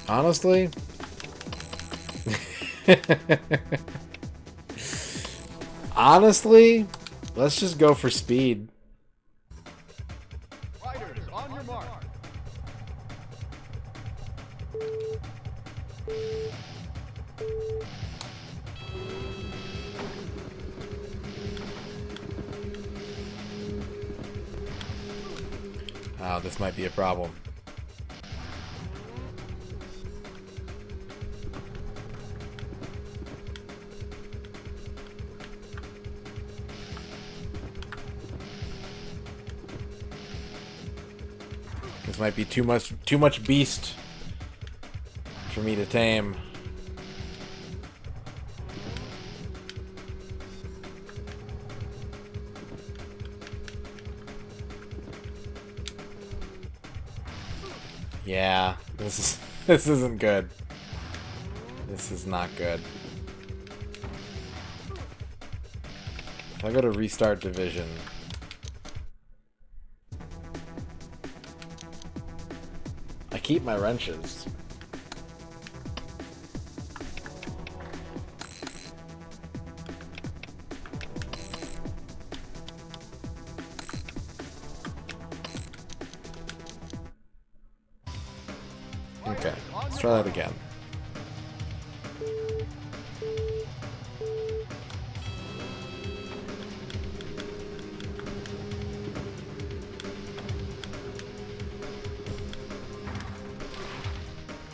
Honestly, honestly, let's just go for speed. Riders, on your mark. Oh, this might be a problem. This might be too much beast for me to tame. Yeah, this isn't good. This is not good. If I go to restart division, I keep my wrenches. Okay, let's try that again.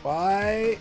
Why?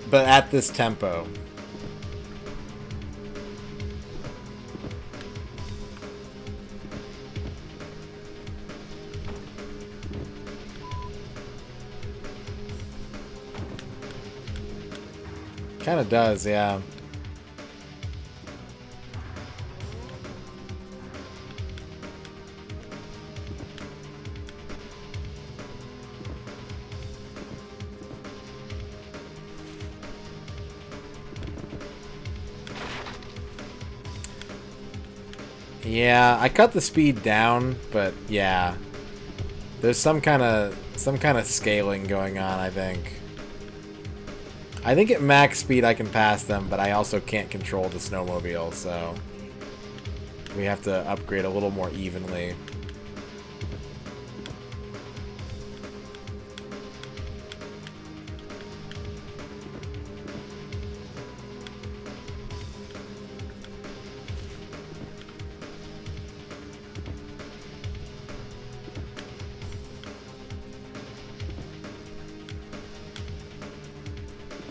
But at this tempo. Kind of does, yeah. Yeah, I cut the speed down, but yeah. There's some kind of scaling going on, I think. I think at max speed I can pass them, but I also can't control the snowmobile, so we have to upgrade a little more evenly.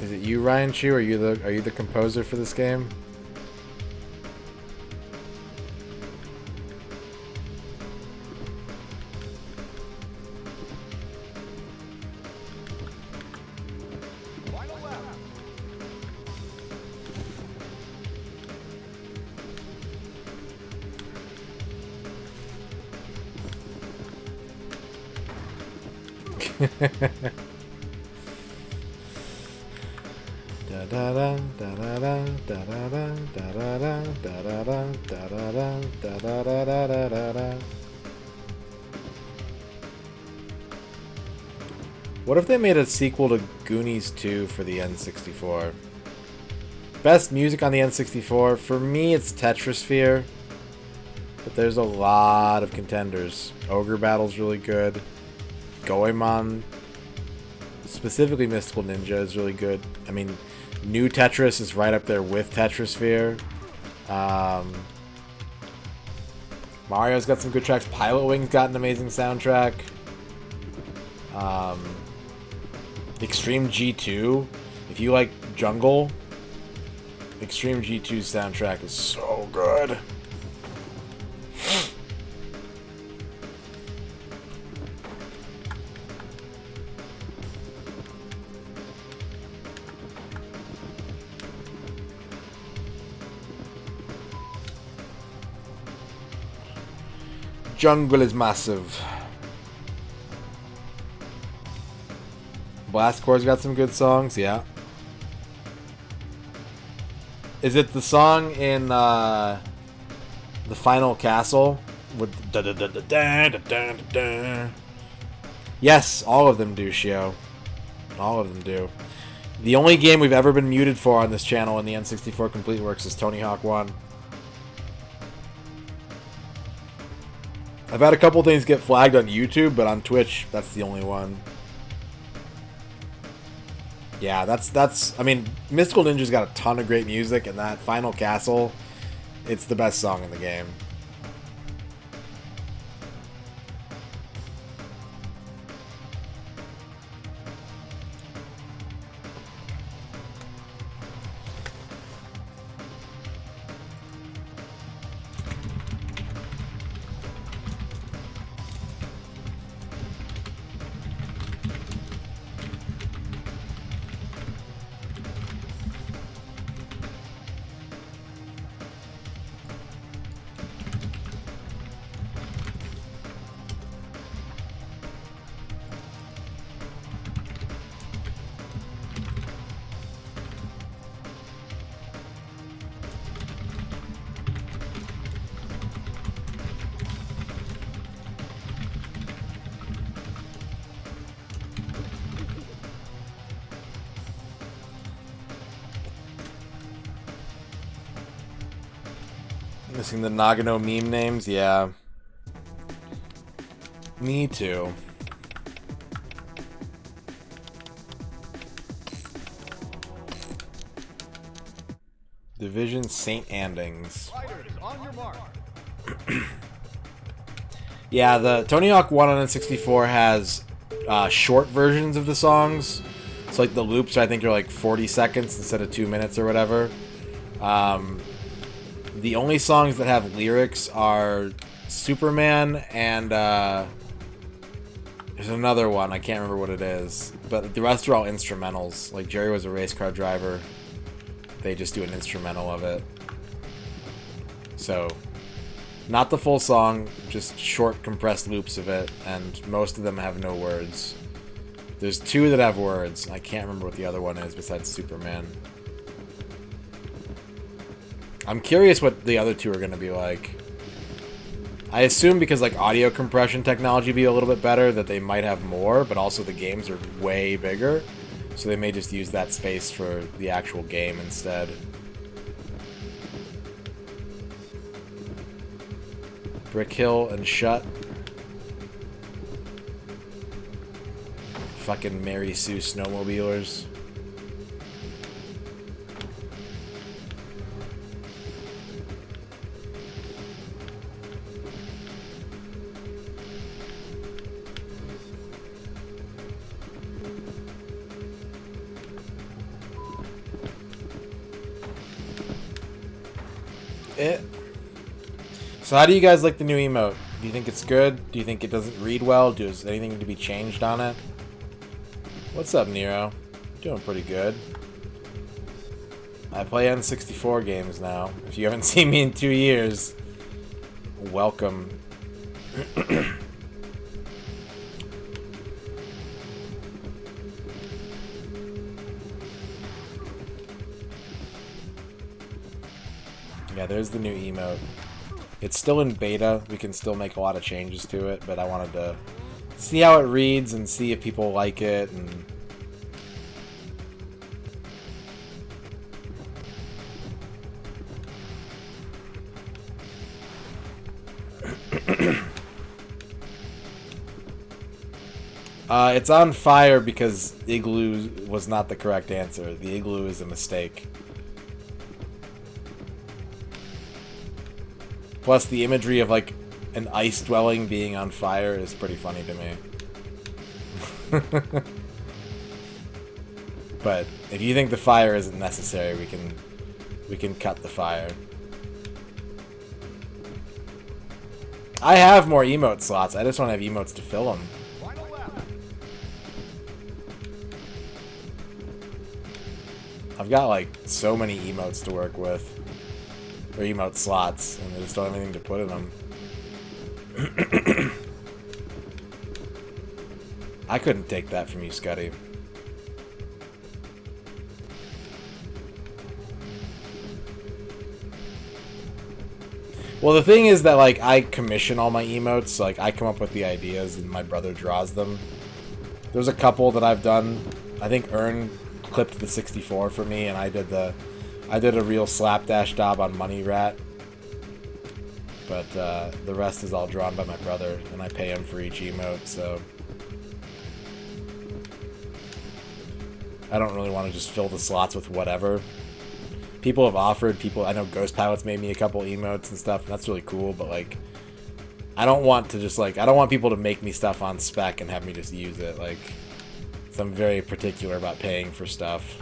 Is it you, Ryan Chu? Are you the composer for this game? What if they made a sequel to Goonies 2 for the N64? Best music on the N64? For me, it's Tetrasphere. But there's a lot of contenders. Ogre Battle's really good. Goemon, specifically Mystical Ninja, is really good. I mean, New Tetris is right up there with Tetrasphere. Mario's got some good tracks. Pilot Wing's got an amazing soundtrack. Extreme G2, if you like jungle, Extreme G2's soundtrack is so good. Jungle is massive. Blast Core's got some good songs, yeah. Is it the song in the Final Castle with da da da da da da da da? Yes, all of them do, Shio. All of them do. The only game we've ever been muted for on this channel in the N64 Complete Works is Tony Hawk 1. I've had a couple things get flagged on YouTube, but on Twitch, that's the only one. Yeah, that's I mean, Mystical Ninja's got a ton of great music, and that Final Castle, it's the best song in the game. Missing the Nagano meme names? Yeah. Me too. Division St. Andings. Fighters, on your mark. Yeah, the Tony Hawk 1 on N64 has short versions of the songs. So like the loops I think are like 40 seconds instead of 2 minutes or whatever. The only songs that have lyrics are Superman and there's another one, I can't remember what it is. But the rest are all instrumentals. Like Jerry Was a Race Car Driver. They just do an instrumental of it. So, not the full song, just short compressed loops of it, and most of them have no words. There's 2 that have words. I can't remember what the other one is besides Superman. I'm curious what the other 2 are going to be like. I assume because like audio compression technology be a little bit better that they might have more, but also the games are way bigger. So they may just use that space for the actual game instead. Brick Hill and Shut. Fucking Mary Sue snowmobilers. So how do you guys like the new emote? Do you think it's good? Do you think it doesn't read well? Does anything need to be changed on it? What's up, Nero? Doing pretty good. I play N64 games now. If you haven't seen me in 2 years, welcome. Yeah, there's the new emote. It's still in beta. We can still make a lot of changes to it, but I wanted to see how it reads and see if people like it. And it's on fire because igloo was not the correct answer. The igloo is a mistake. Plus, the imagery of, like, an ice dwelling being on fire is pretty funny to me. But if you think the fire isn't necessary, we can cut the fire. I have more emote slots. I just don't have emotes to fill them. Final lap. I've got, like, so many emotes to work with. Or emote slots, and I just don't have anything to put in them. I couldn't take that from you, Scuddy. Well, the thing is that, like, I commission all my emotes, so, like, I come up with the ideas and my brother draws them. There's a couple that I've done. I think Ern clipped the 64 for me, and I did a real slapdash job on Money Rat. But the rest is all drawn by my brother, and I pay him for each emote, so I don't really want to just fill the slots with whatever. People have offered, I know Ghost Pilot's made me a couple emotes and stuff, and that's really cool, but, like, I don't want to just, like, I don't want people to make me stuff on spec and have me just use it, like, so I'm very particular about paying for stuff.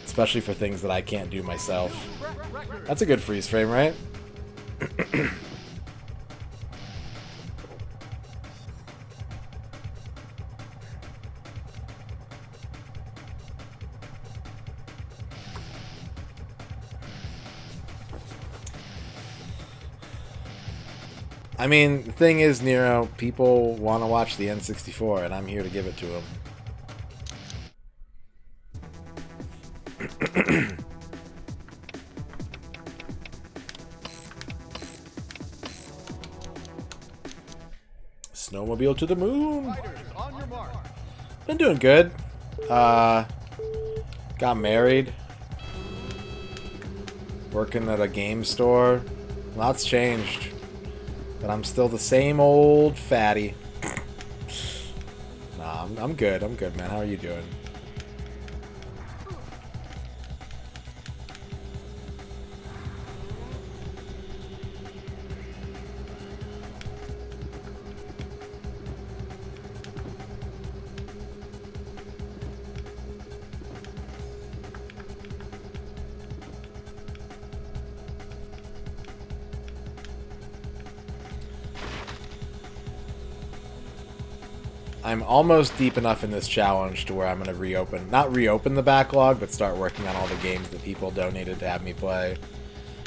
Especially for things that I can't do myself. That's a good freeze frame, right? I mean, the thing is, Nero, people want to watch the N64, and I'm here to give it to them. Snowmobile to the moon. Fighters, on your mark. Been doing good. Got married. Working at a game store. Lots changed. But I'm still the same old fatty. Nah, I'm good. I'm good, man. How are you doing? I'm almost deep enough in this challenge to where I'm going to not reopen the backlog, but start working on all the games that people donated to have me play.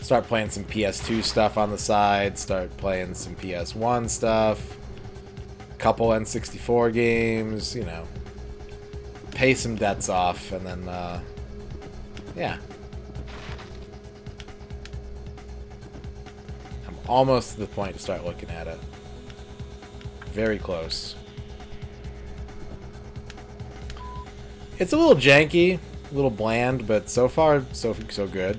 Start playing some PS2 stuff on the side, start playing some PS1 stuff, a couple N64 games, you know, pay some debts off, and then, yeah. I'm almost to the point to start looking at it. Very close. It's a little janky, a little bland, but so far, so good.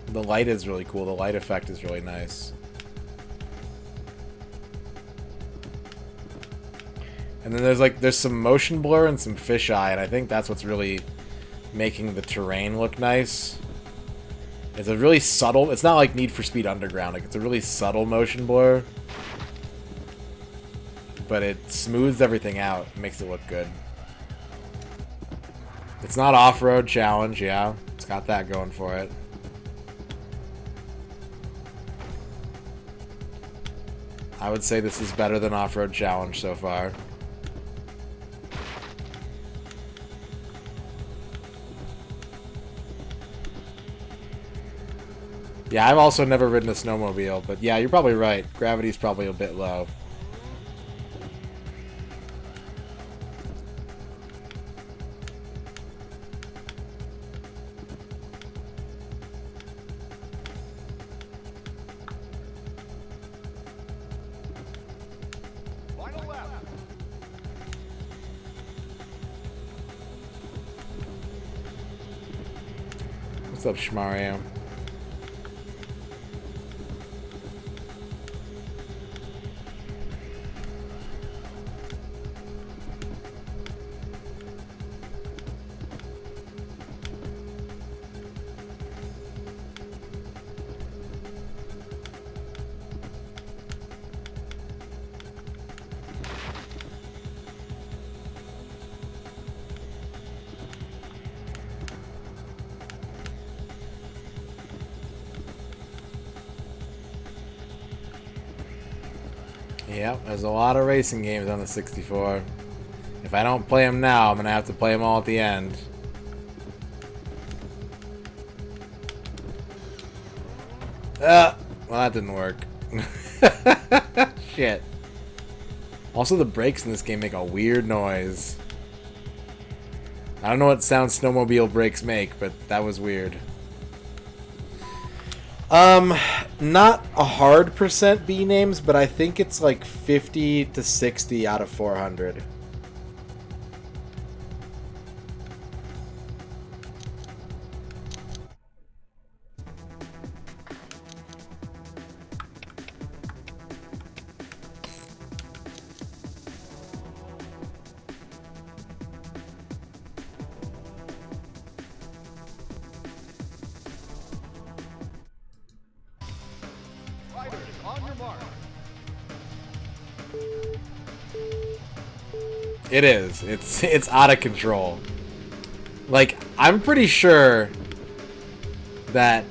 The light is really cool. The light effect is really nice. And then there's some motion blur and some fisheye, and I think that's what's really making the terrain look nice. It's a really subtle, it's not like Need for Speed Underground, like it's a really subtle motion blur. But it smooths everything out. It makes it look good. It's not off-road challenge, yeah. It's got that going for it. I would say this is better than off-road challenge so far. Yeah, I've also never ridden a snowmobile, but yeah, you're probably right. Gravity's probably a bit low. What's up, Shmario? Yep, there's a lot of racing games on the 64. If I don't play them now, I'm going to have to play them all at the end. Well, that didn't work. Shit. Also, the brakes in this game make a weird noise. I don't know what sound snowmobile brakes make, but that was weird. Not a hard percent B names, but I think it's like 50 to 60 out of 400. Riders, on your mark. It is. It's out of control. Like, I'm pretty sure that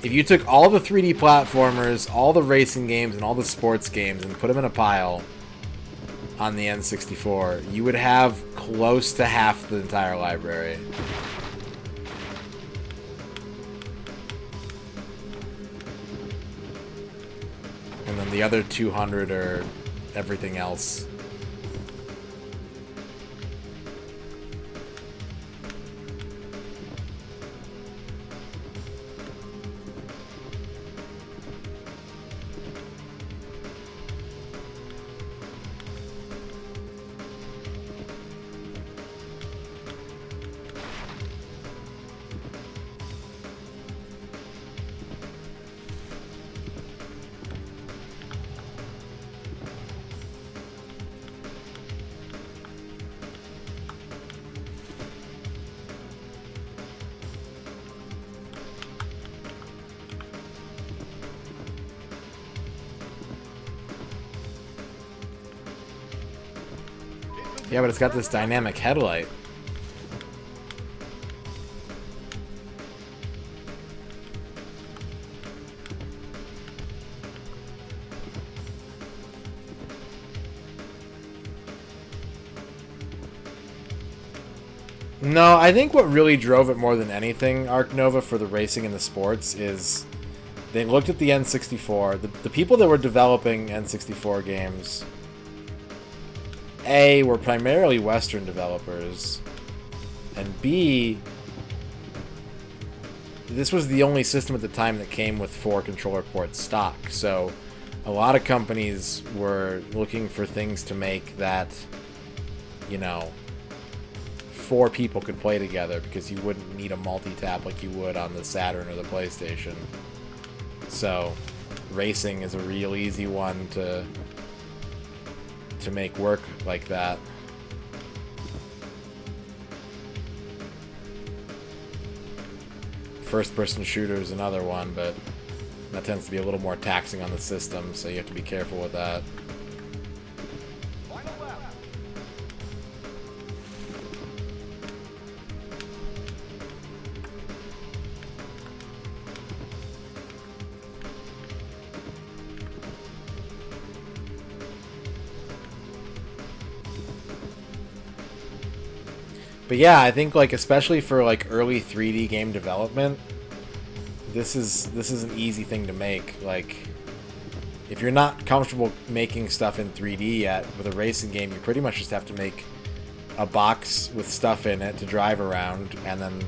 if you took all the 3D platformers, all the racing games, and all the sports games and put them in a pile on the N64, you would have close to half the entire library. And then the other 200 are everything else. Yeah, but it's got this dynamic headlight. No, I think what really drove it more than anything, Arc Nova, for the racing and the sports is they looked at the N64. The people that were developing N64 games, A, were primarily Western developers, and B, this was the only system at the time that came with 4 controller ports stock. So a lot of companies were looking for things to make that, you know, 4 people could play together, because you wouldn't need a multi-tap like you would on the Saturn or the PlayStation. So racing is a real easy one to make work like that. First-person shooter is another one, but that tends to be a little more taxing on the system, so you have to be careful with that. Final lap. But yeah, I think, like, especially for like early 3D game development, this is an easy thing to make. Like, if you're not comfortable making stuff in 3D yet with a racing game, you pretty much just have to make a box with stuff in it to drive around, and then,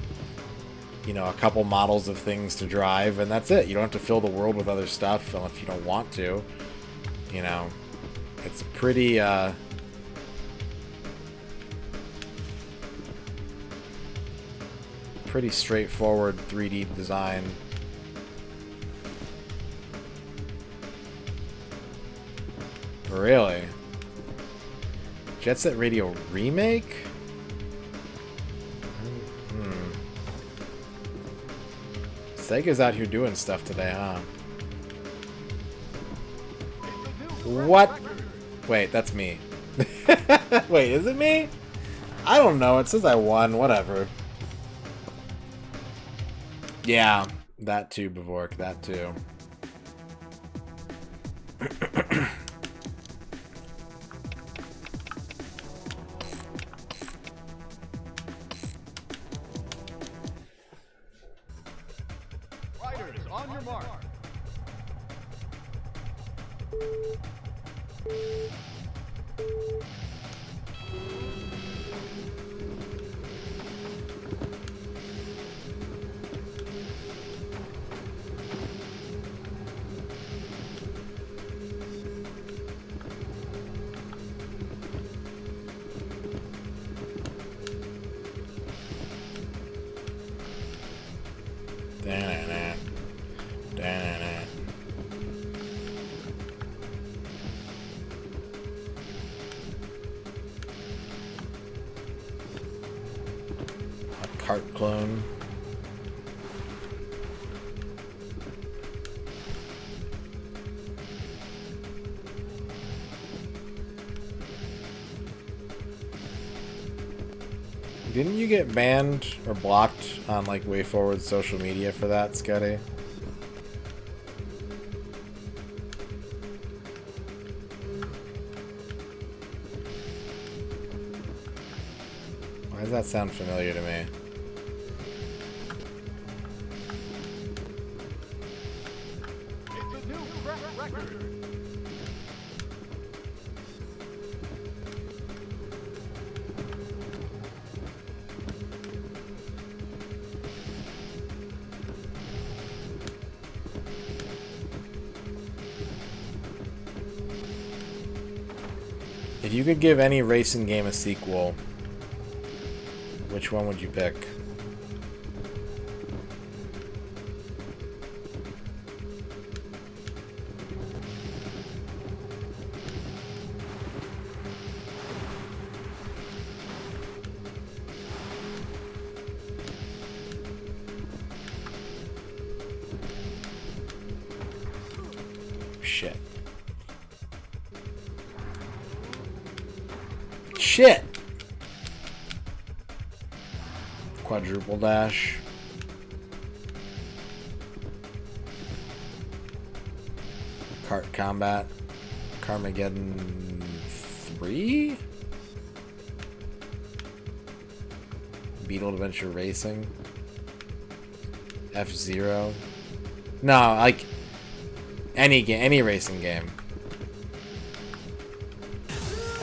you know, a couple models of things to drive, and that's it. You don't have to fill the world with other stuff if you don't want to. You know, it's pretty pretty straightforward 3D design. Really? Jet Set Radio remake? Sega's out here doing stuff today, huh? What? Wait, that's me. Wait, is it me? I don't know. It says I won. Whatever. Yeah, that too, Bavork. That too. Riders, on your mark. Da-na-na. Da-na-na. A cart clone. Didn't you get banned or blocked on like WayForward social media for that, Scotty? Why does that sound familiar to me? It's a new track record. If you could give any racing game a sequel, which one would you pick? Shit. Shit! Quadruple dash. Kart Combat. Carmageddon 3? Beetle Adventure Racing. F-Zero. No, like any game, any racing game.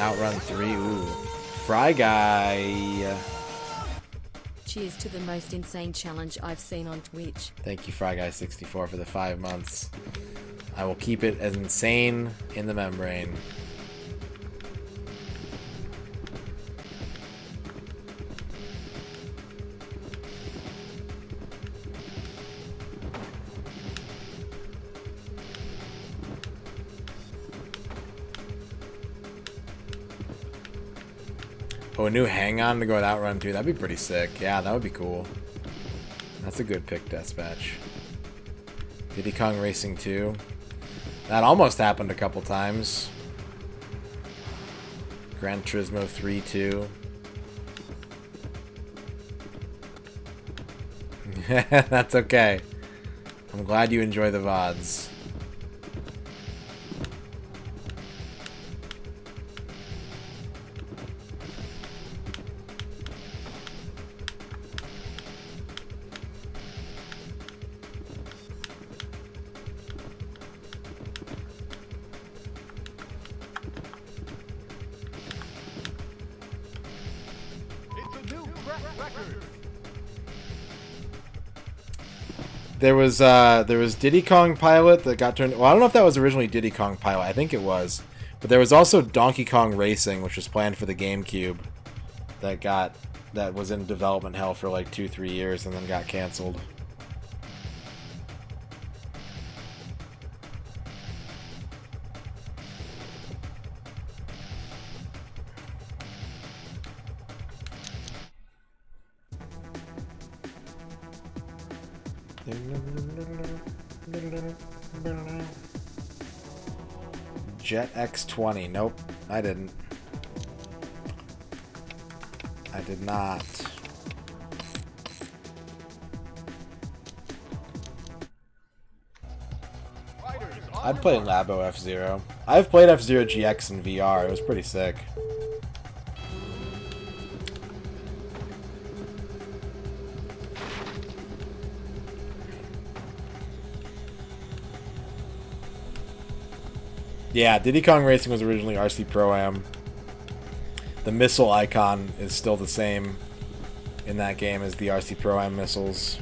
Outrun 3, ooh. Fry Guy. Cheers to the most insane challenge I've seen on Twitch. Thank you, Fry Guy 64, for the 5 months. I will keep it as insane in the membrane. Oh, a new hang-on to go with Outrun 2. That'd be pretty sick. Yeah, that would be cool. That's a good pick, Deathmatch. Diddy Kong Racing 2. That almost happened a couple times. Gran Turismo 3 2. That's okay. I'm glad you enjoy the VODs. It's a new track record. There was Diddy Kong Pilot that got turned. Well, I don't know if that was originally Diddy Kong Pilot. I think it was, but there was also Donkey Kong Racing, which was planned for the GameCube, that got that was in development hell for like 2-3 years and then got canceled. Jet X20. Nope, I didn't. I did not. I'd play Labo F-Zero. I've played F-Zero GX in VR. It was pretty sick. Yeah, Diddy Kong Racing was originally RC Pro-Am. The missile icon is still the same in that game as the RC Pro-Am missiles.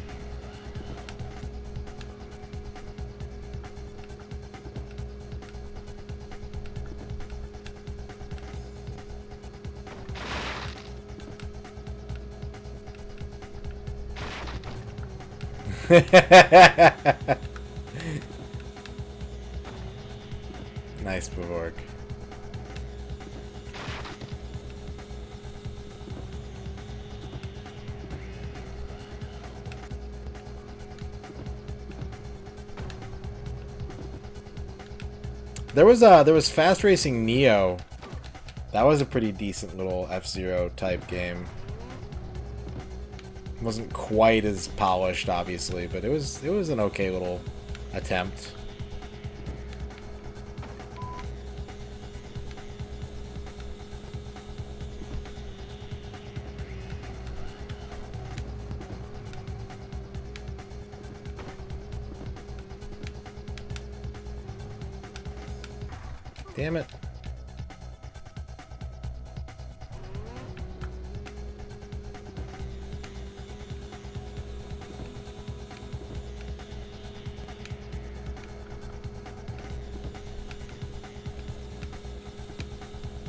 Nice, Pavork. There was Fast Racing Neo. That was a pretty decent little F-Zero type game. Wasn't quite as polished, obviously, but it was an okay little attempt. Damn it.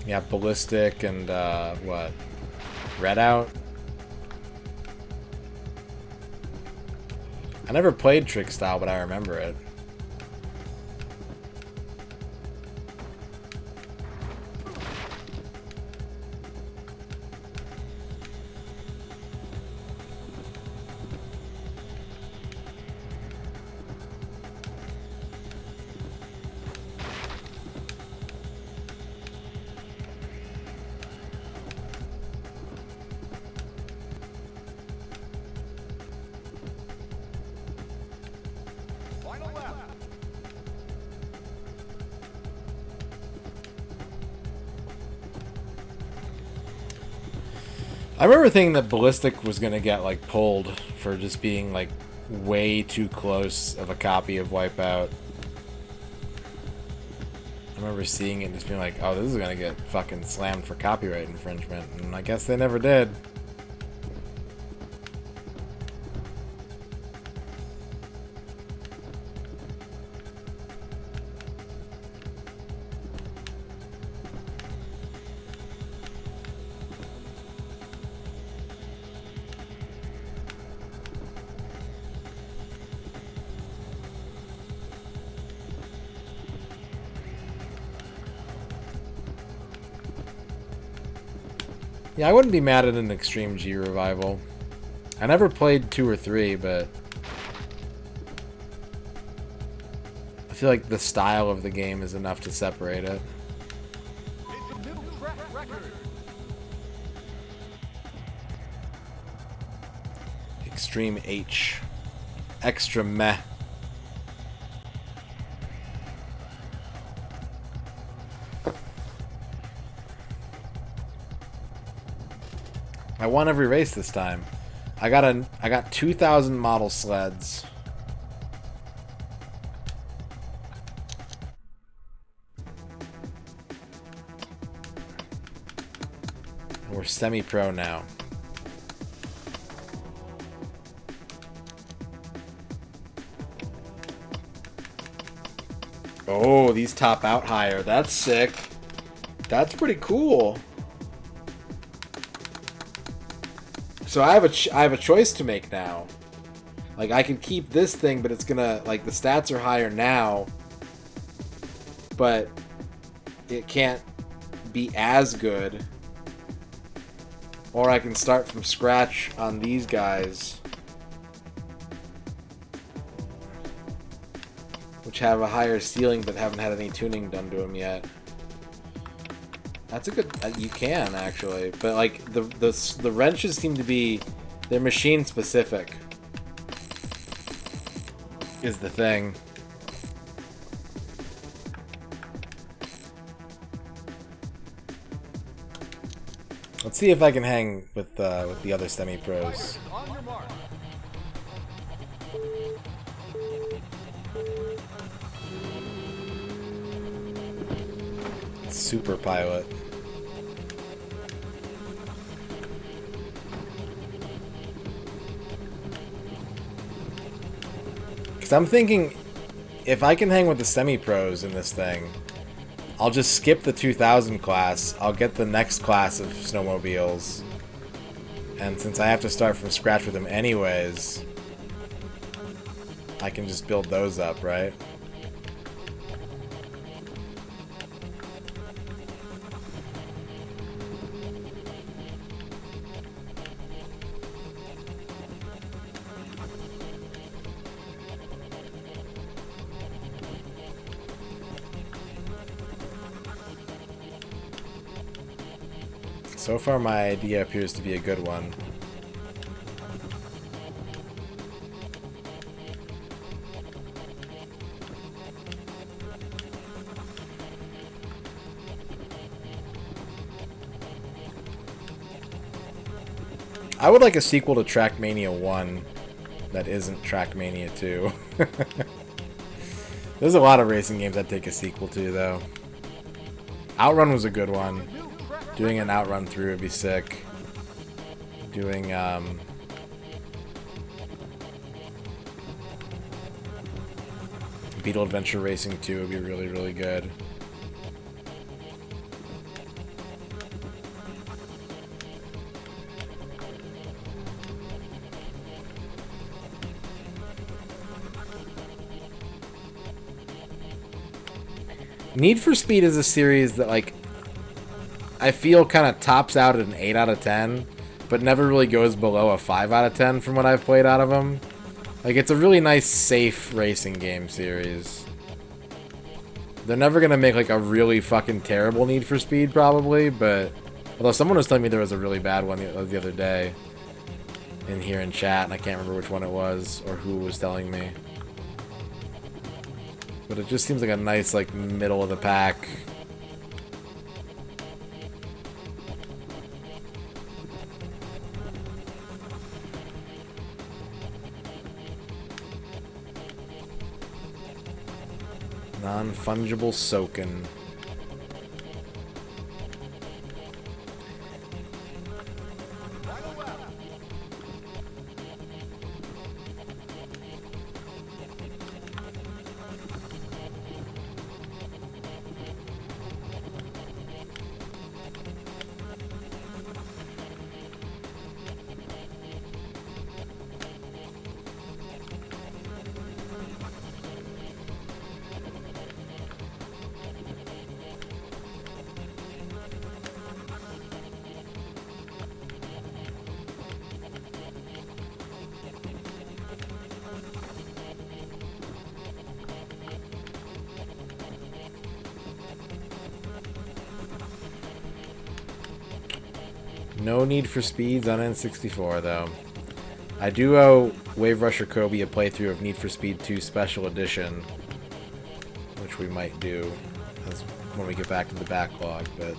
Yeah, Ballistic and, what? Redout? I never played Trick Style, but I remember it. Final lap. I remember thinking that Ballistic was gonna get, like, pulled for just being, like, way too close of a copy of Wipeout. I remember seeing it and just being like, oh, this is gonna get fucking slammed for copyright infringement, and I guess they never did. Yeah, I wouldn't be mad at an Extreme G revival. I never played 2 or 3, but I feel like the style of the game is enough to separate it. It's a new track record. Extreme H. Extra meh. I won every race this time. I got 2,000 model sleds. And we're semi-pro now. Oh, these top out higher. That's sick. That's pretty cool. So I have a choice to make now. Like, I can keep this thing, but it's gonna, like, the stats are higher now, but it can't be as good. Or I can start from scratch on these guys, which have a higher ceiling but haven't had any tuning done to them yet. That's a good... you can, actually. But, like, the wrenches seem to be... they're machine-specific, is the thing. Let's see if I can hang with the other semi-pros. On your mark. Super pilot. Because I'm thinking, if I can hang with the semi-pros in this thing, I'll just skip the 2000 class. I'll get the next class of snowmobiles. And since I have to start from scratch with them anyways, I can just build those up, right? So far, my idea appears to be a good one. I would like a sequel to Trackmania 1 that isn't Trackmania 2. There's a lot of racing games I'd take a sequel to, though. Outrun was a good one. Doing an outrun through would be sick. Doing, Beetle Adventure Racing 2 would be really, really good. Need for Speed is a series that, like, I feel kind of tops out at an 8 out of 10, but never really goes below a 5 out of 10 from what I've played out of them. Like, it's a really nice, safe racing game series. They're never going to make, like, a really fucking terrible Need for Speed, probably, but... Although someone was telling me there was a really bad one the other day in here in chat, and I can't remember which one it was, or who was telling me. But it just seems like a nice, like, middle of the pack... non-fungible soaking. No Need for Speeds on N64, though. I do owe Wave Rusher Kobe a playthrough of Need for Speed 2 Special Edition, which we might do when we get back to the backlog, but...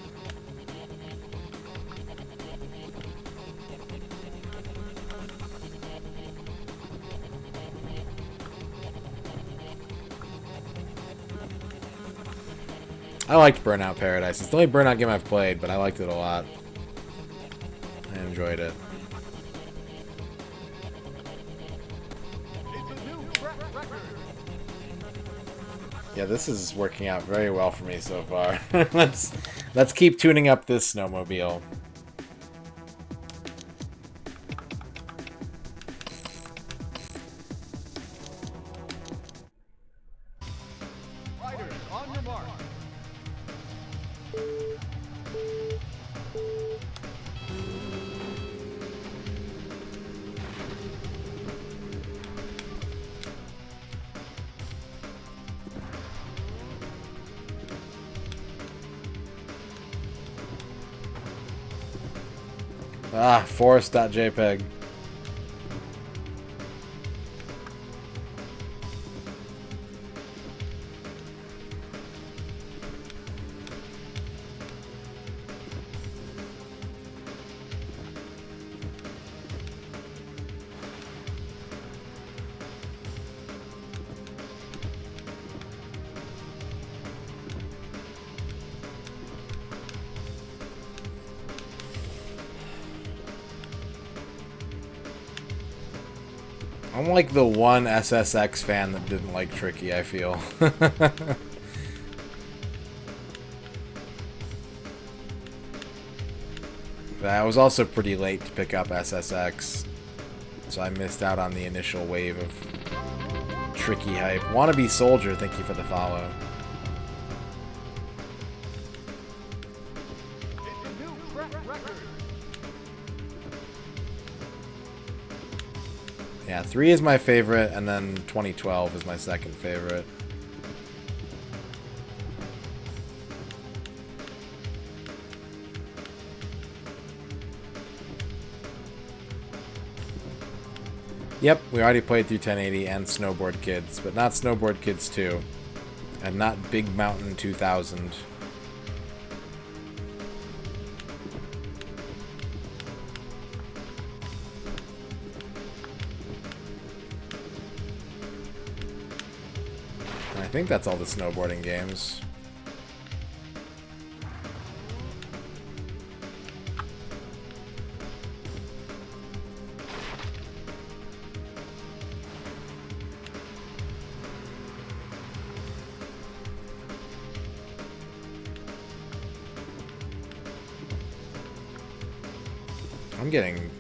I liked Burnout Paradise. It's the only Burnout game I've played, but I liked it a lot. I enjoyed it. It's a new track record. Yeah, this is working out very well for me so far. let's keep tuning up this snowmobile. Ah, forest.jpg. I'm like the one SSX fan that didn't like Tricky, I feel. I was also pretty late to pick up SSX, so I missed out on the initial wave of Tricky hype. Wannabe Soldier, thank you for the follow. It's a new track record. Yeah, 3 is my favorite, and then 2012 is my second favorite. Yep, we already played through 1080 and Snowboard Kids, but not Snowboard Kids 2, and not Big Mountain 2000. I think that's all the snowboarding games. I'm getting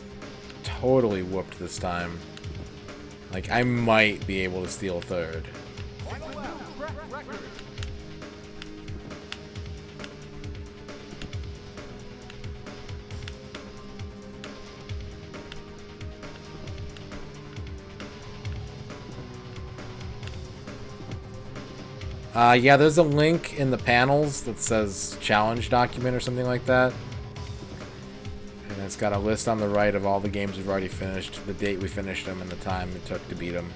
totally whooped this time. Like, I might be able to steal third. Final lap. Track record. Yeah, there's a link in the panels that says challenge document or something like that. And it's got a list on the right of all the games we've already finished, the date we finished them, and the time it took to beat them.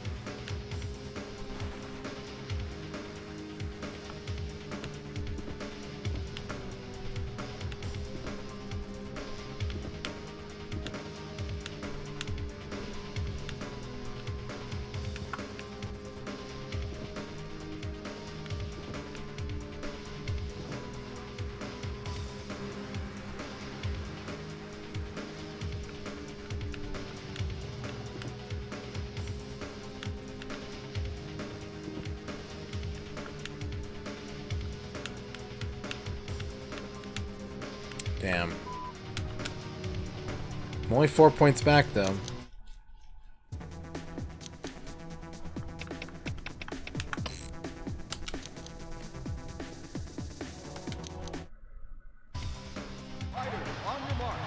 Damn. I'm only 4 points back, though. Riders, on your mark.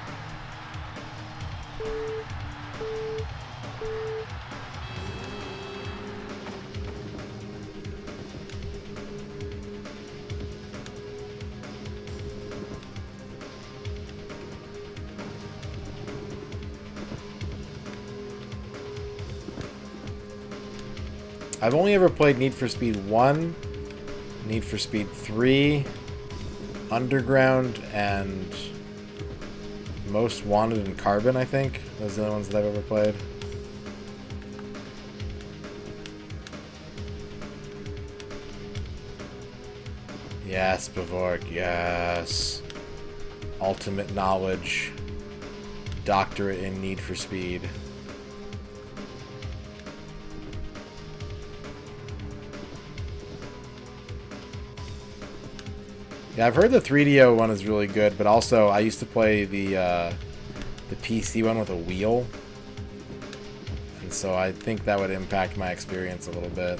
I've only ever played Need for Speed 1, Need for Speed 3, Underground, and Most Wanted and Carbon, I think. Those are the only ones that I've ever played. Yes, Bavork, yes. Ultimate knowledge. Doctorate in Need for Speed. Yeah, I've heard the 3DO one is really good, but also I used to play the PC one with a wheel, and so I think that would impact my experience a little bit.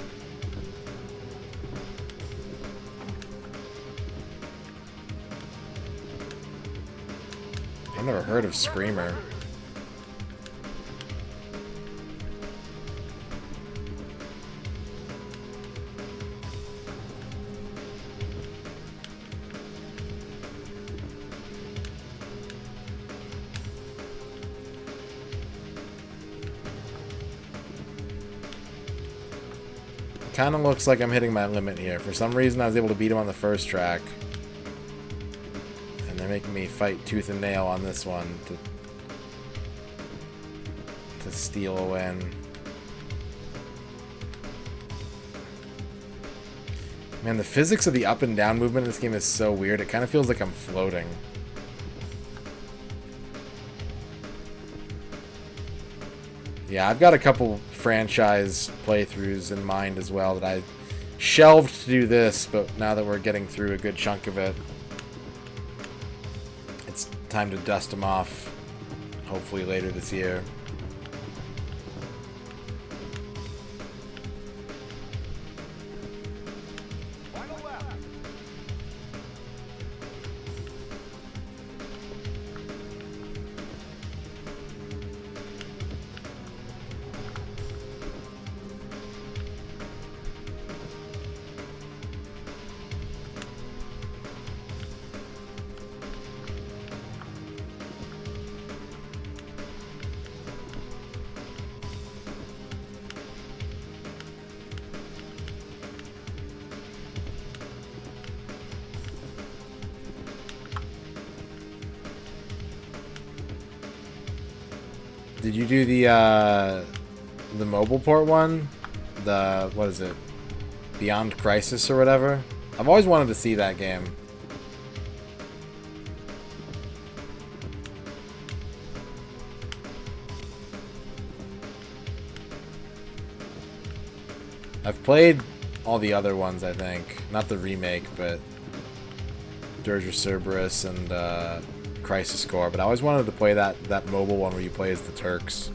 I've never heard of Screamer. kind of looks like I'm hitting my limit here. For some reason, I was able to beat him on the first track. And they're making me fight tooth and nail on this one to steal a win. Man, the physics of the up and down movement in this game is so weird. It kind of feels like I'm floating. Yeah, I've got a couple franchise playthroughs in mind as well that I shelved to do this, but now that we're getting through a good chunk of it, it's time to dust them off, hopefully later this year. Final lap. Did you do the mobile port one? The, what is it? Beyond Crisis or whatever? I've always wanted to see that game. I've played all the other ones, I think. Not the remake, but Dirge of Cerberus and Crisis Core, but I always wanted to play that mobile one where you play as the Turks.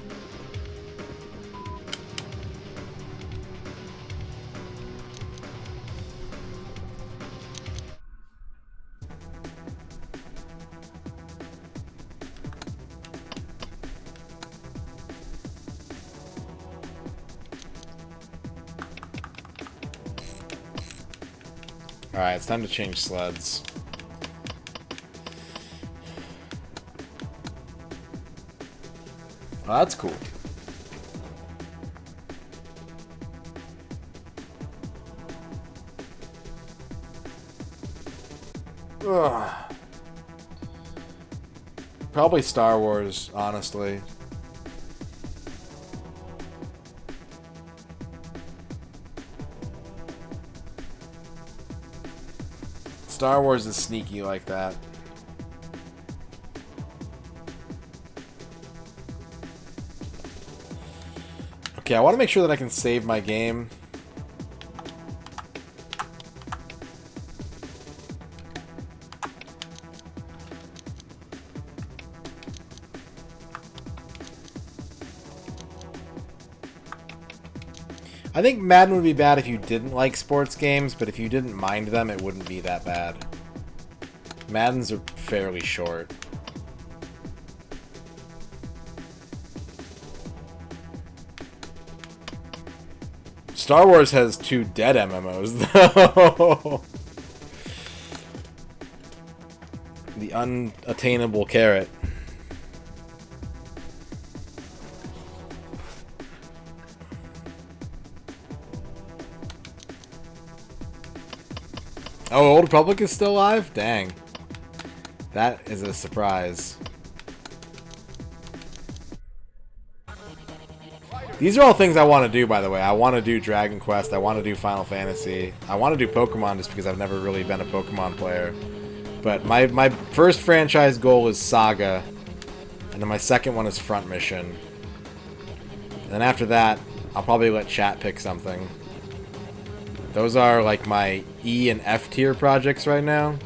Alright, it's time to change sleds. Oh, that's cool. Ugh. Probably Star Wars, honestly. Star Wars is sneaky like that. Okay, I want to make sure that I can save my game. I think Madden would be bad if you didn't like sports games, but if you didn't mind them, it wouldn't be that bad. Maddens are fairly short. Star Wars has 2 dead MMOs, though. The unattainable carrot. Oh, Old Republic is still alive? Dang. That is a surprise. These are all things I want to do, by the way. I want to do Dragon Quest. I want to do Final Fantasy. I want to do Pokemon just because I've never really been a Pokemon player. But my first franchise goal is Saga. And then my second one is Front Mission. And then after that, I'll probably let chat pick something. Those are like my E and F tier projects right now.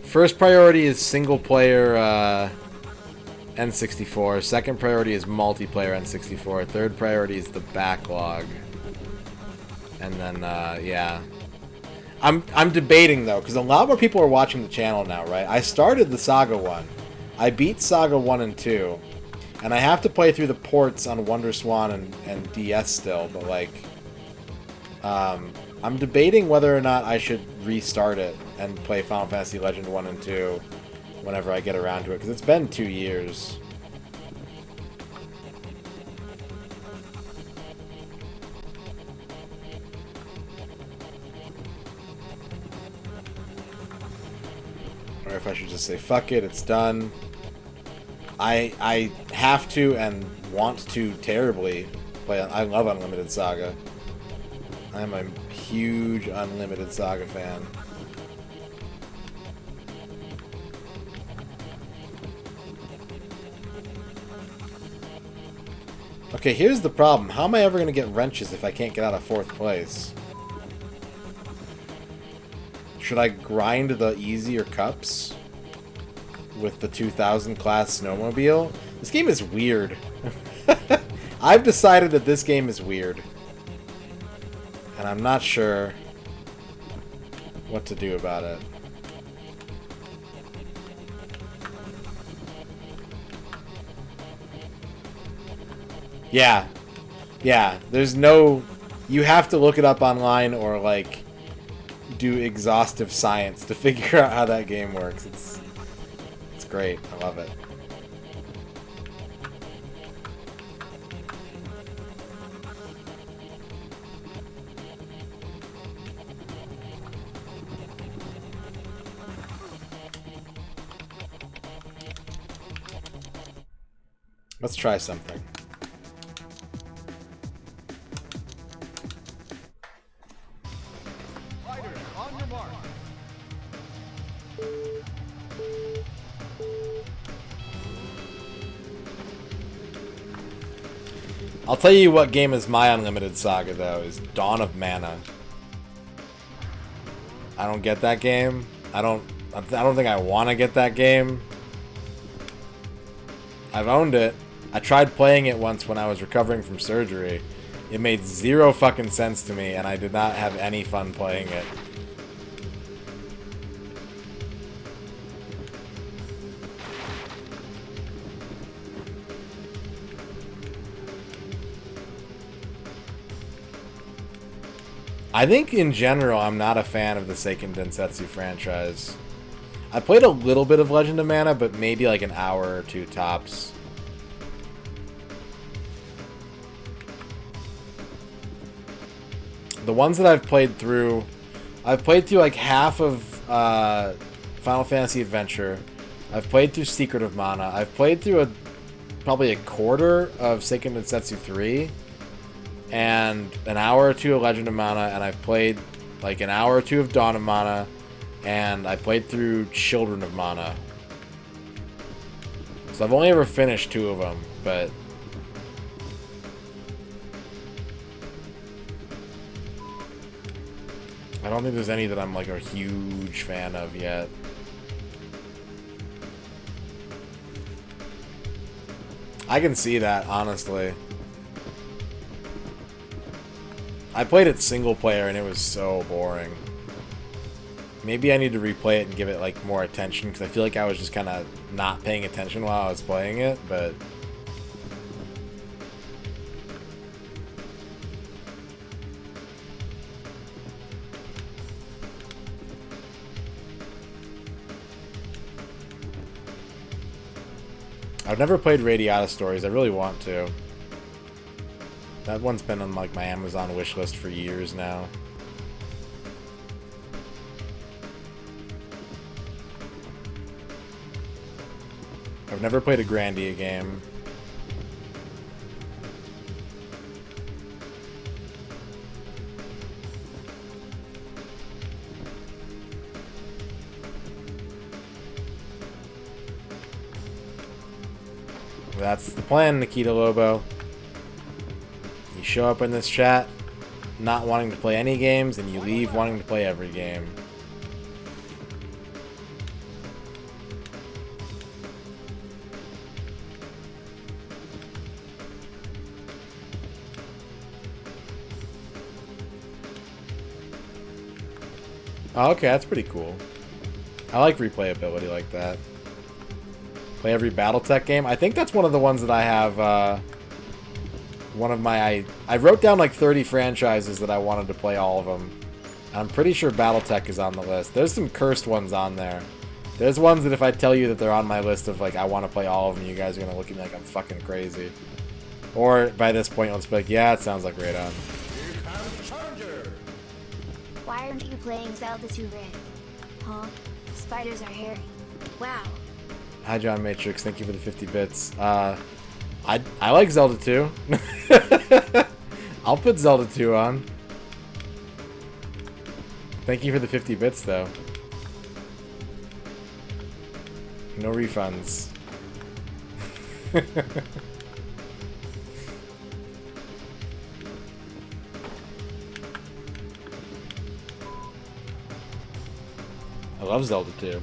First priority is single player N64. Second priority is multiplayer N64. Third priority is the backlog. And then yeah. I'm debating though, because a lot more people are watching the channel now, right? I started the Saga 1. I beat Saga 1 and 2. And I have to play through the ports on WonderSwan and DS still, but like I'm debating whether or not I should restart it and play Final Fantasy Legend 1 and 2 whenever I get around to it, because it's been 2 years. Or if I should just say, fuck it, it's done. I have to and want to terribly play. I love Unlimited Saga. I'm a huge Unlimited Saga fan. Okay, here's the problem. How am I ever going to get wrenches if I can't get out of 4th place? Should I grind the easier cups with the 2000 class snowmobile? This game is weird. I've decided that this game is weird. And I'm not sure what to do about it. Yeah. Yeah, there's no... You have to look it up online or, like, do exhaustive science to figure out how that game works. It's great. I love it. Let's try something. Fighters, on your mark. I'll tell you what game is my Unlimited Saga, though, is Dawn of Mana. I don't get that game. I don't think I want to get that game. I've owned it. I tried playing it once when I was recovering from surgery. It made zero fucking sense to me, and I did not have any fun playing it. I think in general, I'm not a fan of the Seiken Densetsu franchise. I played a little bit of Legend of Mana, but maybe like an hour or two tops. The ones that I've played through like half of Final Fantasy Adventure. I've played through Secret of Mana. I've played through probably a quarter of Seiken Densetsu 3. And an hour or two of Legend of Mana. And I've played like an hour or two of Dawn of Mana. And I played through Children of Mana. So I've only ever finished 2 of them, but... I don't think there's any that I'm like a huge fan of yet. I can see that, honestly. I played it single player and it was so boring. Maybe I need to replay it and give it like more attention, because I feel like I was just kind of not paying attention while I was playing it, but... I've never played Radiata Stories. I really want to. That one's been on like my Amazon wishlist for years now. I've never played a Grandia game. That's the plan, Nikita Lobo. You show up in this chat not wanting to play any games, and you leave wanting to play every game. Oh, okay, that's pretty cool. I like replayability like that. Play every Battletech game. I think that's one of the ones that I have, one of my... I wrote down like 30 franchises that I wanted to play all of them. I'm pretty sure Battletech is on the list. There's some cursed ones on there. There's ones that if I tell you that they're on my list of like, I want to play all of them, you guys are going to look at me like I'm fucking crazy. Or by this point, you'll just be like, yeah, it sounds like Radon. Why aren't you playing Zelda 2 Red? Huh? Spiders are hairy. Wow. Hi, John Matrix. Thank you for the 50 bits. I like Zelda 2. I'll put Zelda 2 on. Thank you for the 50 bits, though. No refunds. I love Zelda 2.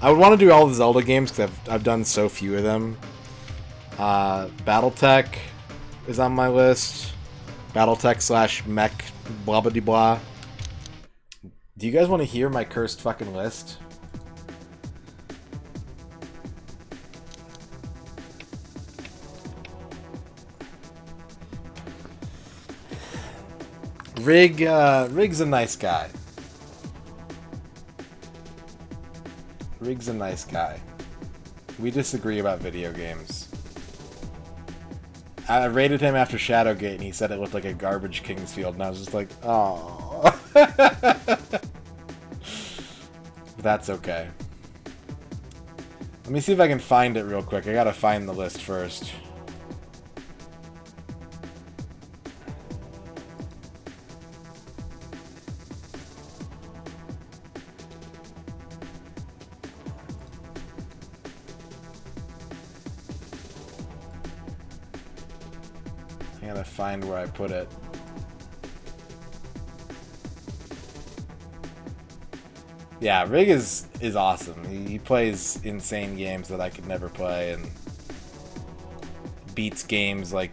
I would want to do all the Zelda games because I've done so few of them. Battletech is on my list. Battletech / mech blah blah blah. Do you guys want to hear my cursed fucking list? Rig's a nice guy. Rig's a nice guy. We disagree about video games. I rated him after Shadowgate, and he said it looked like a garbage Kingsfield, and I was just like, oh. That's okay. Let me see if I can find it real quick. I gotta find the list first. I gotta find where I put it. Yeah, Rig is awesome. He plays insane games that I could never play and beats games like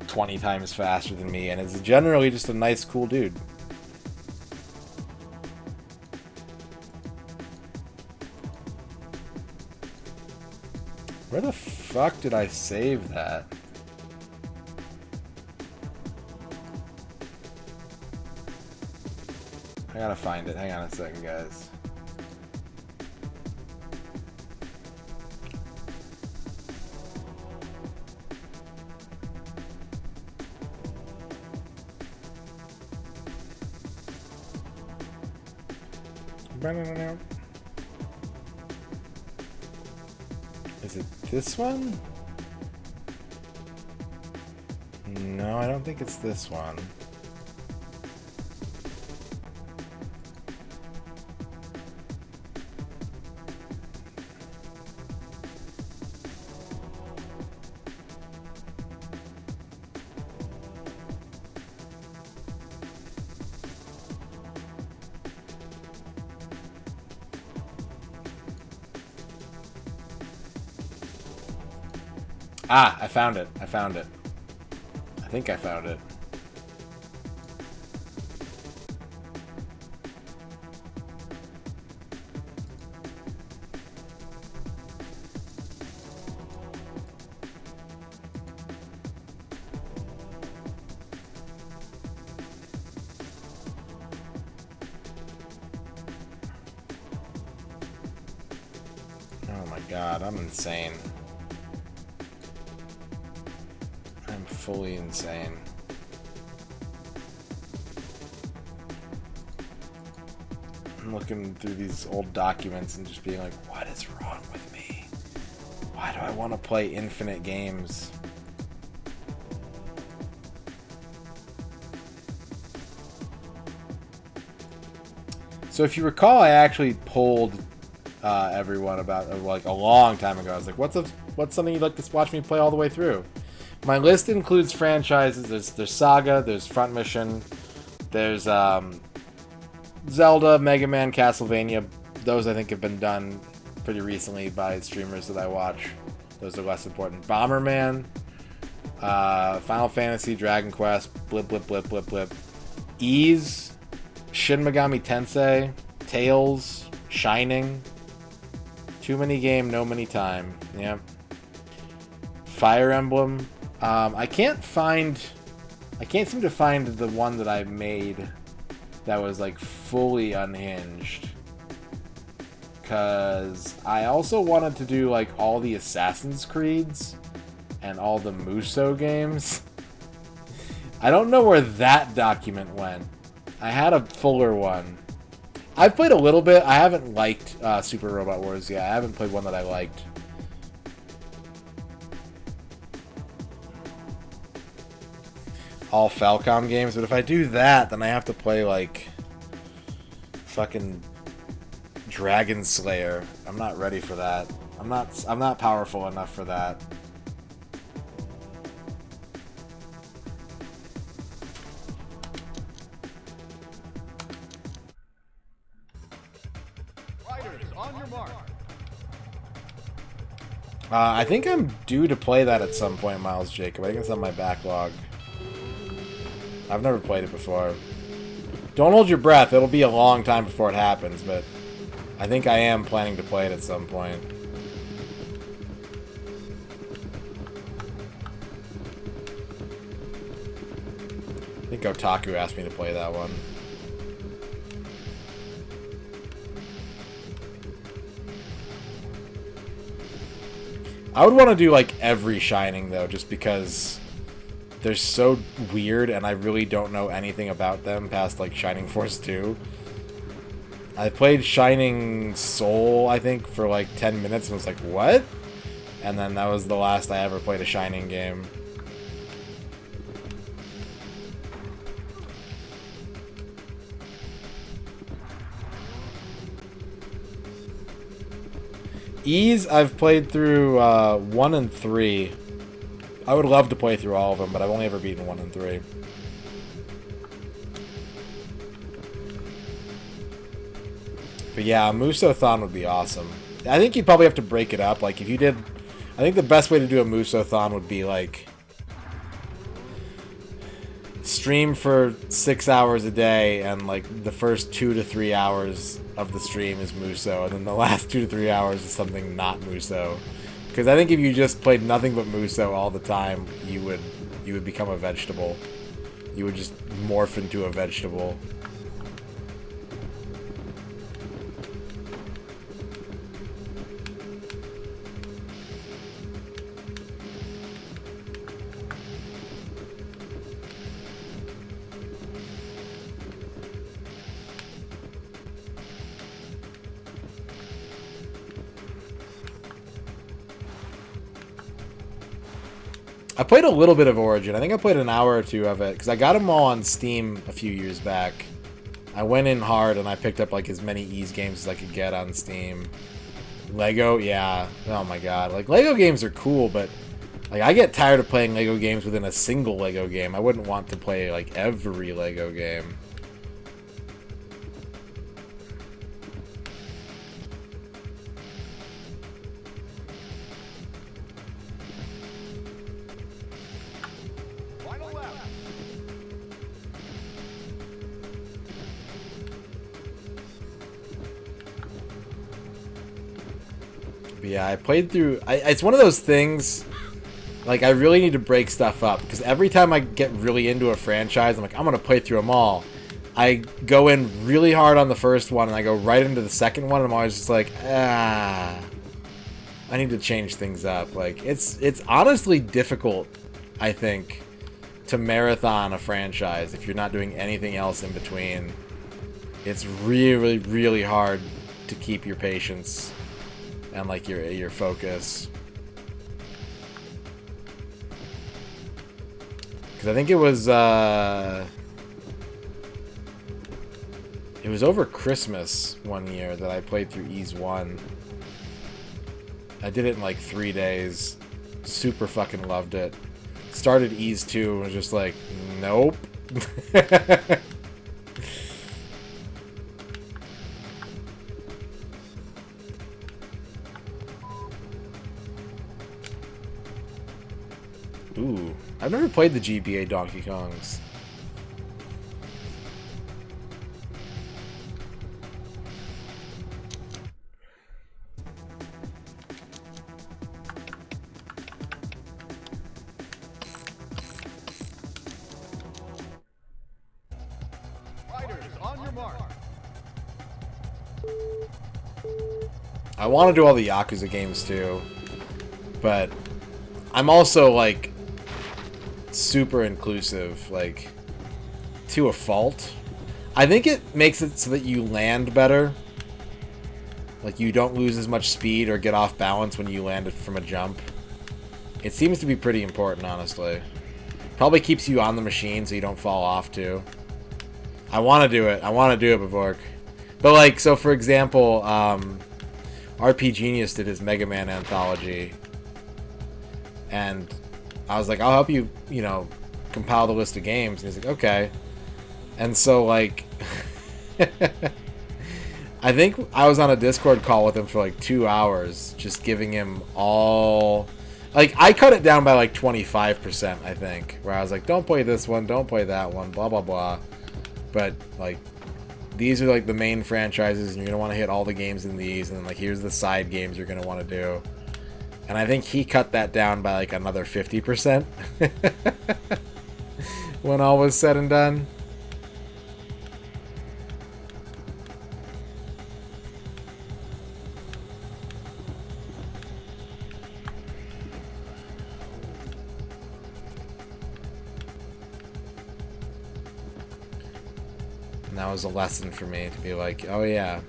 20 times faster than me, and is generally just a nice, cool dude. Where the fuck did I save that? I gotta find it. Hang on a second, guys. Is it this one? No, I don't think it's this one. Ah, I found it. I found it. I think I found it. Oh my god, I'm insane. I'm fully insane. I'm looking through these old documents and just being like, what is wrong with me? Why do I want to play infinite games? So if you recall, I actually polled everyone about like a long time ago. I was like, what's something you'd like to watch me play all the way through? My list includes franchises. There's Saga, there's Front Mission, there's Zelda, Mega Man, Castlevania. Those I think have been done pretty recently by streamers that I watch. Those are less important. Bomberman, Final Fantasy, Dragon Quest, blip blip blip blip blip, Ys, Shin Megami Tensei, Tales, Shining. Too many game, no many time. Yeah. Fire Emblem. I can't seem to find the one that I made that was like fully unhinged. Cause I also wanted to do like all the Assassin's Creeds and all the Musou games. I don't know where that document went. I had a fuller one. I've played a little bit. I haven't liked Super Robot Wars yet. I haven't played one that I liked. All Falcom games, but if I do that, then I have to play like fucking Dragon Slayer. I'm not ready for that. I'm not powerful enough for that. Fighters, on your mark. I think I'm due to play that at some point, Miles Jacob. I think it's on my backlog. I've never played it before. Don't hold your breath. It'll be a long time before it happens, but I think I am planning to play it at some point. I think Otaku asked me to play that one. I would want to do like every Shining though, just because they're so weird and I really don't know anything about them past like Shining Force 2. I played Shining Soul, I think, for like 10 minutes and was like, what? And then that was the last I ever played a Shining game. Ys, I've played through 1 and 3. I would love to play through all of them, but I've only ever beaten 1 and 3. But yeah, Muso-thon would be awesome. I think you'd probably have to break it up. Like, if you did... I think the best way to do a Muso-thon would be, like... stream for 6 hours a day, and, like, the first 2 to 3 hours of the stream is Muso, and then the last 2 to 3 hours is something not Muso. Because I think if you just played nothing but Muso all the time, you would become a vegetable. You would just morph into a vegetable. I played a little bit of Origin. I think I played an hour or two of it, because I got them all on Steam a few years back. I went in hard, and I picked up like as many Ys games as I could get on Steam. Lego, yeah. Oh my god. Like, Lego games are cool, but like I get tired of playing Lego games within a single Lego game. I wouldn't want to play like every Lego game. But yeah, I played through... it's one of those things, like, I really need to break stuff up, because every time I get really into a franchise, I'm like, I'm going to play through them all. I go in really hard on the first one, and I go right into the second one, and I'm always just like, I need to change things up. Like, it's honestly difficult, I think, to marathon a franchise if you're not doing anything else in between. It's really, really hard to keep your patience and like your focus, because I think it was over Christmas one year that I played through Ys 1. I did it in like 3 days. Super fucking loved it. Started Ys 2 and was just like, nope. Ooh, I've never played the GBA Donkey Kongs. Fighters, on your mark. I want to do all the Yakuza games too, but I'm also like super inclusive, like to a fault. I think it makes it so that you land better. Like, you don't lose as much speed or get off balance when you land it from a jump. It seems to be pretty important, honestly. Probably keeps you on the machine so you don't fall off, too. I want to do it. I want to do it, Bavork. But, like, so for example, RP Genius did his Mega Man anthology. And I was like, I'll help you, you know, compile the list of games. And he's like, okay. And so, like, I think I was on a Discord call with him for like 2 hours, just giving him all... Like, I cut it down by like 25%, I think. Where I was like, don't play this one, don't play that one, blah, blah, blah. But, like, these are like the main franchises, and you're going to want to hit all the games in these, and then, like, here's the side games you're going to want to do. And I think he cut that down by like another 50% when all was said and done. And that was a lesson for me to be like, oh yeah.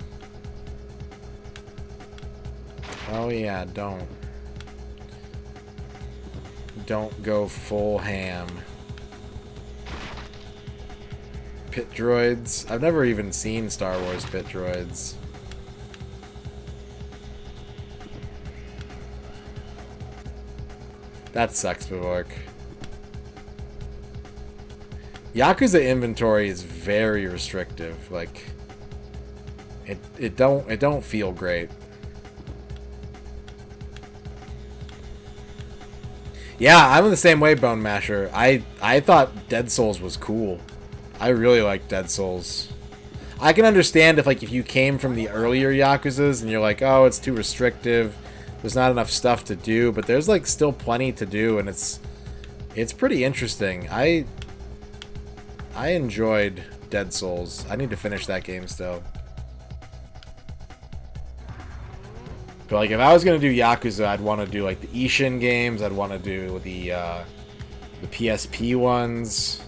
Oh yeah, don't go full ham. Pit droids. I've never even seen Star Wars pit droids. That sucks, Bavork. Yakuza inventory is very restrictive. Like, it don't feel great. Yeah, I'm in the same way, Bone Masher. I thought Dead Souls was cool. I really like Dead Souls. I can understand if you came from the earlier Yakuzas and you're like, oh, it's too restrictive. There's not enough stuff to do, but there's like still plenty to do, and it's pretty interesting. I enjoyed Dead Souls. I need to finish that game still. But like, if I was gonna do Yakuza, I'd want to do like the Ishin games. I'd want to do the PSP ones.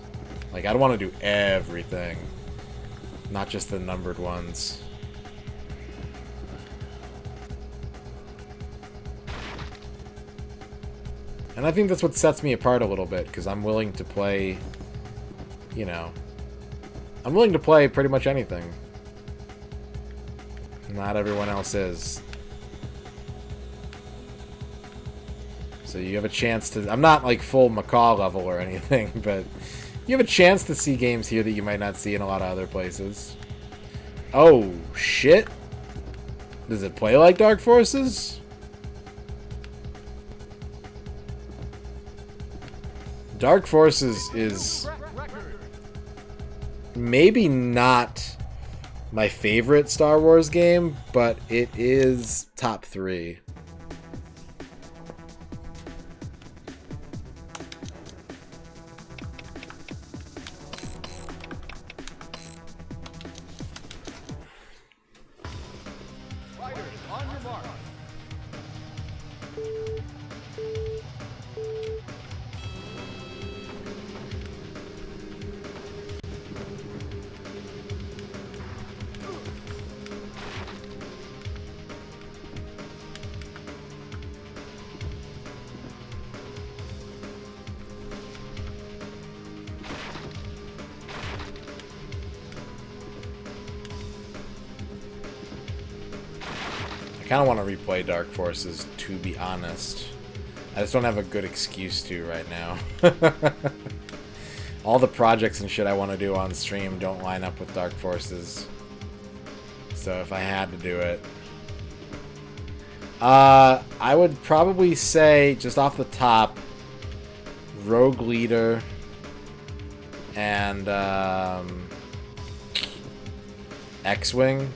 Like, I'd want to do everything, not just the numbered ones. And I think that's what sets me apart a little bit, because I'm willing to play, you know, I'm willing to play pretty much anything. Not everyone else is. So you have a chance to... I'm not like full macaw level or anything, but you have a chance to see games here that you might not see in a lot of other places. Oh, shit. Does it play like Dark Forces? Dark Forces is maybe not my favorite Star Wars game, but it is top 3. I kind of want to replay Dark Forces, to be honest. I just don't have a good excuse to right now. All the projects and shit I want to do on stream don't line up with Dark Forces. So if I had to do it... I would probably say, just off the top, Rogue Leader and X-Wing.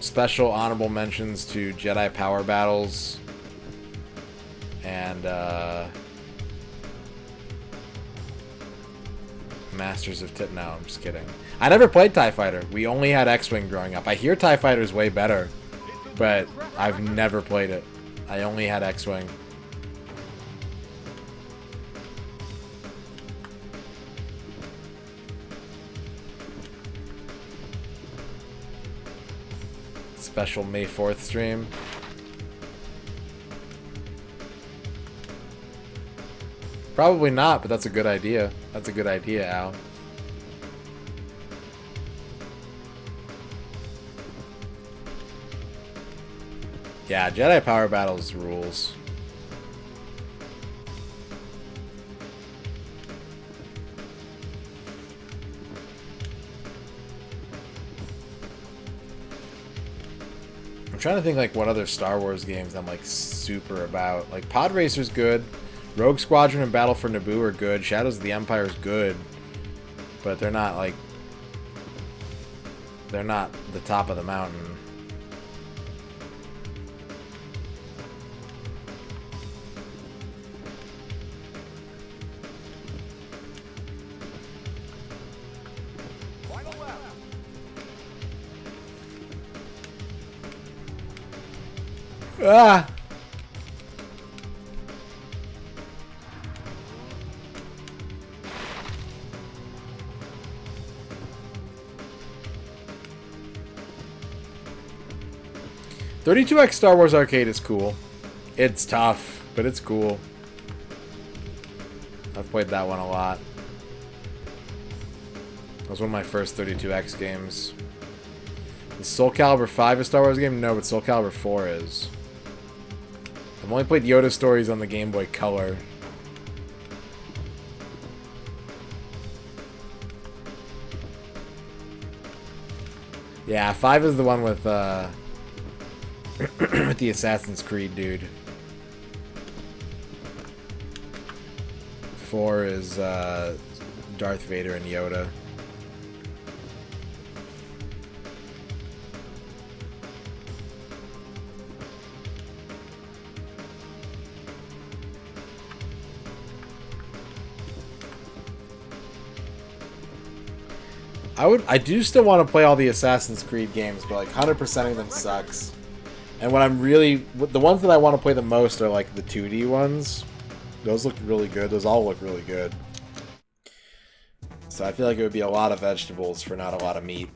Special honorable mentions to Jedi Power Battles and Masters of No, I'm just kidding. I never played TIE Fighter. We only had X-Wing growing up. I hear TIE Fighter's way better, but I've never played it. I only had X-Wing. Special May 4th stream. Probably not, but that's a good idea. That's a good idea, Al. Yeah, Jedi Power Battles rules. I'm trying to think like what other Star Wars games I'm like super about. Like Pod Racer's good. Rogue Squadron and Battle for Naboo are good. Shadows of the Empire is good. But they're not like... they're not the top of the mountain. Final lap. Ah! .32X Star Wars Arcade is cool. It's tough, but it's cool. I've played that one a lot. That was one of my first 32X games. Is Soul Calibur 5 a Star Wars game? No, but Soul Calibur 4 is. I've only played Yoda Stories on the Game Boy Color. Yeah, 5 is the one with with the Assassin's Creed dude. 4 is Darth Vader and Yoda. I do still want to play all the Assassin's Creed games, but like 100%ing them sucks. And what I'm really... the ones that I want to play the most are like the 2D ones. Those look really good. Those all look really good. So I feel like it would be a lot of vegetables for not a lot of meat.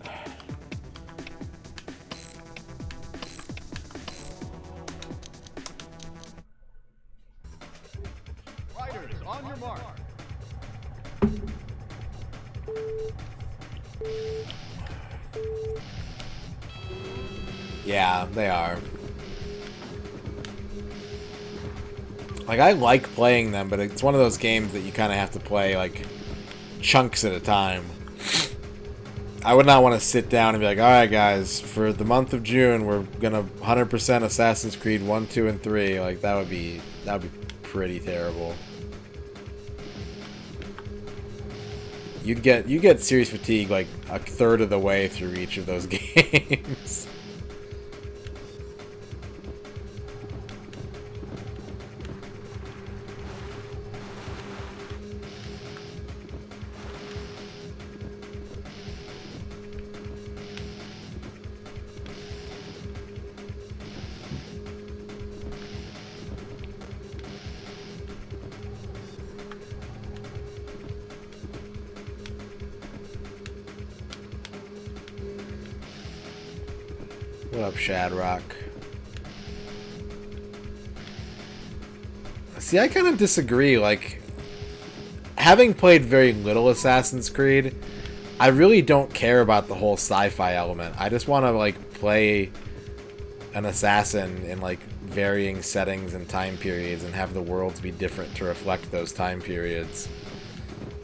Riders, on your mark. Yeah, they are. Like, I like playing them, but it's one of those games that you kind of have to play, like, chunks at a time. I would not want to sit down and be like, alright guys, for the month of June, we're gonna 100% Assassin's Creed 1, 2, and 3. Like, that would be pretty terrible. You get serious fatigue, like, a third of the way through each of those games. What up, Shadrock? See, I kind of disagree. Like, having played very little Assassin's Creed, I really don't care about the whole sci-fi element. I just want to, like, play an assassin in, like, varying settings and time periods and have the worlds be different to reflect those time periods.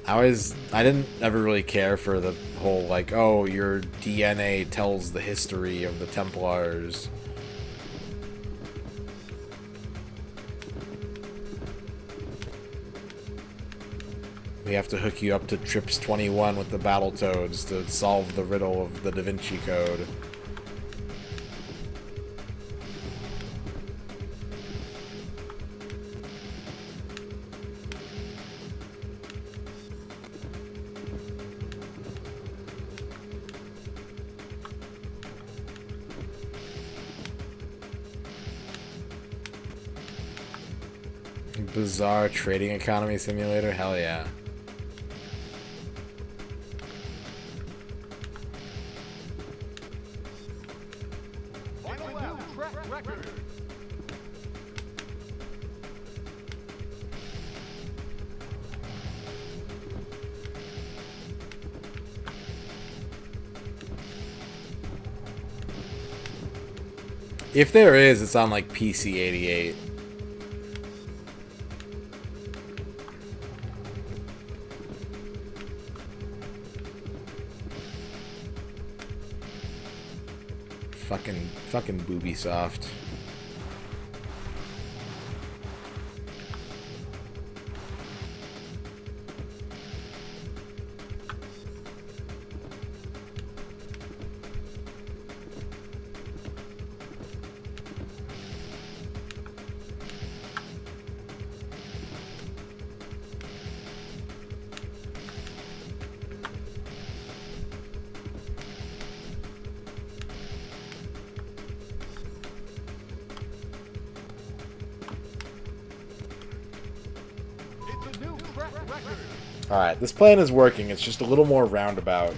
I didn't ever really care for the whole, like, oh, your DNA tells the history of the Templars. We have to hook you up to Trips 21 with the Battletoads to solve the riddle of the Da Vinci Code. Bizarre trading economy simulator? Hell yeah. track record. If there is, it's on like PC 88. Fucking booby soft. It's a new track record. Alright, this plan is working. It's just a little more roundabout.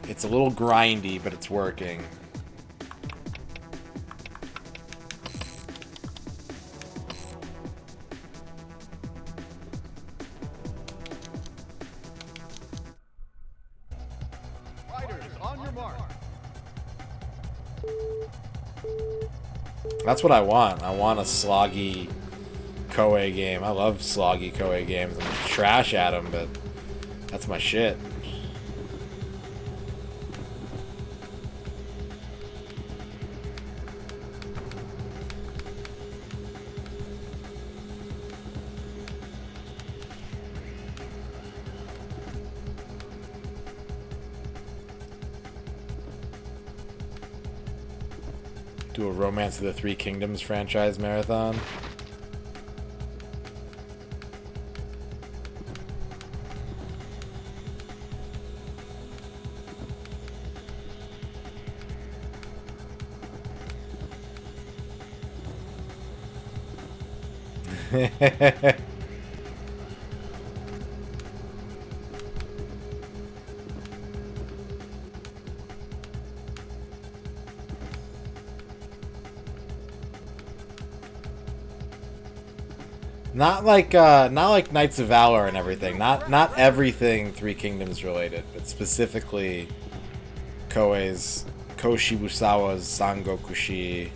It's a little grindy, but it's working. Riders, on your mark. That's what I want. I want a sloggy Koei game. I love sloggy Koei games. I'm trash at them, but that's my shit. Do a Romance of the Three Kingdoms franchise marathon. Not like Knights of Valor and everything. Not everything Three Kingdoms related, but specifically Koei's Koshibusawa's Sangokushi.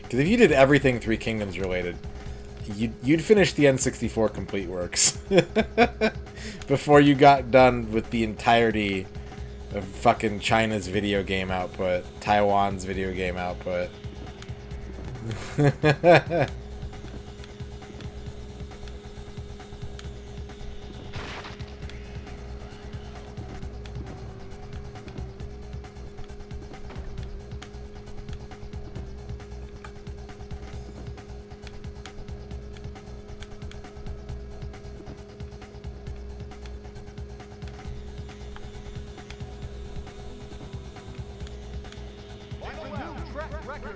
Because if you did everything Three Kingdoms related, you'd finish the N64 complete works before you got done with the entirety of fucking China's video game output, Taiwan's video game output. It's a new track record.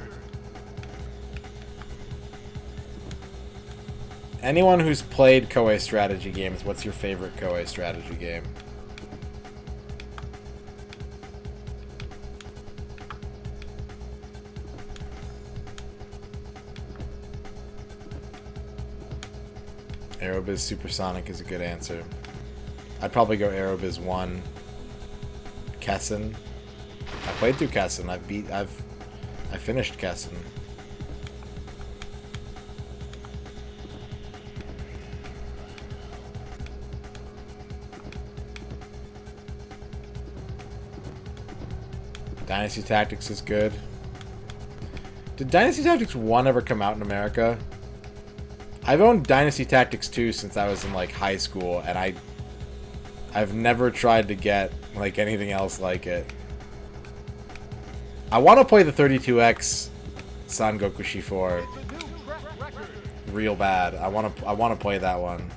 Anyone who's played Koei strategy games, what's your favorite Koei strategy game? Aerobiz Supersonic is a good answer. I'd probably go Aerobiz 1. Kessen. I played through Kessen. I finished Kessen. Dynasty Tactics is good. Did Dynasty Tactics 1 ever come out in America? I've owned Dynasty Tactics 2 since I was in like high school, and I've never tried to get like anything else like it. I want to play the 32X Sangoku Shifor It's a new track record. real bad. I want to play that one.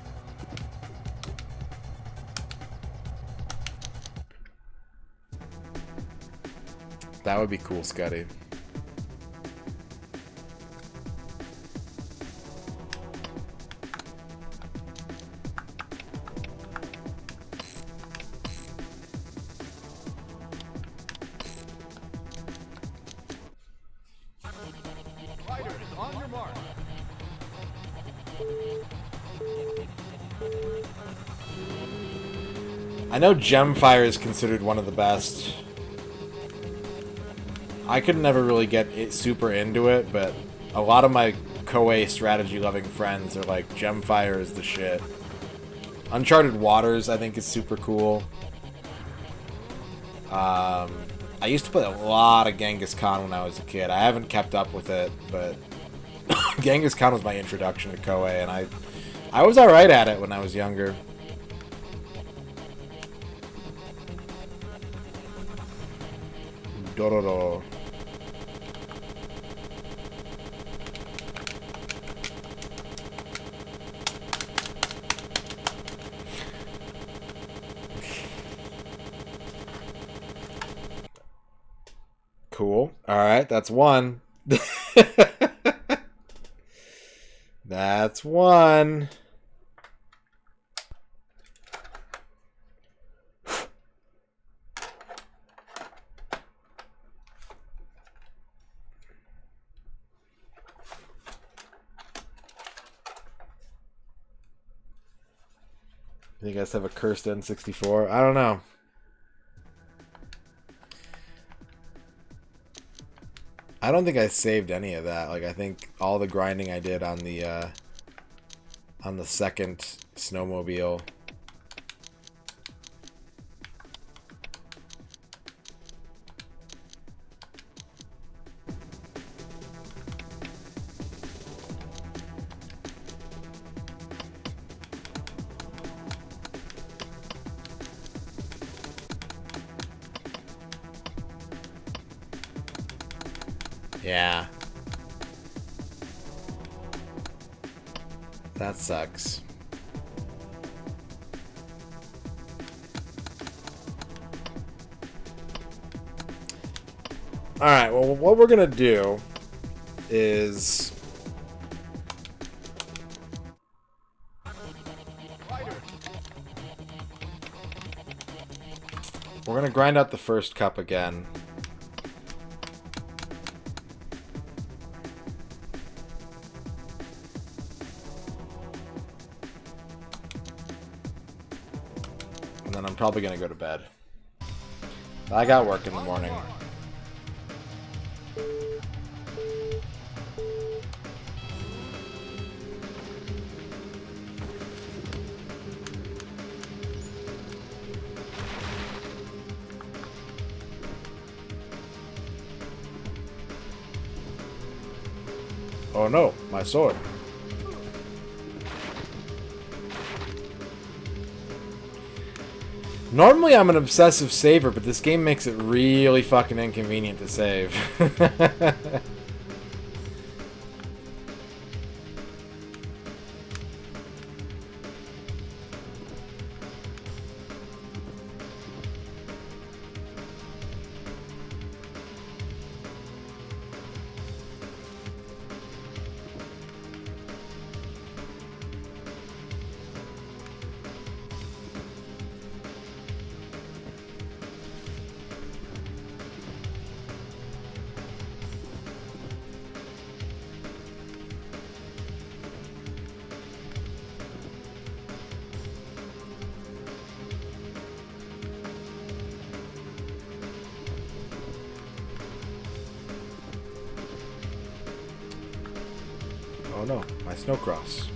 That would be cool, Scuddy. On your mark. I know Gemfire is considered one of the best. I could never really get super into it, but a lot of my Koei strategy-loving friends are like, Gemfire is the shit. Uncharted Waters, I think, is super cool. I used to play a lot of Genghis Khan when I was a kid. I haven't kept up with it, but Genghis Khan was my introduction to Koei, and I was alright at it when I was younger. Dororo. Cool. Alright, that's one. That's one. You guys have a cursed N64? I don't know. I don't think I saved any of that. Like, I think all the grinding I did on the second snowmobile. Yeah. That sucks. Alright, well, what we're gonna do is... we're gonna grind out the first cup again. And then I'm probably gonna go to bed. I got work in the morning. Oh no, my sword. Normally I'm an obsessive saver, but this game makes it really fucking inconvenient to save. Oh no, my SnoCross.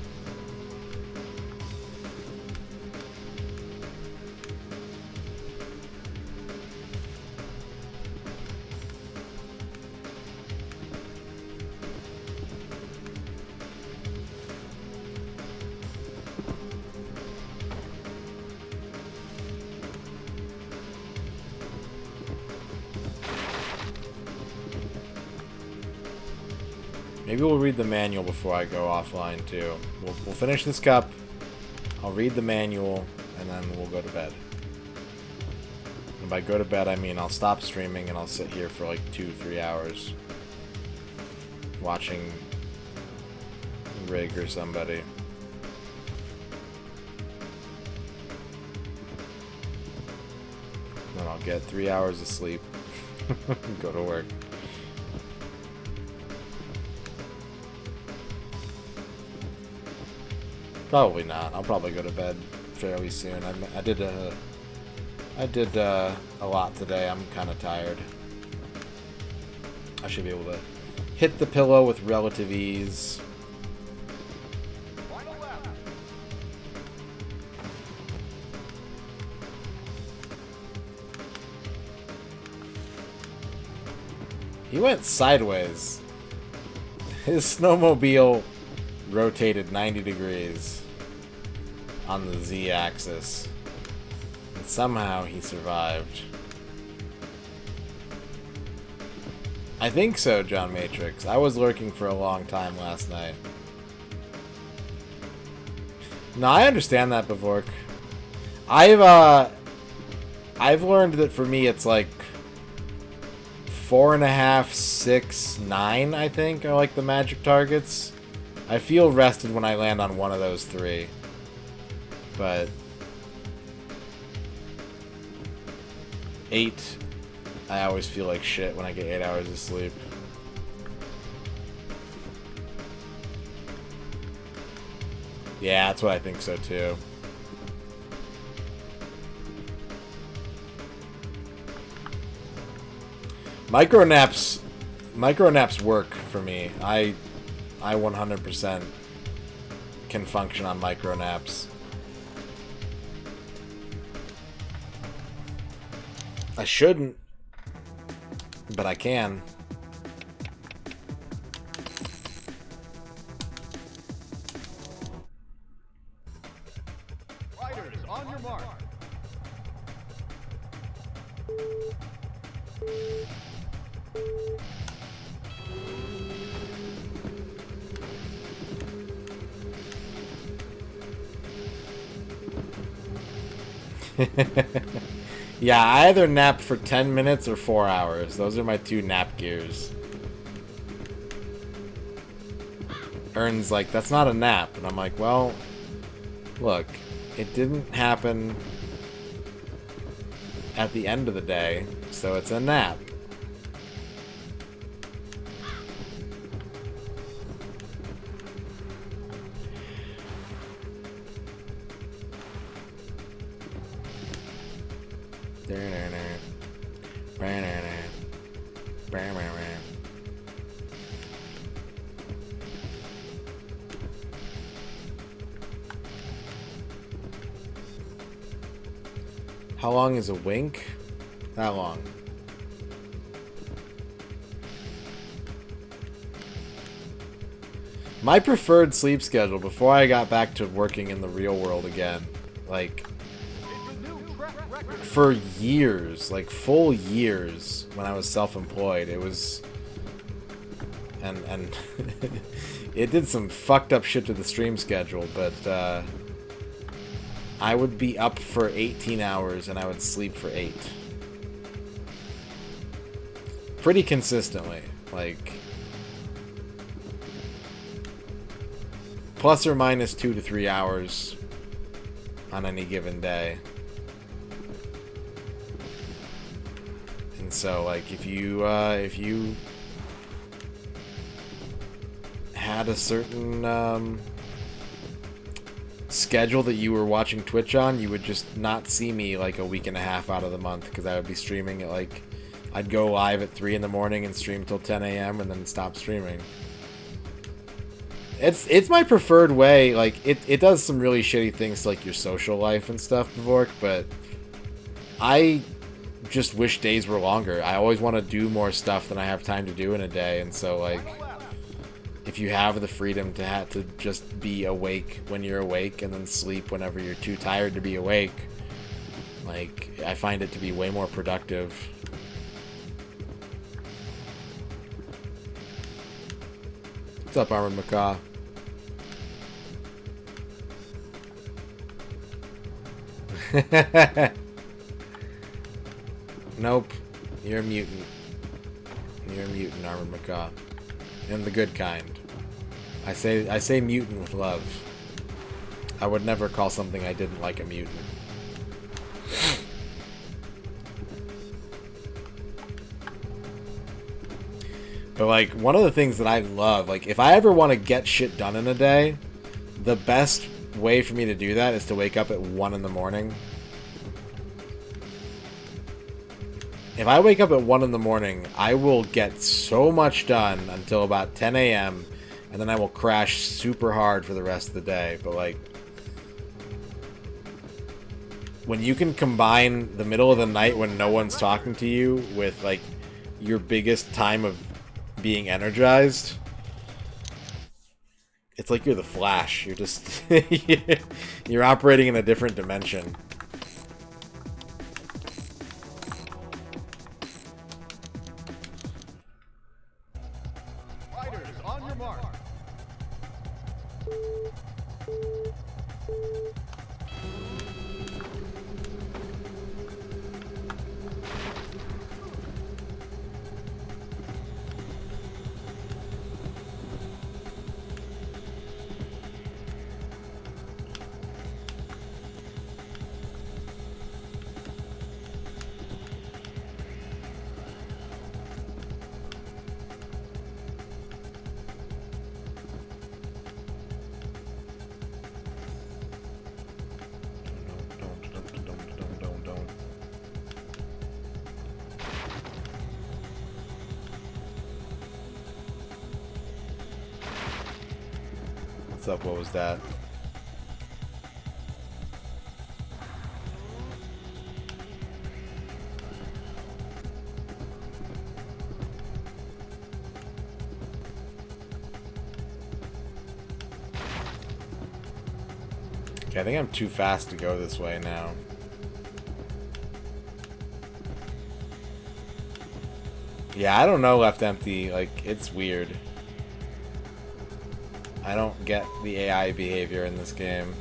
Maybe we'll read the manual before I go offline, too. We'll finish this cup, I'll read the manual, and then we'll go to bed. And by go to bed, I mean I'll stop streaming and I'll sit here for like 2-3 hours. Watching Rig or somebody. Then I'll get 3 hours of sleep. Go to work. Probably not. I'll probably go to bed fairly soon. I did a lot today. I'm kind of tired. I should be able to hit the pillow with relative ease. Final lap. He went sideways. His snowmobile rotated 90 degrees on the Z-axis. And somehow he survived. I think so, John Matrix. I was lurking for a long time last night. No, I understand that, Bevork. I've learned that for me it's like 4.5, 6, 9, I think, are like the magic targets. I feel rested when I land on one of those 3. But 8, I always feel like shit when I get 8 hours of sleep. Yeah, that's what I think so too. Micronaps work for me. I 100% can function on micronaps. I shouldn't, but I can. Riders, on your mark. Yeah, I either nap for 10 minutes or 4 hours. Those are my 2 nap gears. Ern's like, that's not a nap. And I'm like, well, look, it didn't happen at the end of the day, so it's a nap. How long is a wink? That long. My preferred sleep schedule before I got back to working in the real world again, like, It's a new track record. for years, like full years when I was self-employed, it was, and it did some fucked up shit to the stream schedule, but I would be up for 18 hours and I would sleep for 8. Pretty consistently, like plus or minus 2 to 3 hours on any given day. And so, like, if you had a certain schedule that you were watching Twitch on, you would just not see me like a week and a half out of the month, because I would be streaming at, like, I'd go live at 3 in the morning and stream till 10 a.m. and then stop streaming. It's my preferred way. Like, it does some really shitty things to, like, your social life and stuff, Bevork, but I just wish days were longer. I always want to do more stuff than I have time to do in a day, and so, like, if you have the freedom to have to just be awake when you're awake and then sleep whenever you're too tired to be awake, like, I find it to be way more productive. What's up, Armored Macaw? Nope. You're a mutant. You're a mutant, Armored Macaw. And the good kind. I say mutant with love. I would never call something I didn't like a mutant. But, like, one of the things that I love, like, if I ever want to get shit done in a day, the best way for me to do that is to wake up at 1 in the morning. If I wake up at 1 in the morning, I will get so much done until about 10 a.m. and then I will crash super hard for the rest of the day. But, like, when you can combine the middle of the night when no one's talking to you with, like, your biggest time of being energized, it's like you're the Flash. You're just... you're operating in a different dimension. Fighters, on your mark. What's up? What was that? Okay, I think I'm too fast to go this way now. Yeah, I don't know left empty. Like, it's weird. I don't get the AI behavior in this game.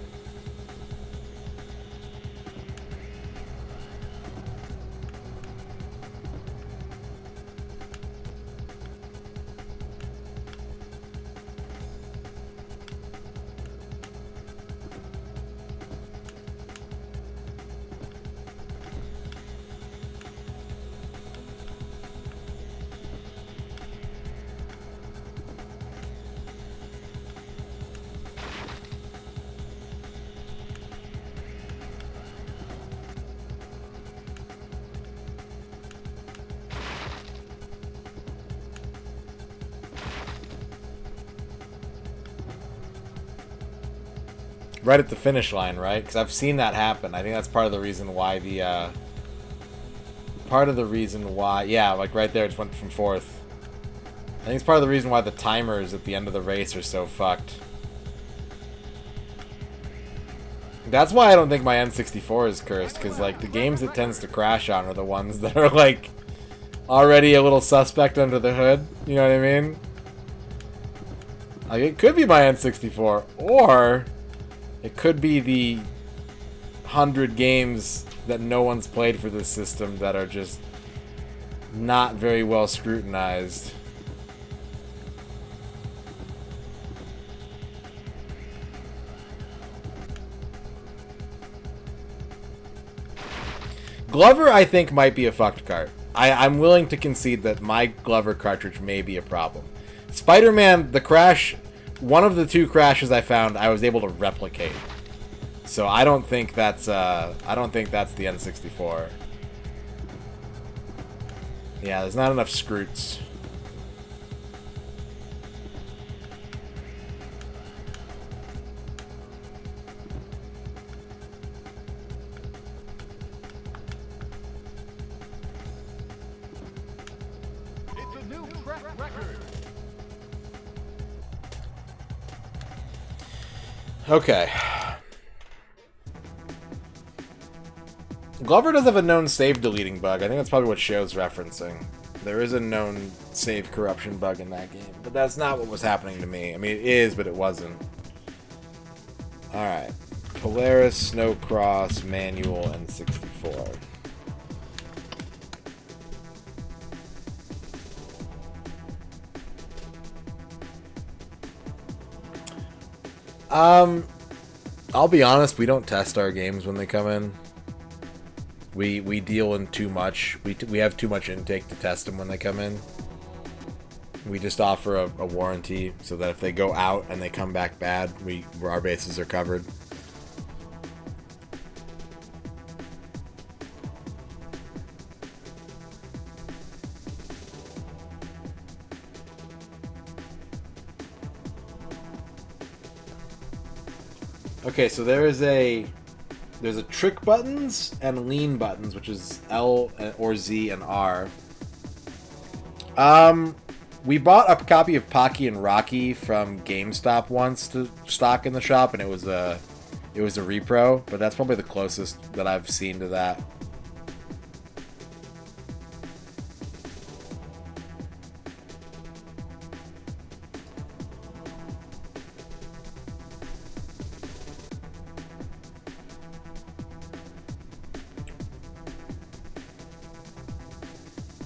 Right at the finish line, right? Because I've seen that happen. I think that's part of the reason why the, yeah, like right there, it just went from 4th. I think it's part of the reason why the timers at the end of the race are so fucked. That's why I don't think my N64 is cursed, because, like, the games it tends to crash on are the ones that are, like, already a little suspect under the hood. You know what I mean? Like, it could be my N64, or it could be the 100 games that no one's played for this system that are just not very well scrutinized. Glover, I think, might be a fucked cart. I'm willing to concede that my Glover cartridge may be a problem. Spider-Man, the crash... One of the 2 crashes I found, I was able to replicate. So I don't think that's the N64. Yeah, there's not enough scroots. It's a new track record. Okay. Glover does have a known save deleting bug. I think that's probably what Show's referencing. There is a known save corruption bug in that game, but that's not what was happening to me. I mean, it is, but it wasn't. Alright. Polaris SnoCross Manual N64. I'll be honest, we don't test our games when they come in. We deal in too much. We have too much intake to test them when they come in. We just offer a warranty so that if they go out and they come back bad, our bases are covered. Okay, so there's a trick buttons and lean buttons, which is L or Z and R. We bought a copy of Pocky and Rocky from GameStop once to stock in the shop, and it was a repro, but that's probably the closest that I've seen to that.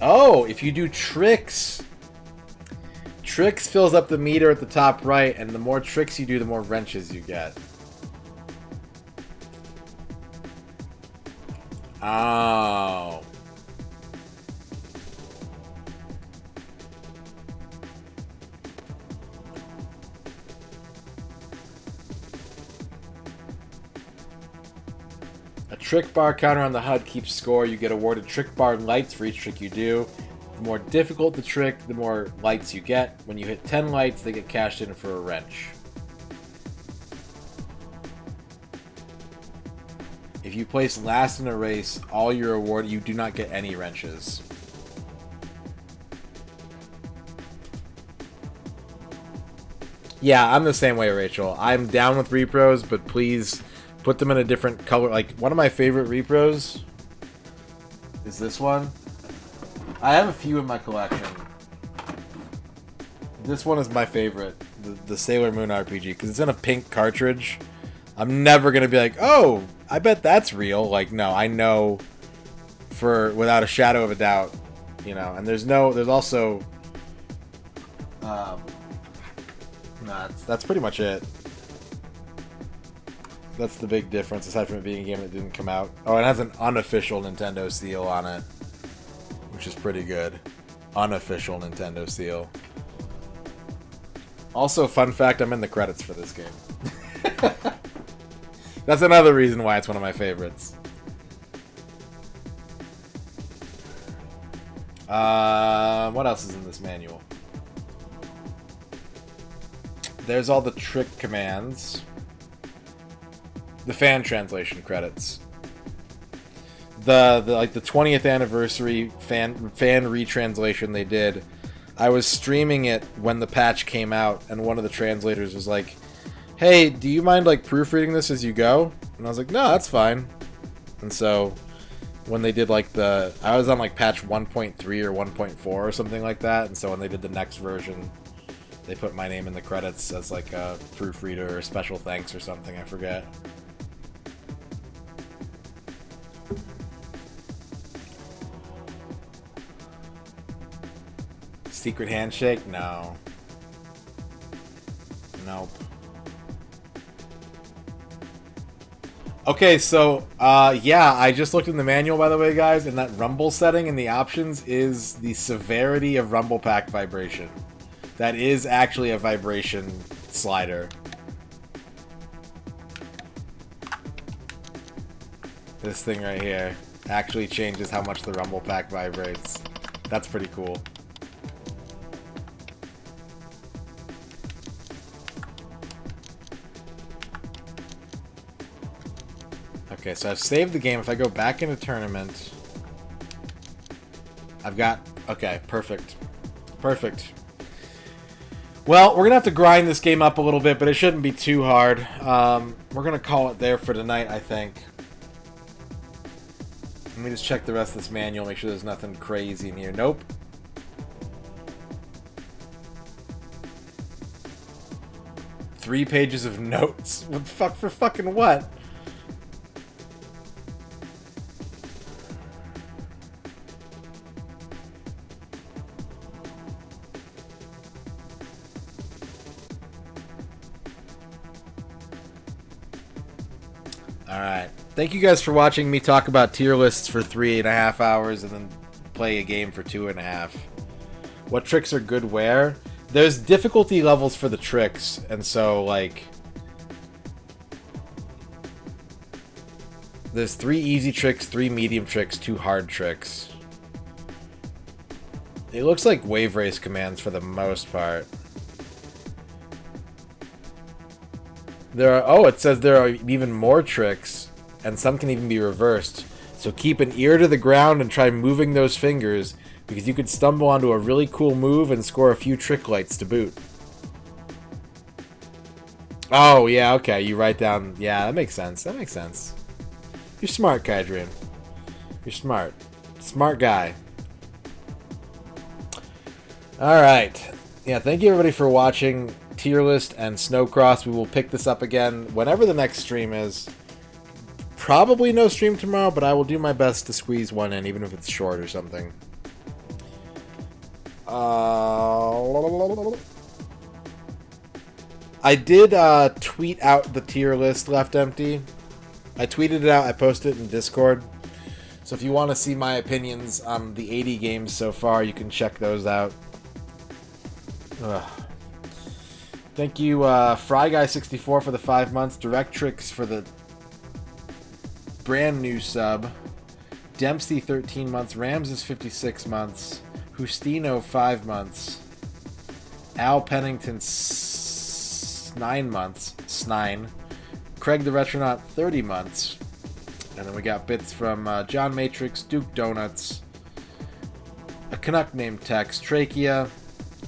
Oh, if you do tricks, tricks fills up the meter at the top right, and the more tricks you do, the more wrenches you get. Oh. A trick bar counter on the HUD keeps score. You get awarded trick bar lights for each trick you do. The more difficult the trick, the more lights you get. When you hit 10 lights, they get cashed in for a wrench. If you place last in a race, all you're awarded, you do not get any wrenches. Yeah, I'm the same way, Rachel. I'm down with repros, but please put them in a different color. Like, one of my favorite repros is this one. I have a few in my collection. This one is my favorite, the Sailor Moon RPG, because it's in a pink cartridge. I'm never going to be like, oh, I bet that's real. Like, no, I know without a shadow of a doubt, you know, and there's also, that's pretty much it. That's the big difference, aside from it being a game that didn't come out. Oh, it has an unofficial Nintendo seal on it, which is pretty good. Unofficial Nintendo seal. Also, fun fact, I'm in the credits for this game. That's another reason why it's one of my favorites. What else is in this manual? There's all the trick commands. The fan translation credits. The 20th anniversary fan retranslation they did. I was streaming it when the patch came out, and one of the translators was like, hey, do you mind like proofreading this as you go? And I was like, no, that's fine. And so when they did like I was on like patch 1.3 or 1.4 or something like that, and so when they did the next version, they put my name in the credits as like a proofreader or special thanks or something, I forget. Secret handshake? No. Nope. Okay, so, yeah, I just looked in the manual, by the way, guys, and that rumble setting in the options is the severity of rumble pack vibration. That is actually a vibration slider. This thing right here actually changes how much the rumble pack vibrates. That's pretty cool. Okay, so I've saved the game. If I go back into tournament, I've got... Okay, perfect. Perfect. Well, we're going to have to grind this game up a little bit, but it shouldn't be too hard. We're going to call it there for tonight, I think. Let me just check the rest of this manual, make sure there's nothing crazy in here. Nope. Three pages of notes. What the fuck for fucking what? Alright. Thank you guys for watching me talk about tier lists for 3.5 hours and then play a game for 2.5. What tricks are good where? There's difficulty levels for the tricks, and so, like... There's 3 easy tricks, 3 medium tricks, 2 hard tricks. It looks like wave race commands for the most part. There are, oh, it says there are even more tricks, and some can even be reversed. So keep an ear to the ground and try moving those fingers, because you could stumble onto a really cool move and score a few trick lights to boot. Oh, yeah, okay, you write down... Yeah, that makes sense. That makes sense. You're smart, Kydrian. You're smart. Smart guy. Alright. Yeah, thank you everybody for watching Tier List and SnoCross. We will pick this up again whenever the next stream is. Probably no stream tomorrow, but I will do my best to squeeze one in, even if it's short or something. I did tweet out the tier list left empty. I tweeted it out. I posted it in Discord. So if you want to see my opinions on the 80 games so far, you can check those out. Ugh. Thank you, FryGuy64 for the 5 months. Directrix for the brand new sub. Dempsey 13 months. Ramses 56 months. Hustino 5 months. Al Pennington 9 months. Snine. Craig the Retronaut 30 months. And then we got bits from John Matrix, Duke Donuts, a Canuck named Tex, Trachea,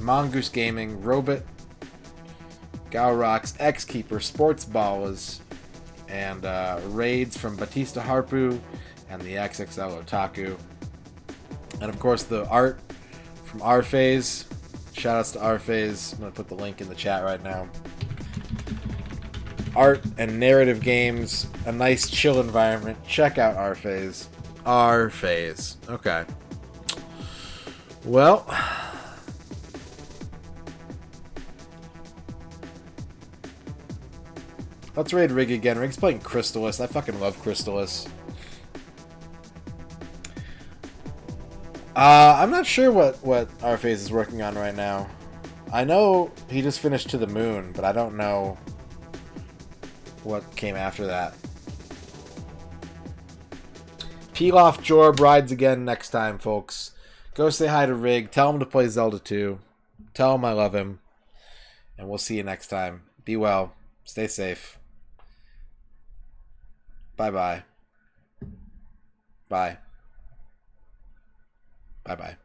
Mongoose Gaming, Robot, Gowrox, X-Keeper, Sports Ballers, and raids from Batista Harpu and the XXL Otaku. And of course the art from Rphase. Shoutouts to Rphase. I'm going to put the link in the chat right now. Art and narrative games, a nice chill environment. Check out Rphase. Rphase. Okay. Well, let's raid Rig again. Rig's playing Crystallis. I fucking love Crystallis. I'm not sure what Rphase is working on right now. I know he just finished To the Moon, but I don't know what came after that. Pilaf Jorb rides again next time, folks. Go say hi to Rig. Tell him to play Zelda 2. Tell him I love him. And we'll see you next time. Be well. Stay safe. Bye-bye. Bye. Bye-bye.